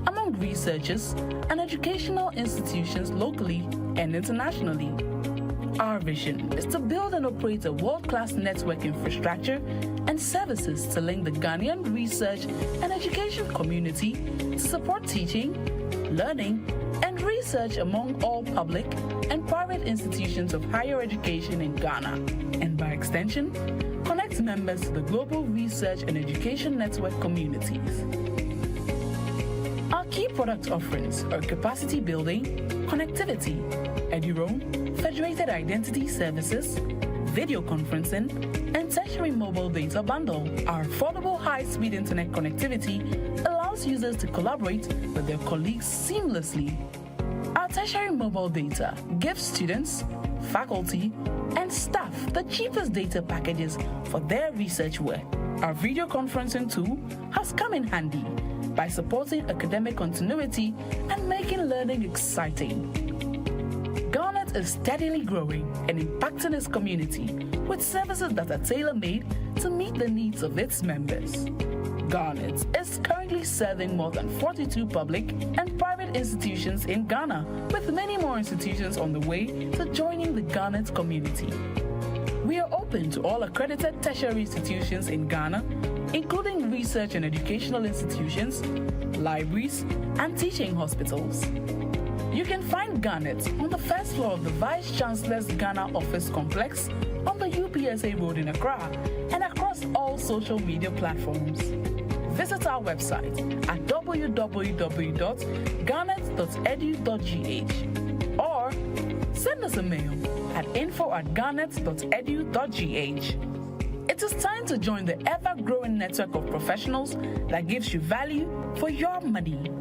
among researchers and educational institutions locally and internationally. Our vision is to build and operate a world-class network infrastructure and services to link the Ghanaian research and education community to support teaching, learning, and research among all public and private institutions of higher education in Ghana, and by extension, connect members to the global research and education network communities. Our key product offerings are capacity building, connectivity, EduRoam, federated identity services, video conferencing, and tertiary mobile data bundle. Our affordable high-speed internet connectivity allows users to collaborate with their colleagues seamlessly. Our tertiary mobile data gives students, faculty, and staff the cheapest data packages for their research work. Our video conferencing tool has come in handy by supporting academic continuity and making learning exciting. Garnet is steadily growing and impacting its community with services that are tailor-made to meet the needs of its members. Garnet is currently serving more than 42 public and private institutions in Ghana, with many more institutions on the way to joining the Garnet community. We are open to all accredited tertiary institutions in Ghana, including research and educational institutions, libraries, and teaching hospitals. You can find Garnet on the first floor of the Vice Chancellor's Ghana Office Complex on the UPSA Road in Accra and across all social media platforms. Visit our website at www.garnet.edu.gh or send us a mail at info@garnet.edu.gh. It is time to join the ever-growing network of professionals that gives you value for your money.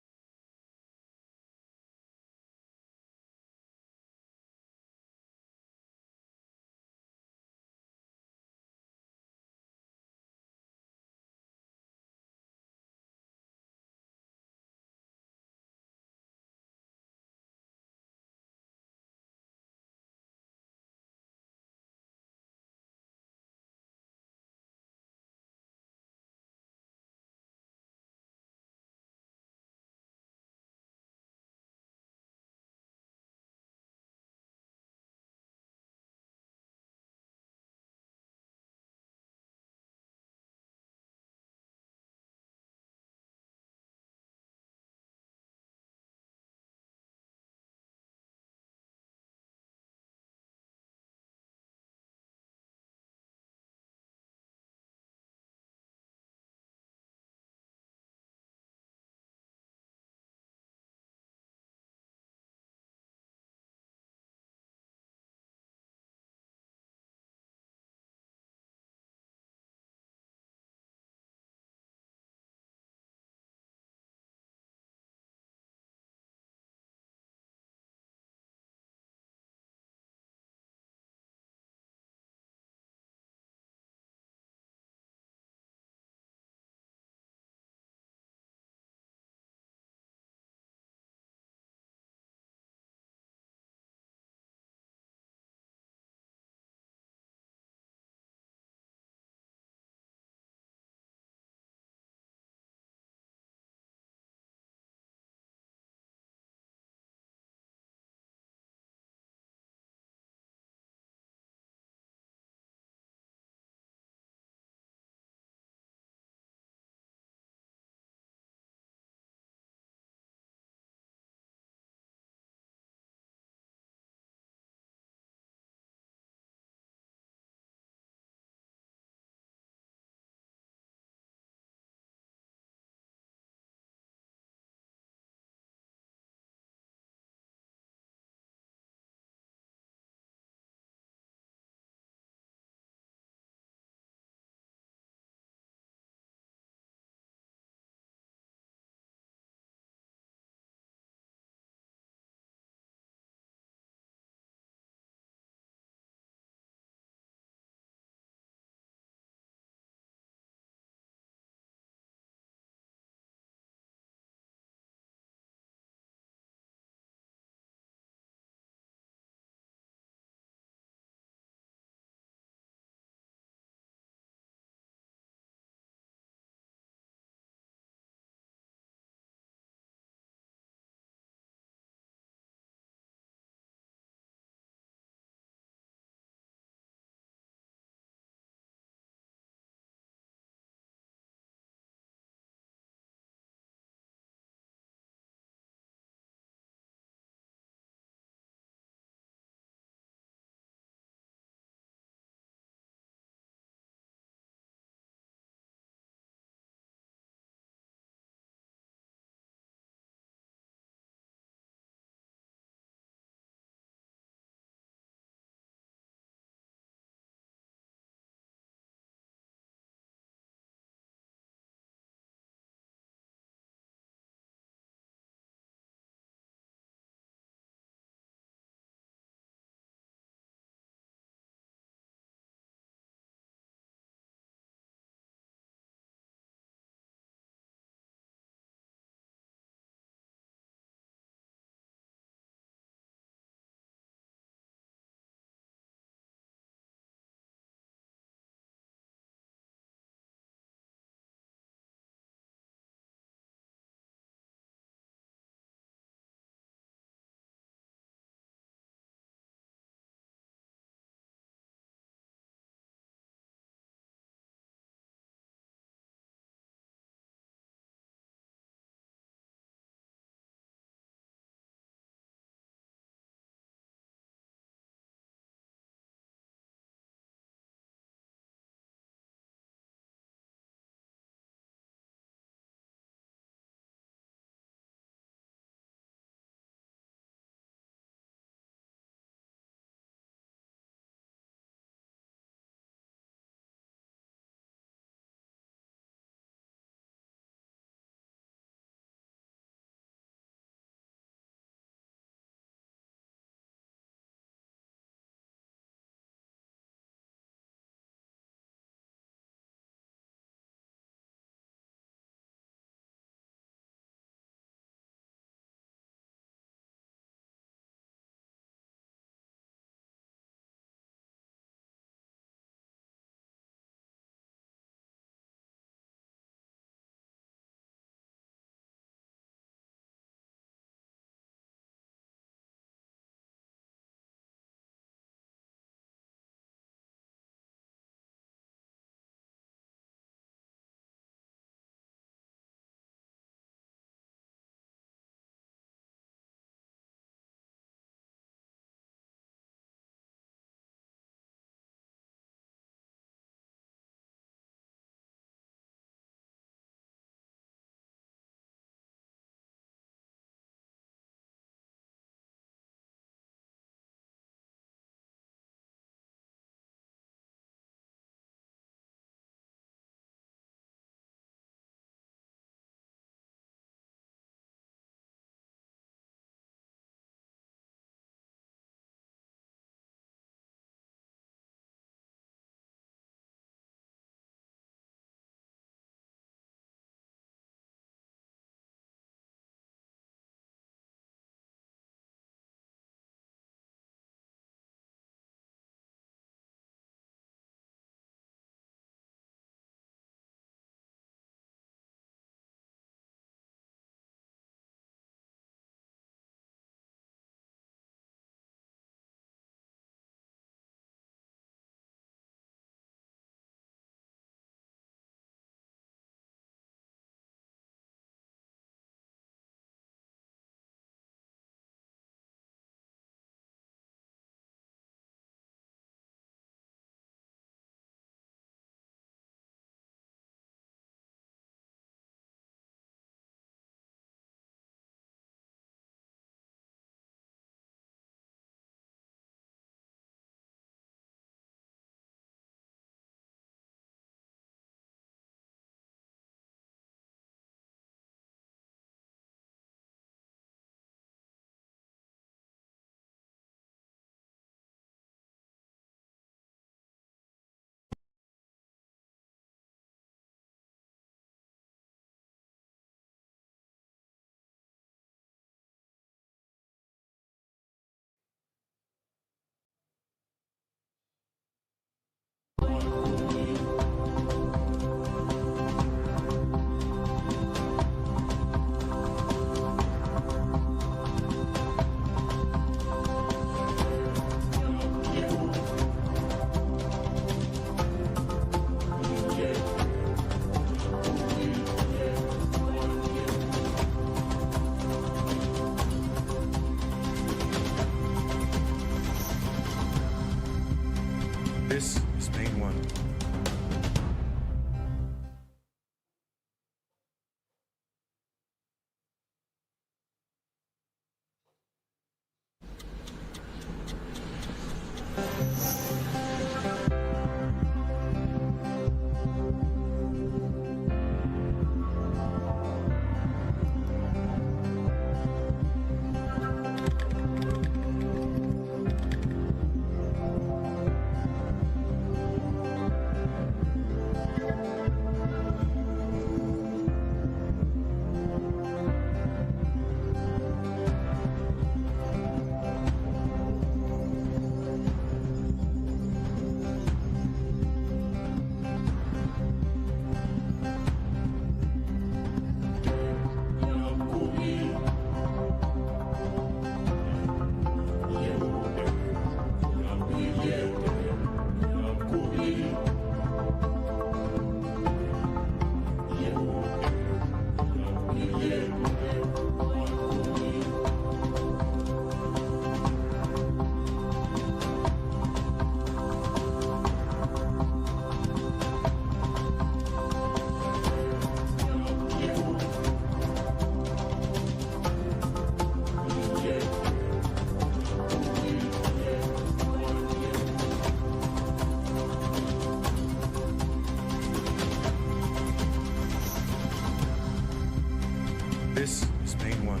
This is Main One.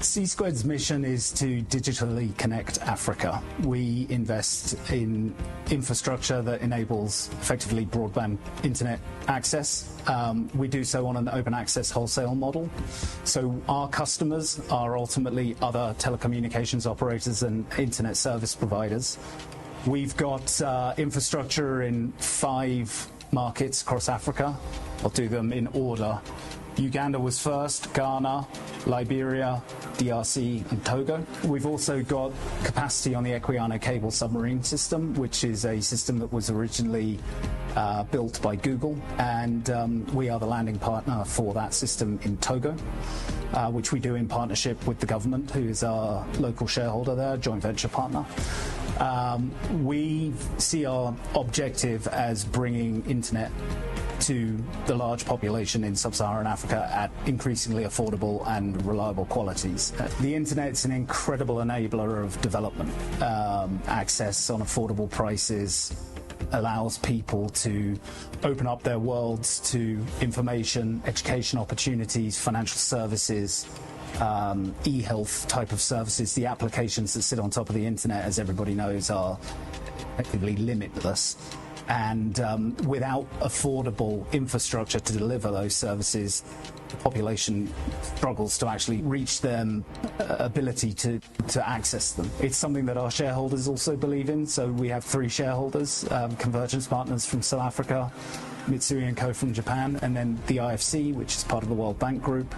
C-Squared's mission is to digitally connect Africa. We invest in infrastructure that enables effectively broadband internet access. We do so on an open access wholesale model. So our customers are ultimately other telecommunications operators and internet service providers. We've got infrastructure in 5 markets across Africa. I'll do them in order. Uganda was first, Ghana, Liberia, DRC and Togo. We've also got capacity on the Equiano cable submarine system, which is a system that was originally built by Google, and we are the landing partner for that system in Togo, which we do in partnership with the government, who is our local shareholder there, joint venture partner. We see our objective as bringing internet to the large population in sub-Saharan Africa at increasingly affordable and reliable qualities. The internet's an incredible enabler of development. Access on affordable prices allows people to open up their worlds to information, education opportunities, financial services, e-health type of services. The applications that sit on top of the internet, as everybody knows, are effectively limitless. And without affordable infrastructure to deliver those services, the population struggles to actually reach their ability to access them. It's something that our shareholders also believe in. So we have 3 shareholders, Convergence Partners from South Africa, Mitsui & Co from Japan, and then the IFC, which is part of the World Bank Group.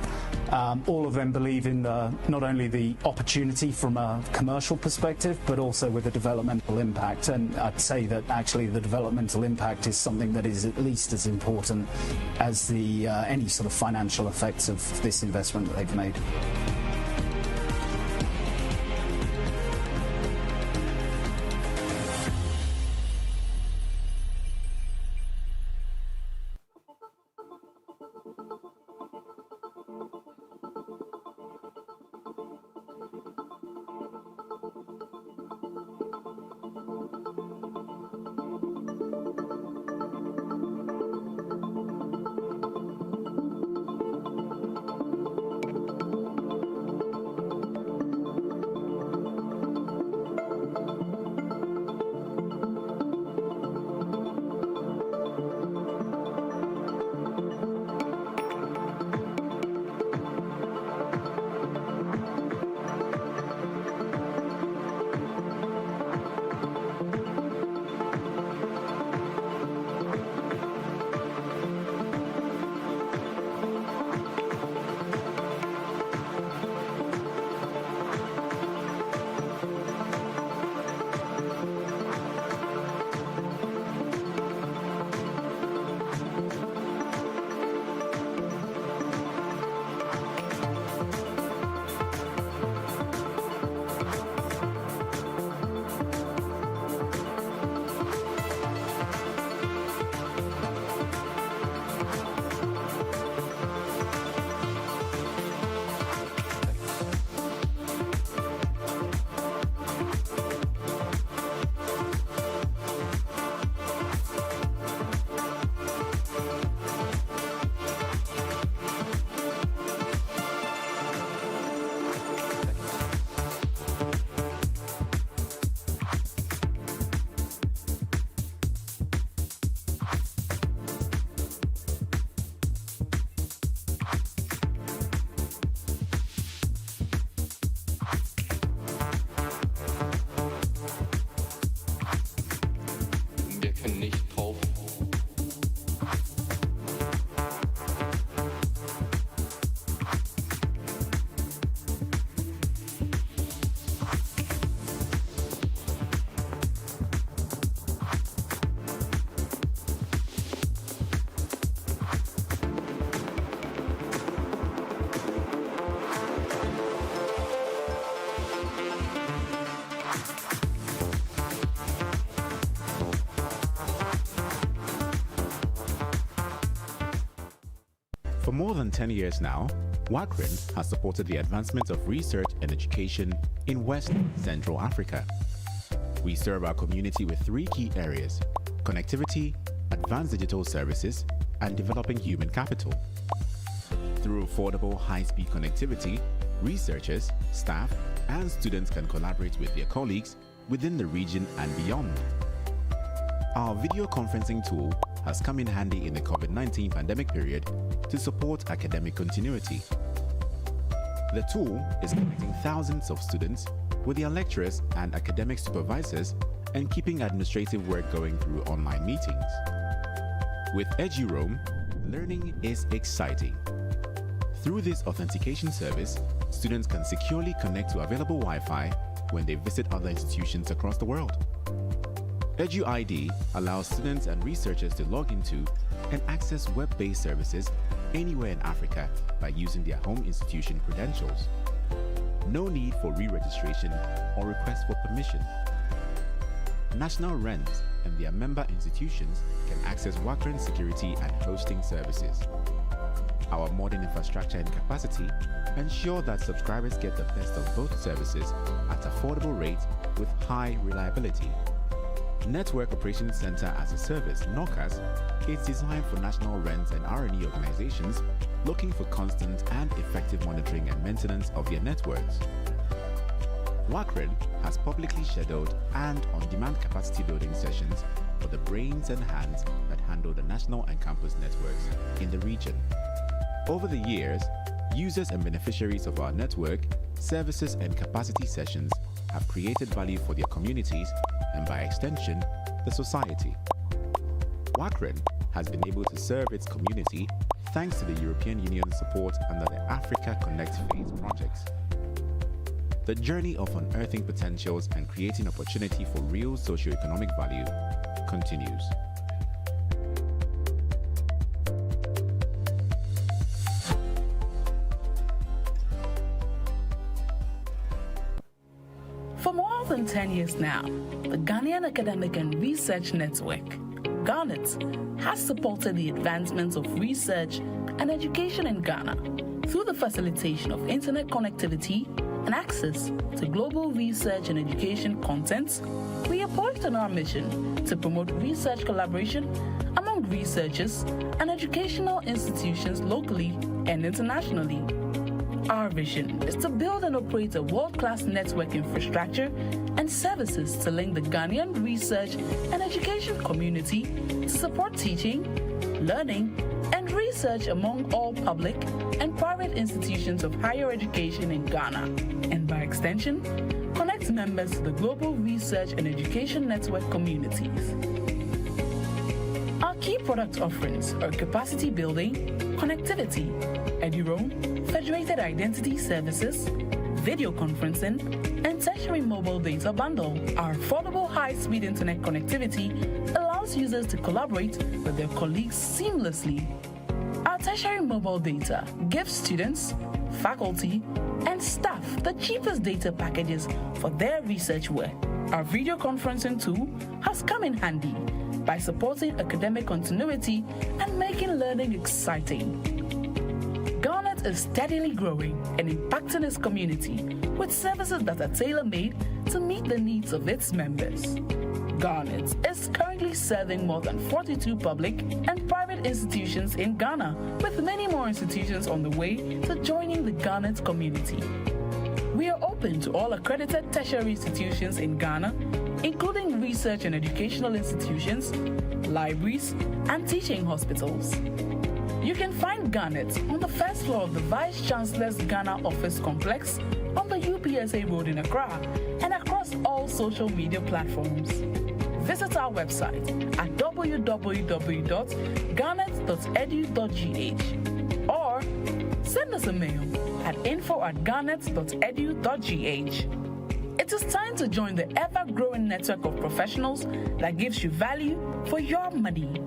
All of them believe in not only the opportunity from a commercial perspective, but also with a developmental impact. And I'd say that actually the developmental impact is something that is at least as important as the any sort of financial effects of this investment that they've made. more than 10 years now, WACRIN has supported the advancement of research and education in West Central Africa. We serve our community with three key areas: connectivity, advanced digital services, and developing human capital. Through affordable high-speed connectivity, researchers, staff, and students can collaborate with their colleagues within the region and beyond. Our video conferencing tool has come in handy in the COVID-19 pandemic period to support academic continuity. The tool is connecting thousands of students with their lecturers and academic supervisors and keeping administrative work going through online meetings. With EduRoam, learning is exciting. Through this authentication service, students can securely connect to available Wi-Fi when they visit other institutions across the world. EduID allows students and researchers to log into and access web-based services anywhere in Africa by using their home institution credentials. No need for re-registration or request for permission. National RENs and their member institutions can access WACRIN security and hosting services. Our modern infrastructure and capacity ensure that subscribers get the best of both services at affordable rates with high reliability. Network Operations Center as a Service, NOCAS, is designed for national RENs and R&E organizations looking for constant and effective monitoring and maintenance of their networks. WACRIN has publicly scheduled and on-demand capacity building sessions for the brains and hands that handle the national and campus networks in the region. Over the years, users and beneficiaries of our network, services and capacity sessions have created value for their communities and by extension, the society. WACRIN has been able to serve its community thanks to the European Union's support under the Africa Connect Phase projects. The journey of unearthing potentials and creating opportunity for real socio-economic value continues. For more than 10 years now, the Ghanaian Academic and Research Network, Garnet, has supported the advancements of research and education in Ghana through the facilitation of internet connectivity and access to global research and education content. We are poised on our mission to promote research collaboration among researchers and educational institutions locally and internationally. Our vision is to build and operate a world-class network infrastructure and services to link the Ghanaian research and education community to support teaching, learning, and research among all public and private institutions of higher education in Ghana, and by extension, connect members to the global research and education network communities. Our key product offerings are capacity building, connectivity, EduRoam, federated identity services, video conferencing, and tertiary mobile data bundle. Our affordable high-speed internet connectivity allows users to collaborate with their colleagues seamlessly. Our tertiary mobile data gives students, faculty, and staff the cheapest data packages for their research work. Our video conferencing tool has come in handy by supporting academic continuity and making learning exciting. Garnet is steadily growing and impacting its community with services that are tailor-made to meet the needs of its members. Garnet is currently serving more than 42 public and private institutions in Ghana, with many more institutions on the way to joining the Garnet community. We are open to all accredited tertiary institutions in Ghana, including research and educational institutions, libraries, and teaching hospitals. You can find Garnet on the first floor of the Vice Chancellor's Ghana Office Complex on the UPSA Road in Accra and across all social media platforms. Visit our website at www.garnet.edu.gh or send us a mail at info@garnet.edu.gh. It is time to join the ever-growing network of professionals that gives you value for your money.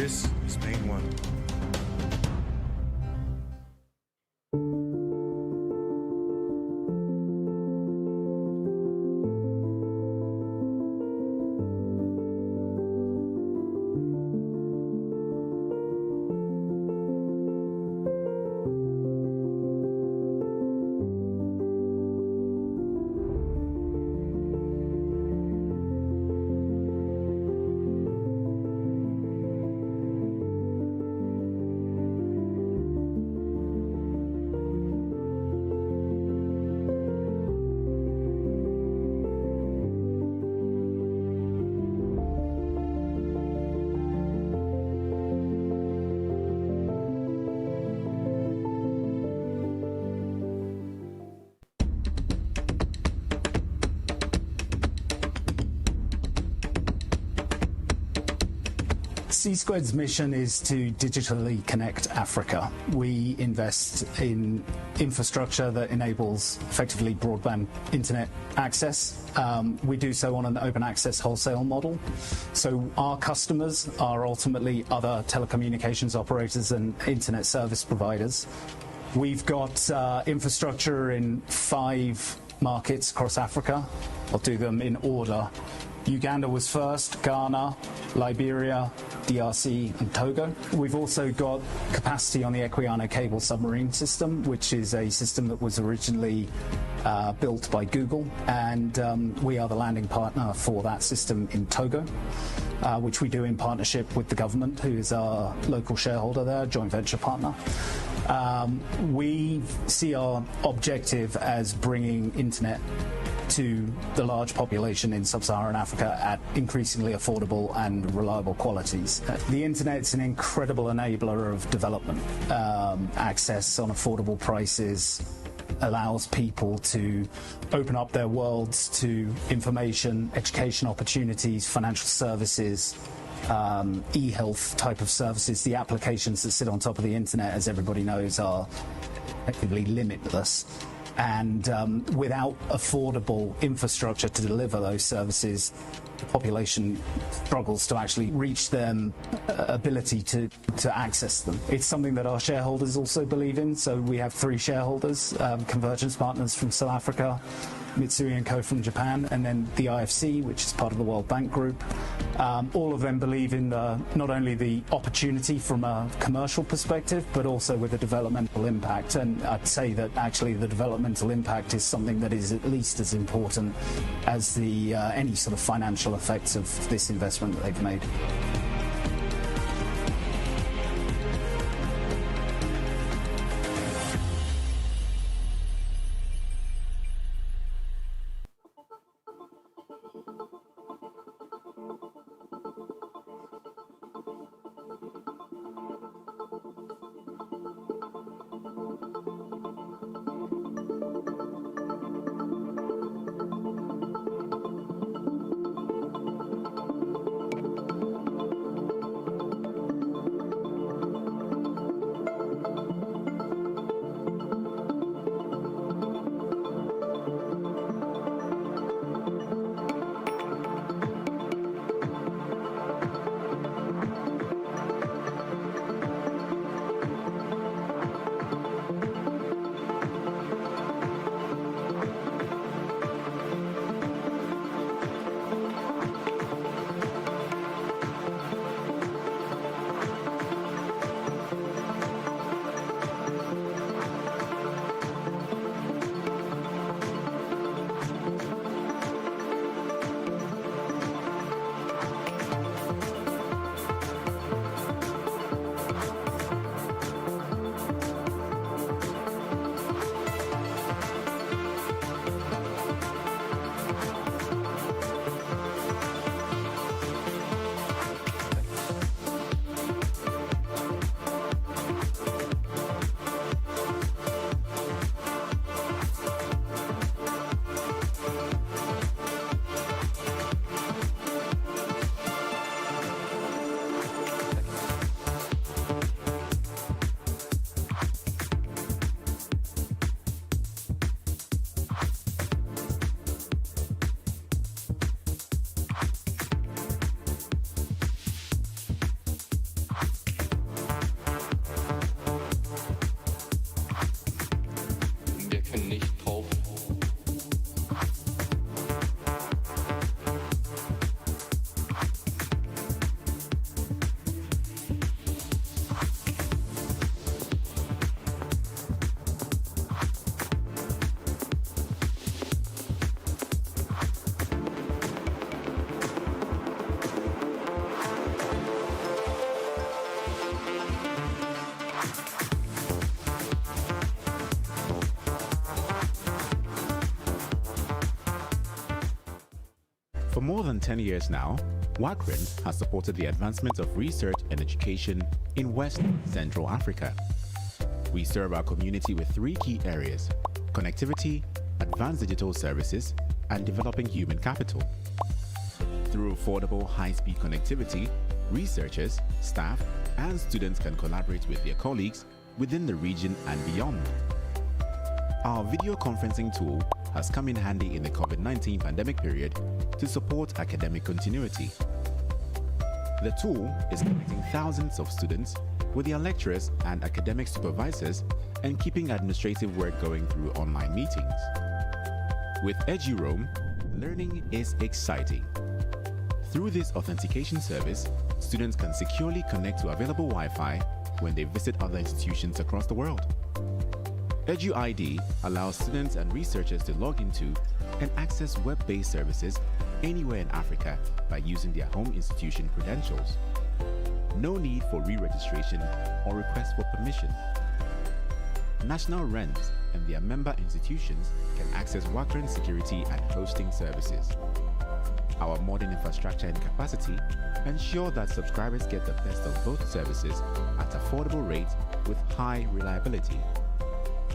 This is Main One. C-Squared's mission is to digitally connect Africa. We invest in infrastructure that enables effectively broadband internet access. We do so on an open access wholesale model. So our customers are ultimately other telecommunications operators and internet service providers. We've got infrastructure in 5 markets across Africa. I'll do them in order. Uganda was first, Ghana, Liberia, DRC and Togo. We've also got capacity on the Equiano cable submarine system, which is a system that was originally built by Google, and we are the landing partner for that system in Togo, which we do in partnership with the government, who is our local shareholder there, joint venture partner. We see our objective as bringing internet to the large population in sub-Saharan Africa at increasingly affordable and reliable qualities. The internet's an incredible enabler of development. Access on affordable prices allows people to open up their worlds to information, education opportunities, financial services, e-health type of services. The applications that sit on top of the internet, as everybody knows, are effectively limitless. And without affordable infrastructure to deliver those services, the population struggles to actually reach their ability to access them. It's something that our shareholders also believe in. So we have 3 shareholders, Convergence Partners from South Africa, Mitsui & Co from Japan, and then the IFC, which is part of the World Bank Group. All of them believe in not only the opportunity from a commercial perspective, but also with a developmental impact. And I'd say that actually the developmental impact is something that is at least as important as the any sort of financial effects of this investment that they've made. For more than 10 years now, WACRIN has supported the advancement of research and education in West Central Africa. We serve our community with three key areas: connectivity, advanced digital services, and developing human capital. Through affordable high-speed connectivity, researchers, staff, and students can collaborate with their colleagues within the region and beyond. Our video conferencing tool has come in handy in the COVID-19 pandemic period to support academic continuity. The tool is connecting thousands of students with their lecturers and academic supervisors and keeping administrative work going through online meetings. With EduRoam, learning is exciting. Through this authentication service, students can securely connect to available Wi-Fi when they visit other institutions across the world. EduID allows students and researchers to log into and access web-based services anywhere in Africa by using their home institution credentials. No need for re-registration or request for permission. National RENs and their member institutions can access WACRIN security and hosting services. Our modern infrastructure and capacity ensure that subscribers get the best of both services at affordable rates with high reliability.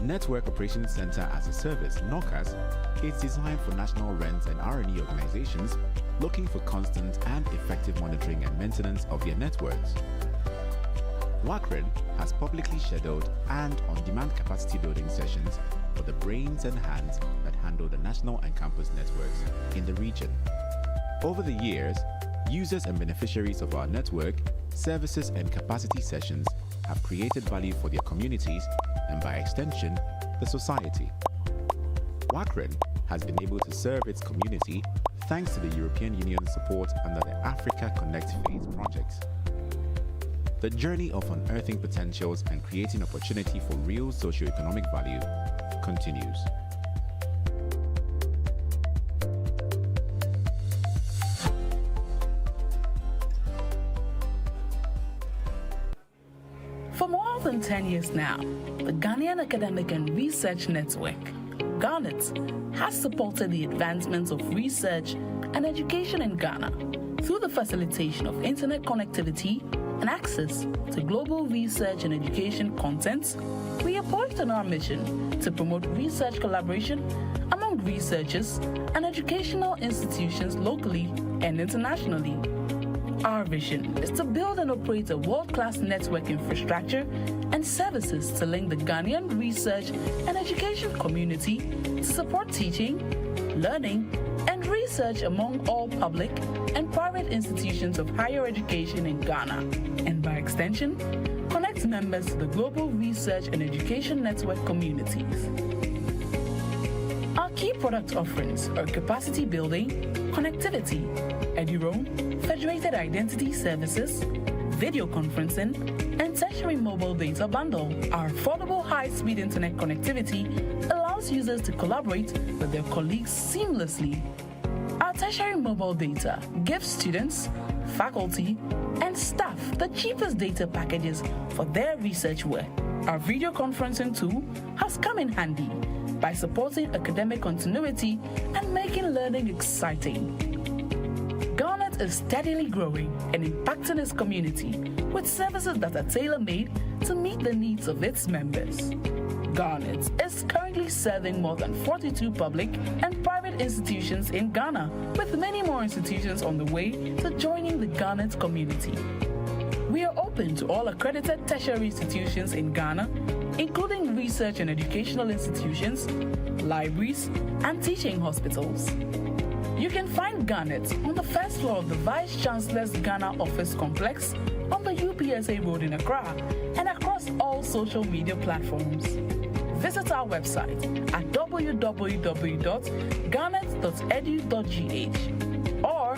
Network Operations Center as a Service, NOCAS, is designed for national RENs and R&E organizations looking for constant and effective monitoring and maintenance of their networks. WACRIN has publicly scheduled and on-demand capacity building sessions for the brains and hands that handle the national and campus networks in the region. Over the years, users and beneficiaries of our network, services and capacity sessions have created value for their communities and by extension, the society. WACRIN has been able to serve its community thanks to the European Union's support under the Africa Connect Phase project. The journey of unearthing potentials and creating opportunity for real socio-economic value continues. For more than 10 years now, the Ghanaian Academic and Research Network, Garnet, has supported the advancements of research and education in Ghana through the facilitation of internet connectivity and access to global research and education content. We are poised on our mission to promote research collaboration among researchers and educational institutions locally and internationally. Our vision is to build and operate a world-class network infrastructure and services to link the Ghanaian research and education community to support teaching, learning, and research among all public and private institutions of higher education in Ghana, and by extension, connect members to the global research and education network communities. Our key product offerings are capacity building, connectivity, EduRoam, federated identity services, video conferencing, and tertiary mobile data bundle. Our affordable high-speed internet connectivity allows users to collaborate with their colleagues seamlessly. Our tertiary mobile data gives students, faculty, and staff the cheapest data packages for their research work. Our video conferencing tool has come in handy by supporting academic continuity and making learning exciting. Garnet is steadily growing and impacting its community with services that are tailor-made to meet the needs of its members. Garnet is currently serving more than 42 public and private institutions in Ghana, with many more institutions on the way to joining the Garnet community. We are open to all accredited tertiary institutions in Ghana, including research and educational institutions, libraries, and teaching hospitals. You can find Garnet on the first floor of the Vice Chancellor's Ghana Office Complex on the UPSA Road in Accra and across all social media platforms. Visit our website at www.garnet.edu.gh or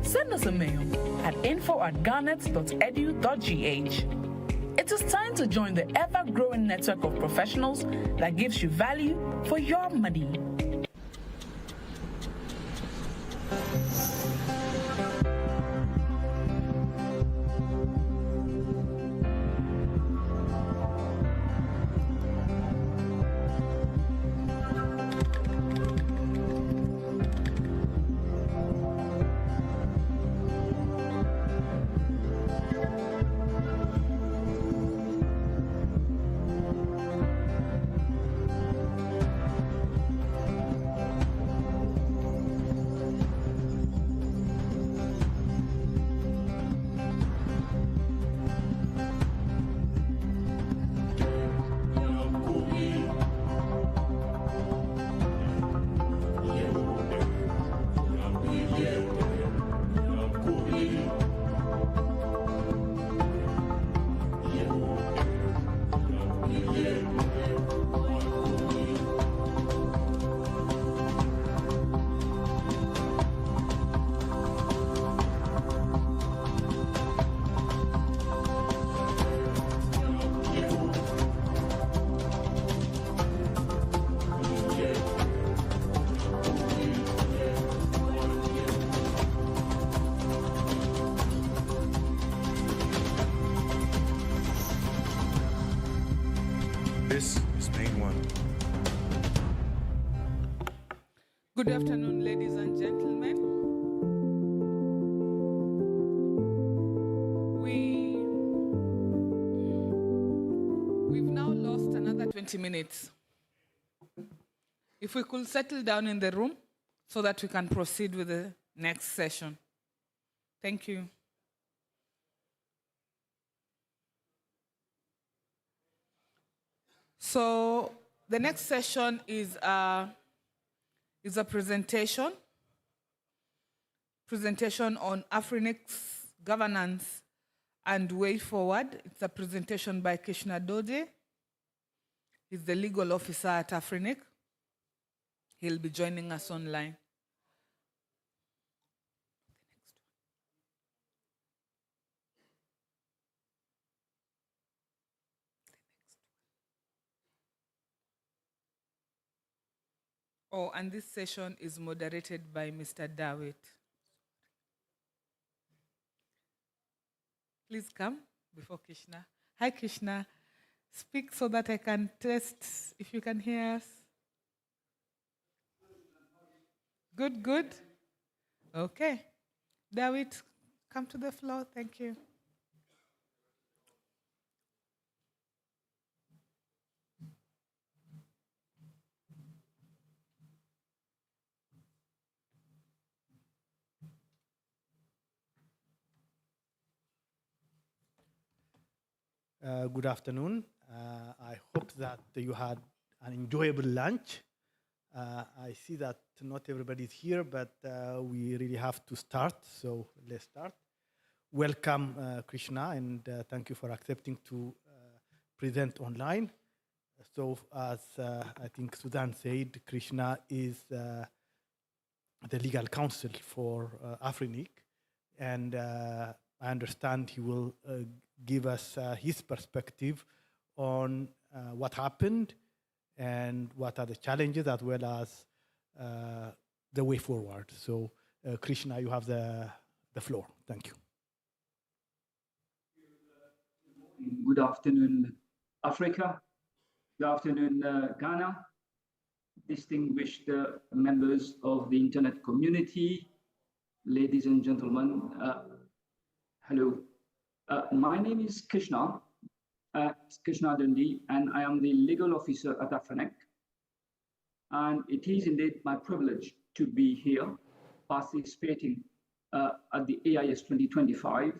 send us a mail at info@garnet.edu.gh. It is time to join the ever-growing network of professionals that gives you value for your money. This is Main One. Good afternoon, ladies and gentlemen. We've now lost another 20 minutes. If we could settle down in the room so that we can proceed with the next session. Thank you. So the next session is a presentation on Afrinic's governance and way forward. It's a presentation by Krishna Dode. He's the legal officer at Afrinic. He'll be joining us online. Oh, and this session is moderated by Mr. David. Please come before Krishna. Hi, Krishna. Speak so that I can test if you can hear us. Good, good. Okay. David, come to the floor. Thank you. Good afternoon. I hope that you had an enjoyable lunch. I see that not everybody is here, but we really have to start, so let's start. Welcome, Krishna, and thank you for accepting to present online. So as I think Sudan said, Krishna is the legal counsel for Afrinic, and I understand he will give us his perspective on what happened and what are the challenges as well as the way forward. So Krishna, you have the floor. Thank you. Good afternoon, Africa. Good afternoon, Ghana. Distinguished members of the internet community, ladies and gentlemen, hello. My name is Krishna, Krishna Dundee, and I am the legal officer at Afrinic. And it is indeed my privilege to be here participating at the AIS 2025,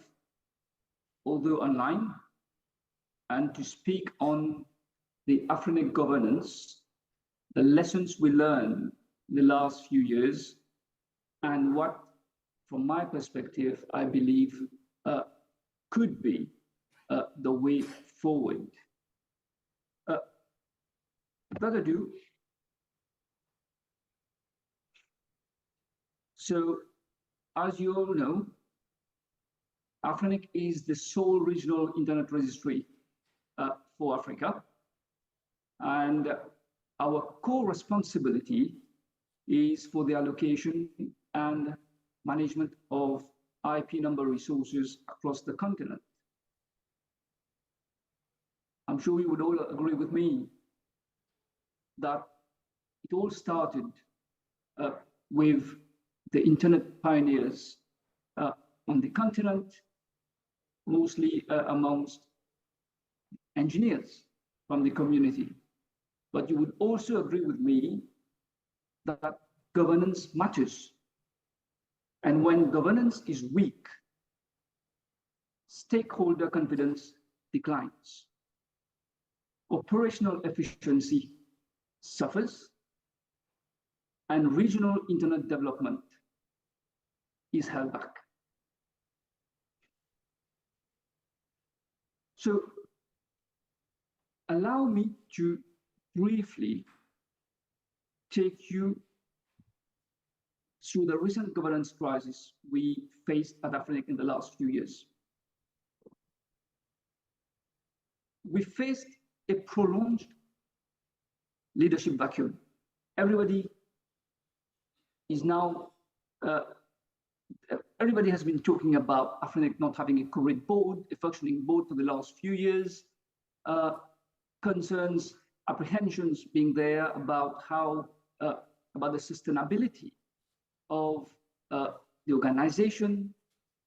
although online, and to speak on the Afrinic governance, the lessons we learned in the last few years, and what, from my perspective, I believe could be the way forward. Without ado, so as you all know, Afrinic is the sole regional internet registry for Africa. And our core responsibility is for the allocation and management of IP number resources across the continent. I'm sure you would all agree with me that it all started with the internet pioneers on the continent, mostly amongst engineers from the community. But you would also agree with me that governance matters. And when governance is weak, stakeholder confidence declines. Operational efficiency suffers, and regional internet development is held back. So allow me to briefly take you through the recent governance crisis we faced at Afrinic in the last few years. We faced a prolonged leadership vacuum. Everybody is now, everybody has been talking about Afrinic not having a current board, a functioning board for the last few years, concerns, apprehensions being there about how, about the sustainability of the organization,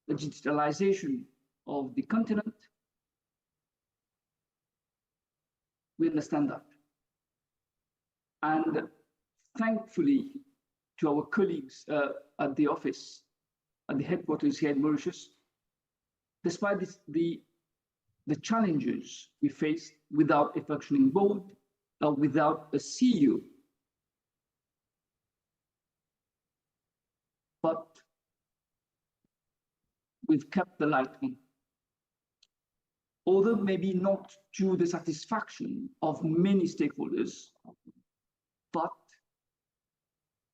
the digitalization of the continent. We understand that. And thankfully, to our colleagues at the office, at the headquarters here in Mauritius, despite this, the challenges we face without a functioning board, without a CEO, but we've kept the light on. Although maybe not to the satisfaction of many stakeholders, but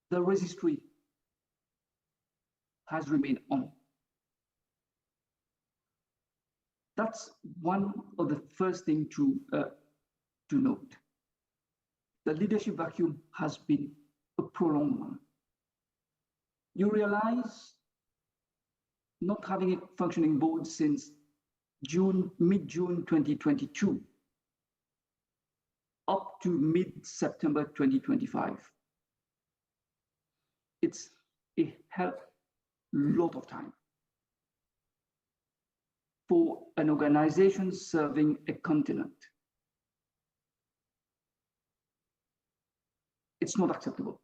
the registry has remained on. That's one of the first things to note. The leadership vacuum has been a prolonged one. You realize not having a functioning board since mid-June 2022 up to mid-September 2025. It's a hell lot of time for an organization serving a continent. It's not acceptable.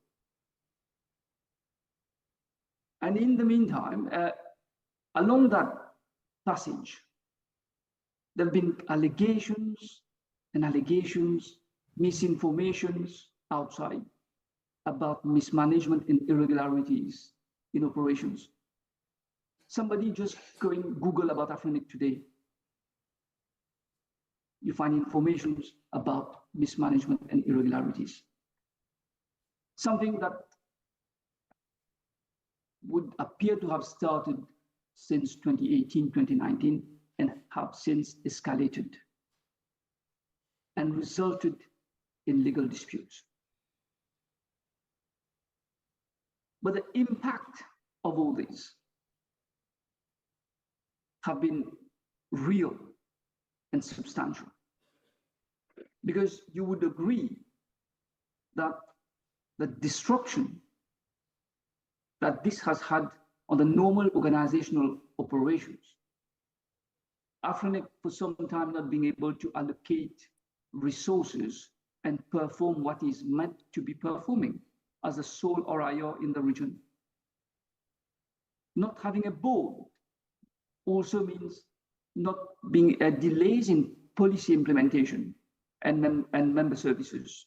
And in the meantime, along that passage, there have been allegations, misinformations outside about mismanagement and irregularities in operations. Somebody just going Google about Afrinic today, you find information about mismanagement and irregularities. Something that would appear to have started since 2018, 2019, and have since escalated and resulted in legal disputes. But the impact of all these have been real and substantial, because you would agree that the disruption that this has had on the normal organizational operations, Afrinic for some time not being able to allocate resources and perform what is meant to be performing as a sole RIO in the region. Not having a board also means not being delays in policy implementation and member services.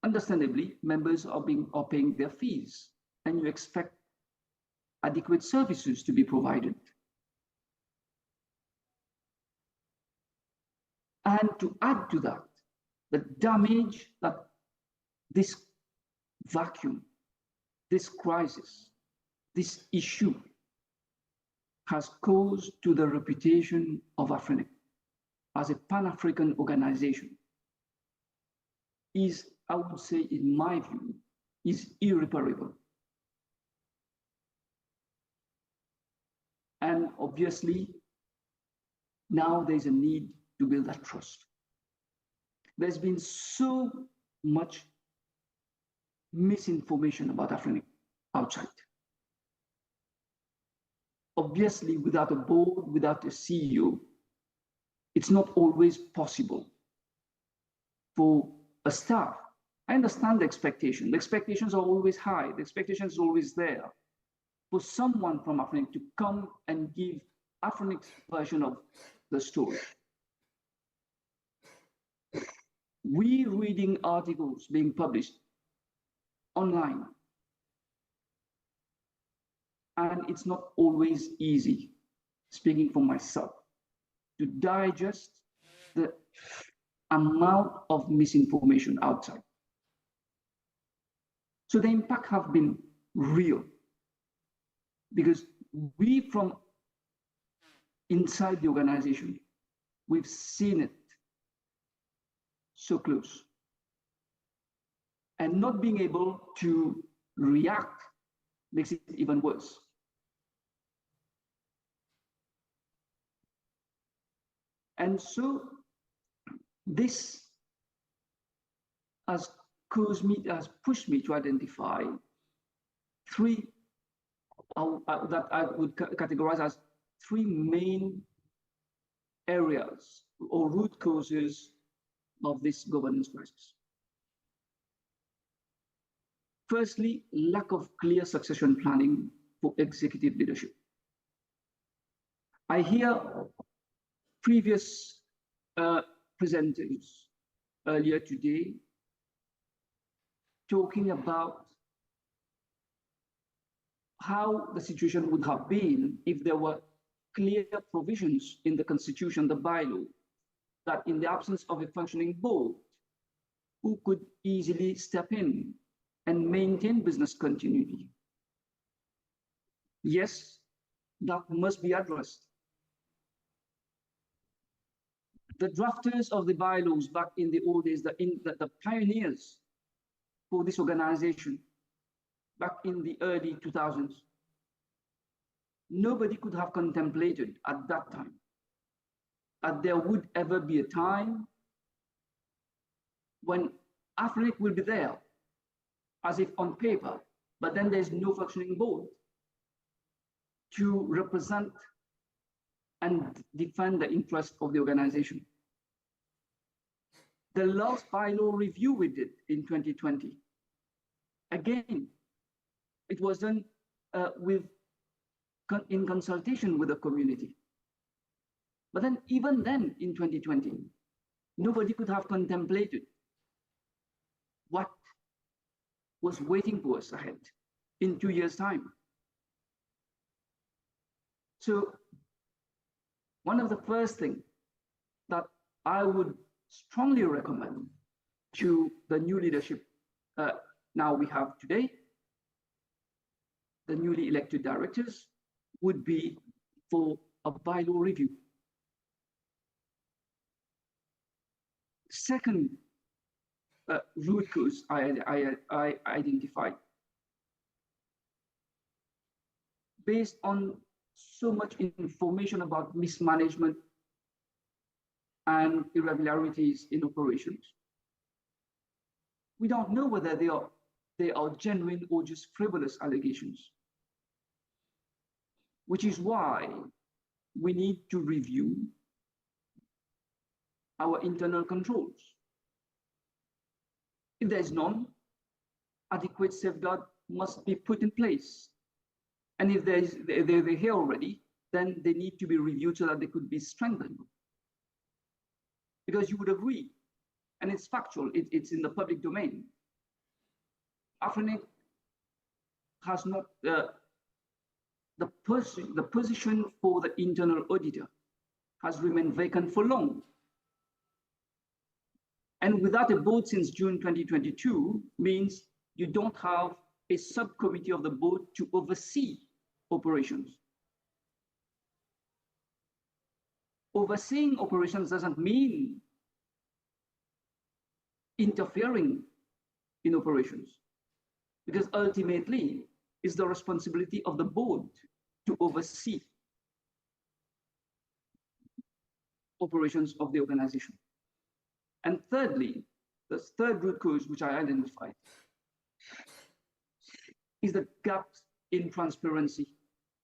Understandably, members are paying their fees, and you expect adequate services to be provided. And to add to that, the damage that this vacuum, this crisis, this issue has caused to the reputation of Afrinic as a Pan-African organization is, I would say, in my view, is irreparable. And obviously, now there's a need to build that trust. There's been so much misinformation about Afrinic outside. Obviously, without a board, without a CEO, it's not always possible for a staff. I understand the expectation. The expectations are always high. The expectation is always there for someone from Afrinic to come and give Afrinic's version of the story. We reading articles being published online. And it's not always easy, speaking for myself, to digest the amount of misinformation outside. So the impact have been real, because we from inside the organization, we've seen it so close. And not being able to react makes it even worse. And so this has pushed me to identify three that I would categorize as three main areas or root causes of this governance crisis. Firstly, lack of clear succession planning for executive leadership. I hear previous presenters earlier today talking about how the situation would have been if there were clear provisions in the constitution, the bylaw, that in the absence of a functioning board, who could easily step in and maintain business continuity. Yes, that must be addressed. The drafters of the bylaws back in the old days, the pioneers for this organization, back in the early 2000s, nobody could have contemplated at that time that there would ever be a time when AFRINIC will be there, as if on paper, but then there's no functioning board to represent and defend the interest of the organization. The last bylaw review we did in 2020, again, it was done in consultation with the community. But then even then in 2020, nobody could have contemplated what was waiting for us ahead in 2 years' time. So one of the first things that I would strongly recommend to the new leadership now we have today, the newly elected directors, would be for a bylaw review. Second root cause I identified, based on so much information about mismanagement and irregularities in operations, we don't know whether they are genuine or just frivolous allegations, which is why we need to review our internal controls. If there's none, adequate safeguard must be put in place. And if they're here already, then they need to be reviewed so that they could be strengthened. Because you would agree, and it's factual, it's in the public domain. AFRINIC has not, the position for the internal auditor has remained vacant for long. And without a board since June 2022 means you don't have a subcommittee of the board to oversee operations. Overseeing operations doesn't mean interfering in operations, because ultimately it's the responsibility of the board to oversee operations of the organization. And thirdly, the third root cause which I identified is the gap in transparency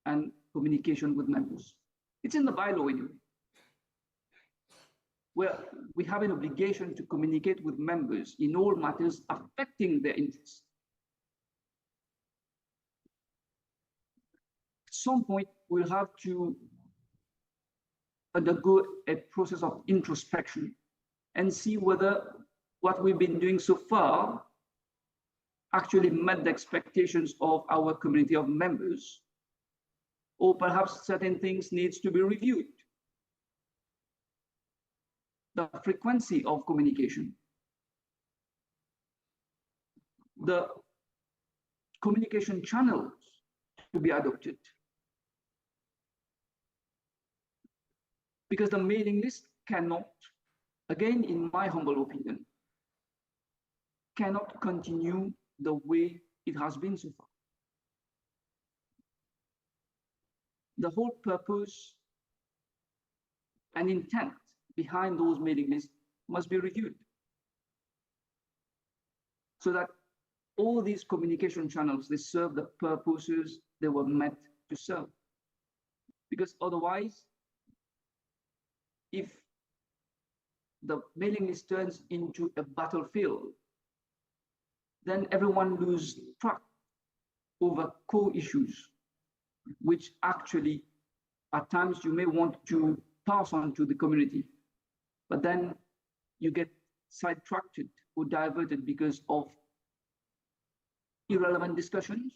and communication with members. It's in the bylaw anyway, where we have an obligation to communicate with members in all matters affecting their interests. At some point, we'll have to undergo a process of introspection and see whether what we've been doing so far actually met the expectations of our community of members, or perhaps certain things needs to be reviewed. The frequency of communication, the communication channels to be adopted. Because the mailing list cannot, again, in my humble opinion, cannot continue the way it has been so far. The whole purpose and intent behind those mailing lists must be reviewed, so that all these communication channels, they serve the purposes they were meant to serve. Because otherwise, if the mailing list turns into a battlefield, then everyone loses track over core issues, which actually at times you may want to pass on to the community, but then you get sidetracked or diverted because of irrelevant discussions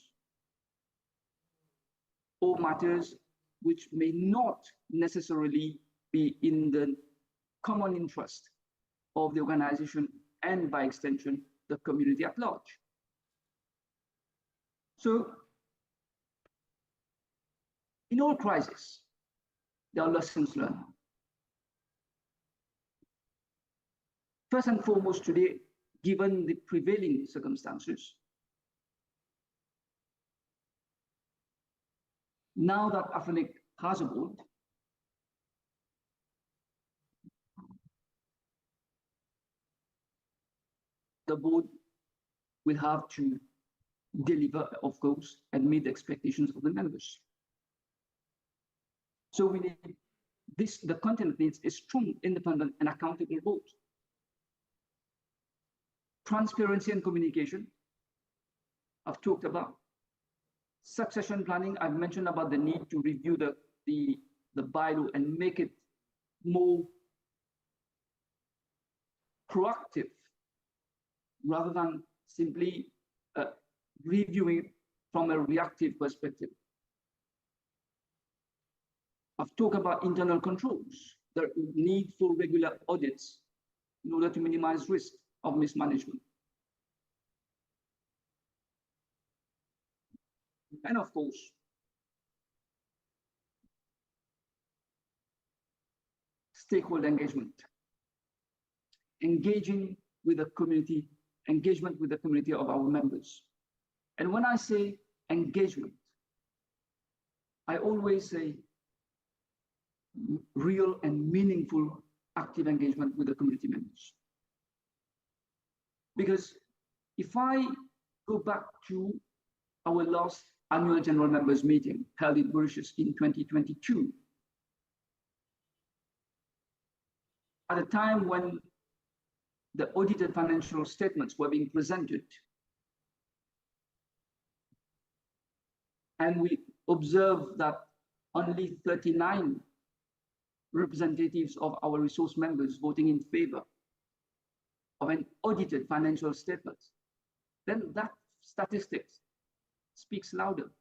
or matters which may not necessarily be in the common interest of the organization and by extension, the community at large. So in all crises, there are lessons learned. First and foremost today, given the prevailing circumstances, now that AFRINIC has a board, the board will have to deliver, of course, and meet the expectations of the members. So we need this, the continent needs a strong, independent, and accountable board. Transparency and communication, I've talked about. Succession planning, I've mentioned about the need to review the bylaw and make it more proactive rather than simply reviewing from a reactive perspective. I've talked about internal controls, the need for regular audits in order to minimize risk of mismanagement. And of course, stakeholder engagement, engagement with the community of our members. And when I say engagement, I always say real and meaningful active engagement with the community members. Because if I go back to our last annual general members meeting held in Mauritius in 2022, at a time when the audited financial statements were being presented, and we observed that only 39 representatives of our resource members voting in favor of an audited financial statement, then that statistics speaks louder.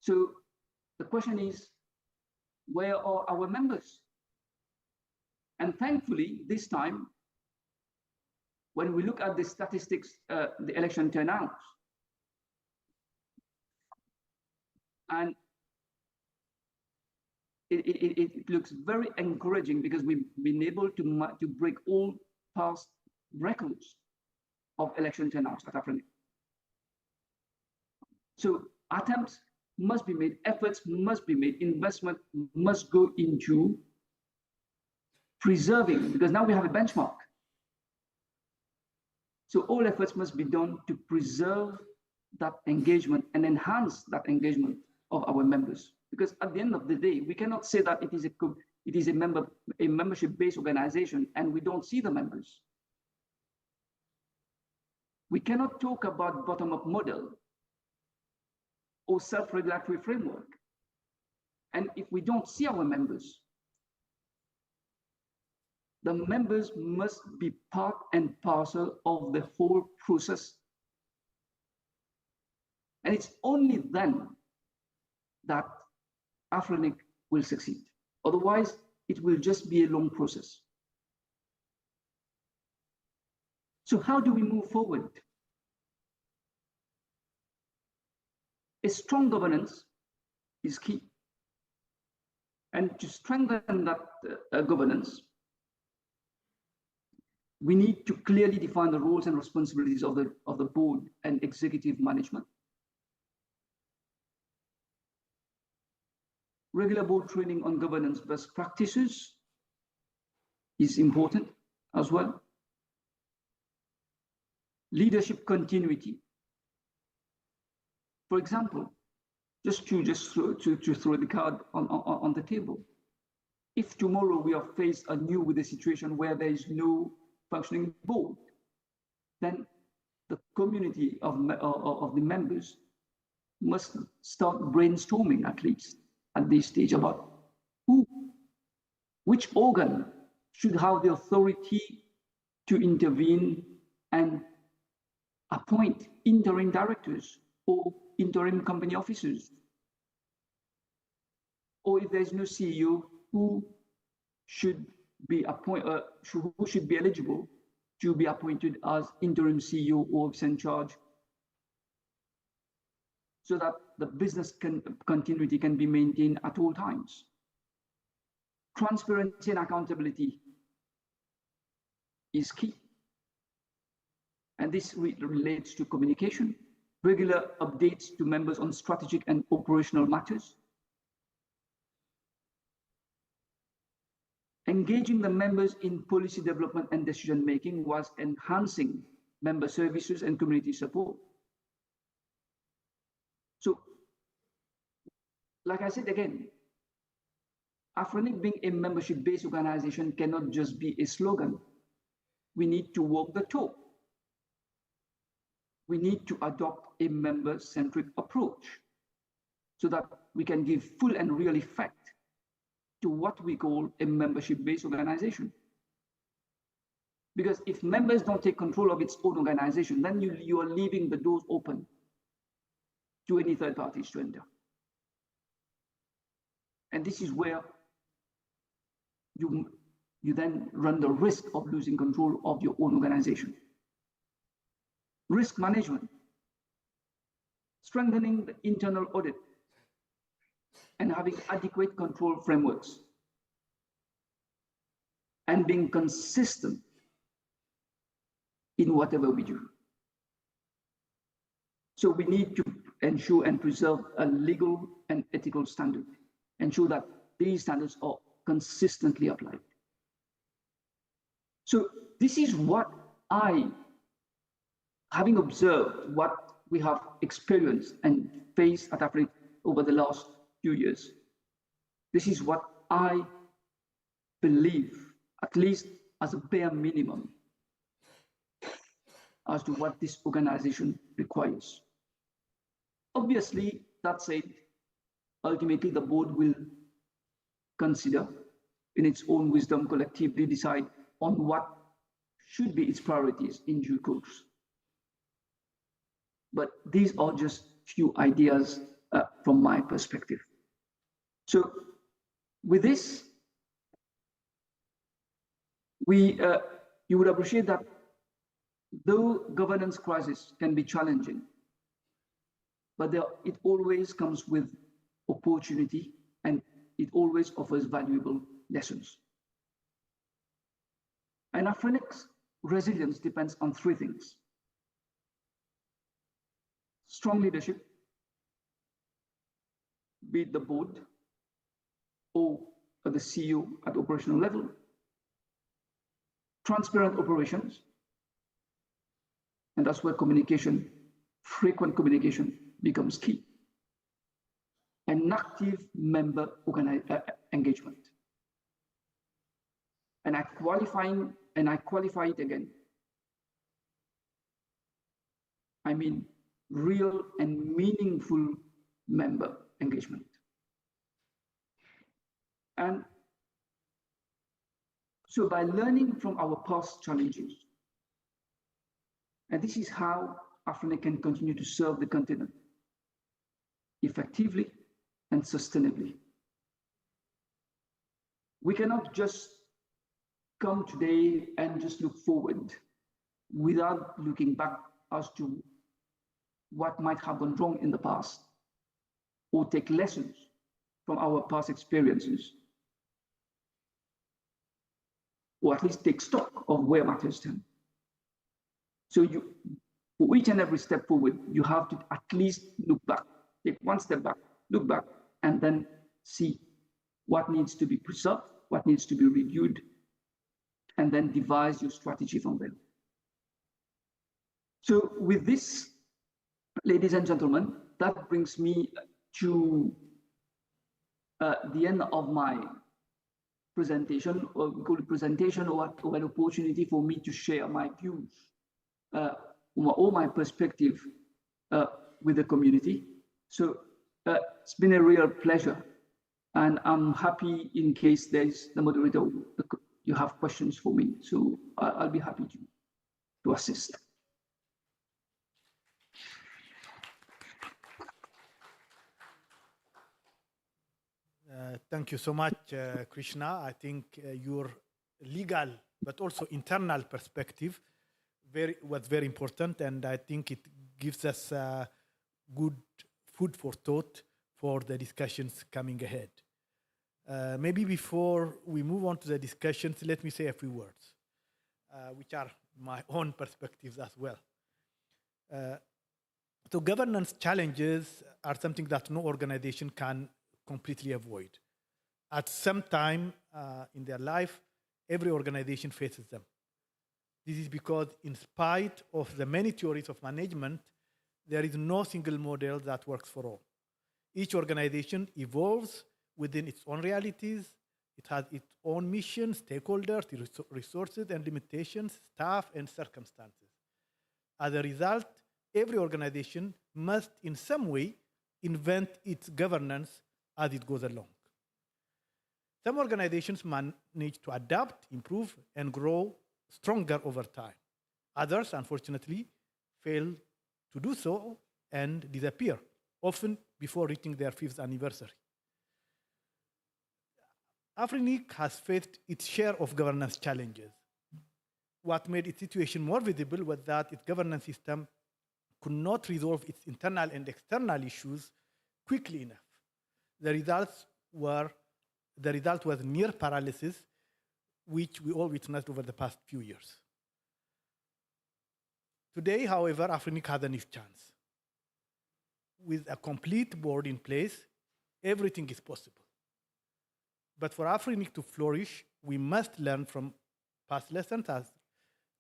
So the question is, where are our members? And thankfully, this time, when we look at the statistics, the election turnout, and it looks very encouraging because we've been able to break all past records of election turnouts at AFRINIC. So attempts must be made, efforts must be made, investment must go into preserving, because now we have a benchmark. So all efforts must be done to preserve that engagement and enhance that engagement of our members. Because at the end of the day, we cannot say that it is a membership-based organization and we don't see the members. We cannot talk about bottom-up model or self-regulatory framework. And if we don't see our members, the members must be part and parcel of the whole process. And it's only then that AFRINIC will succeed. Otherwise, it will just be a long process. So how do we move forward? A strong governance is key. And to strengthen that governance, we need to clearly define the roles and responsibilities of the board and executive management. Regular board training on governance best practices is important as well. Leadership continuity. For example, just to throw the card on the table. If tomorrow we are faced anew with a situation where there is no functioning board, then the community of the members must start brainstorming, at least at this stage, about which organ should have the authority to intervene and appoint interim directors or interim company officers. Or if there's no CEO, who should be eligible to be appointed as interim CEO or officer in charge, so that the business continuity can be maintained at all times. Transparency and accountability is key. And this relates to communication, regular updates to members on strategic and operational matters, engaging the members in policy development and decision-making whilst enhancing member services and community support. So, like I said again, AFRINIC being a membership-based organization cannot just be a slogan. We need to walk the talk. We need to adopt a member-centric approach so that we can give full and real effect to what we call a membership-based organization. Because if members don't take control of its own organization, then you are leaving the doors open to any third parties to enter. And this is where you then run the risk of losing control of your own organization. Risk management, strengthening the internal audit, and having adequate control frameworks, and being consistent in whatever we do. So we need to ensure and preserve a legal and ethical standard, ensure that these standards are consistently applied. So this is what having observed what we have experienced and faced at AFRINIC over the last few years, this is what I believe, at least as a bare minimum, as to what this organization requires. Obviously, that said, ultimately the board will consider, in its own wisdom, collectively decide on what should be its priorities in due course. But these are just few ideas from my perspective. So with this, you would appreciate that though governance crisis can be challenging, but it always comes with opportunity and it always offers valuable lessons. And AFRINIC's resilience depends on three things: strong leadership, be it the board or the CEO at operational level, transparent operations, and that's where communication, frequent communication becomes key, and active member engagement. And I qualify it again. I mean, real and meaningful member engagement. And So by learning from our past challenges, and this is how Africa can continue to serve the continent effectively and sustainably. We cannot just come today and just look forward without looking back as to what might have gone wrong in the past, or take lessons from our past experiences, or at least take stock of where matters stand. So for each and every step forward, you have to at least look back, take one step back, look back, and then see what needs to be preserved, what needs to be reviewed, and then devise your strategy from there. So with this, ladies and gentlemen, that brings me to the end of my presentation, or we call it presentation, or an opportunity for me to share my views, or my perspective with the community. So it's been a real pleasure, and I'm happy in case there's the moderator, you have questions for me. So I'll be happy to assist. Thank you so much, Krishna. I think your legal but also internal perspective was very important, and I think it gives us good food for thought for the discussions coming ahead. Maybe before we move on to the discussions, let me say a few words, which are my own perspectives as well. So governance challenges are something that no organization can completely avoid. At some time in their life, every organization faces them. This is because in spite of the many theories of management, there is no single model that works for all. Each organization evolves within its own realities. It has its own mission, stakeholders, resources and limitations, staff and circumstances. As a result, every organization must in some way invent its governance as it goes along. Some organizations manage to adapt, improve, and grow stronger over time. Others, unfortunately, fail to do so and disappear, often before reaching their 5th anniversary. Afrinic has faced its share of governance challenges. What made its situation more visible was that its governance system could not resolve its internal and external issues quickly enough. The result was near paralysis, which we all witnessed over the past few years. Today, however, Afrinic has a new chance. With a complete board in place, everything is possible. But for Afrinic to flourish, we must learn from past lessons, as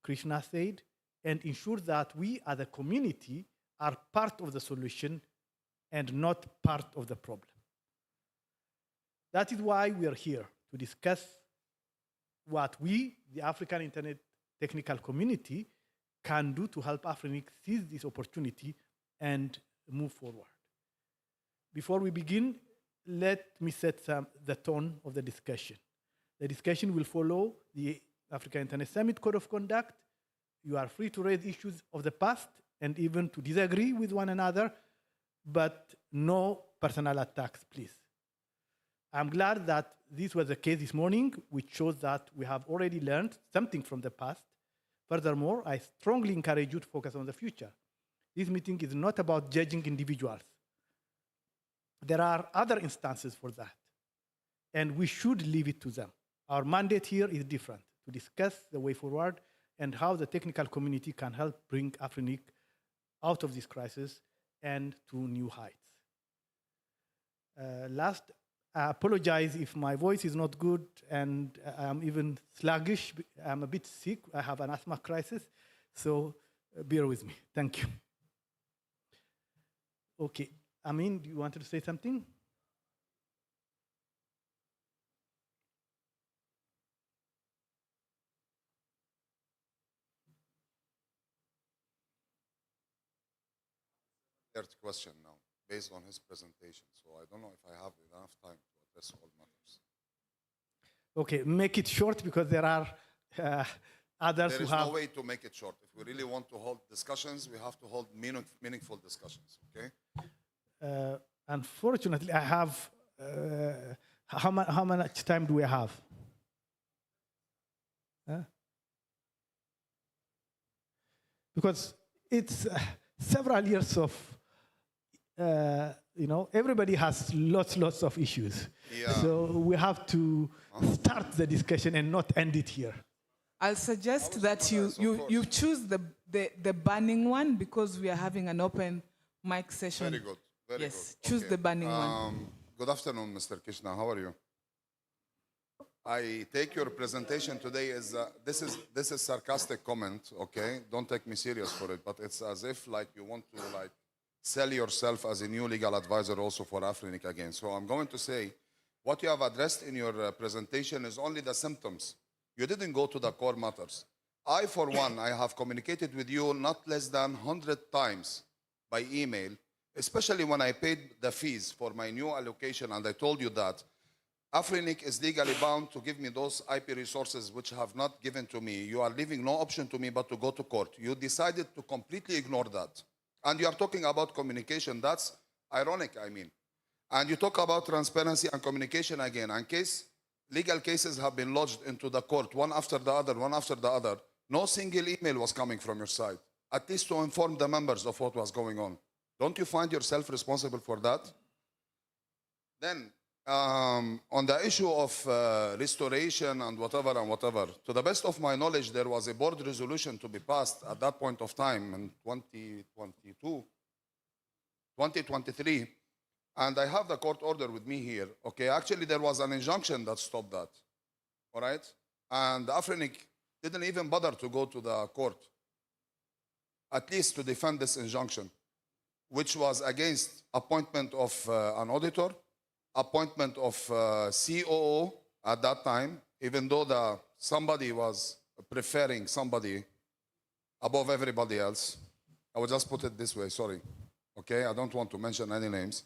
Krishna said, and ensure that we as a community are part of the solution and not part of the problem. That is why we are here to discuss what we, the African Internet Technical Community, can do to help Afrinic seize this opportunity and move forward. Before we begin, let me set the tone of the discussion. The discussion will follow the Africa Internet Summit Code of Conduct. You are free to raise issues of the past and even to disagree with one another, but no personal attacks, please. I'm glad that this was the case this morning, which shows that we have already learned something from the past. Furthermore, I strongly encourage you to focus on the future. This meeting is not about judging individuals. There are other instances for that, and we should leave it to them. Our mandate here is different, to discuss the way forward and how the technical community can help bring Afrinic out of this crisis and to new heights. Last, I apologize if my voice is not good and I'm even sluggish. I'm a bit sick. I have an asthma crisis, so bear with me. Thank you. Okay, Amin, do you want to say something? Third question now, based on his presentation. So I don't know if I have enough time to address all matters. Okay, make it short because there are others There who is have. no way to make it short. If we really want to hold discussions, we have to hold meaningful discussions, okay? Unfortunately, I have. How much time do we have? Huh? Because it's several years of, everybody has lots of issues. Yeah. So we have to start the discussion and not end it here. I'll suggest that you choose the burning one because we are having an open mic session. Very good. Very yes, good. choose Okay. the burning one. Good afternoon, Mr. Krishna. How are you? I take your presentation today as this is sarcastic comment, okay? Don't take me serious for it, but it's as if like you want to like sell yourself as a new legal advisor also for Afrinic again. So I'm going to say what you have addressed in your presentation is only the symptoms. You didn't go to the core matters. I, for one, I have communicated with you not less than 100 times by email, especially when I paid the fees for my new allocation, and I told you that Afrinic is legally bound to give me those IP resources which have not given to me. You are leaving no option to me but to go to court. You decided to completely ignore that. And you are talking about communication. That's ironic, I mean. And you talk about transparency and communication again. And legal cases have been lodged into the court, one after the other, one after the other. No single email was coming from your side, at least to inform the members of what was going on. Don't you find yourself responsible for that? Then, on the issue of restoration and whatever, to the best of my knowledge, there was a board resolution to be passed at that point of time in 2023, and I have the court order with me here. Okay, actually there was an injunction that stopped that, all right? And Afrinic didn't even bother to go to the court, at least to defend this injunction, which was against appointment of an auditor, appointment of COO at that time, even though somebody was preferring somebody above everybody else. I will just put it this way, sorry. Okay, I don't want to mention any names.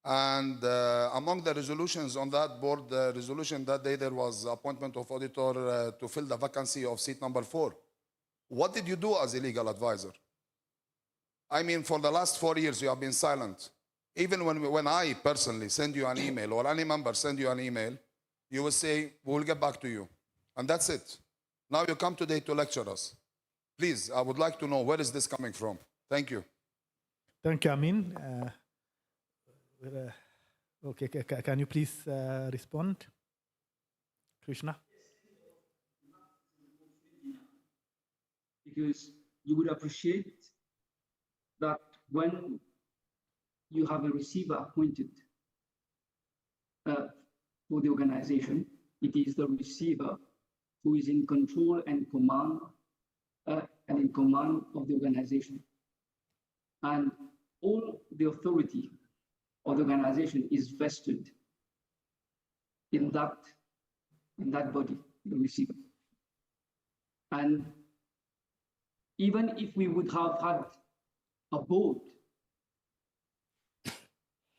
And among the resolutions on that board, the resolution that day, there was appointment of auditor to fill the vacancy of seat number 4. What did you do as a legal advisor? I mean, for the last 4 years, you have been silent. Even when I personally send you an email or any member send you an email, you will say, we will get back to you. And that's it. Now you come today to lecture us. Please, I would like to know, where is this coming from? Thank you. Thank you, Amin. Okay, can you please respond? Krishna? Because you would appreciate that when you have a receiver appointed for the organization, it is the receiver who is in control and in command of the organization. And all the authority of the organization is vested in that body, the receiver. And even if we would have had a board,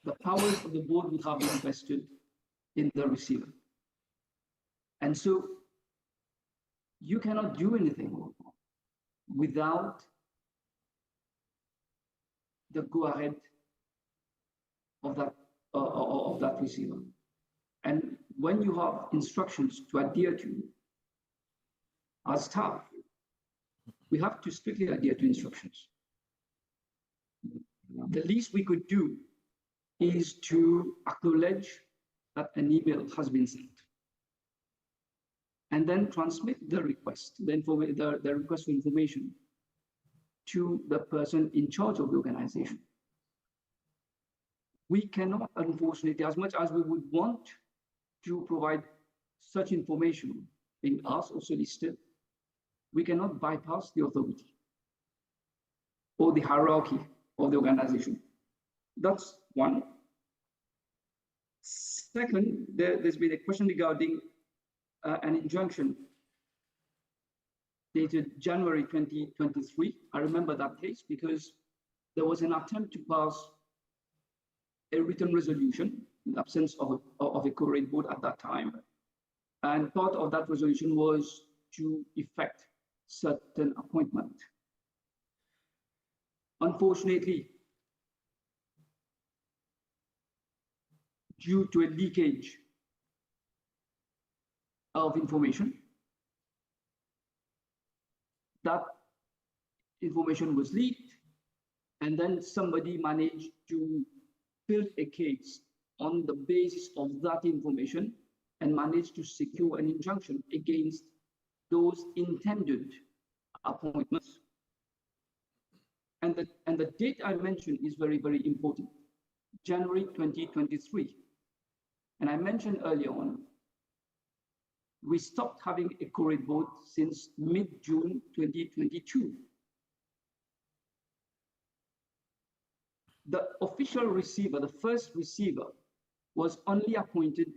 the powers of the board would have been vested in the receiver. And so you cannot do anything without the go-ahead of that receiver. And when you have instructions to adhere to, as staff, we have to strictly adhere to instructions. The least we could do is to acknowledge that an email has been sent, and then transmit the request, the request for information to the person in charge of the organization. We cannot, unfortunately, as much as we would want to provide such information in us or solicited, we cannot bypass the authority or the hierarchy of the organization. That's one. Second, there's been a question regarding an injunction dated January 2023. I remember that case because there was an attempt to pass a written resolution in the absence of a co-rate board at that time, And part of that resolution was to effect certain appointment. Unfortunately, due to a leakage of information, that information was leaked, and then somebody managed to build a case on the basis of that information and managed to secure an injunction against those intended appointments. And the date I mentioned is very, very important, January 2023. And I mentioned earlier on, we stopped having a curate board since mid-June 2022. The official receiver, the first receiver, was only appointed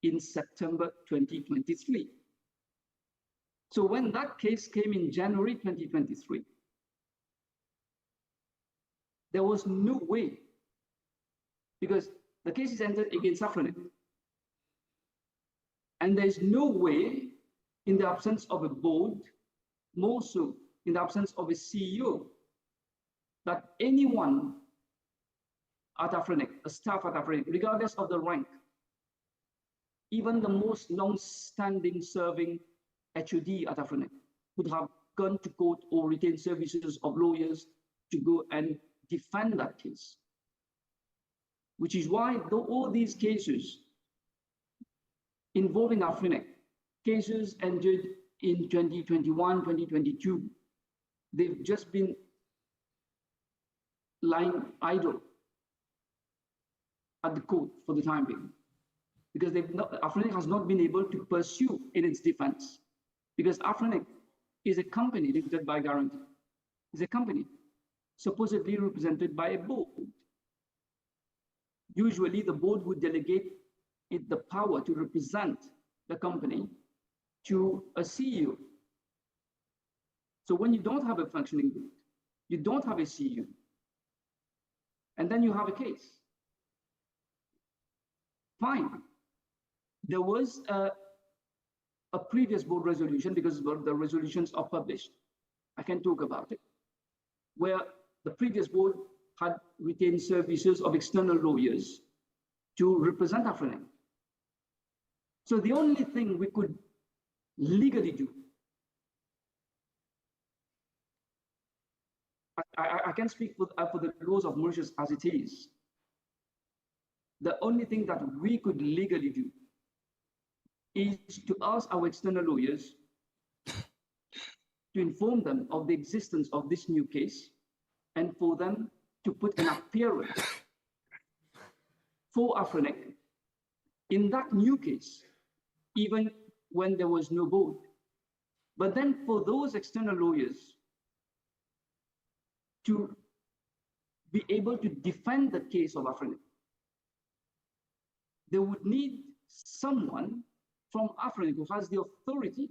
in September 2023. So when that case came in January 2023, there was no way, because the case is entered against Afrinet. And there's no way, in the absence of a board, more so in the absence of a CEO, that anyone at Afrinet, a staff at Afrinet, regardless of the rank, even the most long-standing serving HOD at Afrinet, would have gone to court or retained services of lawyers to go and defend that case. Which is why all these cases involving Afrinet, cases ended in 2021, 2022, they've just been lying idle at the court for the time being, because Afrinet has not been able to pursue in its defense, because Afrinet is a company limited by guarantee. It's a company supposedly represented by a board. Usually the board would delegate it the power to represent the company to a CEO. So when you don't have a functioning board, you don't have a CEO, and then you have a case. Fine. There was a previous board resolution, because the resolutions are published. I can talk about it, where the previous board had retained services of external lawyers to represent Afrinet. So the only thing we could legally do, I can speak for the laws of Mauritius as it is. The only thing that we could legally do is to ask our external lawyers to inform them of the existence of this new case, and for them to put an appearance for Afrinet in that new case, even when there was no board. But then for those external lawyers to be able to defend the case of Afrinet, they would need someone from Afrinet who has the authority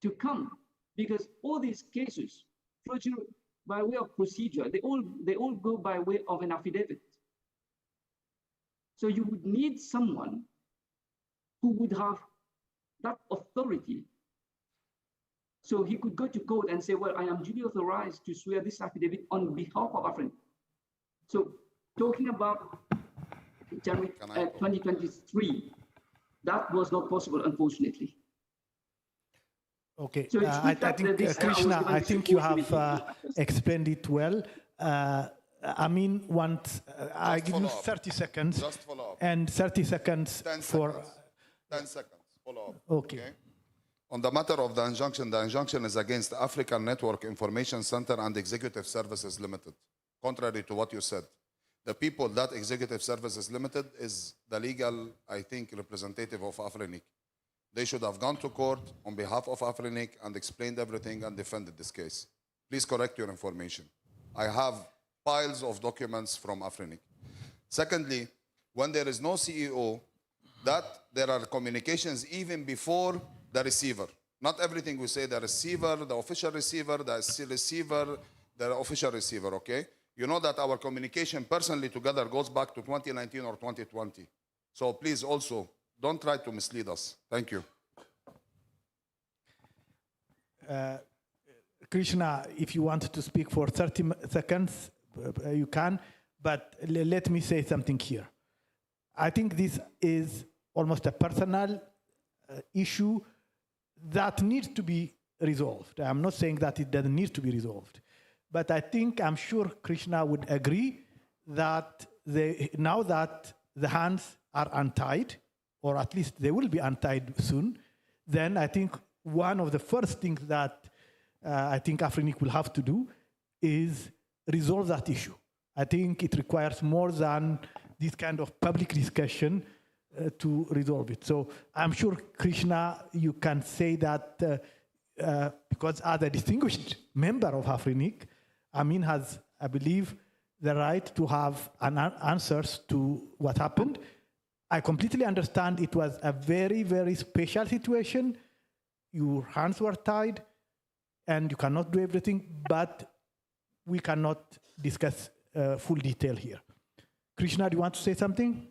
to come, because all these cases, by way of procedure, they all go by way of an affidavit. So you would need someone who would have that authority. So he could go to court and say, well, I am duly authorized to swear this affidavit on behalf of Afrinet. So talking about January 2023, that was not possible, unfortunately. Okay, So I think, Krishna, I think you have explained it well. Amin wants, I give you 30 seconds. Just follow up. And 30 seconds 10 for... seconds. 10 seconds, follow up. Okay. On the matter of the injunction is against African Network Information Center and Executive Services Limited, contrary to what you said. The people that Executive Services Limited is the legal, I think, representative of Afrinic. They should have gone to court on behalf of Afrinic and explained everything and defended this case. Please correct your information. I have piles of documents from Afrinic. Secondly, when there is no CEO, that there are communications even before the receiver. Not everything we say, the receiver, the official receiver, the receiver, the official receiver, okay? You know that our communication personally together goes back to 2019 or 2020. So please also Don't try to mislead us. Thank you. Krishna, if you want to speak for 30 seconds, you can, but let me say something here. I think this is almost a personal issue that needs to be resolved. I'm not saying that it doesn't need to be resolved, but I'm sure Krishna would agree that now that the hands are untied, or at least they will be untied soon, then I think one of the first things that I think Afrinic will have to do is resolve that issue. I think it requires more than this kind of public discussion to resolve it. So I'm sure, Krishna, you can say that because as a distinguished member of Afrinic, Amin has, I believe, the right to have answers to what happened. I completely understand it was a very, very special situation. Your hands were tied and you cannot do everything, but we cannot discuss full detail here. Krishna, do you want to say something?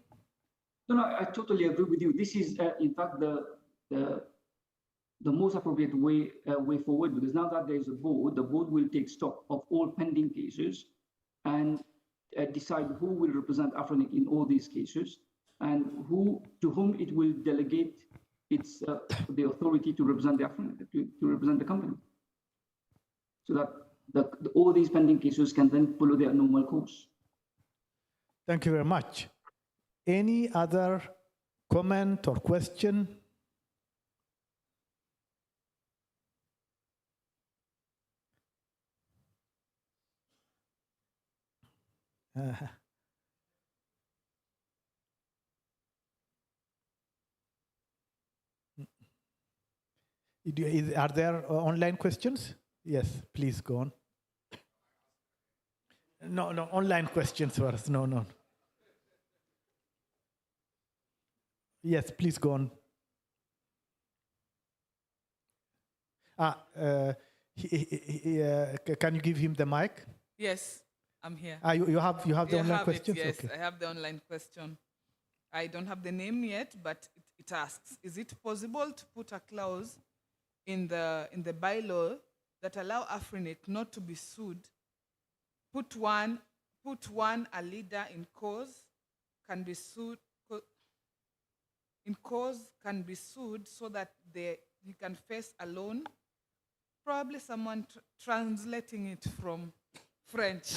No, I totally agree with you. This is, in fact, the most appropriate way forward, because now that there is a board, the board will take stock of all pending cases and decide who will represent Afrinic in all these cases and to whom it will delegate its the authority to represent the Afrinic, to represent the company, so that all these pending cases can then follow their normal course. Thank you very much. Any other comment or question? Are there online questions? Yes, please go on. No, online questions first. No. Yes, please go on. Can you give him the mic? Yes, I'm here. You have the online questions? Yes, okay. I have the online question. I don't have the name yet, but it asks, is it possible to put a clause in the bylaw that allow Afrinic not to be sued? Put one, a leader in cause can be sued, so that he can face a loan. Probably someone translating it from French.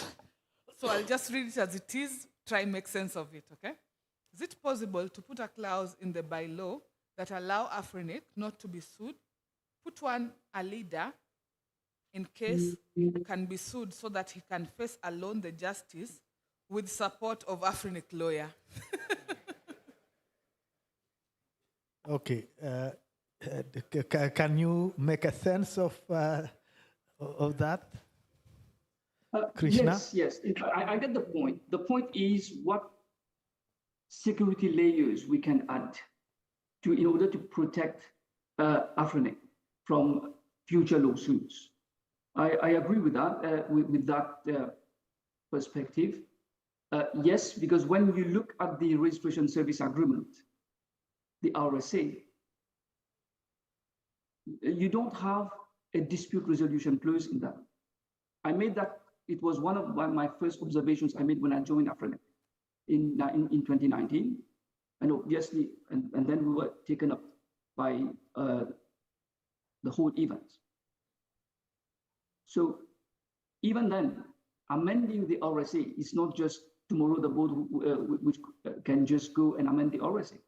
So I'll just read it as it is, try and make sense of it, okay? Is it possible to put a clause in the bylaw that allow Afrinic not to be sued? Put a leader in case can be sued, so that he can face alone the justice with support of Afrinic lawyer. Okay. Can you make a sense of that, Krishna? Yes. I get the point. The point is what security layers we can add in order to protect Afrinic from future lawsuits. I agree with that, with that perspective. Yes, because when you look at the registration service agreement, the RSA, you don't have a dispute resolution clause in that. I made that, it was one of my first observations I made when I joined Afrinic in 2019. And obviously, and then we were taken up by the whole event. So even then, amending the RSA is not just tomorrow the board which can just go and amend the RSA.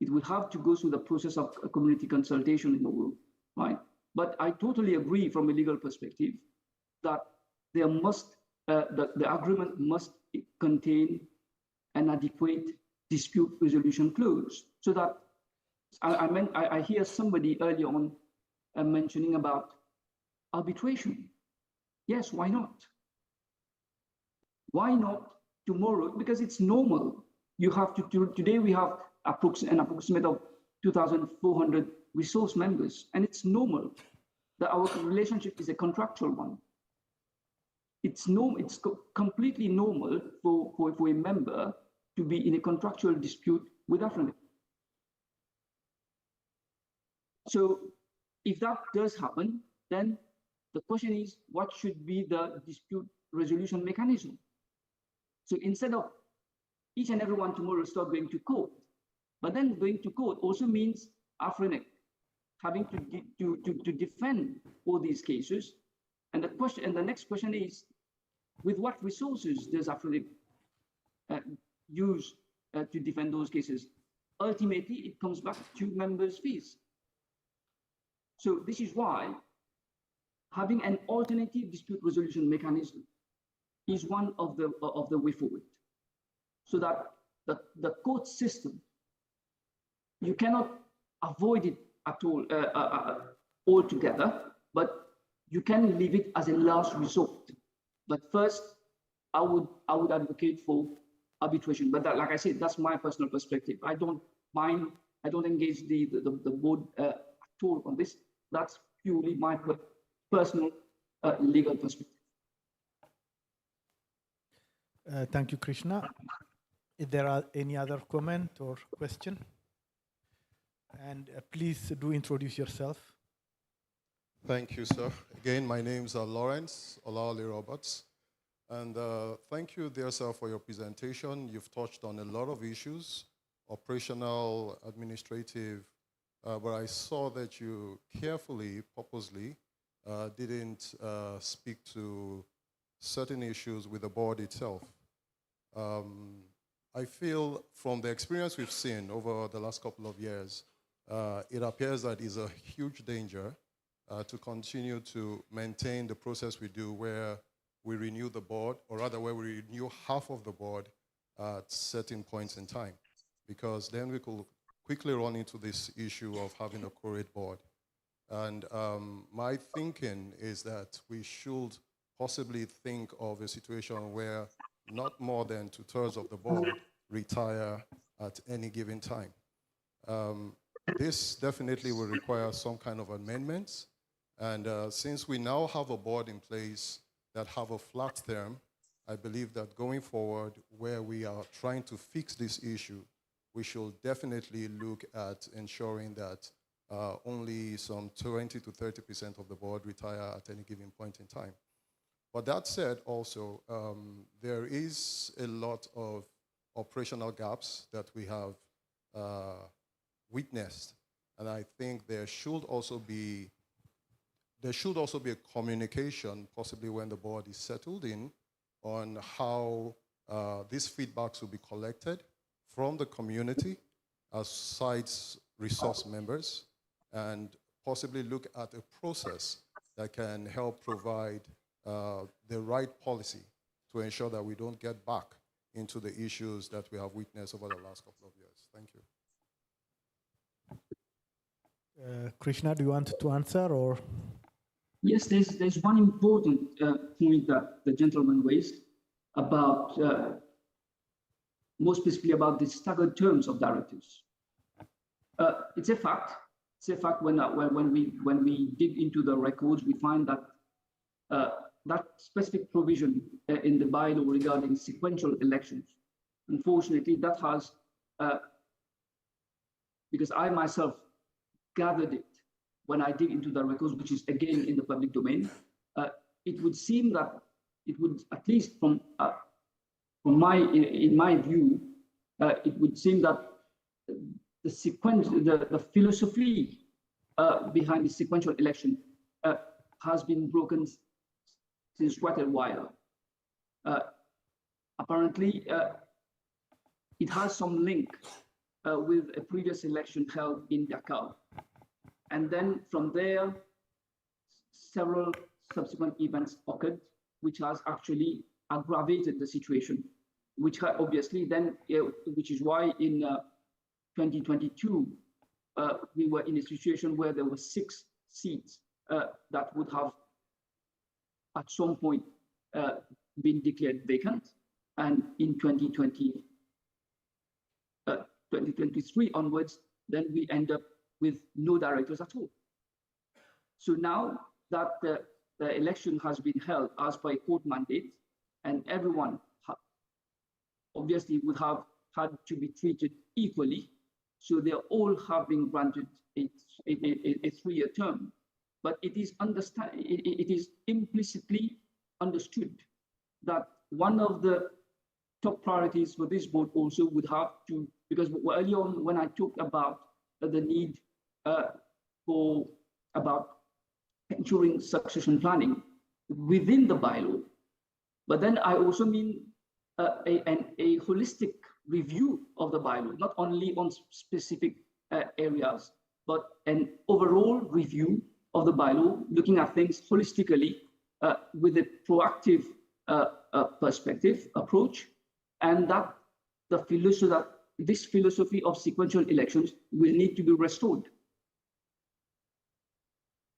It will have to go through the process of community consultation in the world, right? But I totally agree from a legal perspective that there must, the agreement must contain an adequate dispute resolution clause, so that I hear somebody earlier on mentioning about arbitration. Yes, why not? Why not tomorrow? Because it's normal. You have to, today we have an approximate of 2,400 resource members, and it's normal that our relationship is a contractual one. It's completely normal for a member to be in a contractual dispute with Afrinic. So if that does happen, then the question is, what should be the dispute resolution mechanism? So instead of each and everyone tomorrow start going to court, but then going to court also means AFRINIC having to defend all these cases. And the next question is, with what resources does AFRINIC use to defend those cases? Ultimately, it comes back to members' fees. So this is why having an alternative dispute resolution mechanism is one of the way forward. So that the court system, you cannot avoid it at all altogether, but you can leave it as a last resort. But first, I would advocate for arbitration. But that, like I said, that's my personal perspective. I don't mind. I don't engage the board at all on this. That's purely my personal legal perspective. Thank you, Krishna. If there are any other comment or question, and please do introduce yourself. Thank you, sir. Again, my name is Lawrence Olali Roberts. And thank you, dear sir, for your presentation. You've touched on a lot of issues, operational, administrative, but I saw that you carefully, purposely, didn't speak to certain issues with the board itself. I feel from the experience we've seen over the last couple of years, it appears that it's a huge danger to continue to maintain the process we do where we renew the board, or rather where we renew half of the board at certain points in time, because then we could quickly run into this issue of having a quorate board. And my thinking is that we should possibly think of a situation where not more than 2/3 of the board retire at any given time. This definitely will require some kind of amendments. And since we now have a board in place that have a flat term, I believe that going forward, where we are trying to fix this issue, we should definitely look at ensuring that only some 20 to 30% of the board retire at any given point in time. But that said, also, there is a lot of operational gaps that we have witnessed. And I think there should also be a communication, possibly when the board is settled in, on how these feedbacks will be collected from the community as sites resource members, and possibly look at a process that can help provide the right policy to ensure that we don't get back into the issues that we have witnessed over the last couple of years. Thank you. Krishna, do you want to answer, or? Yes, there's one important point that the gentleman raised about, more specifically about the staggered terms of directives. It's a fact. It's a fact when we dig into the records, we find that that specific provision in the bylaw regarding sequential elections, unfortunately, that has, because I myself gathered it when I dig into the records, which is again in the public domain, it would seem that it would, at least in my view, it would seem that the sequence, the philosophy behind the sequential election has been broken since quite a while. Apparently, it has some link with a previous election held in Dakar. And then from there, several subsequent events occurred, which has actually aggravated the situation, which obviously then, which is why in 2022, we were in a situation where there were 6 seats that would have at some point been declared vacant. And in 2023 onwards, then we end up with no directors at all. So now that the election has been held as per a court mandate, and everyone obviously would have had to be treated equally, so they all have been granted a 3-year term, but it is implicitly understood that one of the top priorities for this board also would have to, because earlier on when I talked about the need about ensuring succession planning within the bylaw, but then I also mean a holistic review of the bylaw, not only on specific areas, but an overall review of the bylaw, looking at things holistically with a proactive perspective approach, and that this philosophy of sequential elections will need to be restored.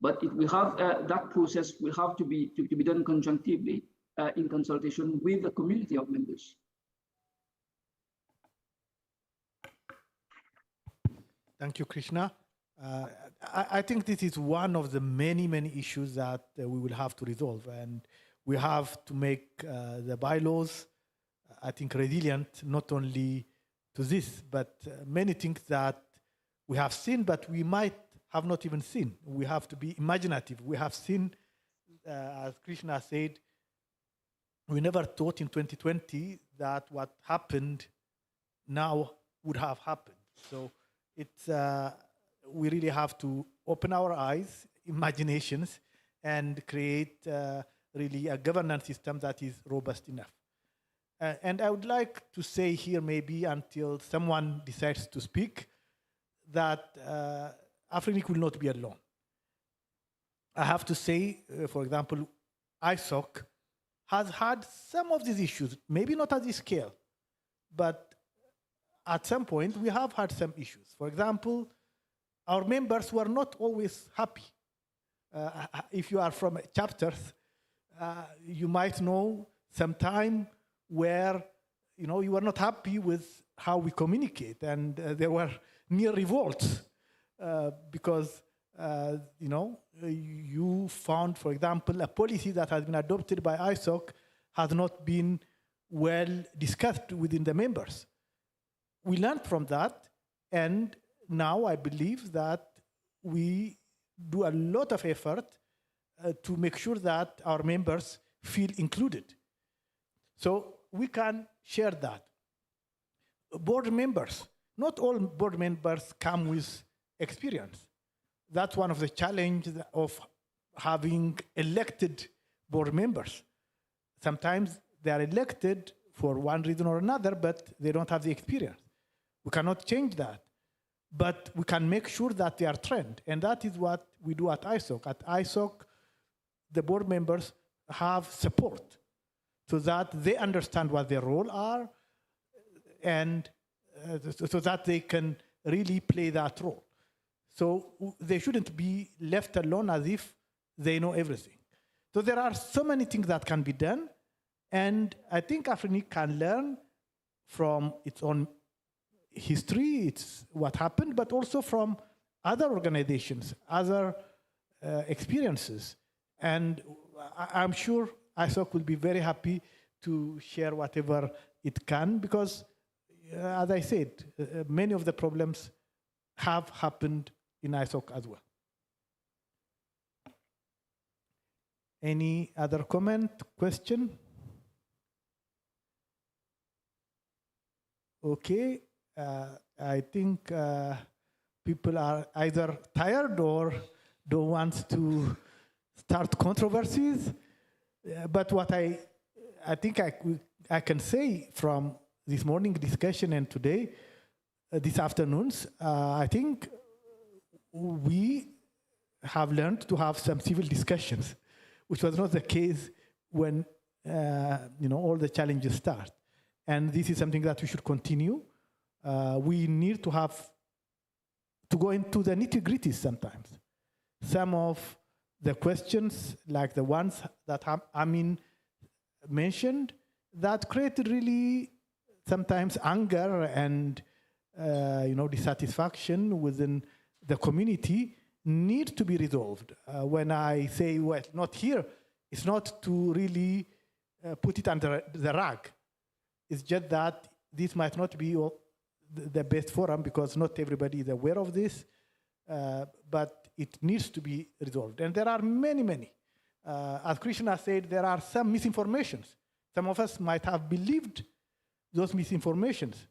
But it will have that process will have to be done conjunctively in consultation with the community of members. Thank you, Krishna. I think this is one of the many issues that we will have to resolve, and we have to make the bylaws, I think, resilient not only to this, but many things that we have seen, but we might have not even seen. We have to be imaginative. We have seen, as Krishna said, we never thought in 2020 that what happened now would have happened. So it's we really have to open our eyes, imaginations, and create really a governance system that is robust enough. And I would like to say here, maybe until someone decides to speak, that Afrinic will not be alone. I have to say, for example, ISOC has had some of these issues, maybe not at this scale, but at some point we have had some issues. For example, our members were not always happy. If you are from chapters, you might know some time where you were not happy with how we communicate, and there were near revolts because you found, for example, a policy that has been adopted by ISOC has not been well discussed within the members. We learned from that, and now I believe that we do a lot of effort to make sure that our members feel included. So we can share that. Board members, not all board members come with experience. That's one of the challenges of having elected board members. Sometimes they are elected for one reason or another, but they don't have the experience. We cannot change that. But we can make sure that they are trained. And that is what we do at ISOC. At ISOC, the board members have support so that they understand what their role are and so that they can really play that role. So they shouldn't be left alone as if they know everything. So there are so many things that can be done. And I think Afrinic can learn from its own history, it's what happened, but also from other organizations, other experiences. And I'm sure ISOC will be very happy to share whatever it can, because, as I said, many of the problems have happened in ISOC as well. Any other comment, question? Okay. I think people are either tired or don't want to start controversies. But what I think I can say from this morning discussion and today, this afternoon's, I think we have learned to have some civil discussions, which was not the case when all the challenges start. And this is something that we should continue. We need to go into the nitty-gritty sometimes. Some of the questions, like the ones that Amin mentioned, that created really sometimes anger and dissatisfaction within the community, need to be resolved. When I say, well, not here, it's not to really put it under the rug. It's just that this might not be the best forum because not everybody is aware of this. but it needs to be resolved. And there are many, many. As Krishna said, there are some misinformations. Some of us might have believed those misinformations,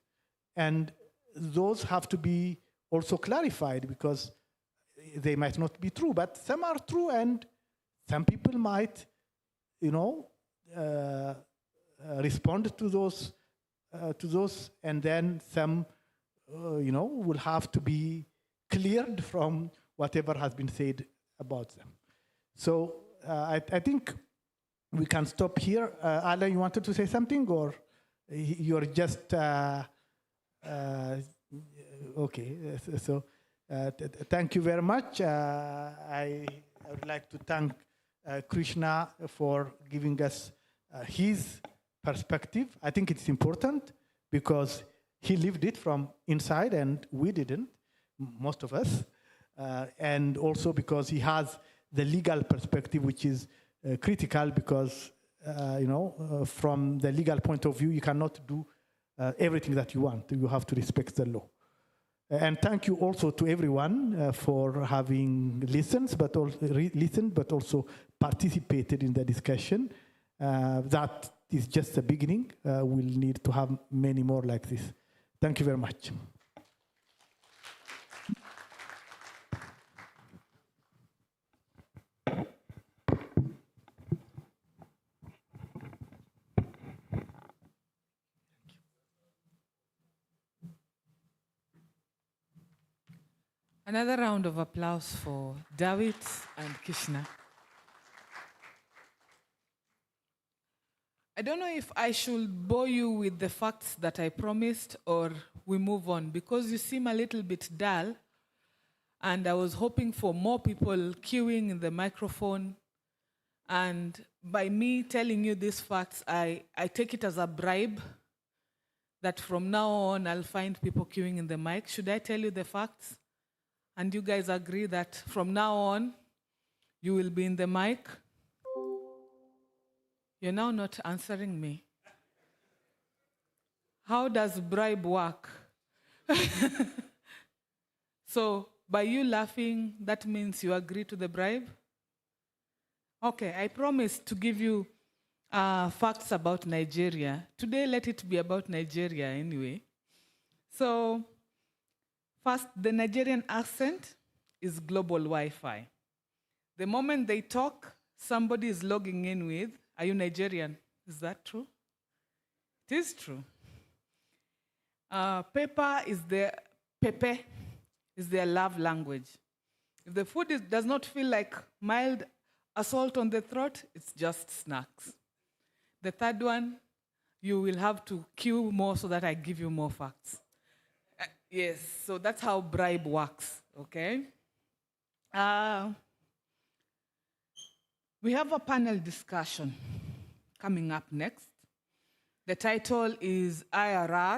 and those have to be also clarified because they might not be true, but some are true, and some people might, respond to those, and then some, will have to be cleared from whatever has been said about them. So I think we can stop here. Alan, you wanted to say something, or you're just okay? So thank you very much. I would like to thank Krishna for giving us his perspective. I think it's important because he lived it from inside and we didn't, most of us. And also because he has the legal perspective, which is critical because, from the legal point of view, you cannot do everything that you want. You have to respect the law. And thank you also to everyone for having listened, but also participated in the discussion. That is just the beginning. We'll need to have many more like this. Thank you very much. Another round of applause for David and Krishna. I don't know if I should bore you with the facts that I promised or we move on, because you seem a little bit dull, and I was hoping for more people queuing in the microphone. And by me telling you these facts, I take it as a bribe that from now on I'll find people queuing in the mic. Should I tell you the facts? And you guys agree that from now on, you will be in the mic? You're now not answering me. How does bribe work? So by you laughing, that means you agree to the bribe? Okay, I promise to give you facts about Nigeria. Today, let it be about Nigeria anyway. So, first, the Nigerian accent is global Wi-Fi. The moment they talk, somebody is logging in with, "Are you Nigerian?" Is that true? It is true. Pepe is their love language. If the food does not feel like mild assault on the throat, it's just snacks. The third one, you will have to queue more so that I give you more facts. Yes, so that's how bribe works, okay? We have a panel discussion coming up next. The title is RIR's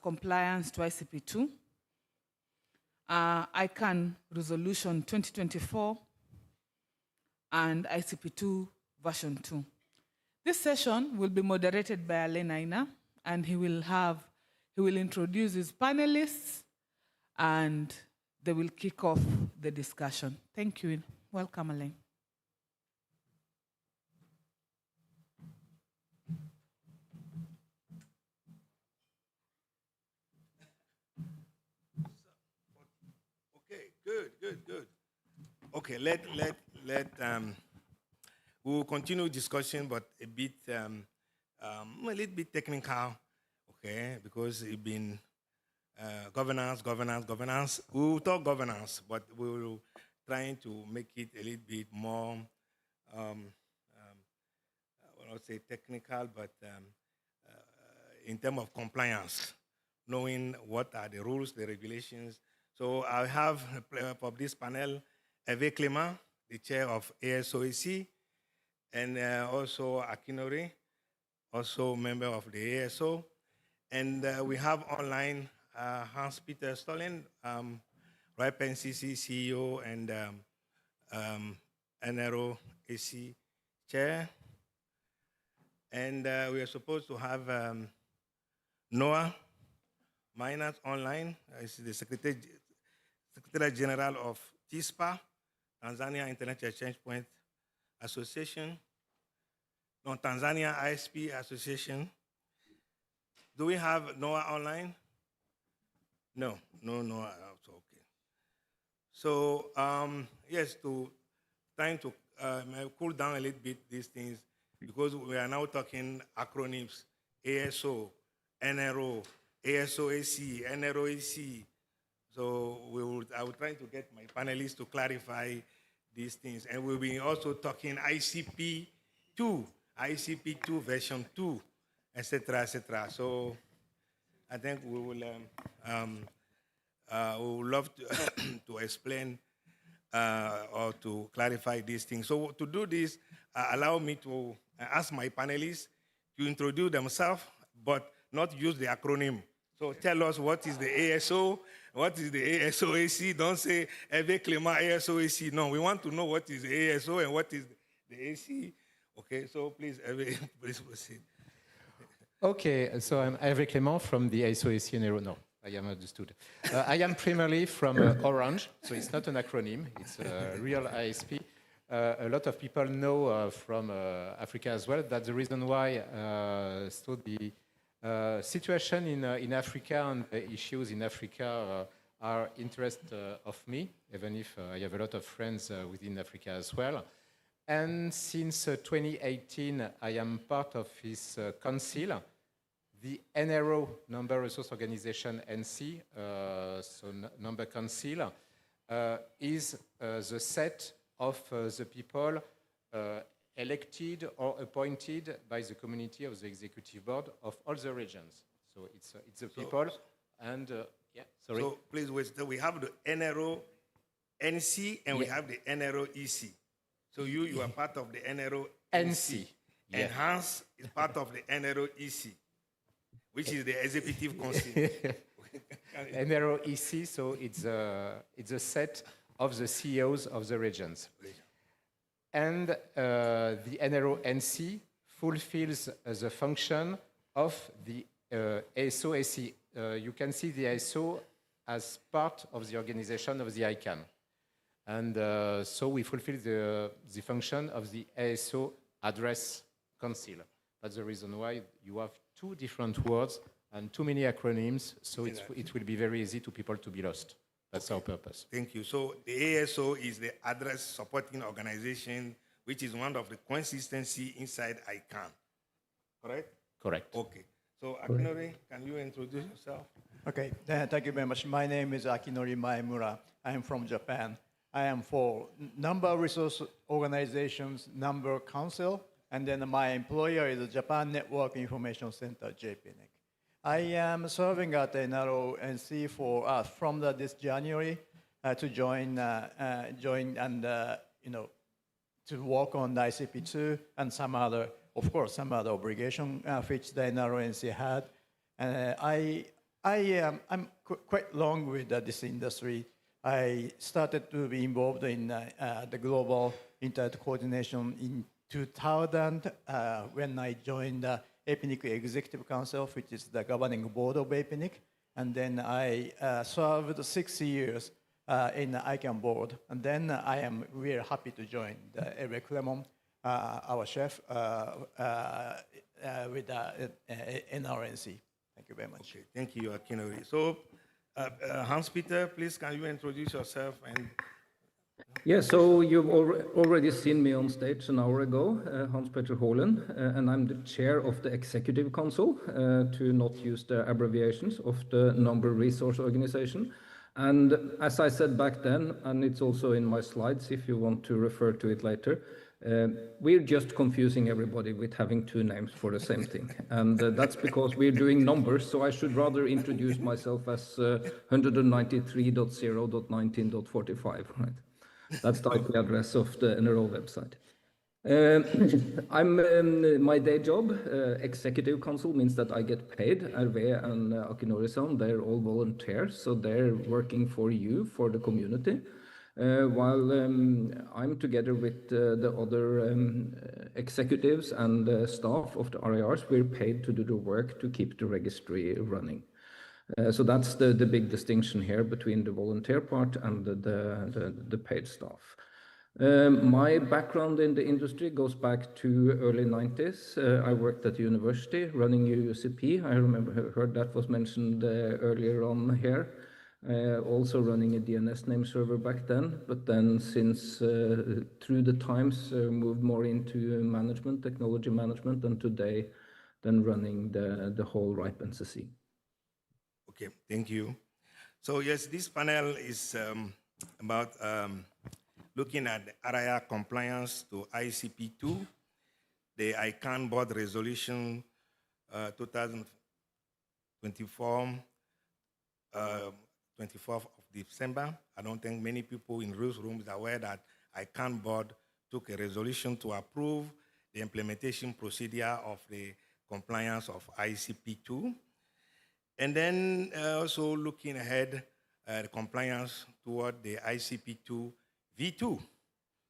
Compliance to ICP2, ICANN Resolution 2024, and ICP2 version 2. This session will be moderated by Alain Aina, and he will introduce his panelists, and they will kick off the discussion. Thank you. Welcome, Alain. Good. Okay, we'll continue discussion, but a little bit technical, okay, because it's been governance. We'll talk governance, but we'll trying to make it a little bit more, I will not say technical, but in terms of compliance, knowing what are the rules, the regulations. So I have for this panel, Hervé Clément, the chair of ASOEC, and also Akinori, also member of the ASO. And we have online Hans-Peter Stollen, RIPE NCC CEO and NRO AC chair. And we are supposed to have Noah Miners online. Is the Secretary General of TISPA, Tanzania Internet Exchange Point Association, no, Tanzania ISP Association. Do we have Noah online? No, Noah. Okay. So yes, trying to cool down a little bit these things, because we are now talking acronyms: ASO, NRO, ASO-AC, NRO-AC. So I will try to get my panelists to clarify these things, and we'll be also talking ICP2, ICP2 version 2, etc., etc. So I think we will love to explain or to clarify these things. So to do this, allow me to ask my panelists to introduce themselves, but not use the acronym. So tell us what is the ASO, what is the ASO-AC. Don't say Hervé Clément ASO-AC. No, we want to know what is the ASO and what is the AC. Okay, so please, Hervé, please proceed. Okay, so I'm Hervé Clément from the ASO-AC NRO. No, I am understood. I am primarily from Orange, so it's not an acronym, it's a real ISP. A lot of people know from Africa as well. That's the reason why so the situation in Africa and the issues in Africa are interest of me, even if I have a lot of friends within Africa as well. And since 2018, I am part of his council, the NRO, Number Resource Organization, NC, so Number Council, is the set of the people elected or appointed by the community of the executive board of all the regions. So it's the people, and yeah, sorry. So please wait. So we have the NRO NC and we have the NRO EC. So you are part of the NRO NC. And Hans is part of the NRO EC, which is the executive council. NRO EC, so it's a set of the CEOs of the regions. And the NRO NC fulfills the function of the ASO-AC. You can see the ASO as part of the organization of the ICANN. And so we fulfill the function of the ASO Address Council. That's the reason why you have two different words and too many acronyms, so it will be very easy to people to be lost. That's our purpose. Thank you. So the ASO is the Address Supporting Organization, which is one of the consistency inside ICANN. Correct? Correct. Okay. So Akinori, can you introduce yourself? Okay, thank you very much. My name is Akinori Maemura. I am from Japan. I am for Number Resource Organizations, Number Council, and then my employer is the Japan Network Information Center, JPNIC. I am serving at NRO NC for from this January to join and to work on the ICP2 and some other, of course, some other obligation which the NRO NC had. I'm quite long with this industry. I started to be involved in the global internet coordination in 2000 when I joined the APNIC Executive Council, which is the governing board of APNIC. And then I served 6 years in the ICANN board. And then I am really happy to join the Hervé Clément, our chef, with the NRNC. Thank you very much. Okay, thank you, Akinori. So, Hans-Peter, please, can you introduce yourself? And yeah, so you've already seen me on stage an hour ago, Hans-Peter Hålen, and I'm the chair of the Executive Council, to not use the abbreviations of the Number Resource Organization. And as I said back then, and it's also in my slides if you want to refer to it later, we're just confusing everybody with having two names for the same thing. And that's because we're doing numbers, so I should rather introduce myself as 193.0.19.45, right? That's the IP address of the NRO website. My day job, Executive Council, means that I get paid. Hervé and Akinori-san, they're all volunteers, so they're working for you, for the community. While I'm together with the other executives and staff of the RIRs, we're paid to do the work to keep the registry running. So that's the big distinction here between the volunteer part and the paid staff. My background in the industry goes back to early 90s. I worked at the university running UCP. I remember heard that was mentioned earlier on here. Also running a DNS name server back then, but then since through the times moved more into management, technology management, and today then running the whole RIPE NCC. Okay, thank you. So yes, this panel is about looking at the ARIA compliance to ICP2, the ICANN board resolution 2024, 24th of December. I don't think many people in this room are aware that ICANN board took a resolution to approve the implementation procedure of the compliance of ICP2. And then also looking ahead, the compliance toward the ICP2 V2.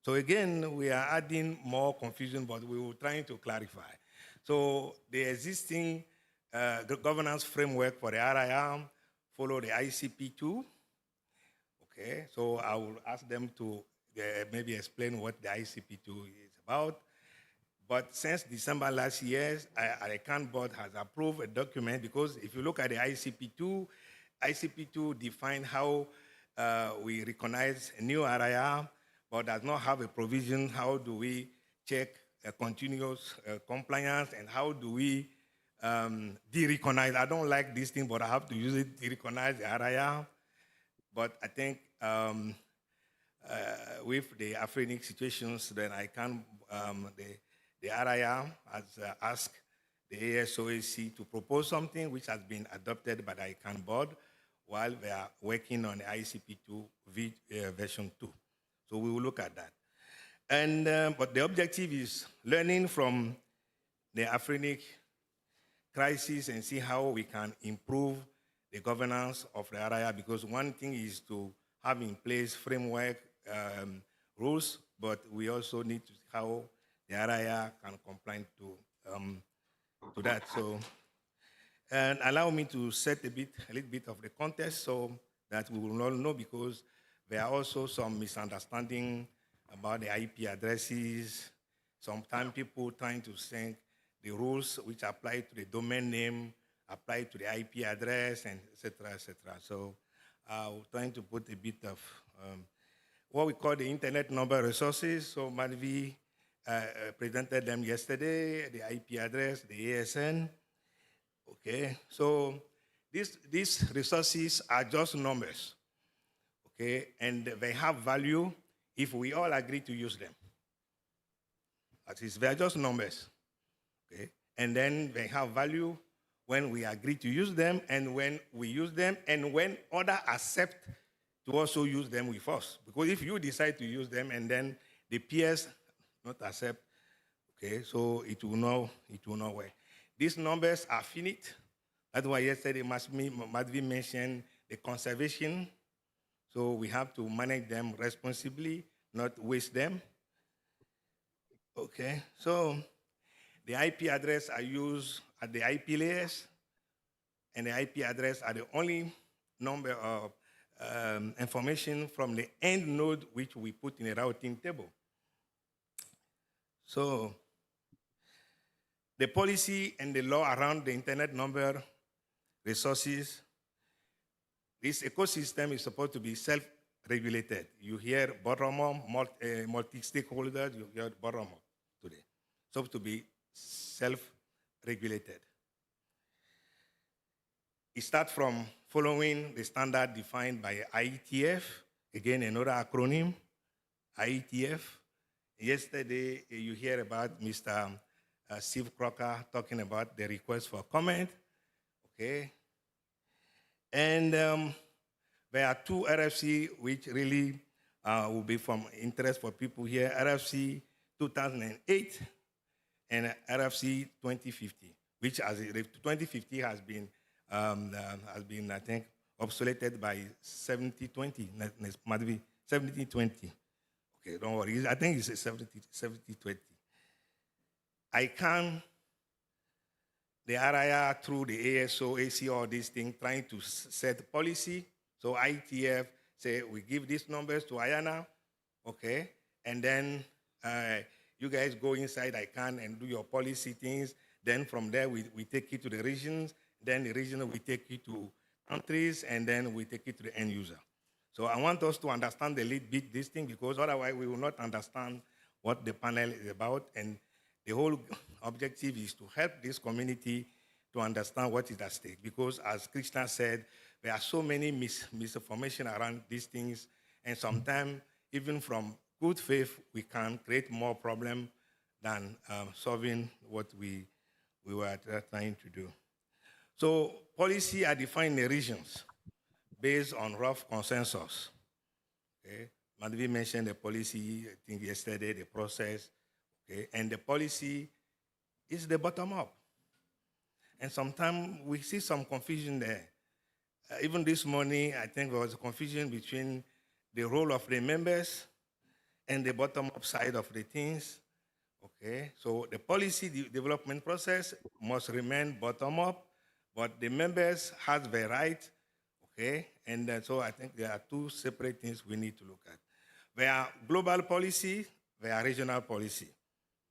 So again, we are adding more confusion, but we were trying to clarify. So the existing governance framework for the RIM follow the ICP2. Okay, so I will ask them to maybe explain what the ICP2 is about. But since December last year, ICANN board has approved a document, because if you look at the ICP2 defines how we recognize a new RIR, but does not have a provision. How do we check continuous compliance, and how do we de-recognize? I don't like this thing, but I have to use it, de-recognize the RIR. But I think with the Afrinic situations, then ICANN, the RIR has asked the ASOAC to propose something which has been adopted by the ICANN board while they are working on the ICP2 version 2. So we will look at that. And, but the objective is learning from the Afrinic crisis and see how we can improve the governance of the RIR, because one thing is to have in place framework rules, but we also need to see how the RIR can comply to that. So, and allow me to set a little bit of the context so that we will all know, because there are also some misunderstanding about the IP addresses. Sometimes people trying to think the rules which apply to the domain name apply to the IP address, and et cetera, et cetera. So we're trying to put a bit of what we call the internet number resources. So Madhvi presented them yesterday, the IP address, the ASN. Okay, so these resources are just numbers, okay, and they have value if we all agree to use them. That is, they are just numbers, okay, and then they have value when we agree to use them, and when we use them, and when others accept to also use them with us. Because if you decide to use them and then the peers not accept, okay, so it will not work. These numbers are finite. That's why yesterday Madhvi mentioned the conservation. So we have to manage them responsibly, not waste them. Okay, so the IP address are used at the IP layers, and the IP address are the only number of information from the end node which we put in a routing table. So the policy and the law around the internet number resources, this ecosystem is supposed to be self-regulated. You hear bottom-up, multi-stakeholders, you hear bottom-up today. It's supposed to be self-regulated. It starts from following the standard defined by IETF, again, another acronym, IETF. Yesterday, you hear about Mr. Steve Crocker talking about the request for comment, okay? And there are two RFC which really will be from interest for people here, RFC 2008 and RFC 2050, which as 2050 has been, I think, obsoleted by 7020, Madhvi, 7020. Okay, don't worry, I think it's 7020. ICANN, the RIR through the ASO, AC, all these things, trying to set policy. So IETF say, we give these numbers to IANA, okay? And then you guys go inside ICANN and do your policy things. Then from there, we take it to the regions. Then the region, we take it to countries, and then we take it to the end user. So I want us to understand a little bit this thing, because otherwise we will not understand what the panel is about. And the whole objective is to help this community to understand what is at stake. Because as Krishna said, there are so many misinformation around these things, and sometimes even from good faith, we can create more problem than solving what we were trying to do. So policy are defined in the regions based on rough consensus. Okay? Madhavi mentioned the policy, I think yesterday, the process, okay? And the policy is the bottom up. And sometimes we see some confusion there. Even this morning, I think there was a confusion between the role of the members and the bottom-up side of the things. Okay, so the policy development process must remain bottom-up, but the members have the right. Okay, and so I think there are two separate things we need to look at. There are global policy, there are regional policy.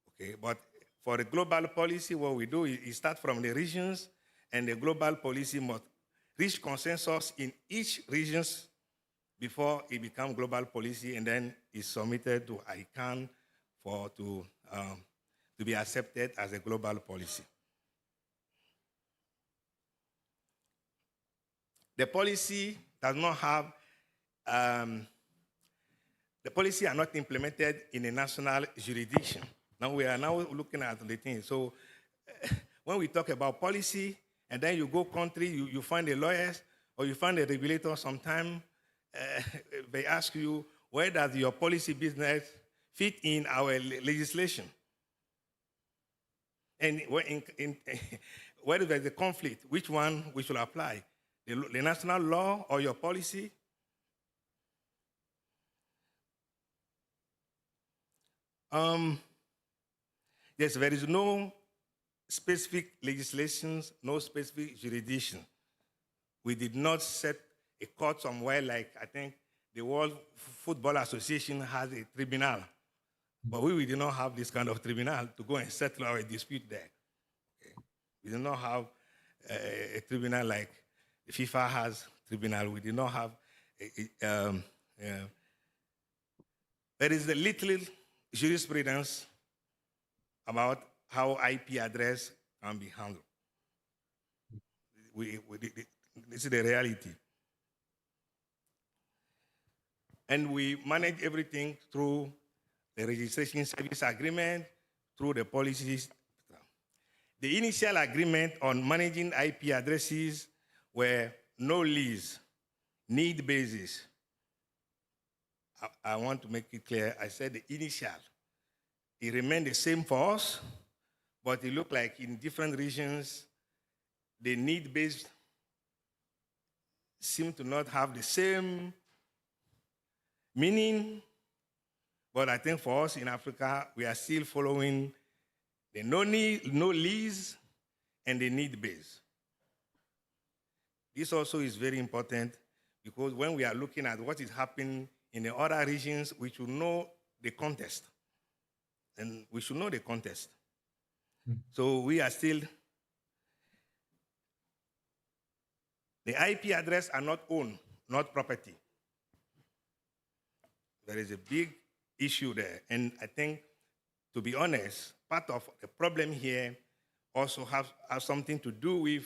Okay, but for the global policy, what we do is start from the regions, and the global policy must reach consensus in each region before it becomes global policy, and then is submitted to ICANN to be accepted as a global policy. The policy does not have, the policy are not implemented in a national jurisdiction. Now we are now looking at the thing. So when we talk about policy, and then you go country, you find the lawyers, or you find the regulator sometime, they ask you, where does your policy business fit in our legislation? And where there's a conflict, which one we should apply? The national law or your policy? Yes, there is no specific legislations, no specific jurisdiction. We did not set a court somewhere like, I think, the World Football Association has a tribunal. But we did not have this kind of tribunal to go and settle our dispute there. Okay. We did not have a tribunal like the FIFA has tribunal. We did not have there is a little jurisprudence about how IP address can be handled. This is the reality. And we manage everything through the registration service agreement, through the policies. The initial agreement on managing IP addresses were no lease, need basis. I want to make it clear, I said the initial. It remained the same for us, but it looked like in different regions, the need-based seem to not have the same meaning. But I think for us in Africa, we are still following the no lease and the need base. This also is very important because when we are looking at what is happening in the other regions, we should know the context. And we should know the context. So we are still, the IP address are not owned, not property. There is a big issue there. And I think, to be honest, part of the problem here also has something to do with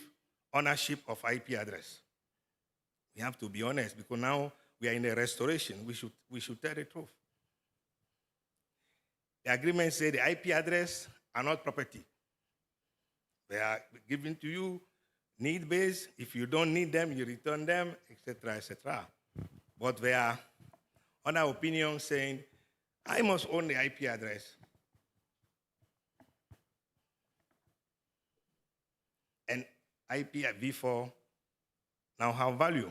ownership of IP address. We have to be honest, because now we are in a restoration. We should tell the truth. The agreement says the IP address are not property. They are given to you, need-based. If you don't need them, you return them, etc., etc. But there are other opinions saying, I must own the IP address. And IP at V4 now have value.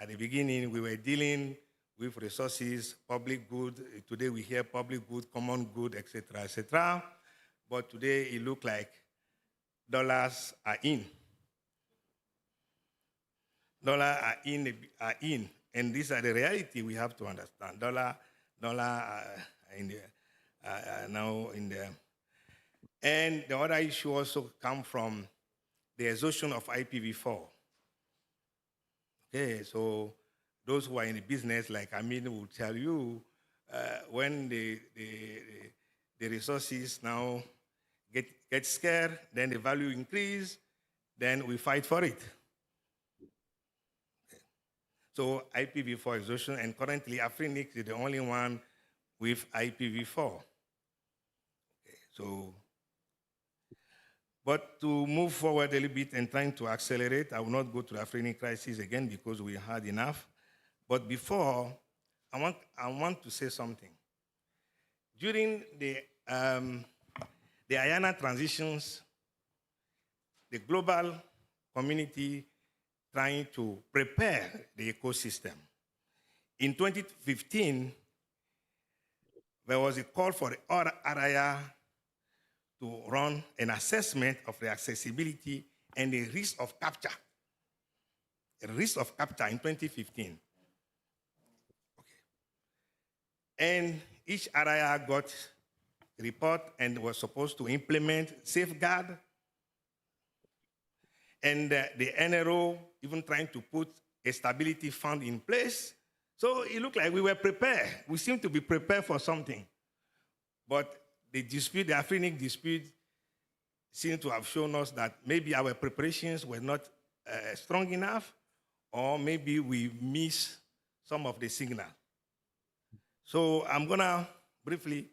At the beginning, we were dealing with resources, public good. Today we hear public good, common good, etc., etc. But today it looks like dollars are in. Dollars are in, and these are the reality we have to understand. Dollar in the, now in the, and the other issue also come from the exhaustion of IPv4. Okay, so those who are in the business, like Amin will tell you, when the resources now get scarce, then the value increase, then we fight for it. Okay. So IPv4 exhaustion, and currently Afrinic is the only one with IPv4. Okay, so, but to move forward a little bit and trying to accelerate, I will not go to the Afrinic crisis again because we had enough. But before, I want to say something. During the IANA transitions, the global community trying to prepare the ecosystem. In 2015, there was a call for the RIA to run an assessment of the accessibility and the risk of capture. The risk of capture in 2015. And each area got a report and was supposed to implement safeguard. And the NRO even trying to put a stability fund in place. So it looked like we were prepared. We seemed to be prepared for something. But the dispute, the Afrinic dispute, seemed to have shown us that maybe our preparations were not strong enough, or maybe we missed some of the signal. So I'm gonna briefly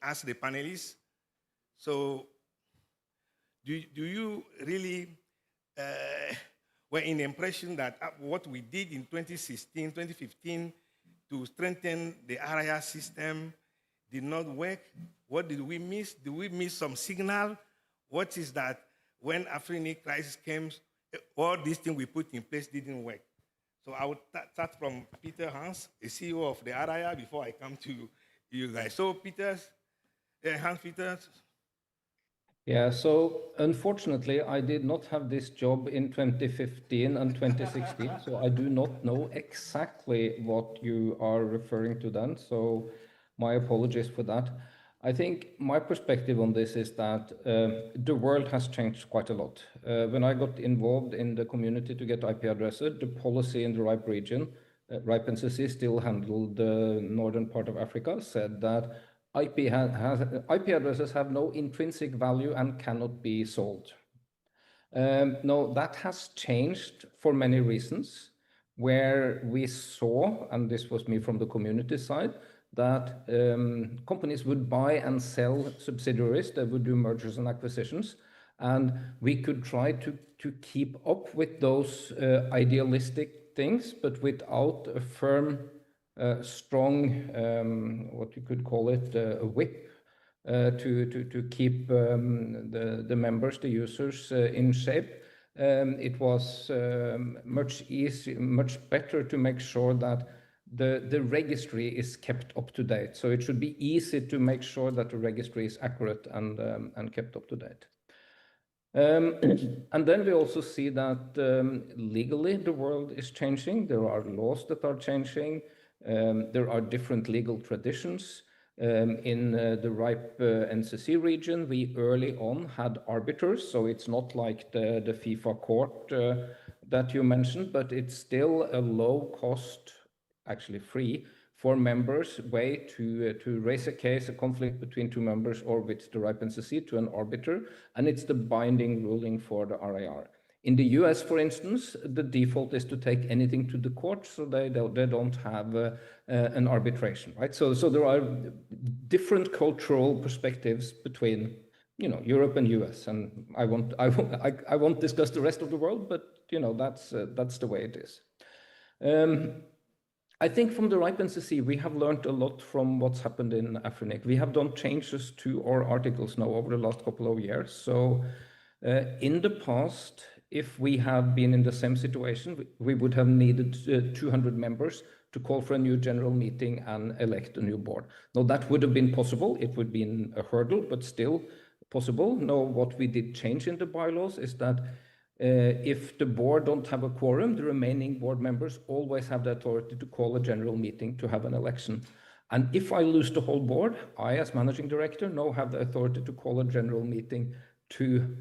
ask the panelists. So do you really were in the impression that what we did in 2016, 2015 to strengthen the RIA system did not work? What did we miss? Did we miss some signal? What is that when Afrinic crisis came, all these things we put in place didn't work? So I would start from Peter Hans, the CEO of the RIA, before I come to you guys. So Hans Peter. Yeah, so unfortunately, I did not have this job in 2015 and 2016, so I do not know exactly what you are referring to then, so my apologies for that. I think my perspective on this is that the world has changed quite a lot. When I got involved in the community to get IP addresses, the policy in the RIPE region, RIPE NCC still handled the northern part of Africa, said that IP addresses have no intrinsic value and cannot be sold. No, that has changed for many reasons, where we saw, and this was me from the community side, that companies would buy and sell subsidiaries, they would do mergers and acquisitions, and we could try to keep up with those idealistic things, but without a firm, strong, what you could call it, a whip to keep the members, the users in shape. It was much better to make sure that the registry is kept up to date. So it should be easy to make sure that the registry is accurate and kept up to date. And then we also see that legally the world is changing. There are laws that are changing. There are different legal traditions. In the RIPE NCC region, we early on had arbiters, so it's not like the FIFA court that you mentioned, but it's still a low cost, actually free, for members way to raise a case, a conflict between two members or with the RIPE NCC to an arbiter, and it's the binding ruling for the RIR. In the US, for instance, the default is to take anything to the court, so they don't have an arbitration, right? So there are different cultural perspectives between, Europe and US, and I won't discuss the rest of the world, but that's the way it is. I think from the RIPE NCC, we have learned a lot from what's happened in Afrinic. We have done changes to our articles now over the last couple of years. So in the past, if we had been in the same situation, we would have needed 200 members to call for a new general meeting and elect a new board. Now that would have been possible. It would have been a hurdle, but still possible. No, what we did change in the bylaws is that if the board don't have a quorum, the remaining board members always have the authority to call a general meeting to have an election. And if I lose the whole board, I, as managing director, now have the authority to call a general meeting to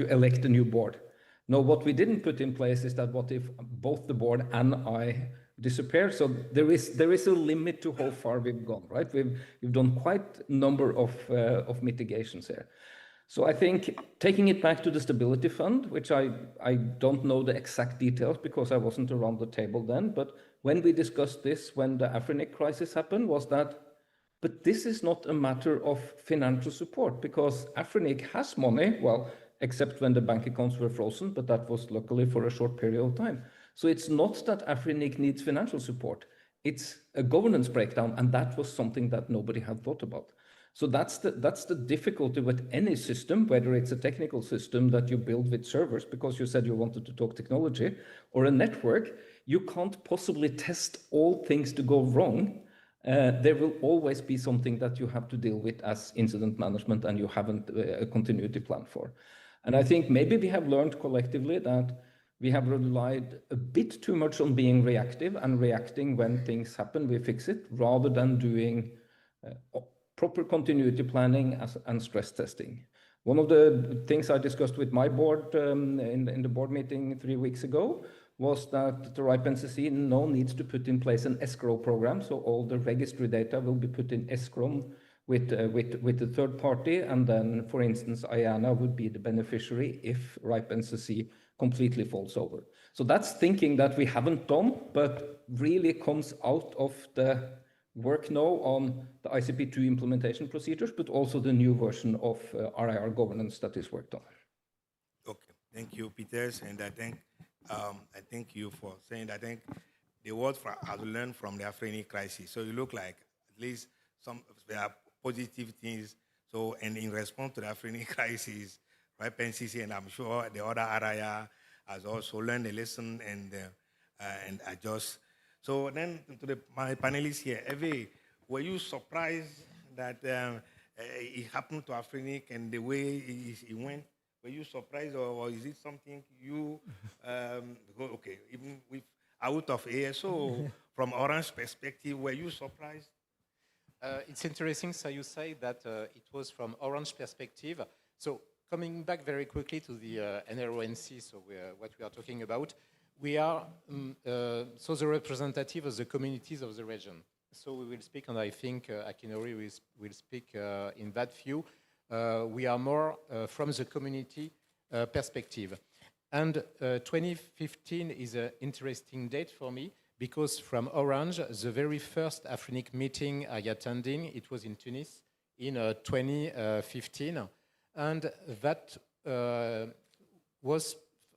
elect a new board. Now, what we didn't put in place is that what if both the board and I disappear? So there is a limit to how far we've gone, right? We've done quite a number of mitigations here. So I think taking it back to the Stability Fund, which I don't know the exact details because I wasn't around the table then, but when we discussed this, when the Afrinic crisis happened, was that, but this is not a matter of financial support because Afrinic has money, well, except when the bank accounts were frozen, but that was luckily for a short period of time. So it's not that Afrinic needs financial support, it's a governance breakdown, and that was something that nobody had thought about. So that's the difficulty with any system, whether it's a technical system that you build with servers because you said you wanted to talk technology, or a network. You can't possibly test all things to go wrong. There will always be something that you have to deal with as incident management and you haven't a continuity plan for. And I think maybe we have learned collectively that we have relied a bit too much on being reactive and reacting when things happen, we fix it, rather than doing proper continuity planning and stress testing. One of the things I discussed with my board in the board meeting 3 weeks ago was that the RIPE NCC now needs to put in place an escrow program. So all the registry data will be put in escrow with the third party. And then, for instance, IANA would be the beneficiary if RIPE NCC completely falls over. So that's thinking that we haven't done, but really comes out of the work now on the ICP2 implementation procedures, but also the new version of RIR governance that is worked on. Okay, thank you, Peters, and I thank you for saying that. I think the word I've learned from the Afrinic crisis. So you look like at least there are positive things. So, and in response to the Afrinic crisis, right, NCC, and I'm sure the other RIR has also learned a lesson and adjust. So then to my panelists here, Eve, were you surprised that it happened to Afrinic and the way it went? Were you surprised, or is it something you, okay, even with out of ASO, from Orange perspective, were you surprised? It's interesting, so you say that it was from Orange perspective. So coming back very quickly to the NRONC, so what we are talking about, we are so the representative of the communities of the region. So we will speak, and I think Akinori will speak in that view. We are more from the community perspective. And 2015 is an interesting date for me because from Orange, the very first Afrinic meeting I attended, it was in Tunis in 2015. And that was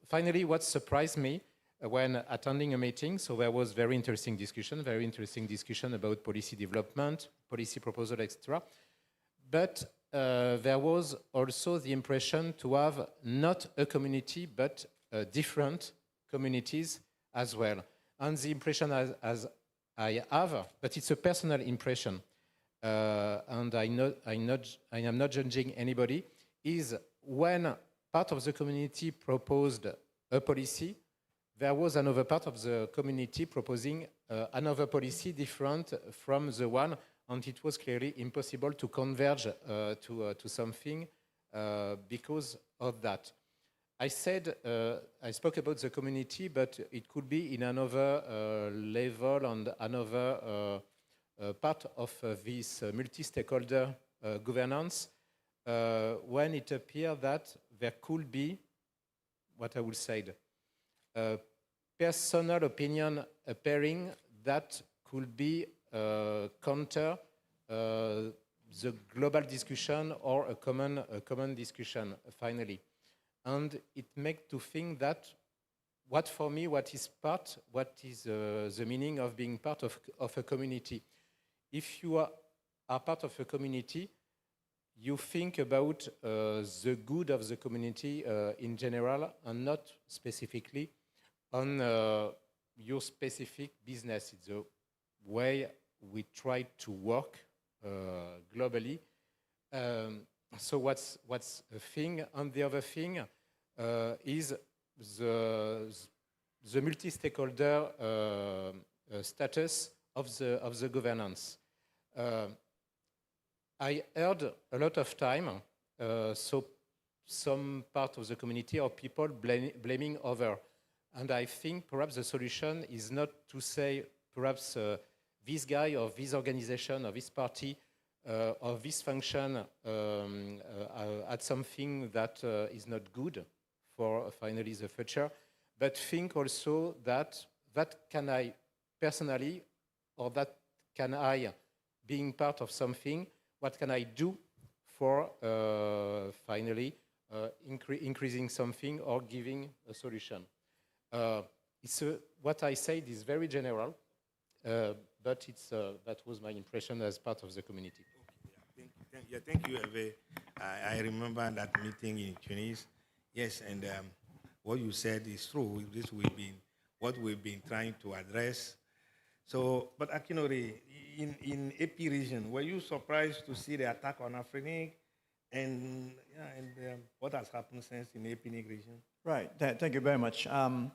finally what surprised me when attending a meeting. So there was very interesting discussion about policy development, policy proposal, etc. But there was also the impression to have not a community, but different communities as well. And the impression as I have, but it's a personal impression, and I am not judging anybody, is when part of the community proposed a policy, there was another part of the community proposing another policy different from the one, and it was clearly impossible to converge to something because of that. I said, I spoke about the community, but it could be in another level and another part of this multi-stakeholder governance, when it appeared that there could be, what I would say, personal opinion appearing that could be counter the global discussion or a common discussion, finally. And it makes to think that what is the meaning of being part of a community? If you are part of a community, you think about the good of the community in general and not specifically on your specific business. It's the way we try to work globally. So what's a thing? And the other thing is the multi-stakeholder status of the governance. I heard a lot of time, so some part of the community or people blaming other. And I think perhaps the solution is not to say perhaps this guy or this organization or this party or this function at something that is not good for finally the future, but think also that can I personally, or that can I, being part of something, what can I do for finally increasing something or giving a solution? What I said is very general, but that was my impression as part of the community. Thank you, Hervé. I remember that meeting in Tunis. Yes, and what you said is true. What we've been trying to address. So, but Akinori, in AP region, were you surprised to see the attack on Afrinic, and what has happened since in AP region? Right. Thank you very much. What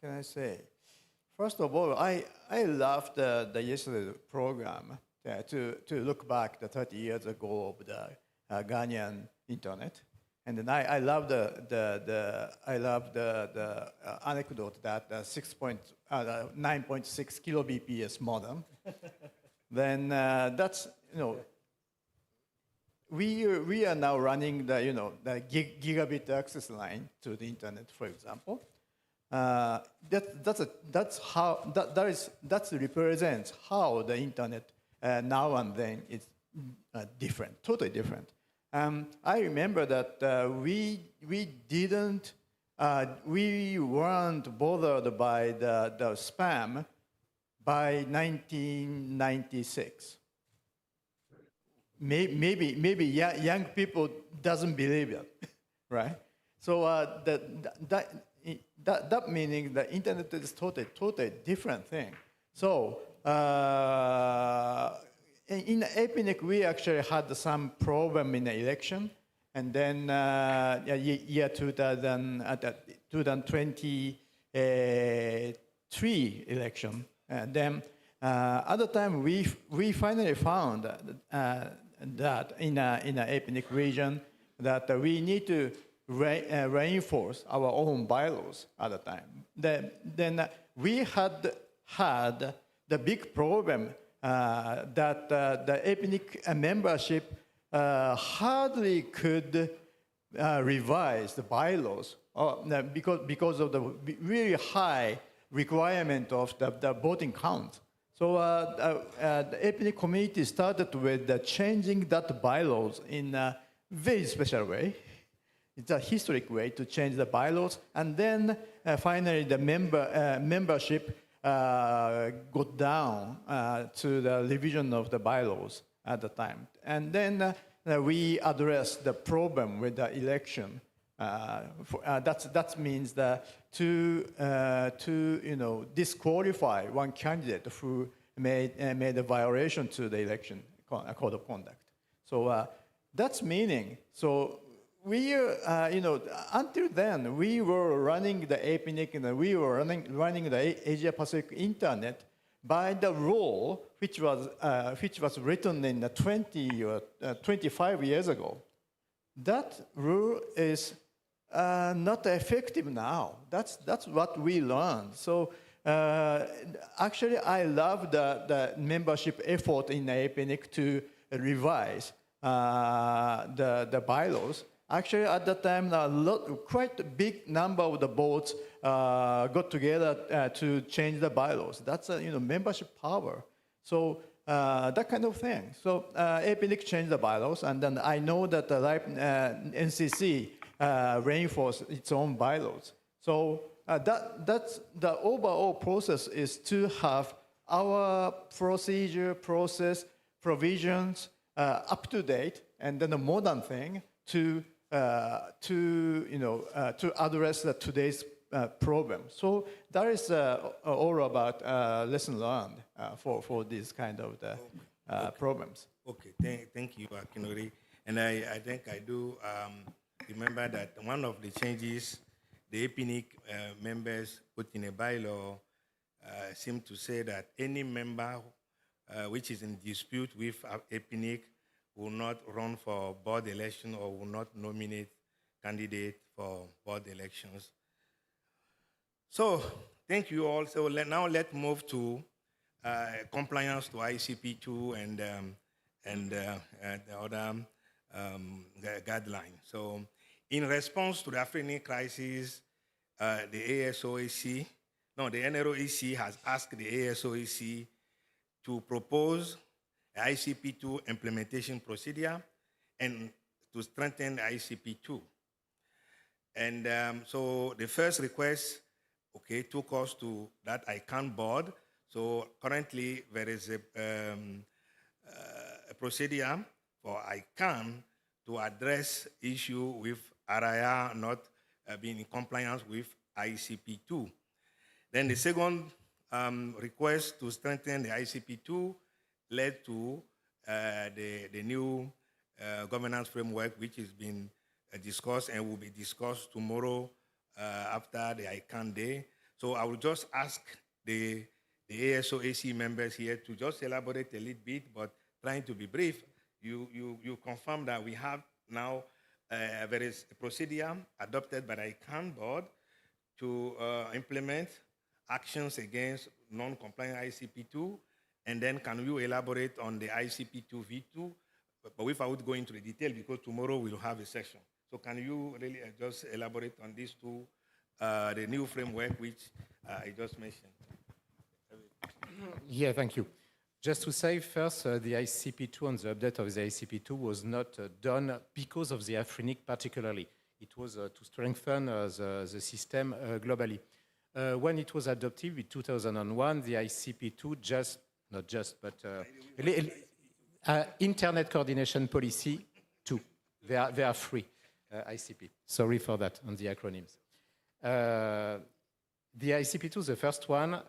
can I say? First of all, I loved the yesterday program to look back the 30 years ago of the Ghanaian internet, and then I love the anecdote that 9.6 kilobps modem. Then that's we are now running the gigabit access line to the internet, for example. That represents how the internet now and then is different, totally different. I remember that we weren't bothered by the spam by 1996. Maybe young people doesn't believe it, right? So that meaning the internet is totally different thing. So in APNIC, we actually had some problem in the election, and then year 2023 election, and then at the time we finally found that in a APNIC region that we need to reinforce our own bylaws at the time. Then we had the big problem that the APNIC membership hardly could revise the bylaws because of the really high requirement of the voting count. So the APNIC community started with changing that bylaws in a very special way. It's a historic way to change the bylaws, and then finally the membership got down to the revision of the bylaws at the time, and then we addressed the problem with the election. That means that to disqualify one candidate who made a violation to the election code of conduct. So that's meaning. So we, until then, we were running the APNIC and we were running the Asia Pacific Internet by the rule which was written in 20 or 25 years ago. That rule is not effective now. That's what we learned. So actually, I love the membership effort in the APNIC to revise the bylaws. Actually, at that time, quite a big number of the boards got together to change the bylaws. That's membership power. So that kind of thing. So APNIC changed the bylaws, and then I know that the NCC reinforced its own bylaws. So that's the overall process is to have our procedure, process, provisions up to date, and then the modern thing to address today's problem. So that is all about lesson learned for these kind of problems. Okay, thank you, Akinori. And I think I do remember that one of the changes the APNIC members put in a bylaw seemed to say that any member which is in dispute with APNIC will not run for board election or will not nominate candidate for board elections. So thank you all. So now let's move to compliance to ICP2 and the other guidelines. So in response to the African crisis, the NROEC has asked the ASOEC to propose ICP2 implementation procedure and to strengthen ICP2. And so the first request, took us to that ICANN board. So currently there is a procedure for ICANN to address issue with Araya not being in compliance with ICP2. Then the second request to strengthen the ICP2 led to the new governance framework, which has been discussed and will be discussed tomorrow after the ICANN day. So I will just ask the ASOAC members here to just elaborate a little bit, but trying to be brief. You confirm that we have now, there is a procedure adopted by the ICANN board to implement actions against non-compliant ICP2, and then can you elaborate on the ICP2 V2, but without going into the detail because tomorrow we'll have a session. So can you really just elaborate on these two, the new framework which I just mentioned? Yeah, thank you. Just to say first, the ICP2 and the update of the ICP2 was not done because of the AFRINIC particularly. It was to strengthen the system globally. When it was adopted in 2001, the ICP2 Internet Coordination Policy 2. They are free, ICP. Sorry for that on the acronyms. The ICP2, the first one,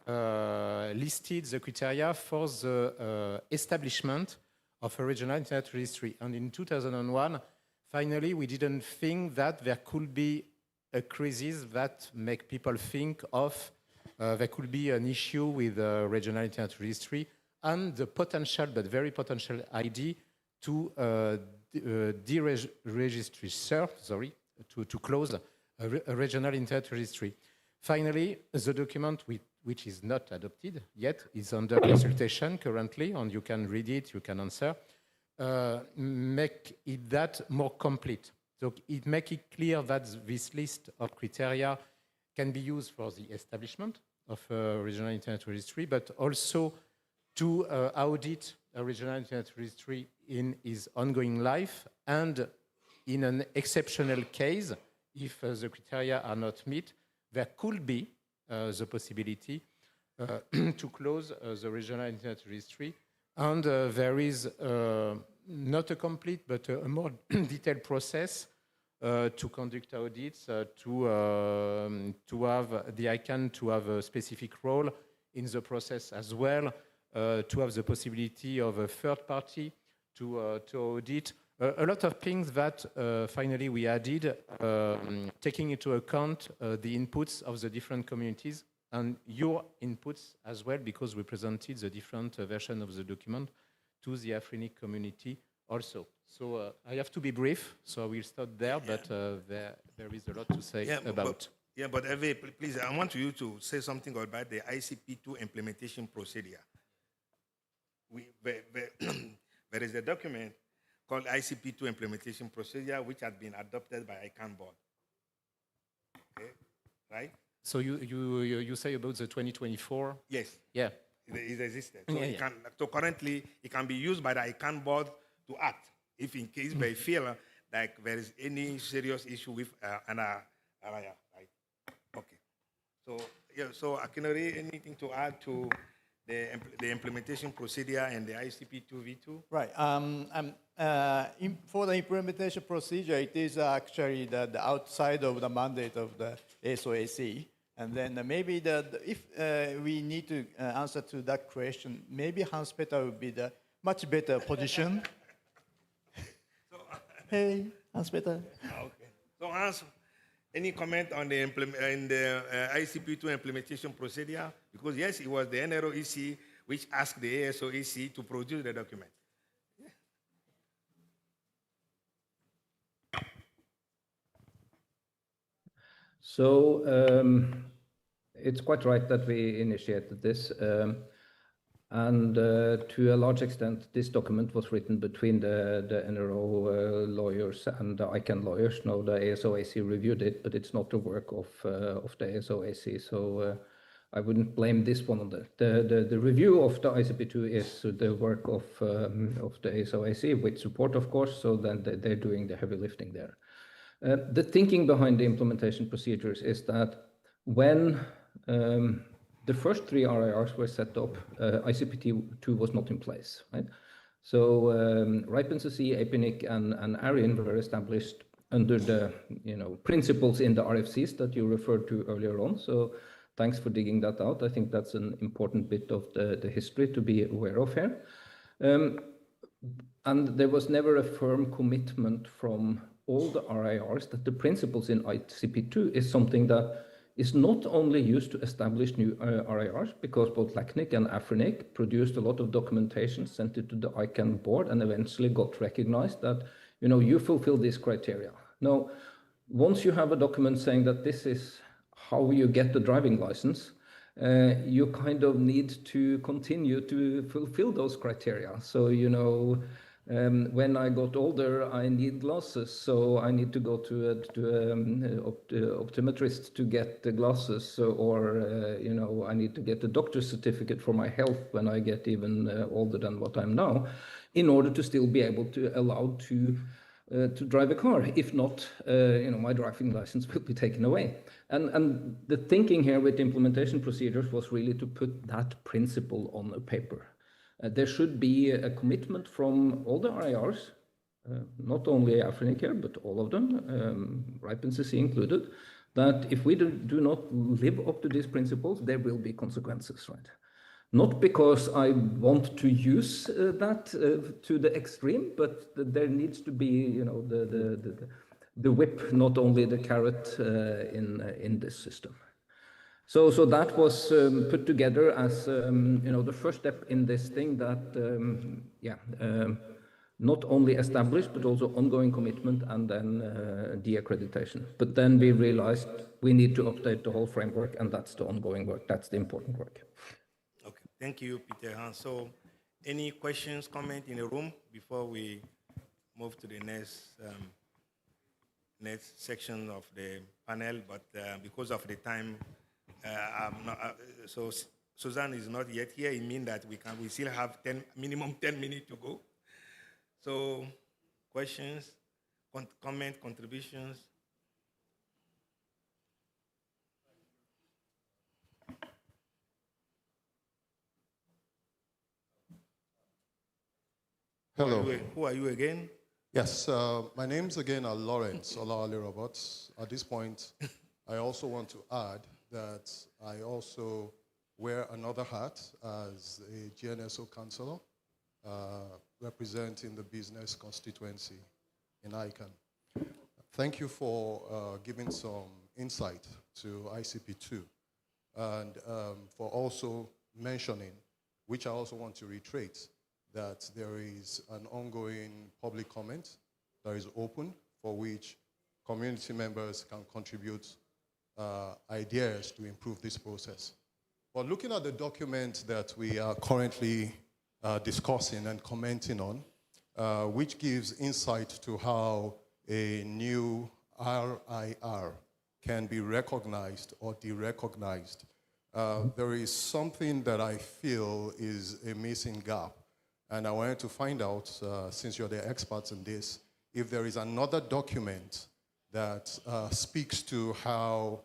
listed the criteria for the establishment of a regional internet registry. And in 2001, finally, we didn't think that there could be a crisis that make people think of there could be an issue with a regional internet registry and the potential, but very potential ID to deregistry, to close a regional internet registry. Finally, the document which is not adopted yet is under consultation currently, and you can read it, you can answer, make it that more complete. So it makes it clear that this list of criteria can be used for the establishment of a regional internet registry, but also to audit a regional internet registry in its ongoing life, and in an exceptional case, if the criteria are not met, there could be the possibility to close the regional internet registry. And there is not a complete, but a more detailed process to conduct audits, to have the ICANN to have a specific role in the process as well, to have the possibility of a third party to audit. A lot of things that finally we added, taking into account the inputs of the different communities and your inputs as well, because we presented the different version of the document to the AFRINIC community also. So I have to be brief, so I will stop there, but there is a lot to say about. But Hervé, please, I want you to say something about the ICP2 implementation procedure. There is a document called ICP2 implementation procedure, which has been adopted by ICANN board. Okay, right? So you say about the 2024? Yes. Yeah. It existed. So, so currently, it can be used by the ICANN board to act if in case they feel like there is any serious issue with an area, right? Okay. So, so Akinori, anything to add to the implementation procedure and the ICP2 V2? Right. For the implementation procedure, it is actually the outside of the mandate of the SOAC. And then maybe if we need to answer to that question, maybe Hans-Peter would be the much better position. Hey, Hans-Peter. Okay. So Hans, any comment on the ICP2 implementation procedure? Because yes, it was the NROEC which asked the ASOEC to produce the document. So it's quite right that we initiated this. And to a large extent, this document was written between the NRO lawyers and the ICANN lawyers. Now the ASOAC reviewed it, but it's not the work of the ASOAC. So I wouldn't blame this one on the review of the ICP2 is the work of the ASOAC with support, of course. So then they're doing the heavy lifting there. The thinking behind the implementation procedures is that when the first 3 RIRs were set up, ICP2 was not in place, right? So RIPE-NCC, APNIC, and ARIN were established under the principles in the RFCs that you referred to earlier on. So thanks for digging that out. I think that's an important bit of the history to be aware of here. And there was never a firm commitment from all the RIRs that the principles in ICP2 is something that is not only used to establish new RIRs, because both LACNIC and AFRINIC produced a lot of documentation, sent it to the ICANN board, and eventually got recognized that, you fulfill this criteria. Now, once you have a document saying that this is how you get the driving license, you kind of need to continue to fulfill those criteria. So, when I got older, I need glasses, so I need to go to an optometrist to get the glasses, or I need to get a doctor's certificate for my health when I get even older than what I'm now, in order to still be able to allow to drive a car. If not, my driving license will be taken away. And the thinking here with implementation procedures was really to put that principle on a paper. There should be a commitment from all the RIRs, not only AFRINIC here, but all of them, RIPE-NCC included, that if we do not live up to these principles, there will be consequences, right? Not because I want to use that to the extreme, but there needs to be, the whip, not only the carrot in this system. So that was put together as the first step in this thing that not only established but also ongoing commitment and then de-accreditation. But then we realized we need to update the whole framework, and that's the ongoing work. That's the important work. Okay, thank you, Peter Hans. So, any questions, comment in the room before we move to the next section of the panel? But because of the time. So Suzanne is not yet here. It means that we still have minimum 10 minutes to go. So questions, comment, contributions. Hello. Who are you again? Yes, my name's again Lawrence Olali Roberts. At this point, I also want to add that I also wear another hat as a GNSO counselor, representing the business constituency in ICANN. Thank you for giving some insight to ICP2 and for also mentioning, which I also want to reiterate, that there is an ongoing public comment that is open for which community members can contribute ideas to improve this process. But looking at the document that we are currently discussing and commenting on, which gives insight to how a new RIR can be recognized or derecognized, there is something that I feel is a missing gap. And I wanted to find out, since you're the experts in this, if there is another document that speaks to how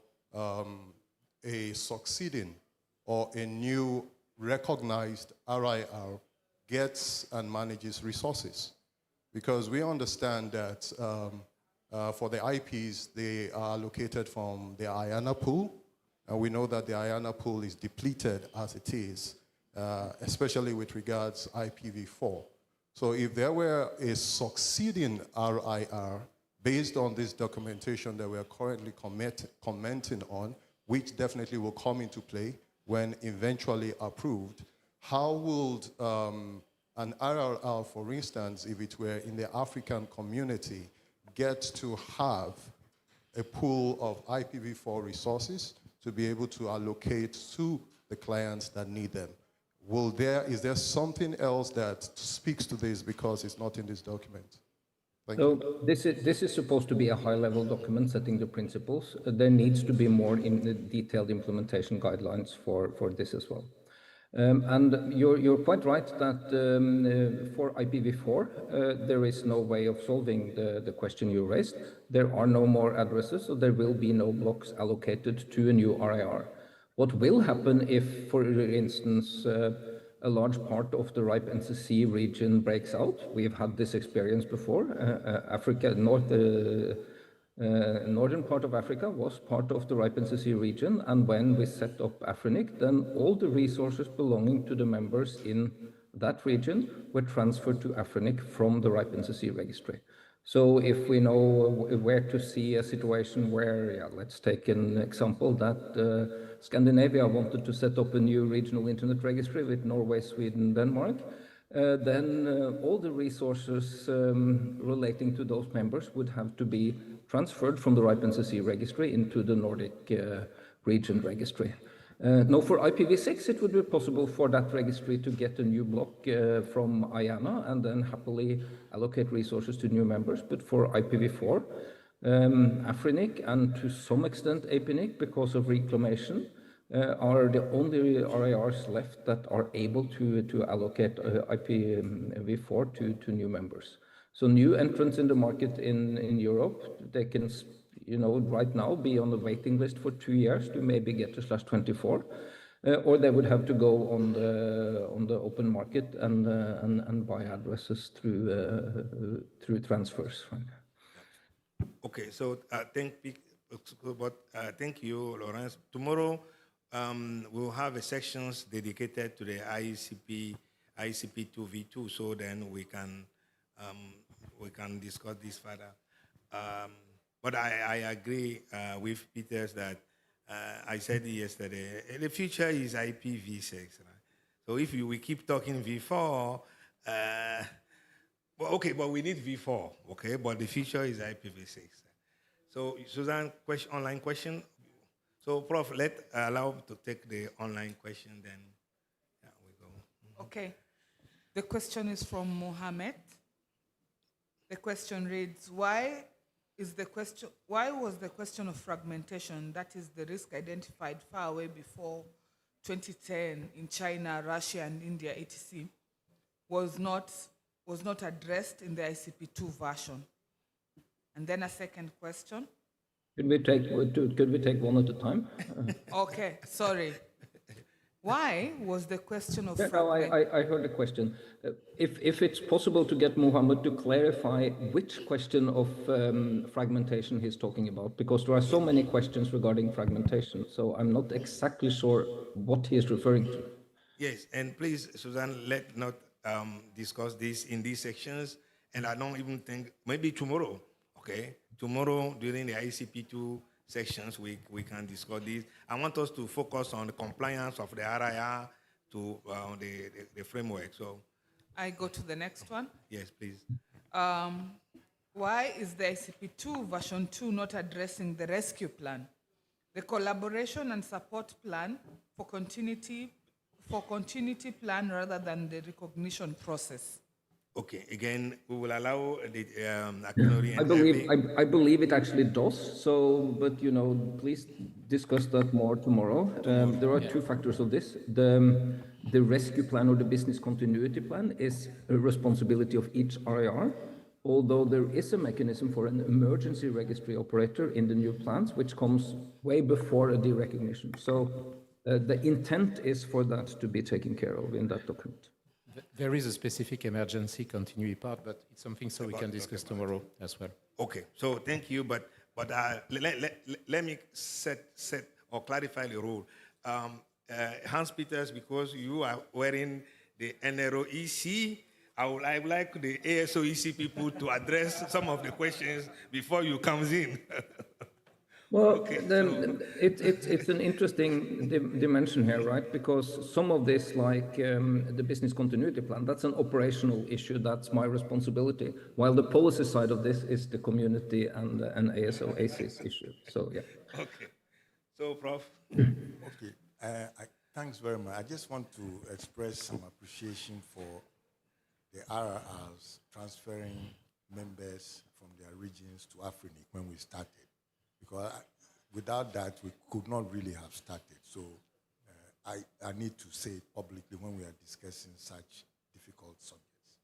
a succeeding or a new recognized RIR gets and manages resources. Because we understand that for the IPs, they are located from the IANA pool, And we know that the IANA pool is depleted as it is, especially with regards IPv4. So if there were a succeeding RIR based on this documentation that we are currently commenting on, which definitely will come into play when eventually approved, how would an RRR, for instance, if it were in the African community, get to have a pool of IPv4 resources to be able to allocate to the clients that need them? Is there something else that speaks to this because it's not in this document? So this is supposed to be a high-level document setting the principles. There needs to be more in the detailed implementation guidelines for this as well. And you're quite right that for IPv4, there is no way of solving the question you raised. There are no more addresses, so there will be no blocks allocated to a new RIR. What will happen if, for instance, a large part of the RIPE NCC region breaks out? We've had this experience before. Africa, northern part of Africa was part of the RIPE NCC region, and when we set up Afrinic, then all the resources belonging to the members in that region were transferred to Afrinic from the RIPE NCC registry. So if we know where to see a situation where, let's take an example that Scandinavia wanted to set up a new regional internet registry with Norway, Sweden, Denmark, then all the resources relating to those members would have to be transferred from the RIPE NCC registry into the Nordic region registry. Now, for IPv6, it would be possible for that registry to get a new block from IANA and then happily allocate resources to new members. But for IPv4, Afrinic and to some extent APNIC, because of reclamation, are the only RIRs left that are able to allocate IPv4 to new members. So new entrants in the market in Europe, they can, right now be on the waiting list for 2 years to maybe get to /24, or they would have to go on the open market and buy addresses through transfers. Okay, so thank you, Lawrence. Tomorrow we'll have sections dedicated to the ICP2v2, so then we can discuss this further. But I agree with Peters that I said yesterday, the future is IPv6. Right? So if we keep talking v4, but we need v4, okay? But the future is IPv6. So Suzanne, online question. So Prof, allow to take the online question, then we go. Okay. The question is from Mohammed. The question reads, why was the question of fragmentation, that is the risk identified far away before 2010 in China, Russia, and India, etc., was not addressed in the ICP2 version? And then a second question. Could we take one at a time? Okay, sorry. Why was the question of I heard the question. If it's possible to get Mohammed to clarify which question of fragmentation he's talking about, because there are so many questions regarding fragmentation, so I'm not exactly sure what he is referring to. Yes, and please, Suzanne, let's not discuss this in these sections, and I don't even think, maybe tomorrow, okay? Tomorrow, during the ICP2 sections, we can discuss this. I want us to focus on the compliance of the RIR to the framework. So, I go to the next one. Yes, please. Why is the ICP2 version 2 not addressing the rescue plan, the collaboration and support plan for continuity plan rather than the recognition process? Okay, again, we will allow the Akinori and I believe it actually does. So, but please discuss that more tomorrow. There are two factors of this. The rescue plan or the business continuity plan is a responsibility of each RIR, although there is a mechanism for an emergency registry operator in the new plans, which comes way before a derecognition. So the intent is for that to be taken care of in that document. There is a specific emergency continuity part, but it's something we can discuss tomorrow as well. Okay, so thank you, but let me set or clarify the role. Hans Peters, because you are wearing the NROEC, I would like the ASOEC people to address some of the questions before you comes in. Well, it's an interesting dimension here, right? Because some of this, like the business continuity plan, that's an operational issue. That's my responsibility. While the policy side of this is the community and ASO/ACIS issue. So yeah. Okay. So, Prof. Okay. Thanks very much. I just want to express some appreciation for the RRRs transferring members from their regions to Afrinic when we started. Because without that, we could not really have started. So I need to say it publicly when we are discussing such difficult subjects.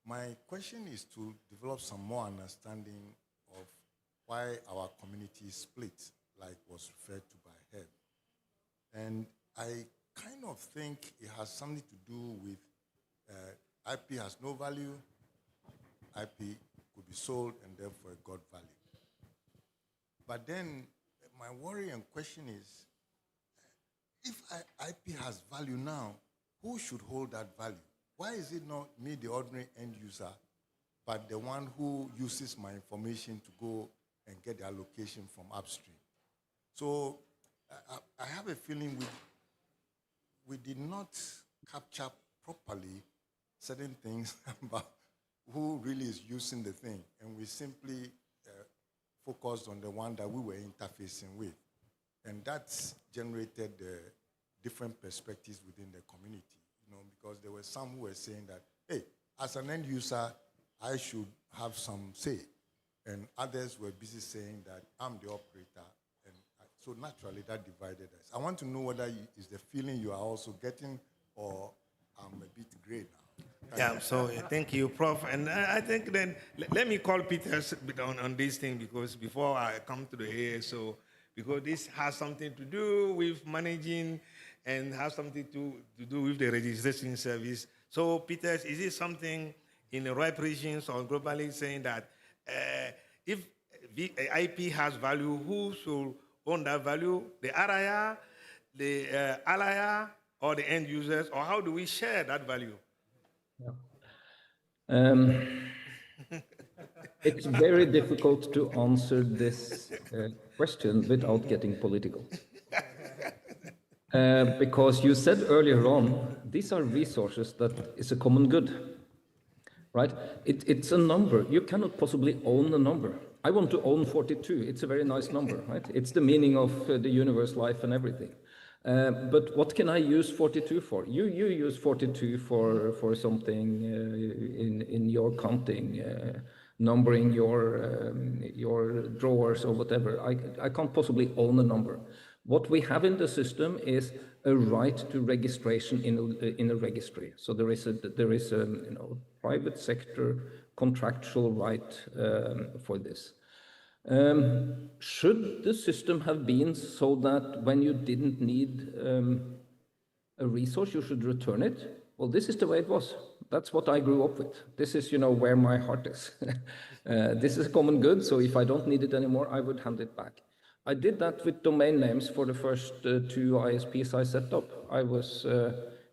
My question is to develop some more understanding of why our community is split, like was referred to by Herb. And I kind of think it has something to do with IP has no value, IP could be sold, and therefore it got value. But then my worry and question is, if IP has value now, who should hold that value? Why is it not me, the ordinary end user, but the one who uses my information to go and get the allocation from upstream? So I have a feeling we did not capture properly certain things about who really is using the thing, and we simply focused on the one that we were interfacing with. And that's generated different perspectives within the community, because there were some who were saying that, hey, as an end user, I should have some say. And others were busy saying that I'm the operator. And so naturally that divided us. I want to know whether is the feeling you are also getting, or I'm a bit gray now. Yeah, so thank you, Prof. And I think then, let me call Peters on this thing, because before I come to the ASO, because this has something to do with managing and has something to do with the registration service. So Peters, is it something in the right regions or globally saying that if the IP has value, who should own that value? The RIR, the LIR, or the end users, or how do we share that value? It's very difficult to answer this question without getting political. Because you said earlier on, these are resources that is a common good, right? It's a number. You cannot possibly own a number. I want to own 42. It's a very nice number, right? It's the meaning of the universe, life, and everything. But what can I use 42 for? You use 42 for something in your counting, numbering your drawers or whatever. I can't possibly own a number. What we have in the system is a right to registration in a registry. So there is a private sector contractual right for this. Should the system have been so that when you didn't need a resource, you should return it? Well, this is the way it was. That's what I grew up with. This is, where my heart is. This is a common good, so if I don't need it anymore, I would hand it back. I did that with domain names for the first 2 ISPs I set up. I was,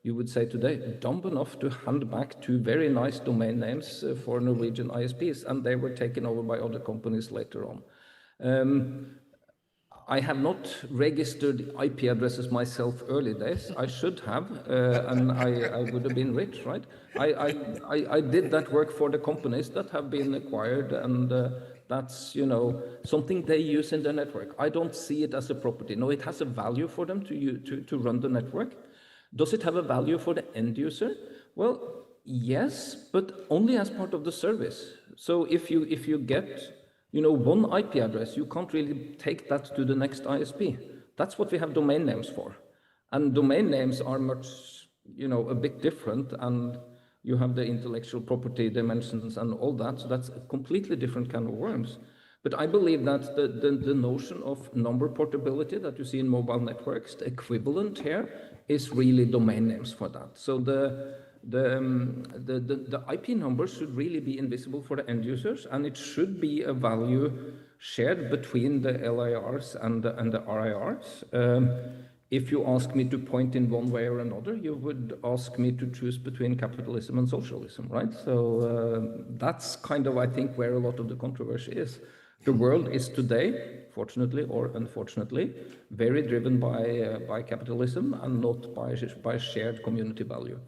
you would say today, dumb enough to hand back 2 very nice domain names for Norwegian ISPs, and they were taken over by other companies later on. I have not registered IP addresses myself early days. I should have, and I would have been rich, right? I did that work for the companies that have been acquired, and that's, something they use in their network. I don't see it as a property. No, it has a value for them to run the network. Does it have a value for the end user? Well, yes, but only as part of the service. So if you get, one IP address, you can't really take that to the next ISP. That's what we have domain names for. And domain names are much, a bit different, and you have the intellectual property dimensions and all that. So that's a completely different kind of worms. But I believe that the notion of number portability that you see in mobile networks, the equivalent here is really domain names for that. So the IP numbers should really be invisible for the end users, and it should be a value shared between the LIRs and the RIRs. If you ask me to point in one way or another, you would ask me to choose between capitalism and socialism, right? So that's kind of, I think, where a lot of the controversy is. The world is today, fortunately or unfortunately, very driven by capitalism and not by shared community value.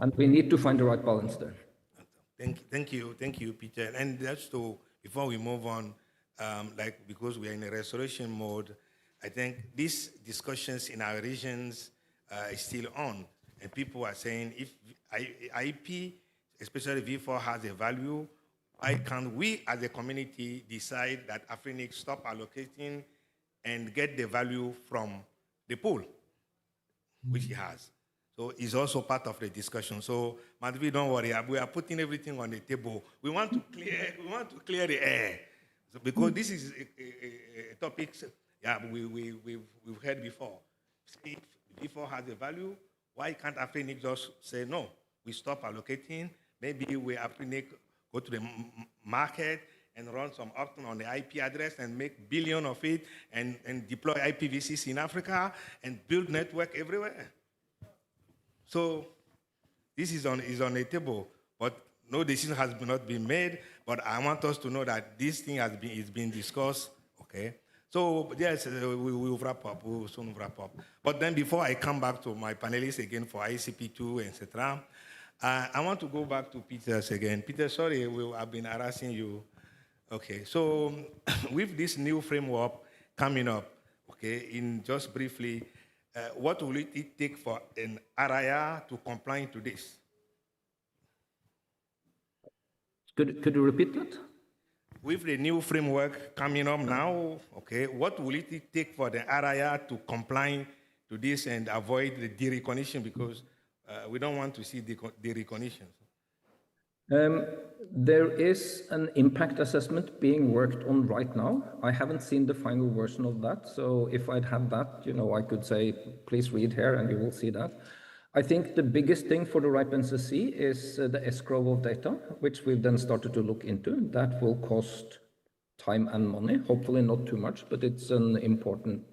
And we need to find the right balance there. Thank you, Peter. And just to, before we move on, because we are in a restoration mode, I think these discussions in our regions is still on. And people are saying if IP, especially V4, has a value, why can't we as a community decide that Afrinic stop allocating and get the value from the pool, which it has? So it's also part of the discussion. So Madhvi, don't worry, we are putting everything on the table. We want to clear the air. So because this is a topic we've heard before. If V4 has a value, why can't Afrinic just say no? We stop allocating. Maybe we Afrinic go to the market and run some auction on the IP address and make billion of it and deploy IPv6 in Africa and build network everywhere. So this is on the table, but no decision has not been made. But I want us to know that this thing is being discussed. Okay. So yes, we will wrap up. We will soon wrap up. But then before I come back to my panelists again for ICP2, etc., I want to go back to Peter again. Peter, sorry, I've been harassing you. Okay. So with this new framework coming up, okay, in just briefly. What will it take for an RIR to comply to this? Could you repeat that? With the new framework coming up now, okay, what will it take for the RIR to comply to this and avoid the derecognition? Because we don't want to see derecognition. There is an impact assessment being worked on right now. I haven't seen the final version of that. So if I'd had that, I could say, please read here and you will see that. I think the biggest thing for the RIPE NCC is the escrow of data, which we've then started to look into. That will cost time and money, hopefully not too much, but it's an important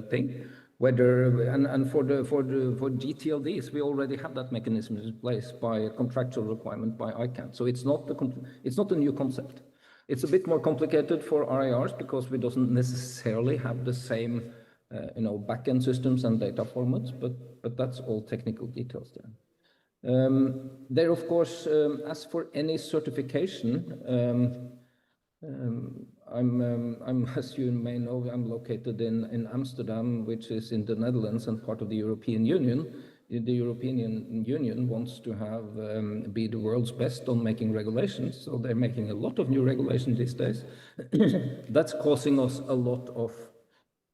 thing. For GTLDs, we already have that mechanism in place by a contractual requirement by ICANN. So it's not a new concept. It's a bit more complicated for RIRs because we don't necessarily have the same backend systems and data formats, but that's all technical details there. There, of course, as for any certification, I'm, as you may know, I'm located in Amsterdam, which is in the Netherlands and part of the European Union. The European Union wants to be the world's best on making regulations, so they're making a lot of new regulations these days. That's causing us a lot of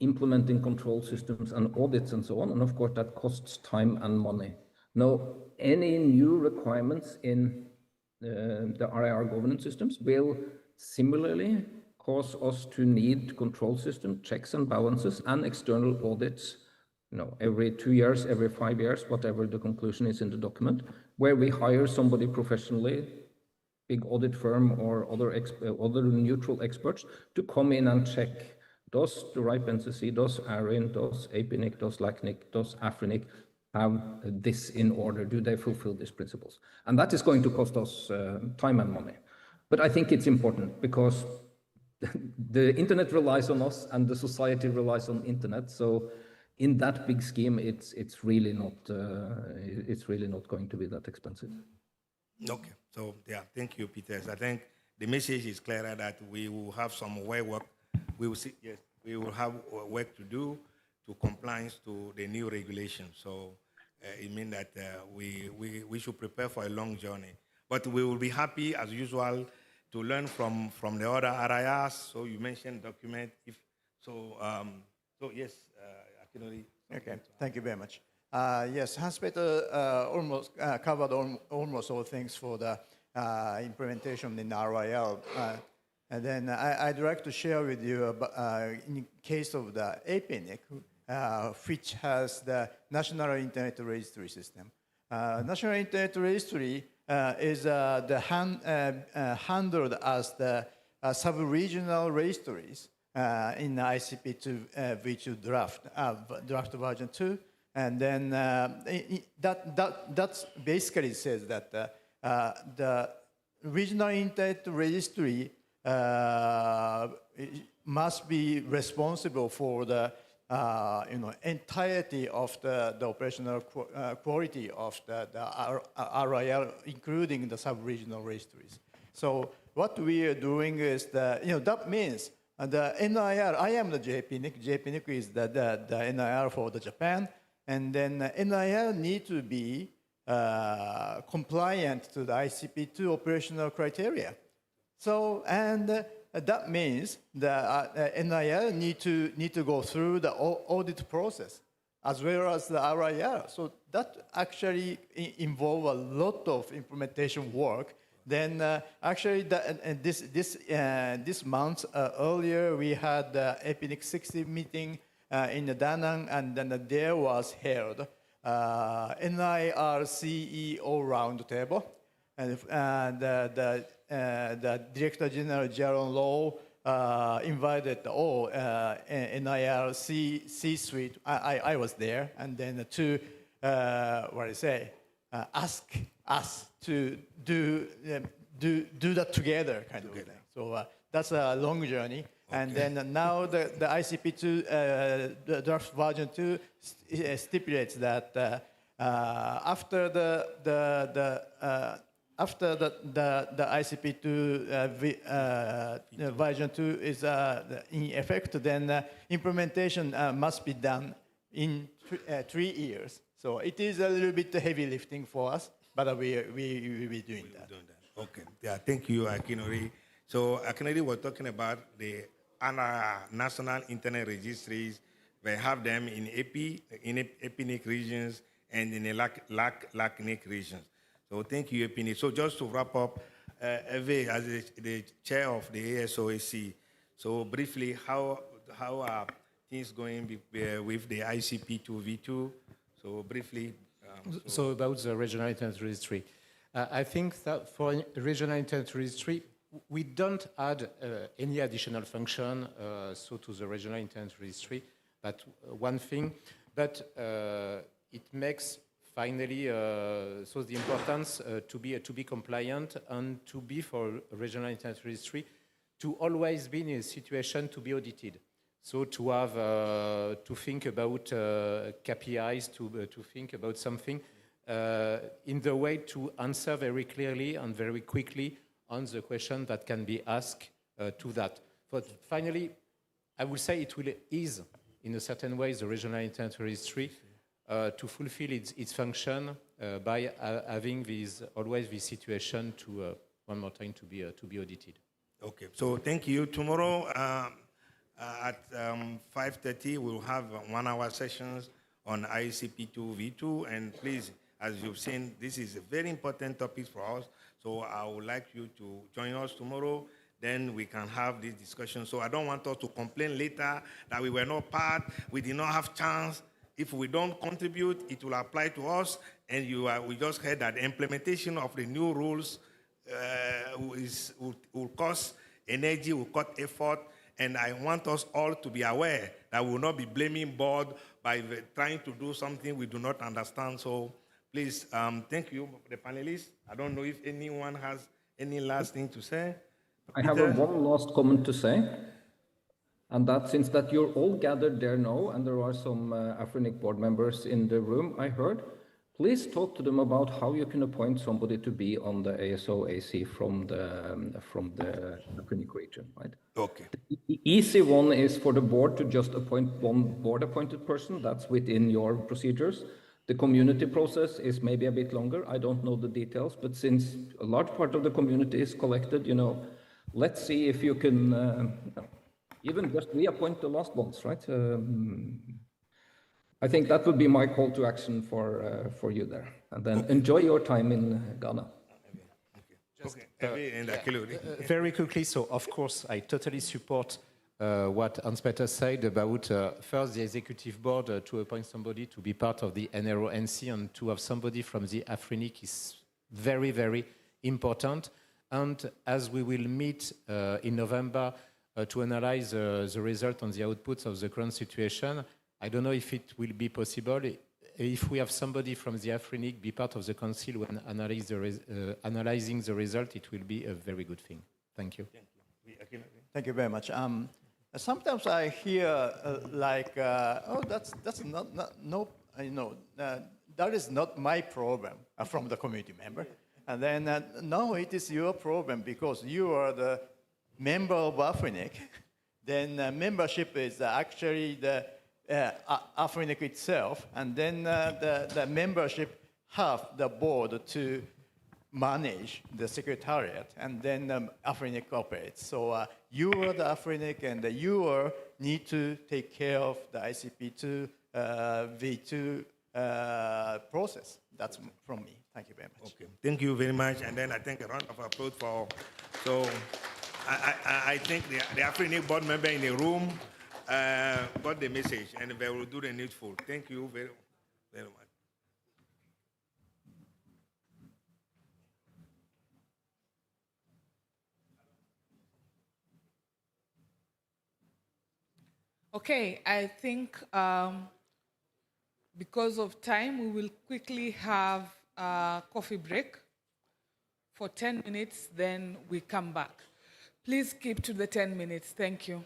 implementing control systems and audits and so on, and of course that costs time and money. Now, any new requirements in the RIR governance systems will similarly cause us to need control system checks and balances and external audits, every 2 years, every 5 years, whatever the conclusion is in the document, where we hire somebody professionally, big audit firm or other neutral experts to come in and check, does the RIPE NCC, does ARIN, does APNIC, does LACNIC, does Afrinic have this in order? Do they fulfill these principles? And that is going to cost us time and money. But I think it's important because the internet relies on us and the society relies on internet. So in that big scheme, it's really not going to be that expensive. Okay. So yeah, thank you, Peter. I think the message is clearer that we will have some work. We will see. Yes, we will have work to do to compliance to the new regulations. So it means that we should prepare for a long journey. But we will be happy as usual to learn from the other RIRs. So you mentioned document. So yes, Akinori. Okay, thank you very much. Yes, Hans-Peter almost covered almost all things for the implementation in RIR. And then I'd like to share with you in case of the APNIC, which has the National Internet Registry System. National Internet Registry is handled as the sub-regional registries in the ICP2 V2 draft version 2. And then that basically says that the regional internet registry must be responsible for the entirety of the operational quality of the RIR, including the sub-regional registries. So what we are doing is that means the NIR. I am the JPNIC. JPNIC is the NIR for the Japan, and then NIR need to be compliant to the ICP2 operational criteria. So that means the NIR need to go through the audit process as well as the RIR. So that actually involve a lot of implementation work. Then actually this month earlier we had the APNIC 60 meeting in the Da Nang, and then there was held NIR CEO roundtable, and the Director General Jaron Low invited all NIR C-suite. I was there, and then to ask us to do that together, kind of thing. So that's a long journey. Okay. And then now the ICP2 the draft version 2 stipulates that after the ICP2 version 2 is in effect, then implementation must be done in 3 years. So it is a little bit heavy lifting for us, but we will be doing that. Okay. Yeah, thank you, Akinori. So Akinori was talking about the national internet registries. We have them in EPNIC regions and in the LACNIC regions. So thank you, EPNIC. So just to wrap up, Eve, as the chair of the ASOAC, so briefly, how are things going with the ICP2 V2? So briefly. So about the regional internet registry. I think that for regional internet registry, we don't add any additional function to the regional internet registry. But one thing, but it makes finally so the importance to be compliant and to be for regional internet registry to always be in a situation to be audited. So to have to think about KPIs, to think about something in the way to answer very clearly and very quickly on the question that can be asked to that. But finally, I would say it will ease in a certain way the regional internet registry to fulfill its function by having always this situation to one more time to be audited. Okay, so thank you. Tomorrow at 5:30 we'll have 1-hour sessions on ICP2 V2, and please, as you've seen, this is a very important topic for us. So I would like you to join us tomorrow. Then we can have this discussion. So I don't want us to complain later that we were not part, we did not have chance. If we don't contribute, it will apply to us. And we just heard that the implementation of the new rules will cost energy, will cost effort. And I want us all to be aware that we will not be blaming board by trying to do something we do not understand. So please, thank you, the panelists. I don't know if anyone has any last thing to say. I have one last comment to say, and that since that you're all gathered there now, and there are some Afrinic board members in the room, I heard, please talk to them about how you can appoint somebody to be on the ASOAC from the Afrinic region, right? Okay. The easy one is for the board to just appoint one board-appointed person. That's within your procedures. The community process is maybe a bit longer. I don't know the details, but since a large part of the community is collected, let's see if you can even just reappoint the last ones, right? I think that would be my call to action for you there. And then enjoy your time in Ghana. Very quickly, so of course, I totally support what Hans-Peter said about first the executive board to appoint somebody to be part of the NRO-NC, and to have somebody from the Afrinic is very, very important. And as we will meet in November to analyze the result on the outputs of the current situation, I don't know if it will be possible. If we have somebody from the AFRINIC be part of the council when analyzing the result, it will be a very good thing. Thank you. Thank you very much. Sometimes I hear oh, that's not no, that is not my problem from the community member. And then, no, it is your problem because you are the member of AFRINIC. Then membership is actually the AFRINIC itself. And then the membership have the board to manage the secretariat. And then AFRINIC operates. So you are the AFRINIC and you need to take care of the ICP2 V2 process. That's from me. Thank you very much. Okay, thank you very much. And then I think a round of applause for, so I think the AFRINIC board member in the room got the message and they will do the needful. Thank you very, very much. Okay, I think because of time, we will quickly have a coffee break for 10 minutes, then we come back. Please keep to the 10 minutes. Thank you.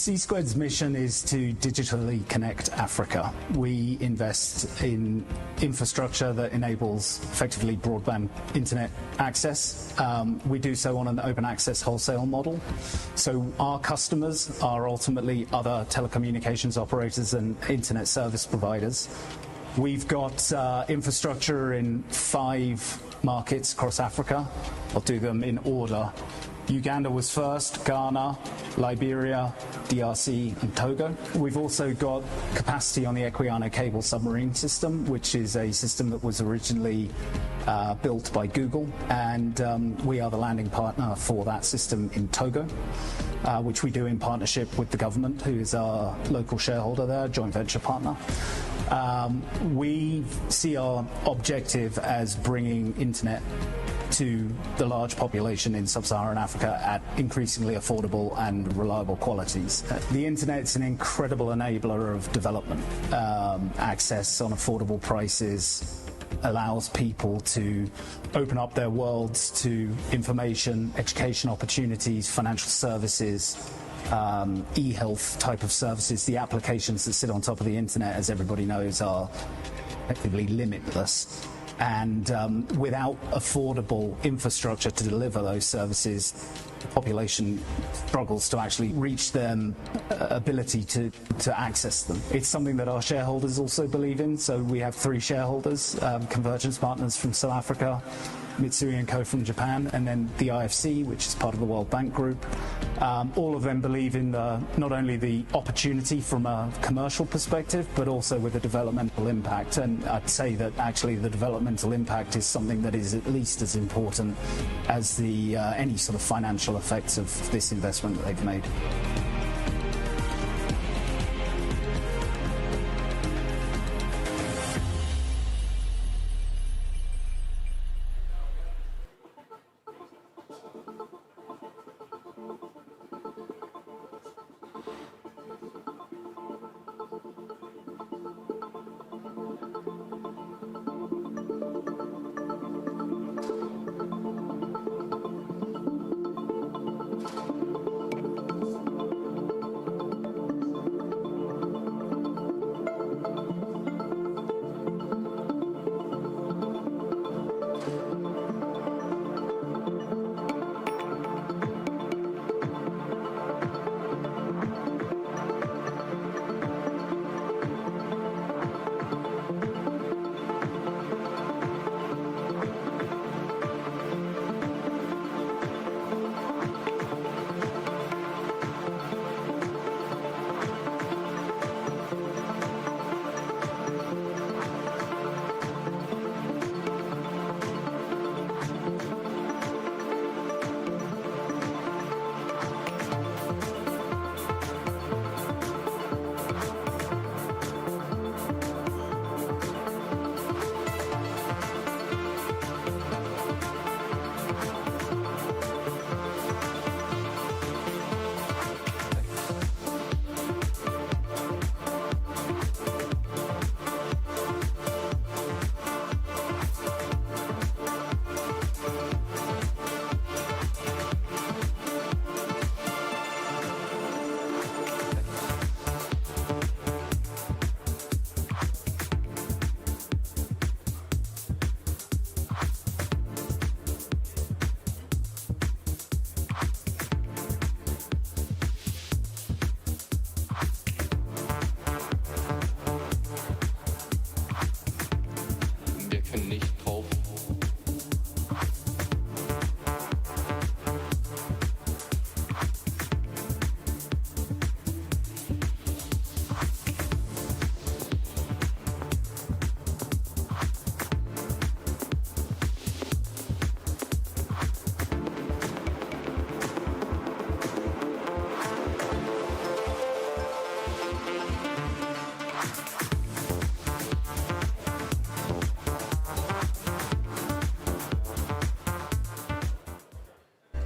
C-Squared's mission is to digitally connect Africa. We invest in infrastructure that enables effectively broadband internet access. We do so on an open access wholesale model. So our customers are ultimately other telecommunications operators and internet service providers. We've got infrastructure in 5 markets across Africa. I'll do them in order. Uganda was first, Ghana, Liberia, DRC, and Togo. We've also got capacity on the Equiano cable submarine system, which is a system that was originally built by Google, and we are the landing partner for that system in Togo, which we do in partnership with the government, who is our local shareholder there, joint venture partner. We see our objective as bringing internet to the large population in sub-Saharan Africa at increasingly affordable and reliable qualities. The internet's an incredible enabler of development. Access on affordable prices allows people to open up their worlds to information, education opportunities, financial services, e-health type of services. The applications that sit on top of the internet, as everybody knows, are effectively limitless. And without affordable infrastructure to deliver those services, the population struggles to actually reach their ability to access them. It's something that our shareholders also believe in. So we have 3 shareholders, Convergence Partners from South Africa, Mitsui & Co. from Japan, and then the IFC, which is part of the World Bank Group. All of them believe in not only the opportunity from a commercial perspective, but also with a developmental impact. And I'd say that actually the developmental impact is something that is at least as important as the any sort of financial effects of this investment that they've made.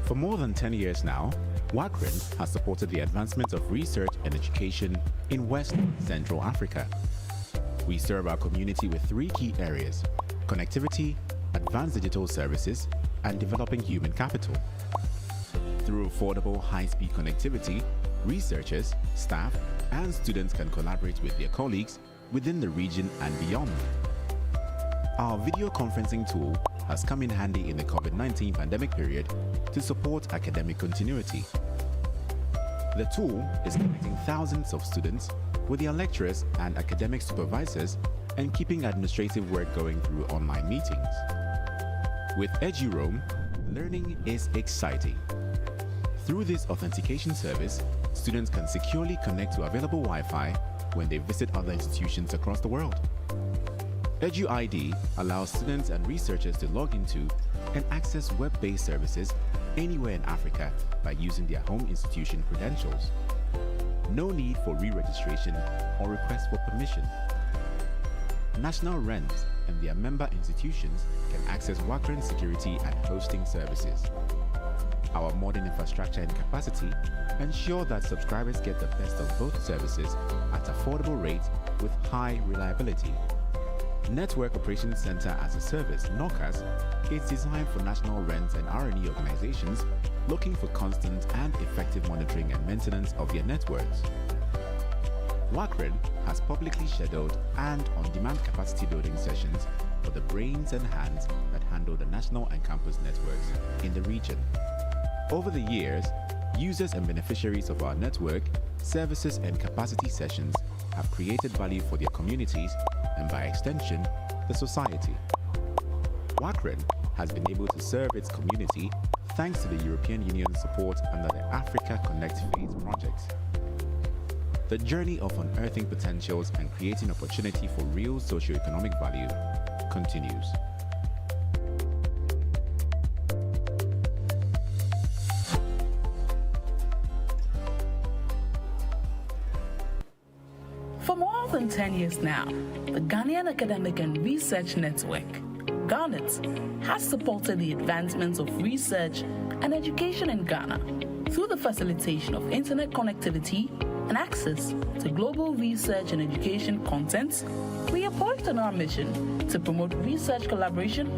For more than 10 years now, WACRIN has supported the advancement of research and education in West Central Africa. We serve our community with 3 key areas: connectivity, advanced digital services, and developing human capital. Through affordable high-speed connectivity, researchers, staff, and students can collaborate with their colleagues within the region and beyond. Our video conferencing tool has come in handy in the COVID-19 pandemic period to support academic continuity. The tool is connecting thousands of students with their lecturers and academic supervisors and keeping administrative work going through online meetings. With EduRoam, learning is exciting. Through this authentication service, students can securely connect to available Wi-Fi when they visit other institutions across the world. EduID allows students and researchers to log into and access web-based services anywhere in Africa by using their home institution credentials. No need for re-registration or request for permission. National RENs and their member institutions can access WACRN security and hosting services. Our modern infrastructure and capacity ensure that subscribers get the best of both services at affordable rates with high reliability. Network Operations Center as a Service, NOCAS, is designed for national RENs and R&E organizations looking for constant and effective monitoring and maintenance of their networks. WACRN has publicly scheduled and on-demand capacity building sessions for the brains and hands that handle the national and campus networks in the region. Over the years, users and beneficiaries of our network, services and capacity sessions have created value for their communities and by extension, the society. WACRN has been able to serve its community thanks to the European Union's support under the Africa Connect Phase project. The journey of unearthing potentials and creating opportunity for real socio-economic value continues. For more than 10 years now, the Ghanaian Academic and Research Network, Garnet, has supported the advancements of research and education in Ghana through the facilitation of internet connectivity and access to global research and education content. We are poised on our mission to promote research collaboration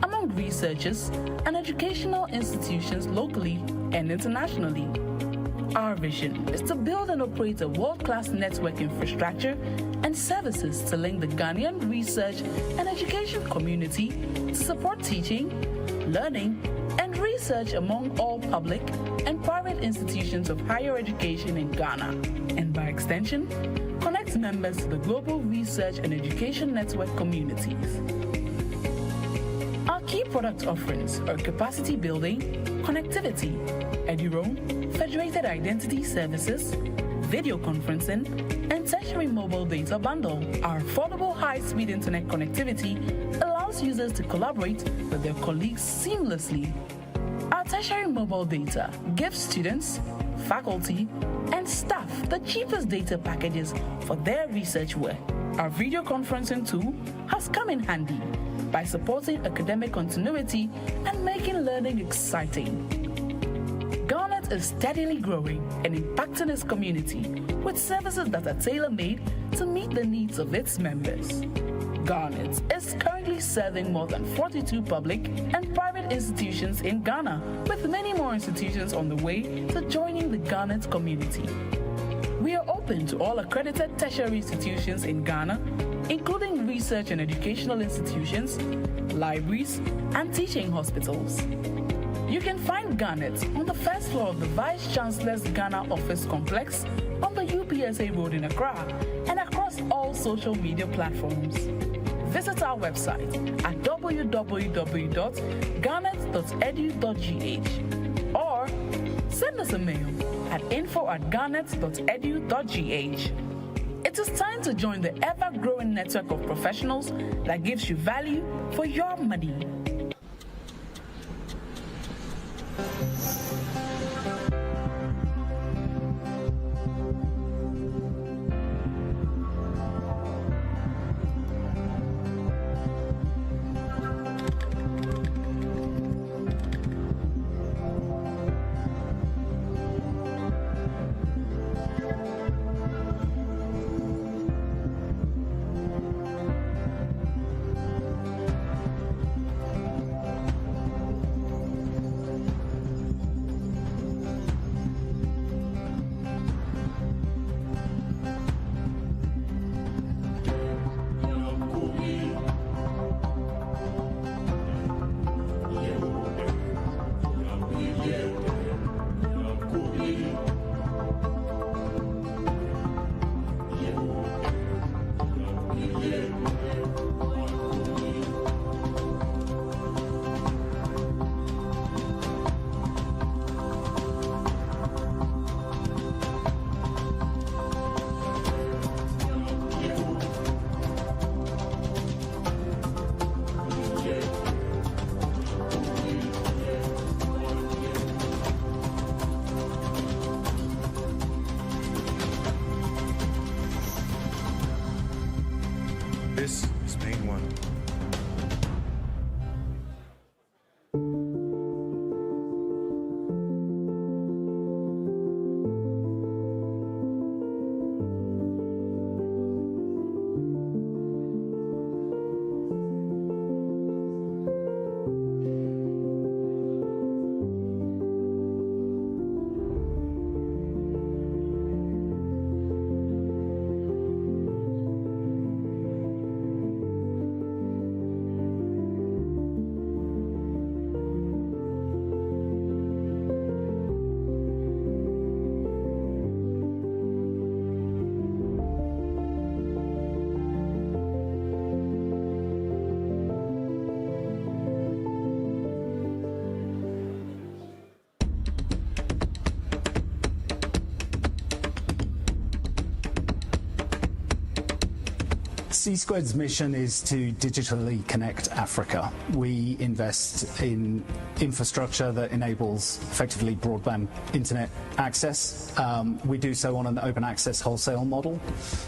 among researchers and educational institutions locally and internationally. Our vision is to build and operate a world-class network infrastructure and services to link the Ghanaian research and education community to support teaching, learning, and research among all public and private institutions of higher education in Ghana, and by extension, connect members to the global research and education network communities. Our key product offerings are capacity building, connectivity, EduRoam, Federated Identity Services, video conferencing, and tertiary mobile data bundle. Our affordable high-speed internet connectivity allows users to collaborate with their colleagues seamlessly. Our tertiary mobile data gives students, faculty, and staff the cheapest data packages for their research work. Our video conferencing tool has come in handy by supporting academic continuity and making learning exciting. Garnet is steadily growing and impacting its community with services that are tailor-made to meet the needs of its members. Garnet is currently serving more than 42 public and private institutions in Ghana, with many more institutions on the way to joining the Garnet community. We are open to all accredited tertiary institutions in Ghana, including research and educational institutions, libraries, and teaching hospitals. You can find Garnet on the first floor of the Vice Chancellor's Ghana Office Complex on the UPSA Road in Accra and across all social media platforms. Visit our website at www.garnet.edu.gh or send us a mail at info@garnet.edu.gh. It is time to join the ever-growing network of professionals that gives you value for your money. C-Squared's mission is to digitally connect Africa. We invest in infrastructure that enables effectively broadband internet access. We do so on an open access wholesale model.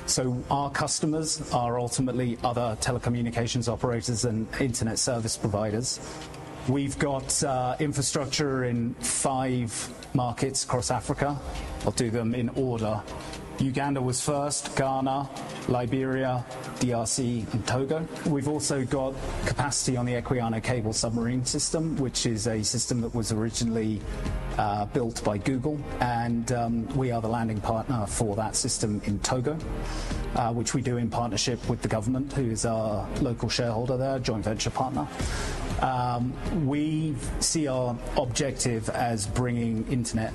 So our customers are ultimately other telecommunications operators and internet service providers. We've got infrastructure in 5 markets across Africa. I'll do them in order. Uganda was first, Ghana, Liberia, DRC, and Togo. We've also got capacity on the Equiano cable submarine system, which is a system that was originally built by Google, and we are the landing partner for that system in Togo, which we do in partnership with the government, who is our local shareholder there, joint venture partner. We see our objective as bringing internet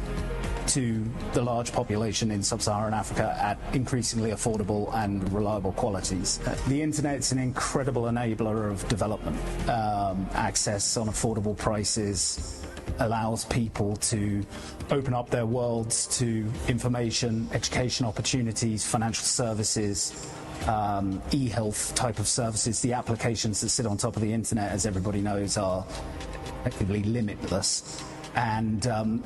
to the large population in sub-Saharan Africa at increasingly affordable and reliable qualities. The internet's an incredible enabler of development. Access on affordable prices allows people to open up their worlds to information, education opportunities, financial services, e-health type of services. The applications that sit on top of the internet, as everybody knows, are effectively limitless. And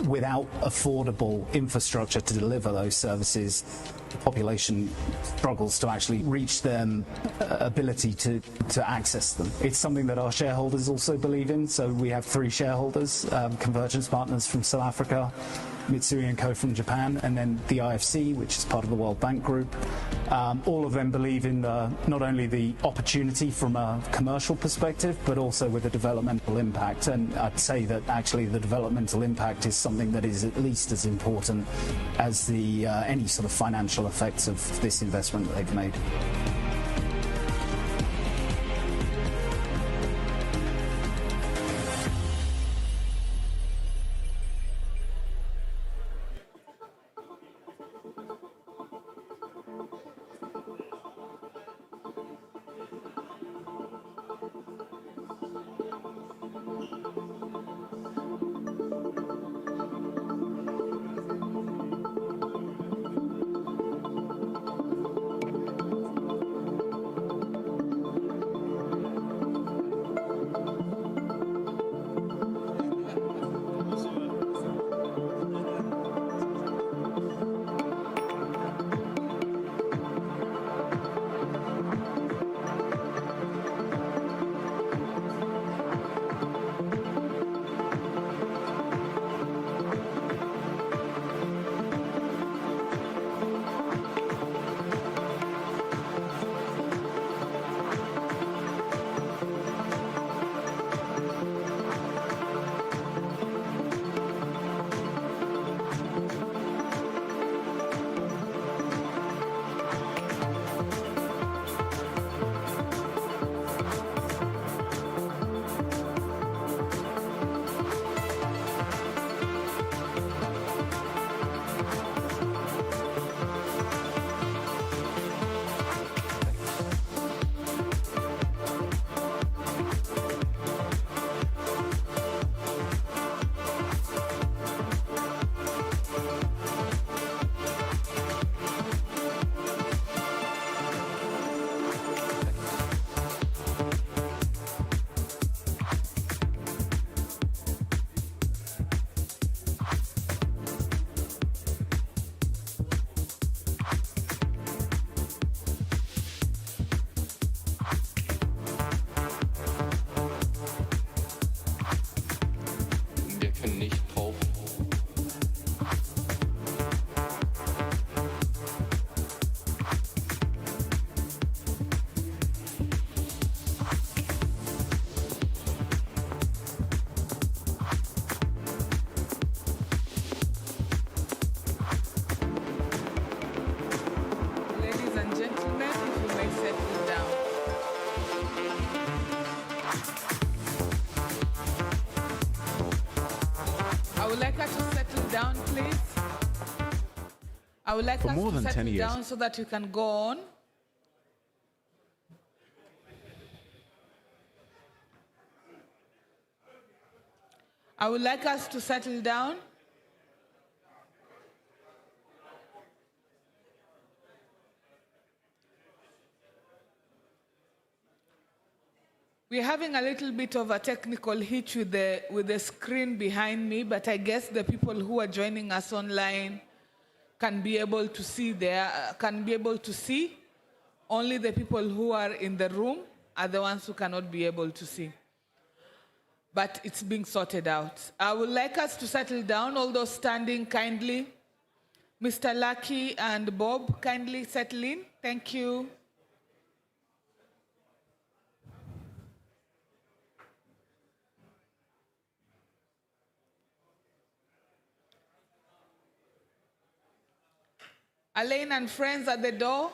without affordable infrastructure to deliver those services, the population struggles to actually reach their ability to access them. It's something that our shareholders also believe in. So we have 3 shareholders, Convergence Partners from South Africa, Mitsui & Co. from Japan, and then the IFC, which is part of the World Bank Group. All of them believe in not only the opportunity from a commercial perspective, but also with a developmental impact. And I'd say that actually the developmental impact is something that is at least as important as the any sort of financial effects of this investment that they've made. I would like For us more to than 10 settle years. down so that you can go on. I would like us to settle down. We're having a little bit of a technical hitch with the screen behind me, but I guess the people who are joining us online can be able to see. Only the people who are in the room are the ones who cannot be able to see. But it's being sorted out. I would like us to settle down, all those standing kindly. Mr. Lucky and Bob, kindly settle in. Thank you. Elaine and friends at the door.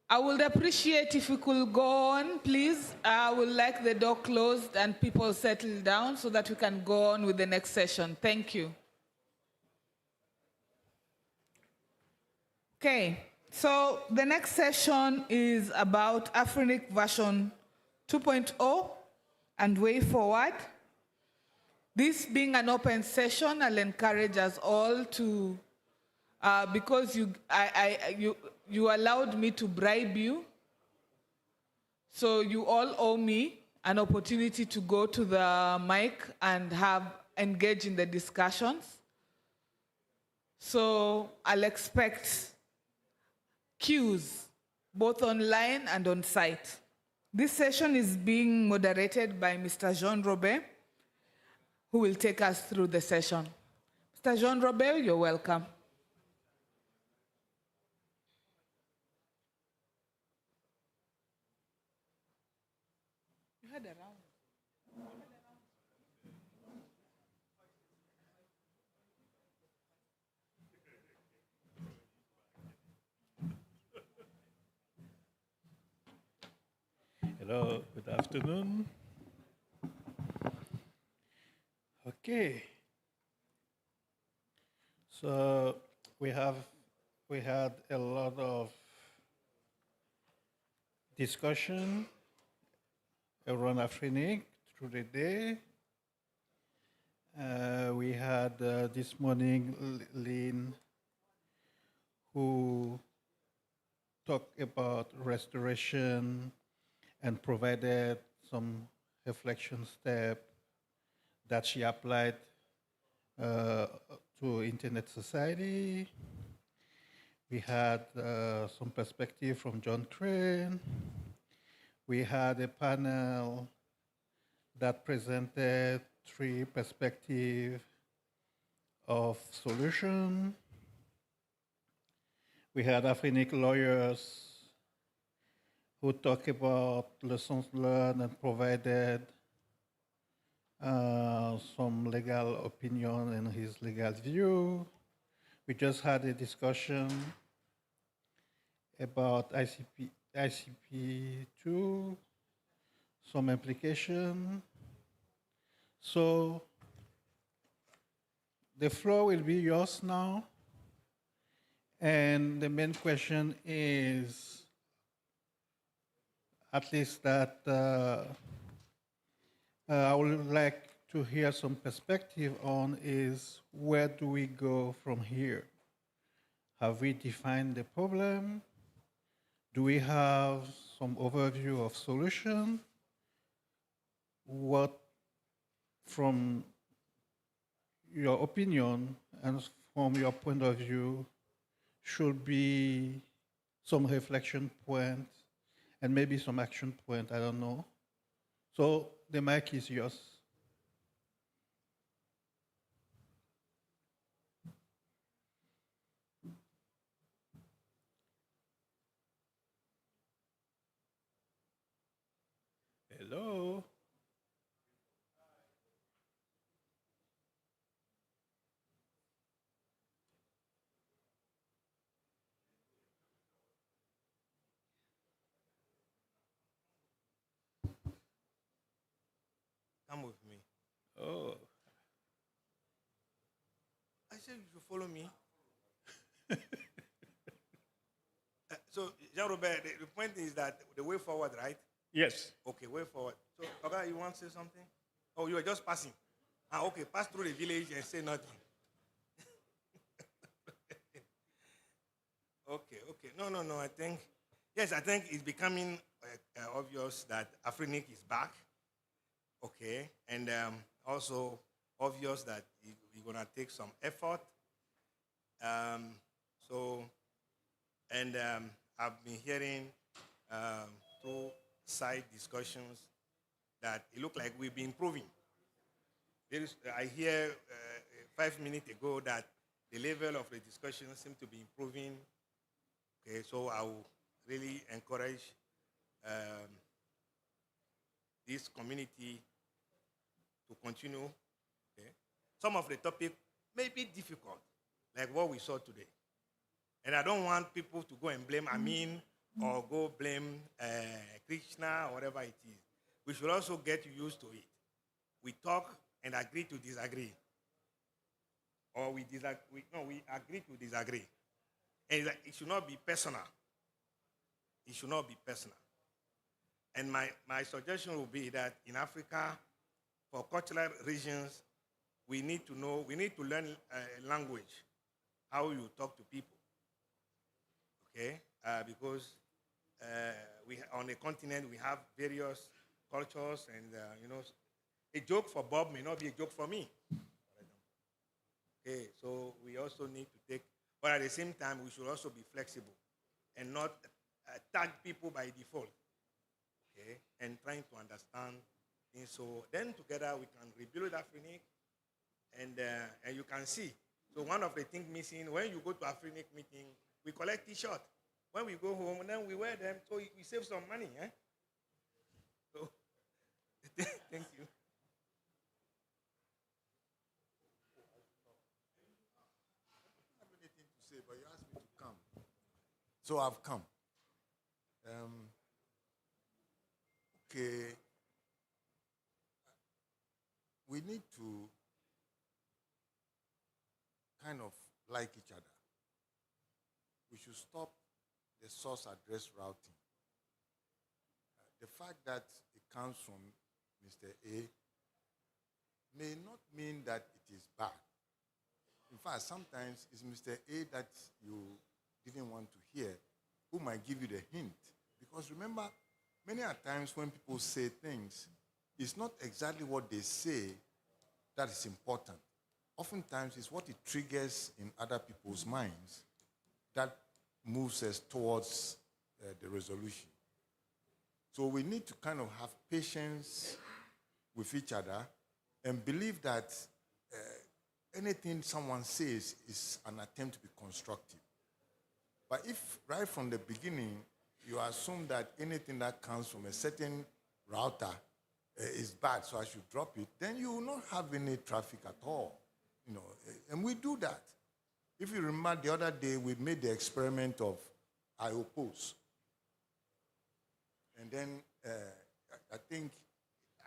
I would appreciate if we could go on, please. I would like the door closed and people settle down so that we can go on with the next session. Thank you. Okay, so the next session is about Afrinic version 2.0 and way forward. This being an open session, I'll encourage us all to, because you allowed me to bribe you, so you all owe me an opportunity to go to the mic and engage in the discussions. So I'll expect cues, both online and on site. This session is being moderated by Mr. Jean Robert, who will take us through the session. Mr. Jean Robert, you're welcome. You had a round. Hello, good afternoon. Okay. So we had a lot of discussion around Afrinic through the day. We had this morning Lynn, who talked about restoration and provided some reflection steps that she applied to Internet Society. We had some perspective from John Crane. We had a panel that presented 3 perspectives of solution. We had Afrinic lawyers who talk about lessons learned and provided some legal opinion and his legal view. We just had a discussion about ICP2, some implication. So the floor will be yours now. And the main question is, at least that I would like to hear some perspective on is, where do we go from here? Have we defined the problem? Do we have some overview of solution? What, from your opinion and from your point of view, should be some reflection points and maybe some action point, I don't know. So the mic is yours. Hello. Come with me. Oh. I said you should follow me. So, Jean-Robert, the point is that the way forward, right? Yes. Okay, way forward. So, Oga, you want to say something? Oh, you are just passing. Okay, pass through the village and say nothing. Okay. No. I think it's becoming obvious that Afrinic is back. Okay, and also obvious that we're gonna take some effort. I've been hearing through side discussions that it looked like we've been improving. I hear 5 minutes ago that the level of the discussion seems to be improving. Okay, so I will really encourage this community to continue. Okay. Some of the topics may be difficult, like what we saw today. And I don't want people to go and blame Amin or go blame Krishna or whatever it is. We should also get used to it. We talk and agree to disagree. Or we agree to disagree. And it should not be personal. It should not be personal. And my suggestion would be that in Africa, for cultural regions, we need to learn language, how you talk to people. Okay? Because on the continent, we have various cultures, and a joke for Bob may not be a joke for me. Okay, so we also need to take, but at the same time, we should also be flexible and not tag people by default. Okay, and trying to understand things. So then together we can rebuild Afrinic, and you can see. So one of the things missing, when you go to Afrinic meeting, we collect T-shirts. When we go home, and then we wear them, so we save some money. So thank you. But you asked me to come. So I've come. Okay. We need to kind of like each other. We should stop the source address routing. The fact that it comes from Mr. A may not mean that it is bad. In fact, sometimes it's Mr. A that you didn't want to hear who might give you the hint. Because remember, many a times when people say things, it's not exactly what they say that is important. Oftentimes, it's what it triggers in other people's minds that moves us towards the resolution. So we need to kind of have patience with each other and believe that anything someone says is an attempt to be constructive. But if right from the beginning you assume that anything that comes from a certain router is bad, so I should drop it, then you will not have any traffic at all. And we do that. If you remember the other day, we made the experiment of I oppose. And then I think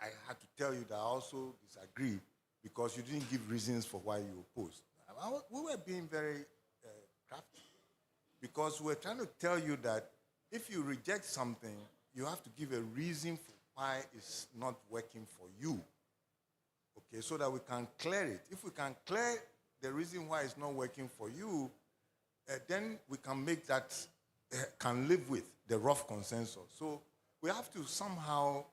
I had to tell you that I also disagree because you didn't give reasons for why you opposed. We were being very crafty because we're trying to tell you that if you reject something, you have to give a reason for why it's not working for you. Okay, so that we can clear it. If we can clear the reason why it's not working for you, then we can make that, can live with the rough consensus. So we have to somehow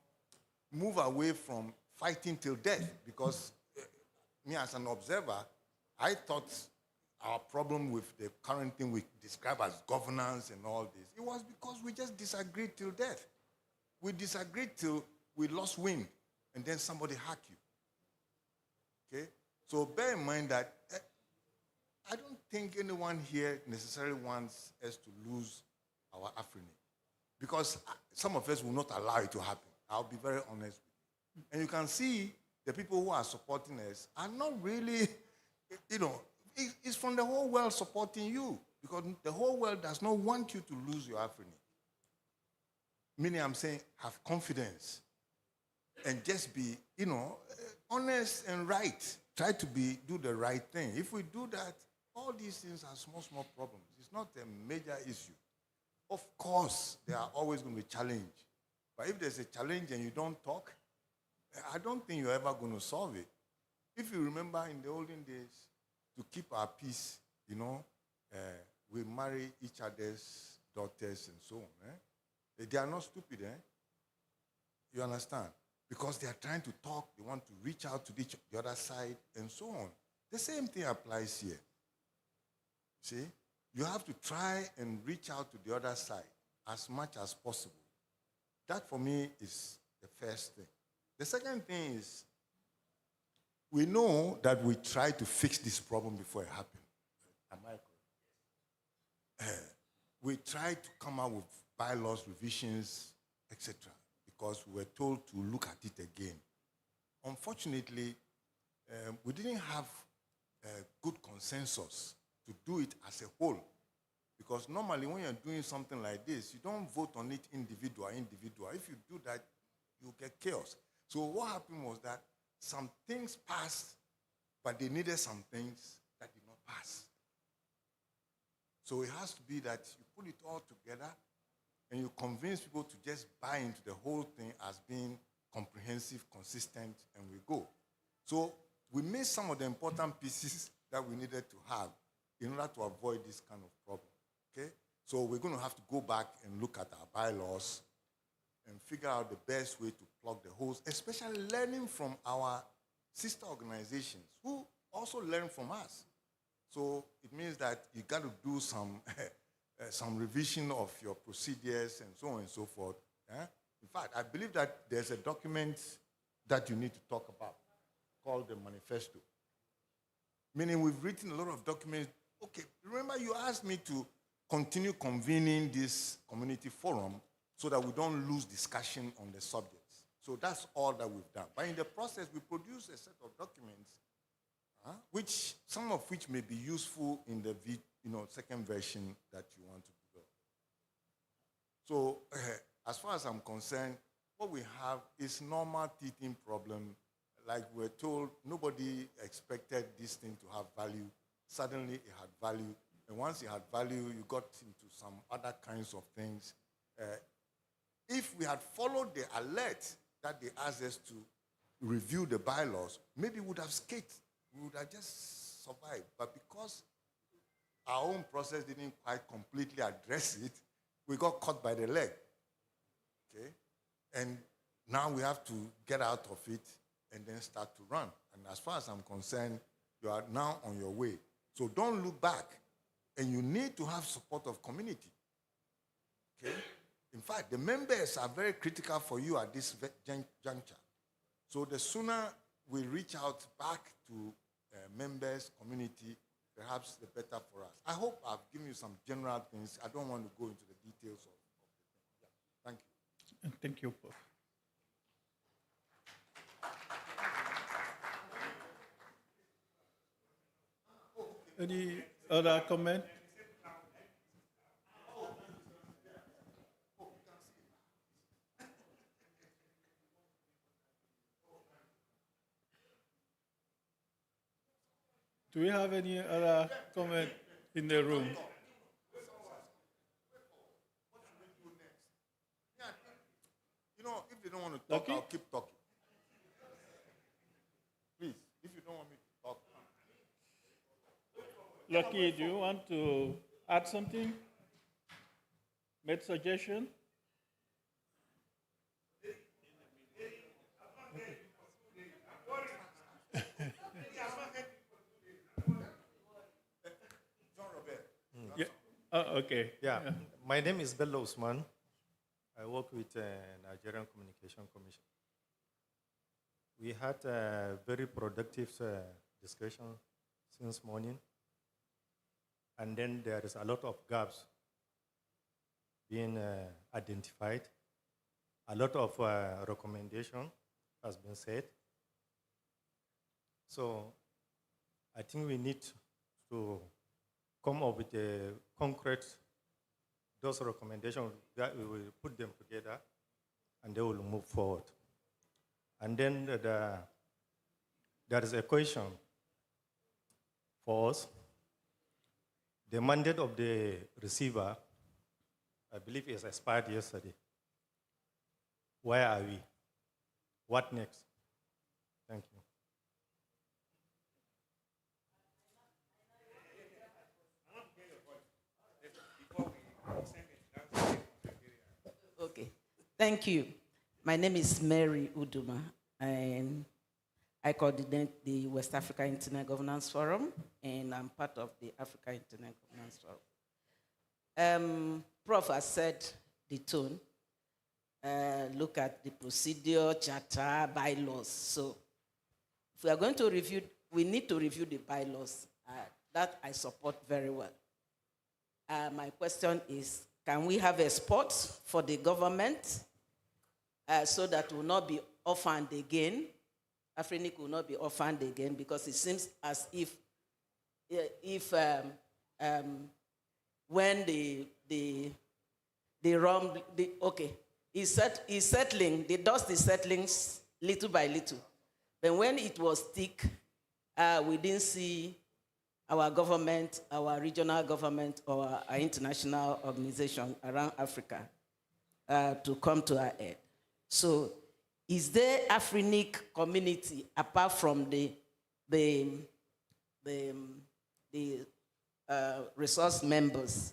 move away from fighting till death because me as an observer, I thought our problem with the current thing we describe as governance and all this, it was because we just disagreed till death. We disagreed till we lost wind and then somebody hacked you. Okay? So bear in mind that I don't think anyone here necessarily wants us to lose our Afrinic because some of us will not allow it to happen. I'll be very honest with you. And you can see the people who are supporting us are not really, it's from the whole world supporting you because the whole world does not want you to lose your Afrinic. Meaning I'm saying have confidence and just be, honest and right. Try to do the right thing. If we do that, all these things are small problems. It's not a major issue. Of course, there are always going to be challenges. But if there's a challenge and you don't talk, I don't think you're ever going to solve it. If you remember in the olden days, to keep our peace, we marry each other's daughters and so on. They are not stupid, You understand? Because they are trying to talk, they want to reach out to the other side and so on. The same thing applies here. See? You have to try and reach out to the other side as much as possible. That for me is the first thing. The second thing is, we know that we try to fix this problem before it happens. Am I correct? We try to come up with bylaws, revisions, etc., because we were told to look at it again. Unfortunately, we didn't have a good consensus to do it as a whole. Because normally when you're doing something like this, you don't vote on it individual. If you do that, you get chaos. So what happened was that some things passed, but they needed some things that did not pass. So it has to be that you put it all together and you convince people to just buy into the whole thing as being comprehensive, consistent, and we go. So we made some of the important pieces that we needed to have in order to avoid this kind of problem. Okay? So we're going to have to go back and look at our bylaws and figure out the best way to plug the holes, especially learning from our sister organizations who also learn from us. So it means that you got to do some revision of your procedures and so on and so forth. In fact, I believe that there's a document that you need to talk about called the manifesto. Meaning we've written a lot of documents. Okay, remember you asked me to continue convening this community forum so that we don't lose discussion on the subjects. So that's all that we've done. But in the process, we produce a set of documents, which some of which may be useful in the second version that you want to develop. So as far as I'm concerned, what we have is normal teething problem. Like we're told, nobody expected this thing to have value. Suddenly it had value. And once it had value, you got into some other kinds of things. If we had followed the alert that they asked us to review the bylaws, maybe we would have escaped. We would have just survived. But because our own process didn't quite completely address it, we got caught by the leg. Okay? And now we have to get out of it and then start to run. And as far as I'm concerned, you are now on your way. So don't look back. And you need to have support of community. Okay? In fact, the members are very critical for you at this juncture. So the sooner we reach out back to members, community, perhaps the better for us. I hope I've given you some general things. I don't want to go into the details of the thing. Yeah. Thank you. Thank you. Any other comment? Do we have any other comment in the room? If they don't want to talk, I'll keep talking. Please, if you don't want me to talk. Lucky, do you want to add something? Make suggestion? Yeah. Okay. Yeah. My name is Bello Usman. I work with Nigerian Communication Commission. We had a very productive discussion since morning. And then there is a lot of gaps being identified. A lot of recommendation has been said. So I think we need to come up with a concrete, those recommendations that we will put them together and they will move forward. And then there is a question for us. The mandate of the receiver, I believe, is expired yesterday. Where are we? What next? Thank you. Thank you. My name is Mary Uduma, and I coordinate the West Africa Internet Governance Forum, and I'm part of the Africa Internet Governance Forum. Prof has set the tone. Look at the procedure, charter, bylaws. So if we are going to review, we need to review the bylaws. That I support very well. My question is, can we have a spot for the government so that will not be orphaned again? Afrinic will not be orphaned again, because it seems as if when he's settling, the dust is settling little by little. But when it was thick, we didn't see our government, our regional government, or our international organization around Africa to come to our aid. So, is there Afrinic community apart from the resource members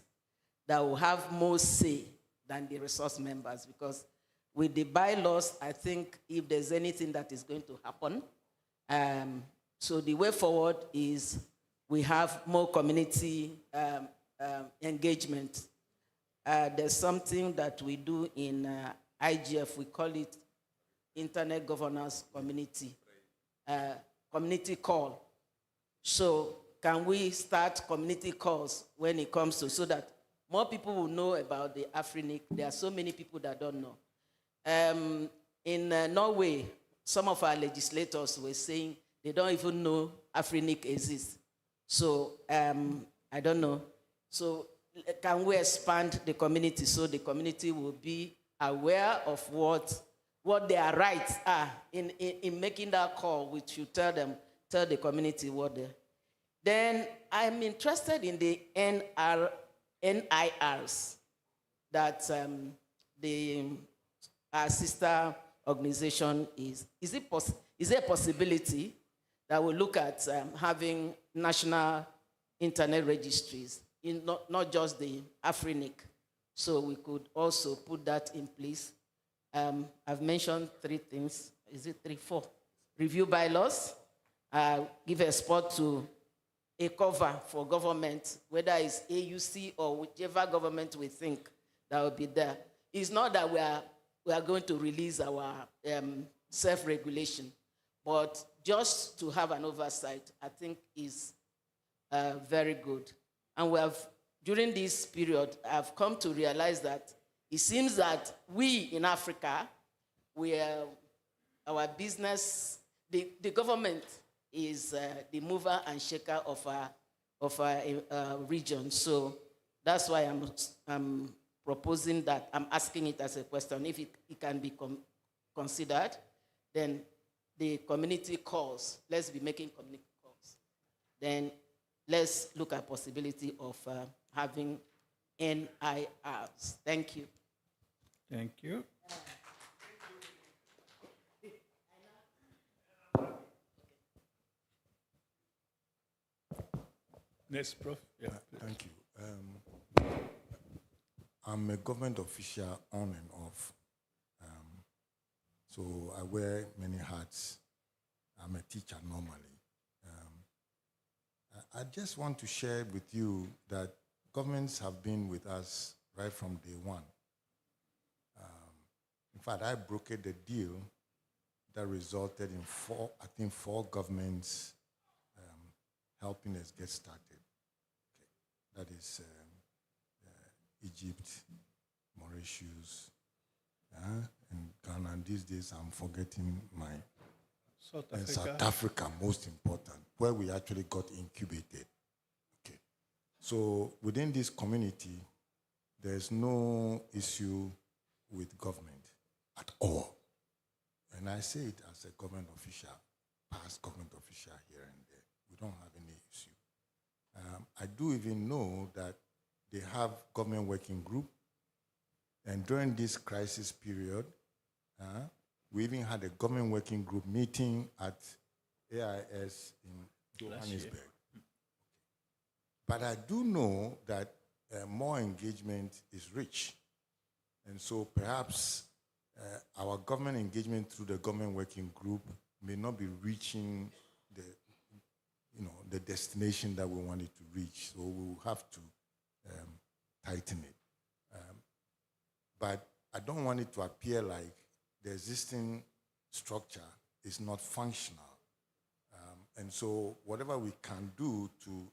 that will have more say than the resource members? Because with the bylaws, I think if there's anything that is going to happen, so the way forward is we have more community engagement. There's something that we do in IGF, we call it Internet Governance Community, community call. So can we start community calls when it comes to, so that more people will know about the Afrinic? There are so many people that don't know. In Norway, some of our legislators were saying they don't even know Afrinic exists. So I don't know. So can we expand the community so the community will be aware of what their rights are in making that call, which you tell the community what they. Then I'm interested in the NIRs that our sister organization is. Is there a possibility that we look at having national internet registries, not just the Afrinic? So we could also put that in place. I've mentioned 3 things. Is it 3, 4? Review bylaws, give a spot to a cover for government, whether it's AUC or whichever government we think that will be there. It's not that we are going to release our self-regulation, but just to have an oversight, I think is very good. And we have, during this period, I've come to realize that it seems that we in Africa, our business, the government is the mover and shaker of our region. So that's why I'm proposing that, I'm asking it as a question, if it can be considered, then the community calls, let's be making community calls. Then let's look at possibility of having NIRs. Thank you. Thank you. Next, Prof. Yeah, thank you. I'm a government official on and off. So I wear many hats. I'm a teacher normally. I just want to share with you that governments have been with us right from day one. In fact, I brokered the deal that resulted in 4 governments helping us get started. Okay. That is Egypt, Mauritius, and Ghana. And these days, I'm forgetting my South Africa, most important, where we actually got incubated. Okay. So within this community, there's no issue with government at all. And I say it as a government official, past government official here and there. We don't have any issue. I do even know that they have government working group. And during this crisis period, we even had a government working group meeting at AIS in Johannesburg. But I do know that more engagement is rich. And so perhaps our government engagement through the government working group may not be reaching the destination that we want it to reach. So we'll have to tighten it. But I don't want it to appear like the existing structure is not functional. And so whatever we can do to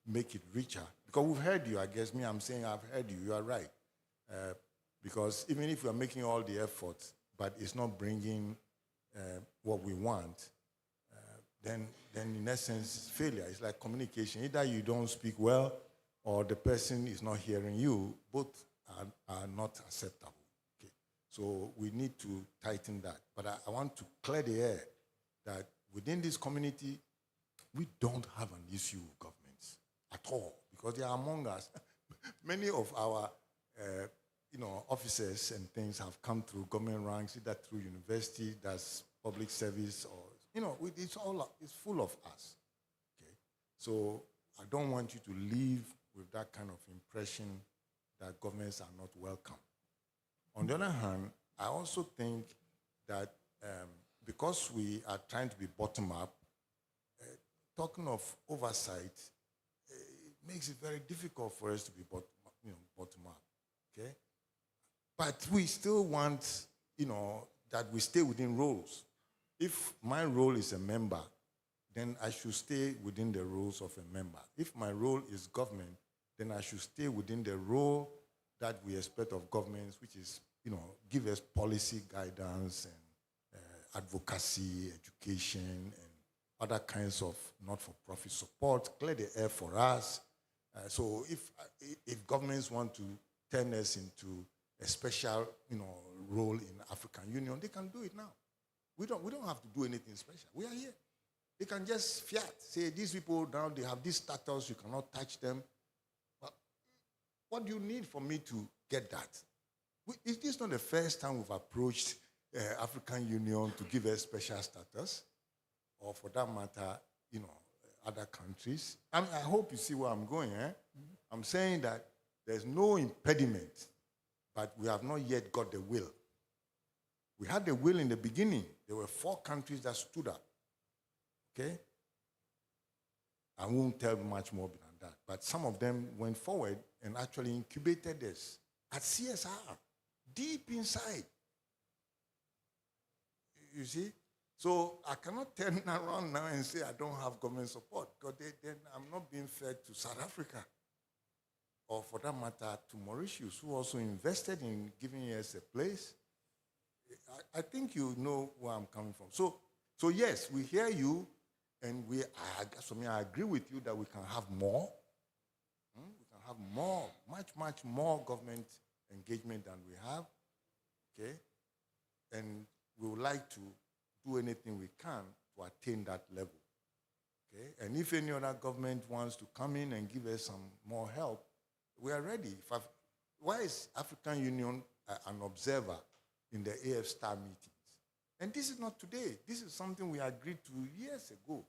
make it richer, because we've heard you, I guess I'm saying I've heard you, you are right. Because even if we are making all the efforts, but it's not bringing what we want, then in essence, failure. It's like communication. Either you don't speak well or the person is not hearing you. Both are not acceptable. Okay? So we need to tighten that. But I want to clear the air that within this community, we don't have an issue with governments at all because they are among us. Many of our officers and things have come through government ranks, either through university, that's public service, or it's full of us. Okay, so I don't want you to leave with that kind of impression that governments are not welcome. On the other hand, I also think that because we are trying to be bottom up, talking of oversight, it makes it very difficult for us to be bottom up. Okay. But we still want, that we stay within roles. If my role is a member, then I should stay within the roles of a member. If my role is government, then I should stay within the role that we expect of governments, which is, give us policy guidance and advocacy, education, and other kinds of not-for-profit support, clear the air for us. So if governments want to turn us into a special, role in African Union, they can do it now. We don't have to do anything special. We are here. They can just fiat, say these people now they have this status, you cannot touch them. But what do you need for me to get that? Is this not the first time we've approached African Union to give us special status, or for that matter, other countries? I hope you see where I'm going. I'm saying that there's no impediment, but we have not yet got the will. We had the will in the beginning. There were 4 countries that stood up. Okay? I won't tell much more than that. But some of them went forward and actually incubated this at CSR, deep inside. You see? So I cannot turn around now and say I don't have government support, because then I'm not being fair to South Africa, or for that matter to Mauritius, who also invested in giving us a place. I think you know where I'm coming from. So yes, we hear you, and I agree with you that we can have more. We can have more, much more government engagement than we have. Okay? And we would like to do anything we can to attain that level. Okay? And if any other government wants to come in and give us some more help, we are ready. Why is African Union an observer in the AF Star meetings? And this is not today. This is something we agreed to years ago.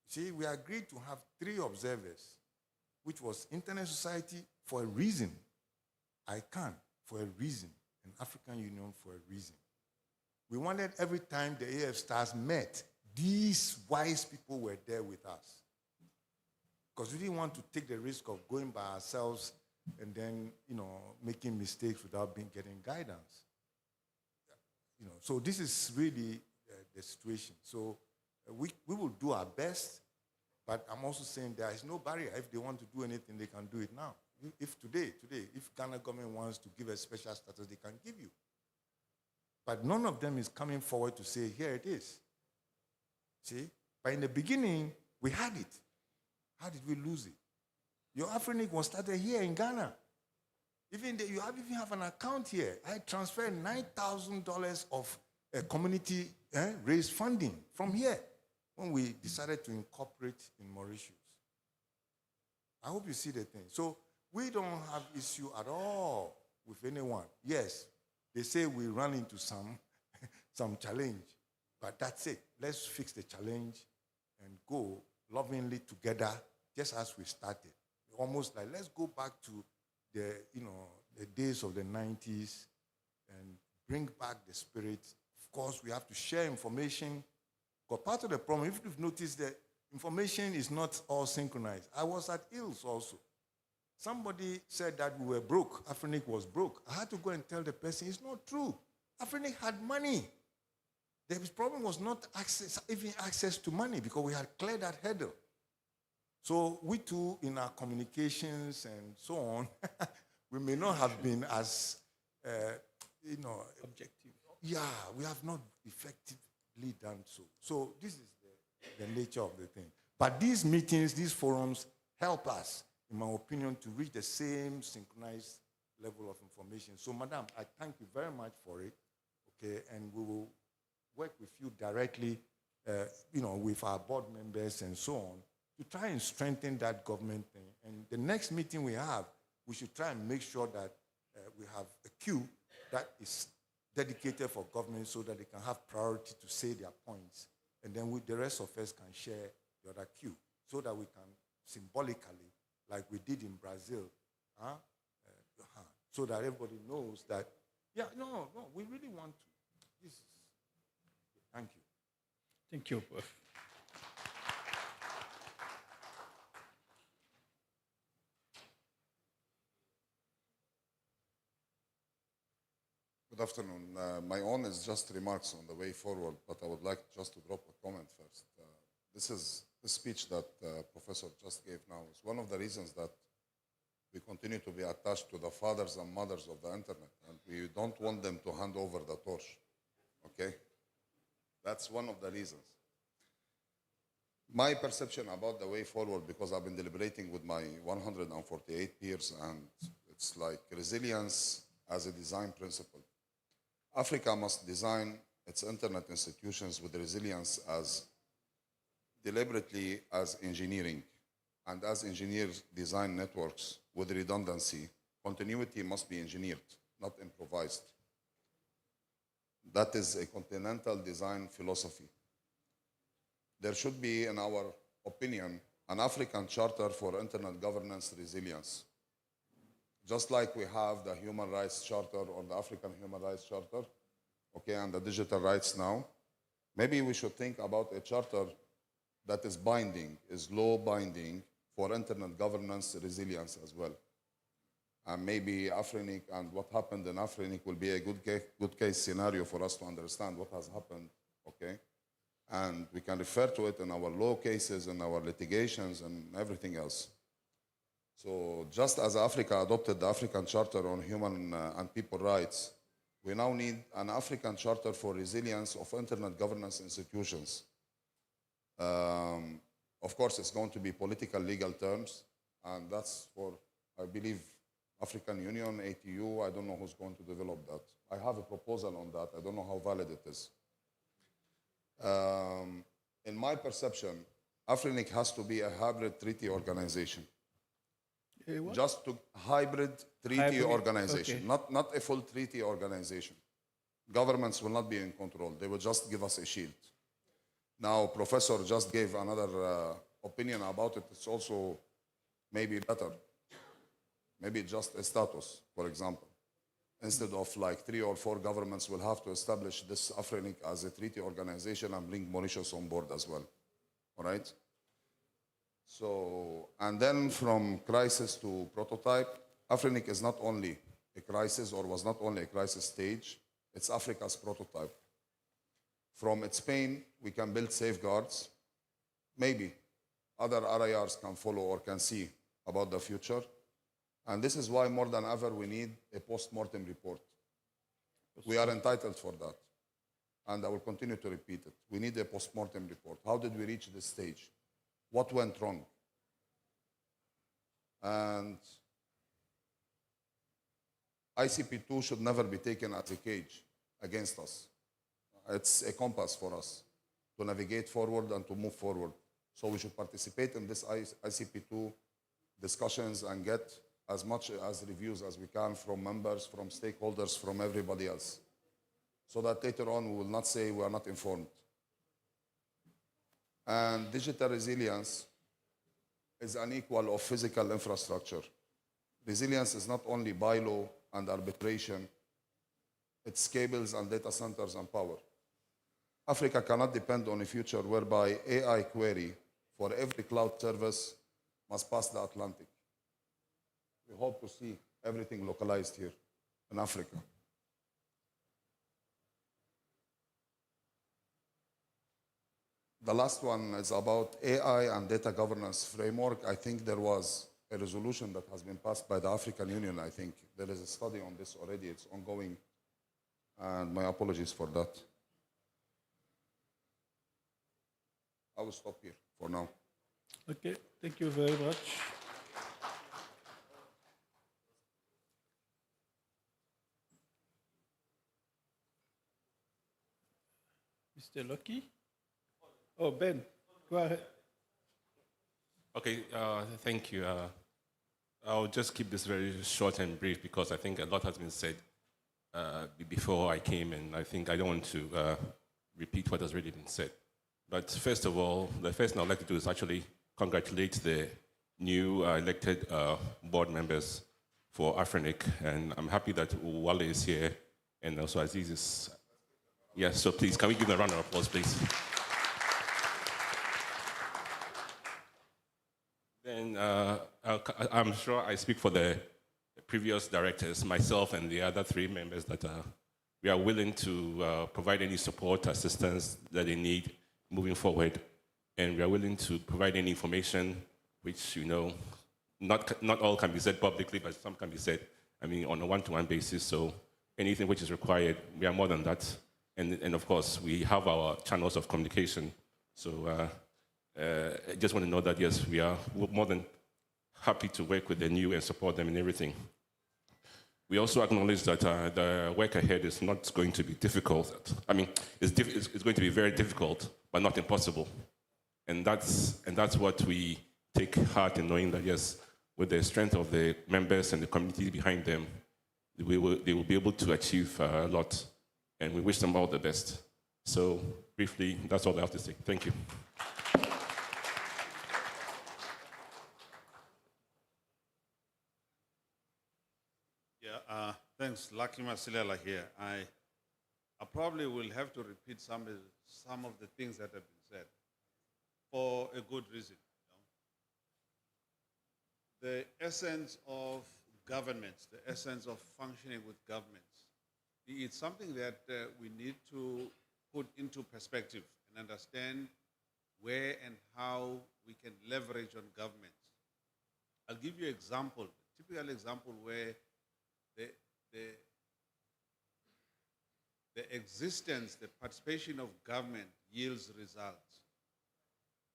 See, we agreed to have 3 observers, which was Internet Society for a reason, ICANN for a reason, and African Union for a reason. We wanted every time the AF Stars met, these wise people were there with us. Because we didn't want to take the risk of going by ourselves and then, making mistakes without getting guidance. So this is really the situation. So we will do our best, but I'm also saying there is no barrier. If they want to do anything, they can do it now. If today, if Ghana government wants to give a special status, they can give you. But none of them is coming forward to say, here it is. See? But in the beginning, we had it. How did we lose it? Your Afrinic was started here in Ghana. You even have an account here. I transferred $9,000 of community raised funding from here when we decided to incorporate in Mauritius. I hope you see the thing. So we don't have issue at all with anyone. Yes, they say we run into some challenge, but that's it. Let's fix the challenge and go lovingly together, just as we started. Almost like let's go back to the days of the 90s and bring back the spirit. Of course, we have to share information. Because part of the problem, if you've noticed that information is not all synchronized. I was at ILS also. Somebody said that we were broke. Afrinic was broke. I had to go and tell the person it's not true. Afrinic had money. The problem was not even access to money, because we had cleared that hurdle. So we too, in our communications and so on, we may not have been as, objective. Yeah, we have not effectively done so. So this is the nature of the thing. But these meetings, these forums, help us, in my opinion, to reach the same synchronized level of information. So, Madam, I thank you very much for it, okay? And we will work with you directly, with our board members and so on, to try and strengthen that government thing. And the next meeting we have, we should try and make sure that we have a queue that is dedicated for government, so that they can have priority to say their points. And then the rest of us can share the other queue, so that we can symbolically, like we did in Brazil, so that everybody knows that, we really want to. Thank you. Thank you. Good afternoon. My own is just remarks on the way forward, but I would like just to drop a comment first. The speech that Professor just gave now is one of the reasons that we continue to be attached to the fathers and mothers of the internet, and we don't want them to hand over the torch, okay? That's one of the reasons. My perception about the way forward, because I've been deliberating with my 148 peers, and it's like resilience as a design principle. Africa must design its internet institutions with resilience as deliberately as engineering. And as engineers design networks with redundancy, continuity must be engineered, not improvised. That is a continental design philosophy. There should be, in our opinion, an African charter for internet governance resilience. Just like we have the Human Rights Charter or the African Human Rights Charter, okay, and the digital rights now, maybe we should think about a charter that is binding, is law binding for internet governance resilience as well. And maybe Afrinic and what happened in Afrinic will be a good case scenario for us to understand what has happened, okay? And we can refer to it in our law cases and our litigations and everything else. So just as Africa adopted the African Charter on Human and People Rights, we now need an African Charter for resilience of internet governance institutions. Of course, it's going to be political legal terms, and that's for, I believe, African Union, ATU. I don't know who's going to develop that. I have a proposal on that. I don't know how valid it is. In my perception, Afrinic has to be a hybrid treaty organization. Just to hybrid treaty organization, okay. Not a full treaty organization. Governments will not be in control. They will just give us a shield. Now, Professor just gave another opinion about it. It's also maybe better. Maybe just a status, for example. Instead of like 3 or 4 governments will have to establish this Afrinic as a treaty organization and bring Mauritius on board as well. All right? So, and then from crisis to prototype, Afrinic is not only a crisis or was not only a crisis stage, it's Africa's prototype. From its pain, we can build safeguards. Maybe other RIRs can follow or can see about the future. And this is why more than ever we need a post-mortem report. We are entitled for that. And I will continue to repeat it. We need a post-mortem report. How did we reach this stage? What went wrong? And ICP2 should never be taken as a cage against us. It's a compass for us to navigate forward and to move forward. So we should participate in this ICP2 discussions and get as much as reviews as we can from members, from stakeholders, from everybody else. So that later on we will not say we are not informed. And digital resilience is an equal of physical infrastructure. Resilience is not only bylaw and arbitration. its cables and data centers and power. Africa cannot depend on a future whereby AI query for every cloud service must pass the Atlantic. We hope to see everything localized here in Africa. The last one is about AI and data governance framework. I think there was a resolution that has been passed by the African Union. I think there is a study on this already. It's ongoing. And my apologies for that. I will stop here for now. Okay, thank you very much. Mr. Lucky? Oh, Ben, go ahead. Okay, thank you. I'll just keep this very short and brief because I think a lot has been said before I came, and I think I don't want to repeat what has already been said. But first of all, the first thing I'd like to do is actually congratulate the new elected board members for Afrinic, and I'm happy that Wale is here, and also Aziz is. Yes, so please, can we give them a round of applause, please? Then I'm sure I speak for the previous directors, myself and the other three members, that we are willing to provide any support, assistance that they need moving forward. And we are willing to provide any information which, you know, not all can be said publicly, but some can be said, I mean, on a one-to-one basis. So anything which is required, we are more than that. And of course, we have our channels of communication. So I just want to know that, yes, we are more than happy to work with the new and support them in everything. We also acknowledge that the work ahead is not going to be difficult. I mean, it's going to be very difficult, but not impossible. And that's what we take heart in, knowing that, yes, with the strength of the members and the community behind them, they will be able to achieve a lot. And we wish them all the best. So briefly, that's all I have to say. Thank you. Yeah, thanks, Lucky Masilela here. I probably will have to repeat some of the things that have been said for a good reason. You know? The essence of governments, the essence of functioning with governments, it's something that we need to put into perspective and understand where and how we can leverage on governments. I'll give you an example, a typical example where the existence, the participation of government yields results.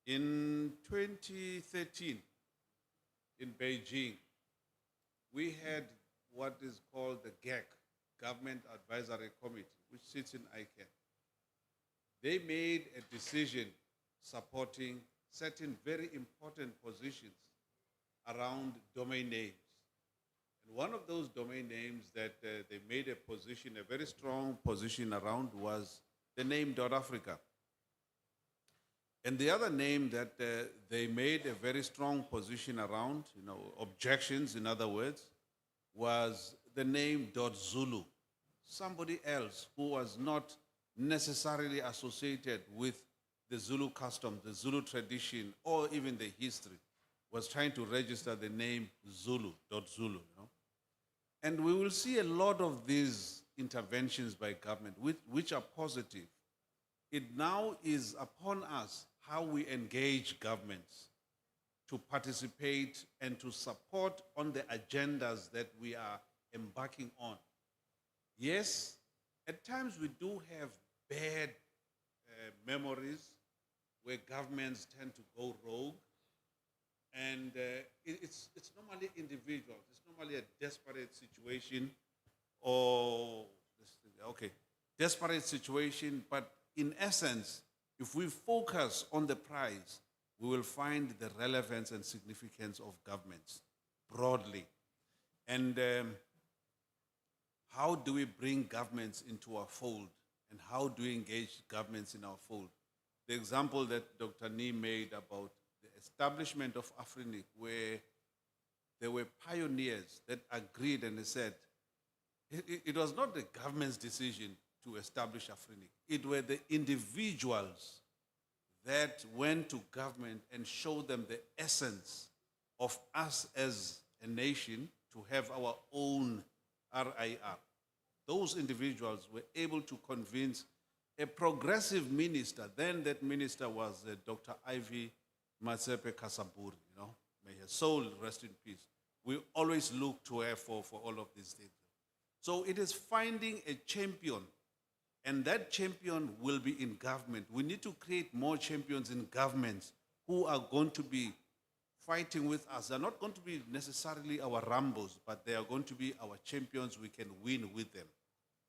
In 2013, in Beijing, we had what is called the GAC, Government Advisory Committee, which sits in ICANN. They made a decision supporting certain very important positions around domain names. And one of those domain names that they made a position, a very strong position around, was the name .Africa. And the other name that they made a very strong position around, you know, objections, in other words, was the name .Zulu. Somebody else who was not necessarily associated with the Zulu custom, the Zulu tradition, or even the history, was trying to register the name Zulu, .Zulu, you know? And we will see a lot of these interventions by government, which are positive. It now is upon us how we engage governments to participate and to support on the agendas that we are embarking on. Yes, at times we do have bad memories where governments tend to go rogue, and it's normally individuals. It's normally a desperate situation, desperate situation, but in essence, if we focus on the prize, we will find the relevance and significance of governments broadly. And how do we bring governments into our fold? And how do we engage governments in our fold? The example that Dr. Nee made about the establishment of Afrinic, where there were pioneers that agreed and they said, it was not the government's decision to establish AFRINIC. It were the individuals that went to government and showed them the essence of us as a nation to have our own RIR. Those individuals were able to convince a progressive minister, then that minister was Dr. Ivy Matsepe Kasaburi, you know, may her soul rest in peace. We always look to her for all of these things. So it is finding a champion, and that champion will be in government. We need to create more champions in governments who are going to be fighting with us. They're not going to be necessarily our Rambos, but they are going to be our champions. We can win with them.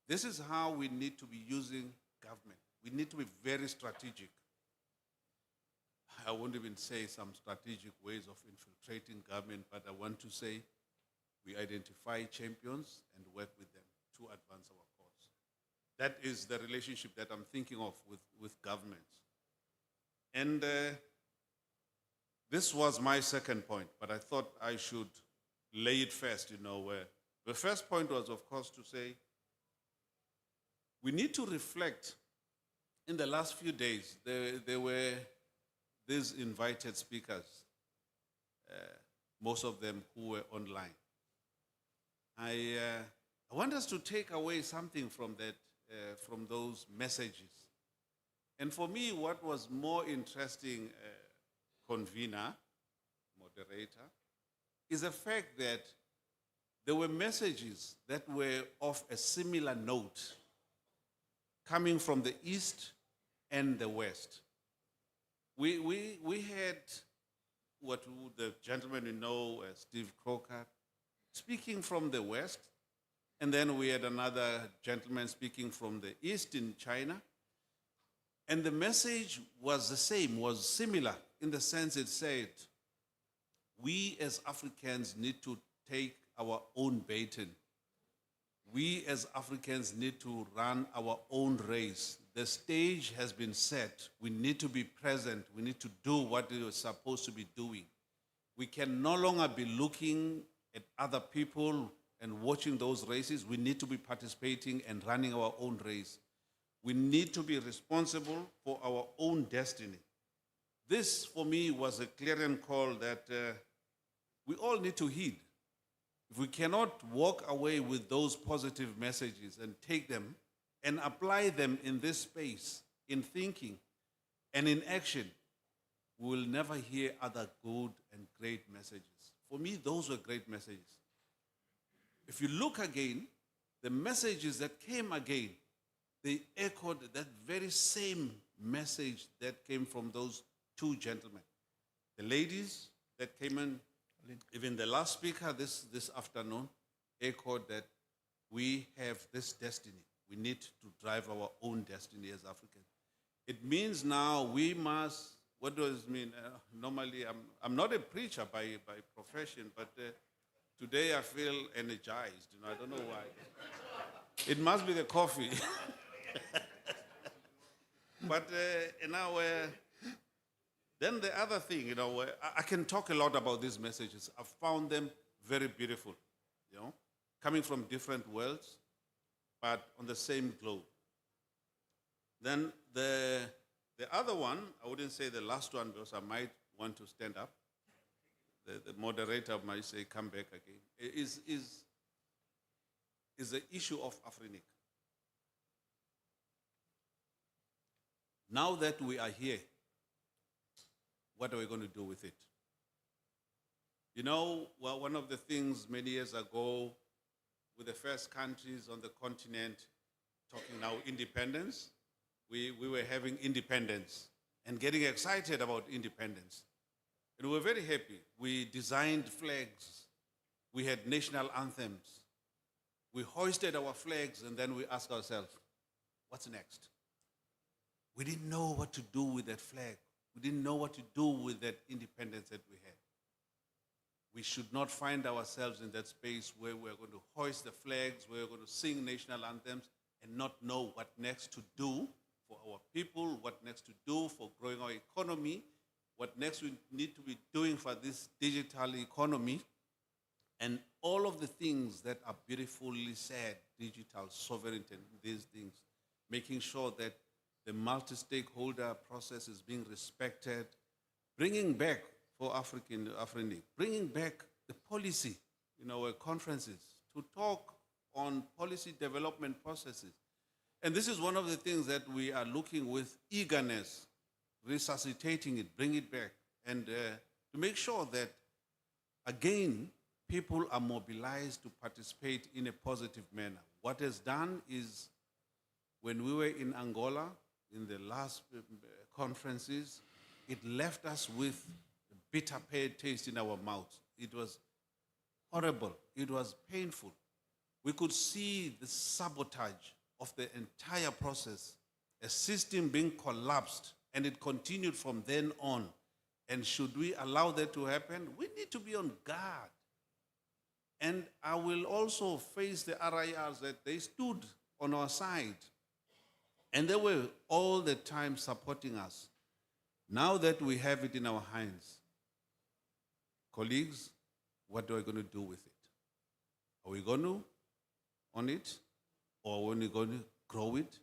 This is how we need to be using government. We need to be very strategic. I won't even say some strategic ways of infiltrating government, but I want to say we identify champions and work with them to advance our cause. That is the relationship that I'm thinking of with governments. And this was my second point, but I thought I should lay it first, you know, where the first point was, of course, to say we need to reflect. In the last few days, there were these invited speakers, most of them who were online. I want us to take away something from that, from those messages. And for me, what was more interesting, convener, moderator, is the fact that there were messages that were of a similar note coming from the East and the West. We had what the gentleman you know, Steve Croker, speaking from the West, and then we had another gentleman speaking from the East in China. And the message was the same, was similar, in the sense it said, we as Africans need to take our own baton. We as Africans need to run our own race. The stage has been set. We need to be present. We need to do what we are supposed to be doing. We can no longer be looking at other people and watching those races. We need to be participating and running our own race. We need to be responsible for our own destiny. This, for me, was a clarion call that we all need to heed. If we cannot walk away with those positive messages and take them and apply them in this space, in thinking and in action, we will never hear other good and great messages. For me, those were great messages. If you look again, the messages that came again, they echoed that very same message that came from those two gentlemen. The ladies that came in, even the last speaker this afternoon, echoed that we have this destiny. We need to drive our own destiny as Africans. It means now we must, what does it mean? Normally, I'm not a preacher by profession, but today I feel energized. You know, I don't know why. It must be the coffee. But now, then the other thing, you know, I can talk a lot about these messages. I've found them very beautiful, you know, coming from different worlds, but on the same globe. Then the other one, I wouldn't say the last one because I might want to stand up. The moderator might say, come back again, is the issue of AFRINIC. Now that we are here, what are we going to do with it? You know, well, one of the things many years ago, with the first countries on the continent talking now independence, we were having independence and getting excited about independence. And we were very happy. We designed flags. We had national anthems. We hoisted our flags, and then we asked ourselves, what's next? We didn't know what to do with that flag. We didn't know what to do with that independence that we had. We should not find ourselves in that space where we're going to hoist the flags, where we're going to sing national anthems, and not know what next to do for our people, what next to do for growing our economy, what next we need to be doing for this digital economy. And all of the things that are beautifully said, digital sovereignty, and these things, making sure that the multi-stakeholder process is being respected, bringing back for Afrinic, bringing back the policy in our conferences to talk on policy development processes. And this is one of the things that we are looking with eagerness, resuscitating it, bring it back, and to make sure that, again, people are mobilized to participate in a positive manner. What is done is, when we were in Angola, in the last conferences, it left us with a bitter taste in our mouths. It was horrible. It was painful. We could see the sabotage of the entire process, a system being collapsed, and it continued from then on. And should we allow that to happen? We need to be on guard. And I will also face the RIRs that they stood on our side. And they were all the time supporting us. Now that we have it in our hands, colleagues, what are we going to do with it? Are we going to own it? Or are we going to grow it?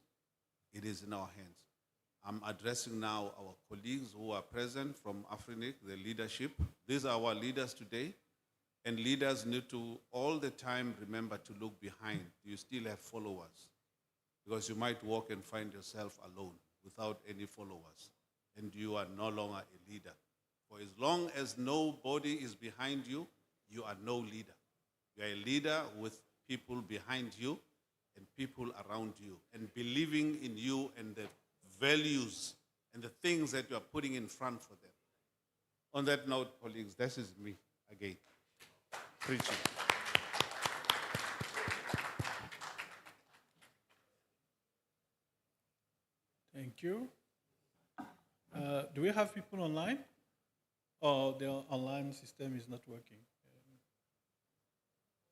It is in our hands. I'm addressing now our colleagues who are present from Afrinic, the leadership. These are our leaders today. And leaders need to all the time remember to look behind. You still have followers. Because you might walk and find yourself alone without any followers. And you are no longer a leader. For as long as nobody is behind you, you are no leader. You are a leader with people behind you and people around you and believing in you and the values and the things that you are putting in front for them. On that note, colleagues, this is me again, preaching. Thank you. Do we have people online? Or the online system is not working?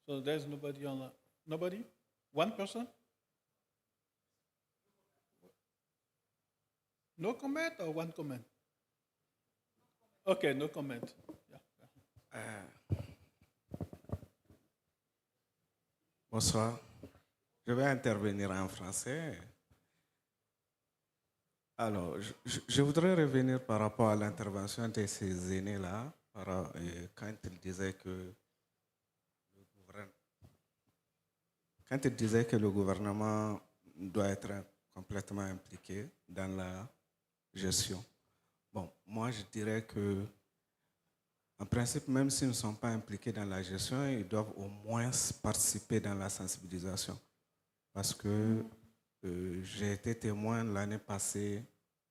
So there's nobody online. Nobody? One person? No comment or one comment? Okay, no comment. Yeah. Bonsoir. Je vais intervenir en français. Alors, je voudrais revenir par rapport à l'intervention de ces aînés-là, quand ils disaient que le gouvernement doit être complètement impliqué dans la gestion. Bon, moi je dirais que, en principe, même s'ils ne sont pas impliqués dans la gestion, ils doivent au moins participer dans la sensibilisation. Parce que j'ai été témoin l'année passée,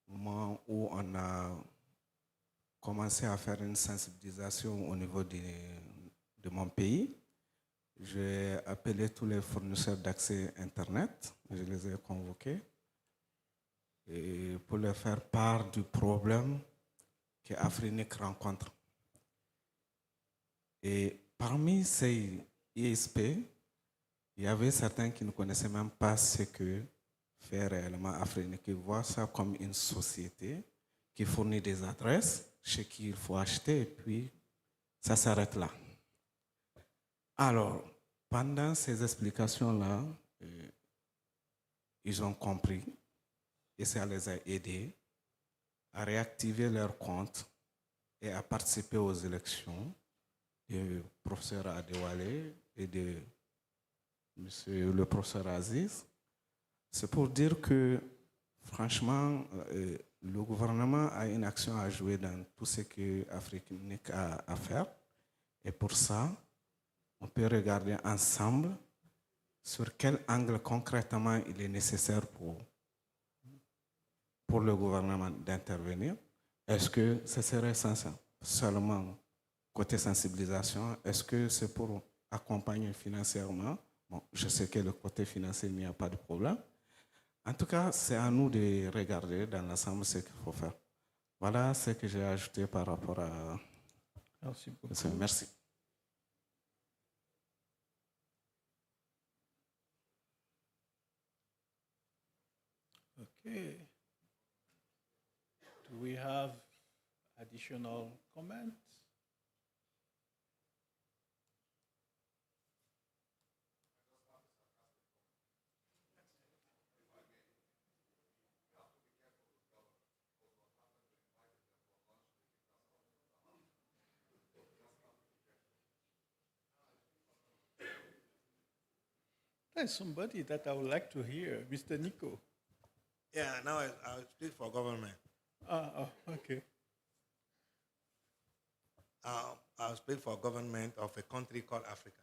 au moment où on a commencé à faire une sensibilisation au niveau de mon pays. J'ai appelé tous les fournisseurs d'accès Internet, je les ai convoqués et pour leur faire part du problème que Afrinic rencontre. Et parmi ces ISP, il y avait certains qui ne connaissaient même pas ce que fait réellement Afrinic. Ils voient ça comme une société qui fournit des adresses chez qui il faut acheter et puis ça s'arrête là. Alors, pendant ces explications-là, ils ont compris et ça les a aidés à réactiver leur compte et à participer aux élections du professeur Adewale et de monsieur le professeur Aziz. C'est pour dire que, franchement, le gouvernement a une action à jouer dans tout ce que Afrinic a à faire. Et pour ça, on peut regarder ensemble sur quel angle concrètement il est nécessaire pour le gouvernement d'intervenir. Est-ce que ce serait seulement côté sensibilisation? Est-ce que c'est pour accompagner financièrement? Bon, je sais que le côté financier, il n'y a pas de problème. En tout cas, c'est à nous de regarder dans l'ensemble ce qu'il faut faire. Voilà ce que j'ai ajouté par rapport à... Merci beaucoup. Merci. Okay. Do we have additional comments? There's somebody that I would like to hear, Mr. Nico. Yeah, now I'll speak for government. Okay. I'll speak for government of a country called Africa.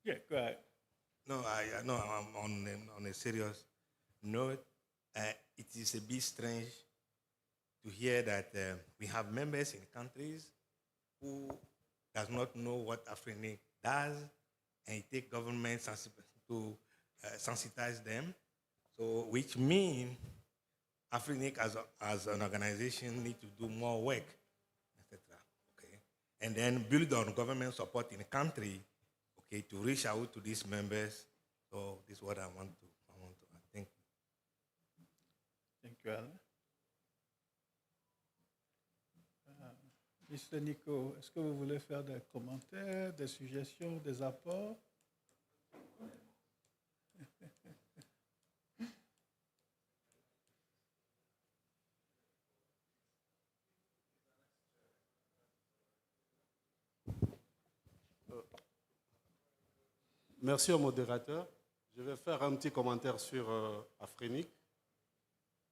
Yeah, go ahead. No, I know I'm on a serious note. It is a bit strange to hear that we have members in countries who does not know what Afrinic does, and it takes government to sensitize them. So, which means Afrinic as an organization need to do more work, etc. Okay, and then build on government support in the country. Okay, to reach out to these members. So this is what I want to add. Thank you. Thank you, Alan. Mr. Nico, est-ce que vous voulez faire des commentaires, des suggestions, des apports? Merci au modérateur. Je vais faire un petit commentaire sur Afrinic.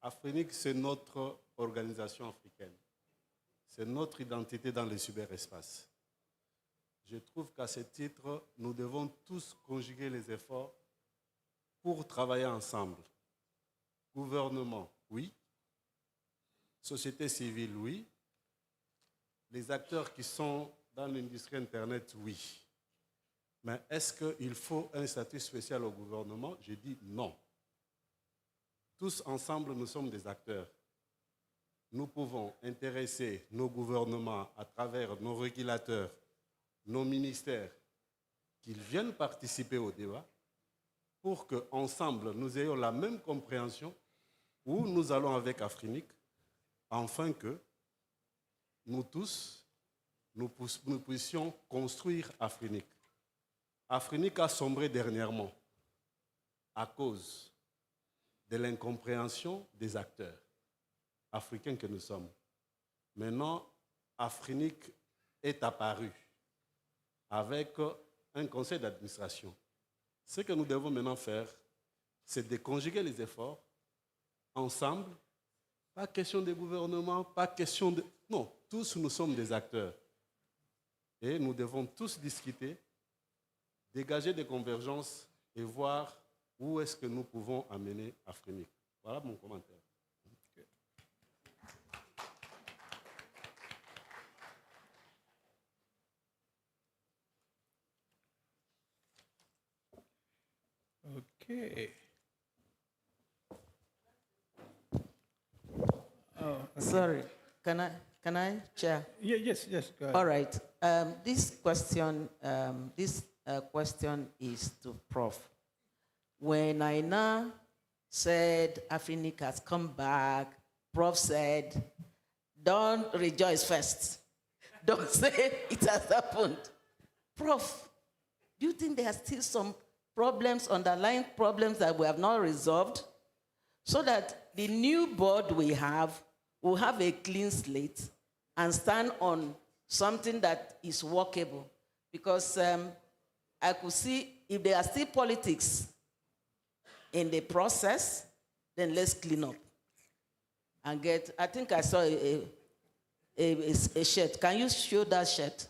Afrinic, c'est notre organisation africaine. C'est notre identité dans le cyberespace. Je trouve qu'à ce titre, nous devons tous conjuguer les efforts pour travailler ensemble. Gouvernement, oui. Société civile, oui. Les acteurs qui sont dans l'industrie Internet, oui. Mais est-ce qu'il faut un statut spécial au gouvernement? Je dis non. Tous ensemble, nous sommes des acteurs. Nous pouvons intéresser nos gouvernements à travers nos régulateurs, nos ministères, qu'ils viennent participer au débat pour qu'ensemble, nous ayons la même compréhension où nous allons avec Afrinic, afin que nous tous, nous puissions construire Afrinic. Afrinic a sombré dernièrement à cause de l'incompréhension des acteurs africains que nous sommes. Maintenant, Afrinic est apparu avec un conseil d'administration. Ce que nous devons maintenant faire, c'est de conjuguer les efforts ensemble. Pas question de gouvernement, pas question de... Non, tous nous sommes des acteurs. Et nous devons tous discuter, dégager des convergences et voir où est-ce que nous pouvons amener Afrinic. Voilà mon commentaire. Okay. Sorry, can I, Chair? Yeah, yes, go ahead. All right. This question is to Prof. When Aina said Afrinic has come back, Prof said, don't rejoice first. Don't say it has happened. Prof, do you think there are still some problems, underlying problems that we have not resolved, so that the new board we have will have a clean slate and stand on something that is workable? Because I could see if there are still politics in the process, then let's clean up and get. I think I saw a shirt. Can you show that shirt?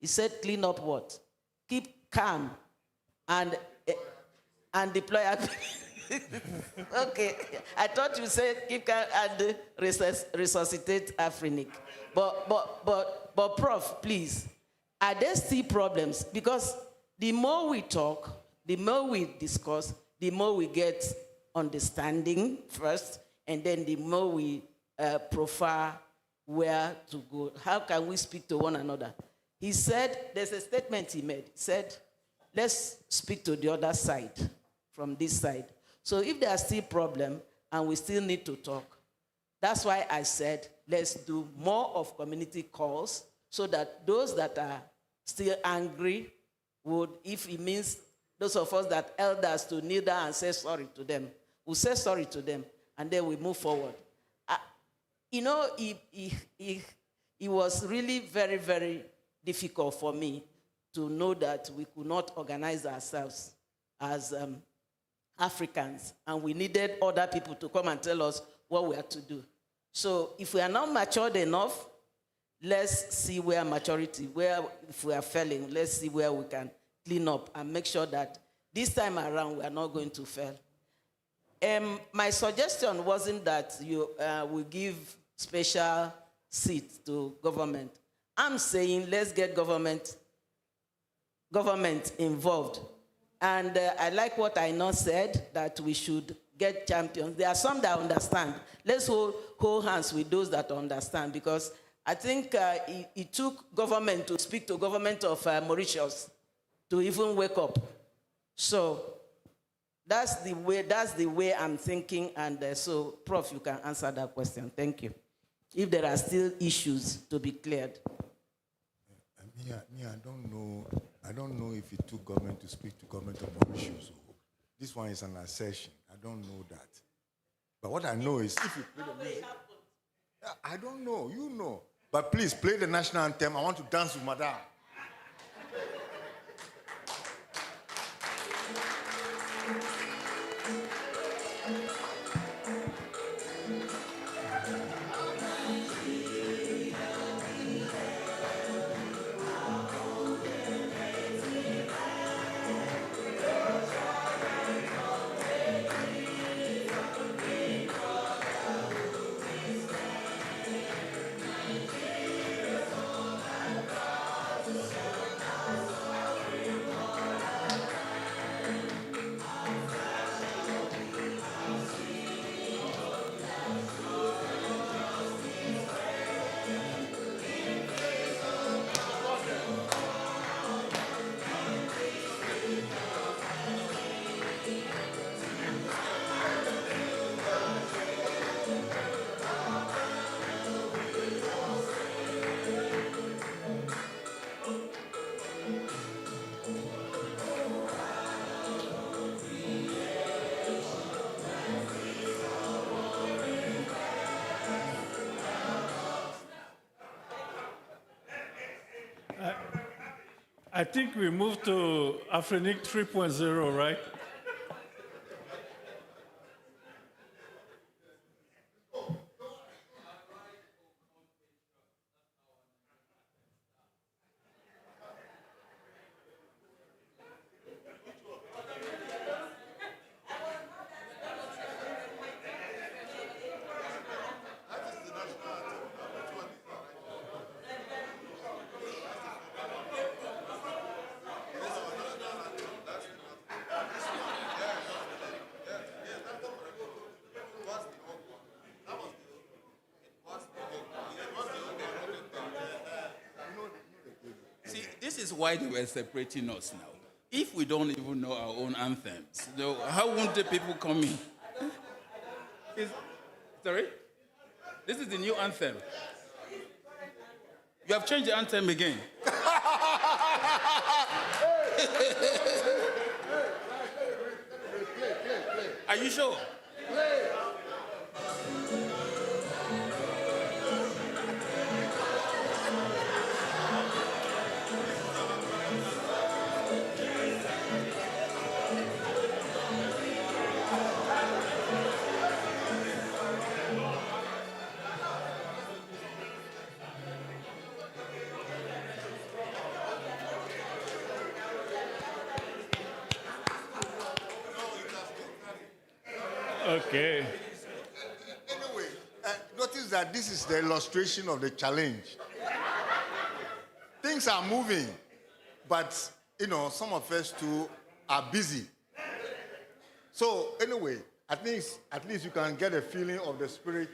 It said clean up what? Keep calm and deploy. Okay, I thought you said keep calm and resuscitate Afrinic. But Prof, please, are there still problems? Because the more we talk, the more we discuss, the more we get understanding first, and then the more we profile where to go. How can we speak to one another? He said, there's a statement he made. He said, let's speak to the other side, from this side. So if there are still problems and we still need to talk, that's why I said, let's do more of community calls so that those that are still angry would, if it means those of us that elders to kneel down and say sorry to them, we'll say sorry to them, and then we move forward. You know, he was really very, very difficult for me to know that we could not organize ourselves as Africans, and we needed other people to come and tell us what we had to do. So if we are not matured enough, let's see where maturity, if we are failing, let's see where we can clean up and make sure that this time around we are not going to fail. My suggestion wasn't that you will give special seats to government. I'm saying let's get government involved. And I like what Aina said, that we should get champions. There are some that understand. Let's hold hands with those that understand, because I think it took government to speak to government of Mauritius to even wake up. So that's the way I'm thinking, and so, Prof, you can answer that question. Thank you. If there are still issues to be cleared. I don't know if it took government to speak to government about issues. This one is an assertion. I don't know that. But what I know is if you play the music, I don't know. You know. But please play the national anthem. I want to dance with Madame. I think we moved to Afrinic 3.0, right? This is why they were separating us now. If we don't even know our own anthems, how won't the people come in? Sorry? This is the new anthem. You have changed the anthem again. Are you sure? Okay. Anyway, notice that this is the illustration of the challenge. Things are moving, but some of us too are busy. So anyway, at least you can get a feeling of the spirit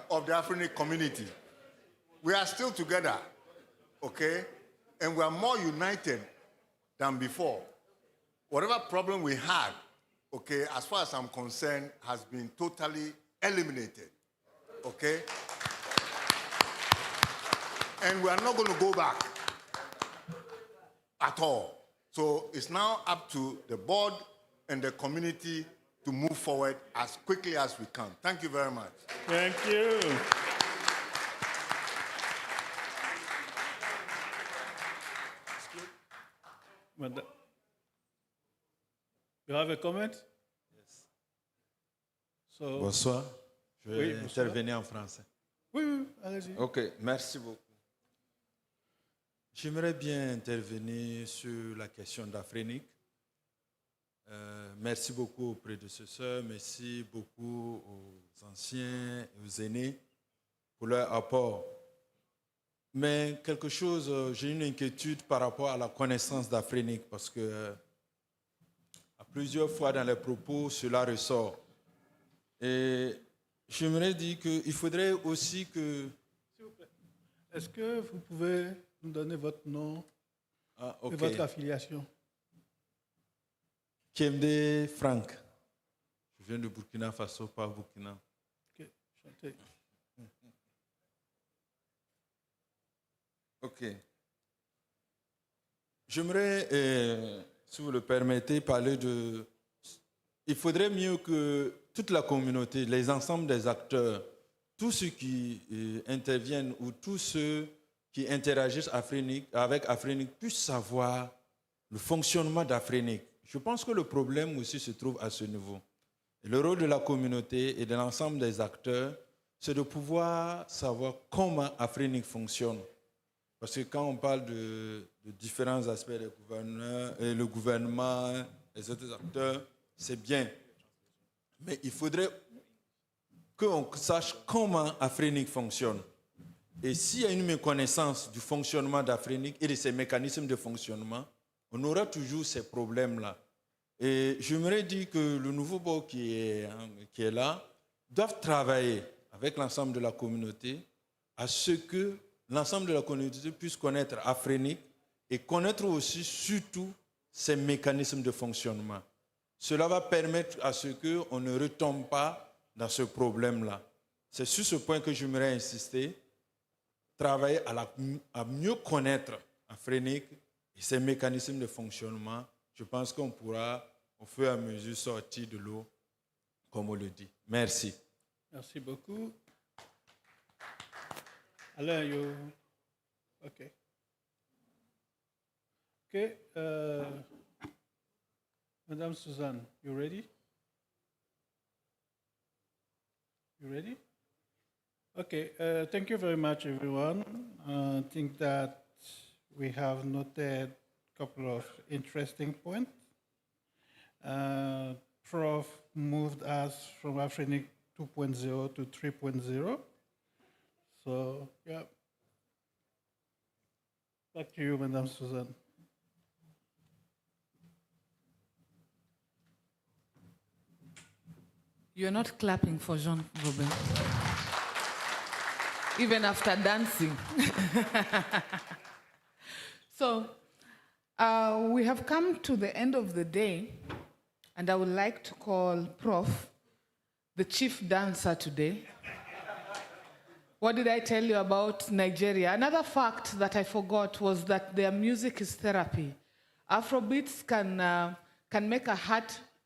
of the African community. We are still together, okay? And we are more united than before. Whatever problem we had, okay, as far as I'm concerned, has been totally eliminated, okay? And we are not going to go back at all. So it's now up to the board and the community to move forward as quickly as we can. Thank you very much. Thank you. You have a comment? Yes. So, Bonsoir. Je vais Oui, bonsoir. intervenir en français. Oui, oui, allez-y. Ok, merci beaucoup. J'aimerais bien intervenir sur la question d'Afrique. Merci beaucoup aux prédécesseurs, merci beaucoup aux anciens et aux aînés pour leur apport. Mais quelque chose, j'ai une inquiétude par rapport à la connaissance d'Afrique parce que à plusieurs fois dans les propos, cela ressort. Et j'aimerais dire qu'il faudrait aussi que... S'il vous plaît. Est-ce que vous pouvez nous donner votre nom ok. et votre affiliation? Kemde Frank. Je viens de Burkina Faso, pas Burkina. Ok, chanté. Ok. J'aimerais, si vous le permettez, parler de... Il faudrait mieux que toute la communauté, les ensembles des acteurs, tous ceux qui interviennent ou tous ceux qui interagissent avec Afrinic puissent savoir le fonctionnement d'Afrinic. Je pense que le problème aussi se trouve à ce niveau. Et le rôle de la communauté et de l'ensemble des acteurs, c'est de pouvoir savoir comment Afrinic fonctionne. Parce que quand on parle de différents aspects des gouverneurs, et le gouvernement, les autres acteurs, c'est bien. Mais il faudrait qu'on sache comment Afrinic fonctionne. Et s'il y a une méconnaissance du fonctionnement d'Afrinic et de ses mécanismes de fonctionnement, on aura toujours ces problèmes-là. Et j'aimerais dire que le nouveau board qui est là doit travailler avec l'ensemble de la communauté à ce que l'ensemble de la communauté puisse connaître Afrinic et connaître aussi surtout ses mécanismes de fonctionnement. Cela va permettre à ce qu'on ne retombe pas dans ce problème-là. C'est sur ce point que j'aimerais insister, travailler à mieux connaître Afrinic et ses mécanismes de fonctionnement. Je pense qu'on pourra, au fur et à mesure, sortir de l'eau, comme on le dit. Merci. Merci beaucoup. Alain, you... Okay. Okay. Madame Suzanne, you ready? You ready? Okay. Thank you very much, everyone. I think that we have noted a couple of interesting points. Prof moved us from Afrinic 2.0 to 3.0. So, yeah. Back to you, Madame Suzanne. You're not clapping for Jean Robin, even after dancing. So, we have come to the end of the day, and I would like to call Prof the chief dancer today. What did I tell you about Nigeria? Another fact that I forgot was that their music is therapy. Afrobeats can make a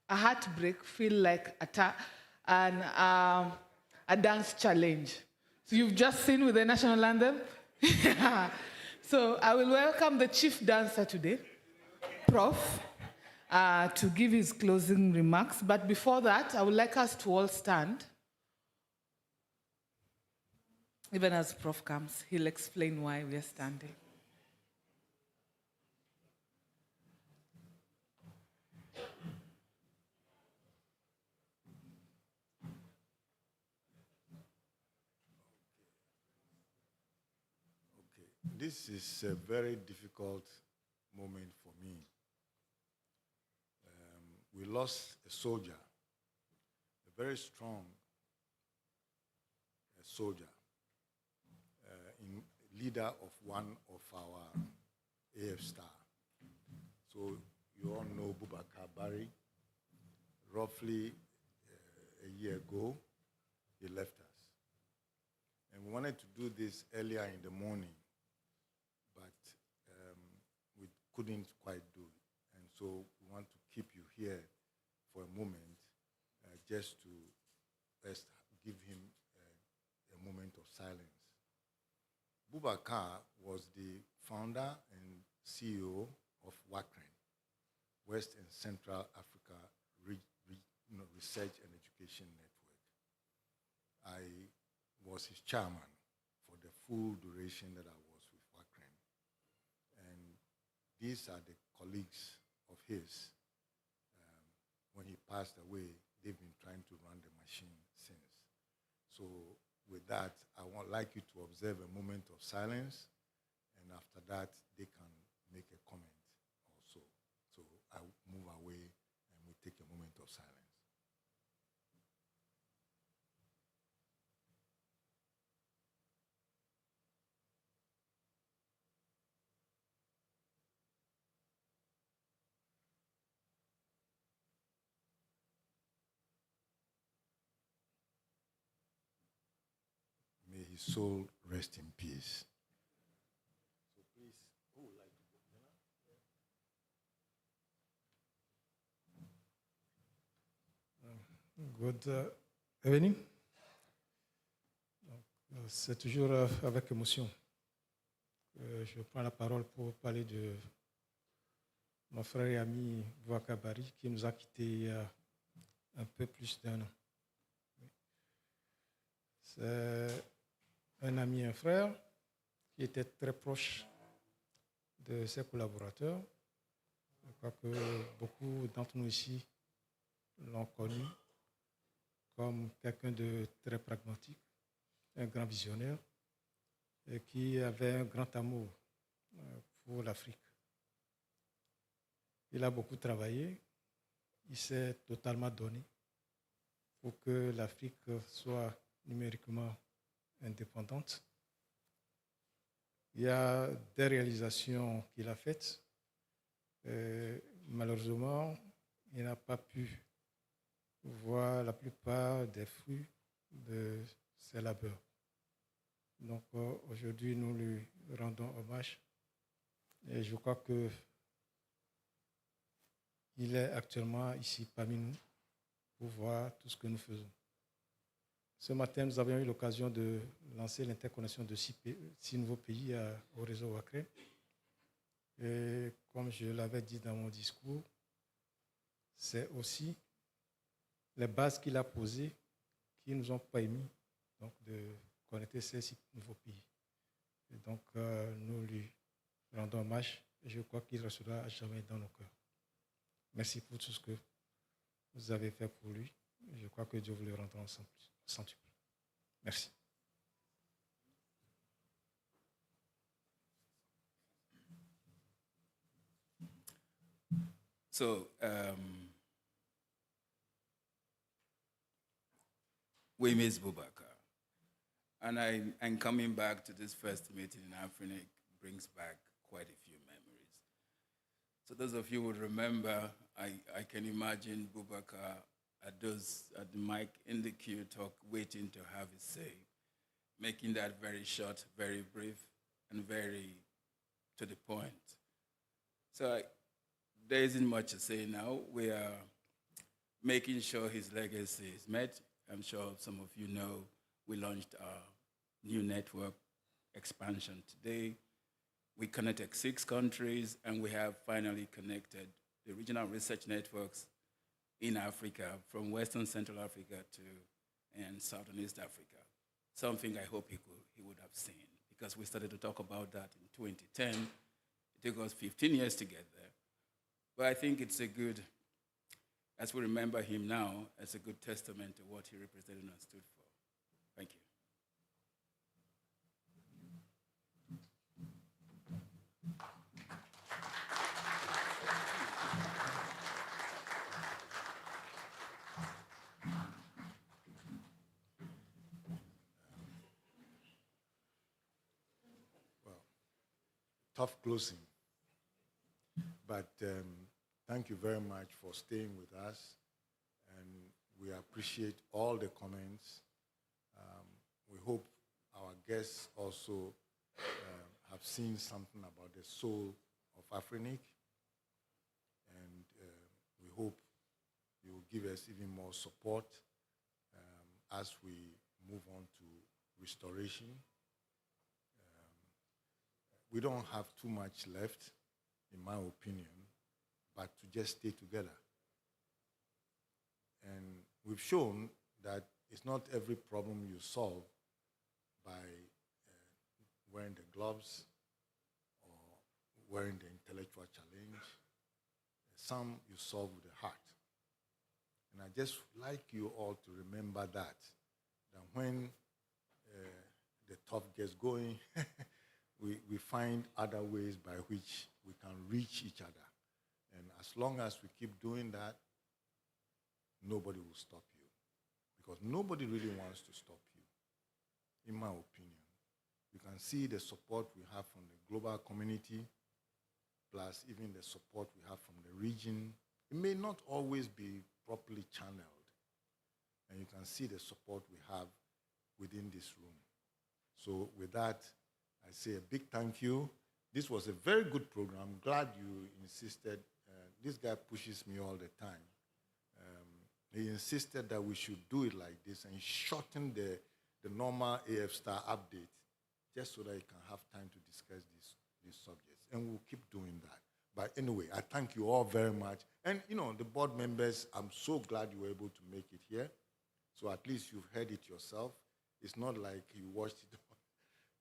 heartbreak feel like a dance challenge. So you've just seen with the national anthem? So I will welcome the chief dancer today, Prof, to give his closing remarks. But before that, I would like us to all stand. Even as Prof comes, he'll explain why we are standing. This is a very difficult moment for me. We lost a soldier, a very strong soldier, leader of one of our AF star. So you all know Boubacar Barry. Roughly a year ago, he left us. And we wanted to do this earlier in the morning, but we couldn't quite do it. And so we want to keep you here for a moment, just to give him a moment of silence. Boubacar was the founder and CEO of Wakren. West and Central Africa Research and Education Network. I was his chairman for the full duration that I was with WACREN. And these are the colleagues of his. When he passed away, they've been trying to run the machine since. So with that, I would like you to observe a moment of silence, and after that, they can make a comment also. So I move away, and we take a moment of silence. May his soul rest in peace. So please, who would like to go? Good evening. C'est toujours avec émotion que je prends la parole pour parler de mon frère et ami Boubacar Bari qui nous a quittés il y a un peu plus d'1 an. C'est un ami et un frère qui était très proche de ses collaborateurs. Je crois que beaucoup d'entre nous ici l'ont connu comme quelqu'un de très pragmatique, un grand visionnaire et qui avait un grand amour pour l'Afrique. Il a beaucoup travaillé, il s'est totalement donné pour que l'Afrique soit numériquement indépendante. Il y a des réalisations qu'il a faites. Malheureusement, il n'a pas pu voir la plupart des fruits de ses labeurs. Donc aujourd'hui, nous lui rendons hommage et je crois que il est actuellement ici parmi nous pour voir tout ce que nous faisons. Ce matin, nous avions eu l'occasion de lancer l'interconnexion de 6 nouveaux pays au réseau WACREN. Et comme je l'avais dit dans mon discours, c'est aussi les bases qu'il a posées qui nous ont permis donc, de connecter ces 6 nouveaux pays. Et donc, nous lui rendons hommage et je crois qu'il restera à jamais dans nos cœurs. Merci pour tout ce que vous avez fait pour lui. Je crois que Dieu vous le rendra ensemble. Centuple. Merci. So, we miss Boubacar. And I'm coming back to this first meeting in Afrinic brings back quite a few memories. So those of you who remember, I can imagine Boubacar at the mic in the queue talk, waiting to have his say, making that very short, very brief, and very to the point. So there isn't much to say now. We are making sure his legacy is met. I'm sure some of you know we launched our new network expansion today. We connected 6 countries, and we have finally connected the regional research networks in Africa, from Western Central Africa and Southern East Africa. Something I hope he would have seen, because we started to talk about that in 2010. It took us 15 years to get there. But I think it's a good, as we remember him now, it's a good testament to what he represented and stood for. Thank you. Tough closing. But thank you very much for staying with us, and we appreciate all the comments. We hope our guests also have seen something about the soul of Afrinic, and we hope you will give us even more support as we move on to restoration. We don't have too much left, in my opinion, but to just stay together. And we've shown that it's not every problem you solve by wearing the gloves or wearing the intellectual challenge. Some you solve with the heart. And I just like you all to remember that when the tough gets going, we find other ways by which we can reach each other. And as long as we keep doing that, nobody will stop you. Because nobody really wants to stop you, in my opinion. You can see the support we have from the global community, plus even the support we have from the region. It may not always be properly channeled. And you can see the support we have within this room. So with that, I say a big thank you. This was a very good program. I'm glad you insisted. This guy pushes me all the time. He insisted that we should do it like this and shorten the normal AF Star update just so that you can have time to discuss these subjects. And we'll keep doing that. But anyway, I thank you all very much. And, you know, the board members, I'm so glad you were able to make it here. So at least you've heard it yourself. It's not like you watched it,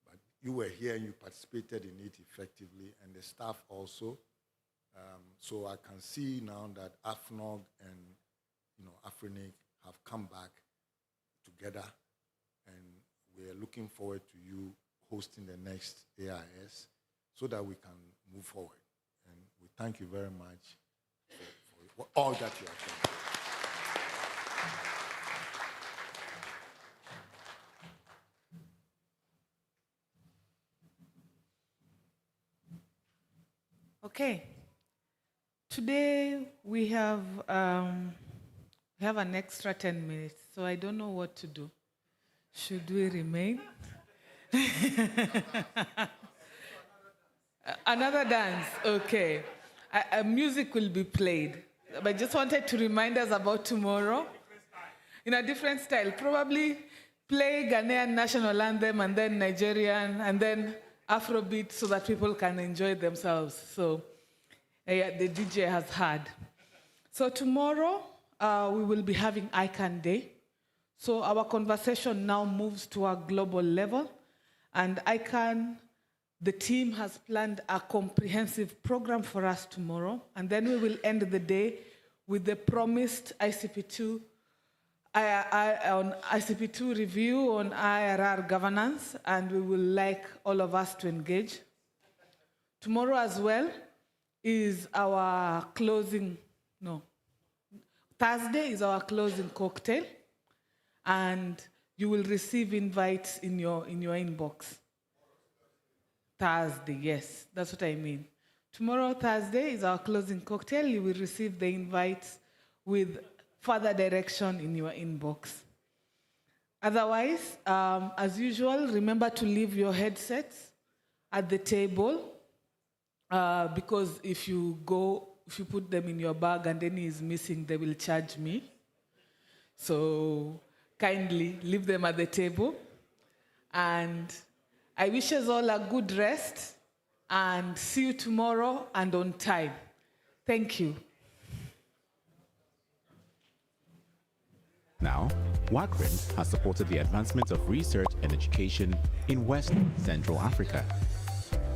but you were here and you participated in it effectively, and the staff also. So I can see now that AFNOG and AFRENIC have come back together, and we're looking forward to you hosting the next AIS so that we can move forward. And we thank you very much for all that you have done. Okay. Today we have an extra 10 minutes, so I don't know what to do. Should we remain? Another dance, okay. Music will be played. But I just wanted to remind us about tomorrow. In a different style, probably play Ghanaian national anthem and then Nigerian and then Afrobeat so that people can enjoy themselves. So the DJ has heard. So tomorrow we will be having ICANN Day. So our conversation now moves to a global level, and ICANN, the team has planned a comprehensive program for us tomorrow, and then we will end the day with the promised ICP2 review on IRR governance, and we will like all of us to engage. Tomorrow as well is our Thursday is our closing cocktail, and you will receive invites in your inbox. Thursday, yes, that's what I mean. Tomorrow, Thursday, is our closing cocktail. You will receive the invites with further direction in your inbox. Otherwise, as usual, remember to leave your headsets at the table, because if you put them in your bag and any is missing, they will charge me. So kindly leave them at the table. And I wish us all a good rest, and see you tomorrow and on time. Thank you. Now, WACRIN has supported the advancement of research and education in West Central Africa.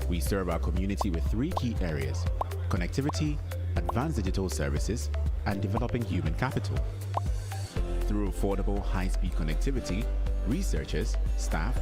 We serve our community with 3 key areas: connectivity, advanced digital services, and developing human capital. Through affordable, high-speed connectivity, researchers, staff,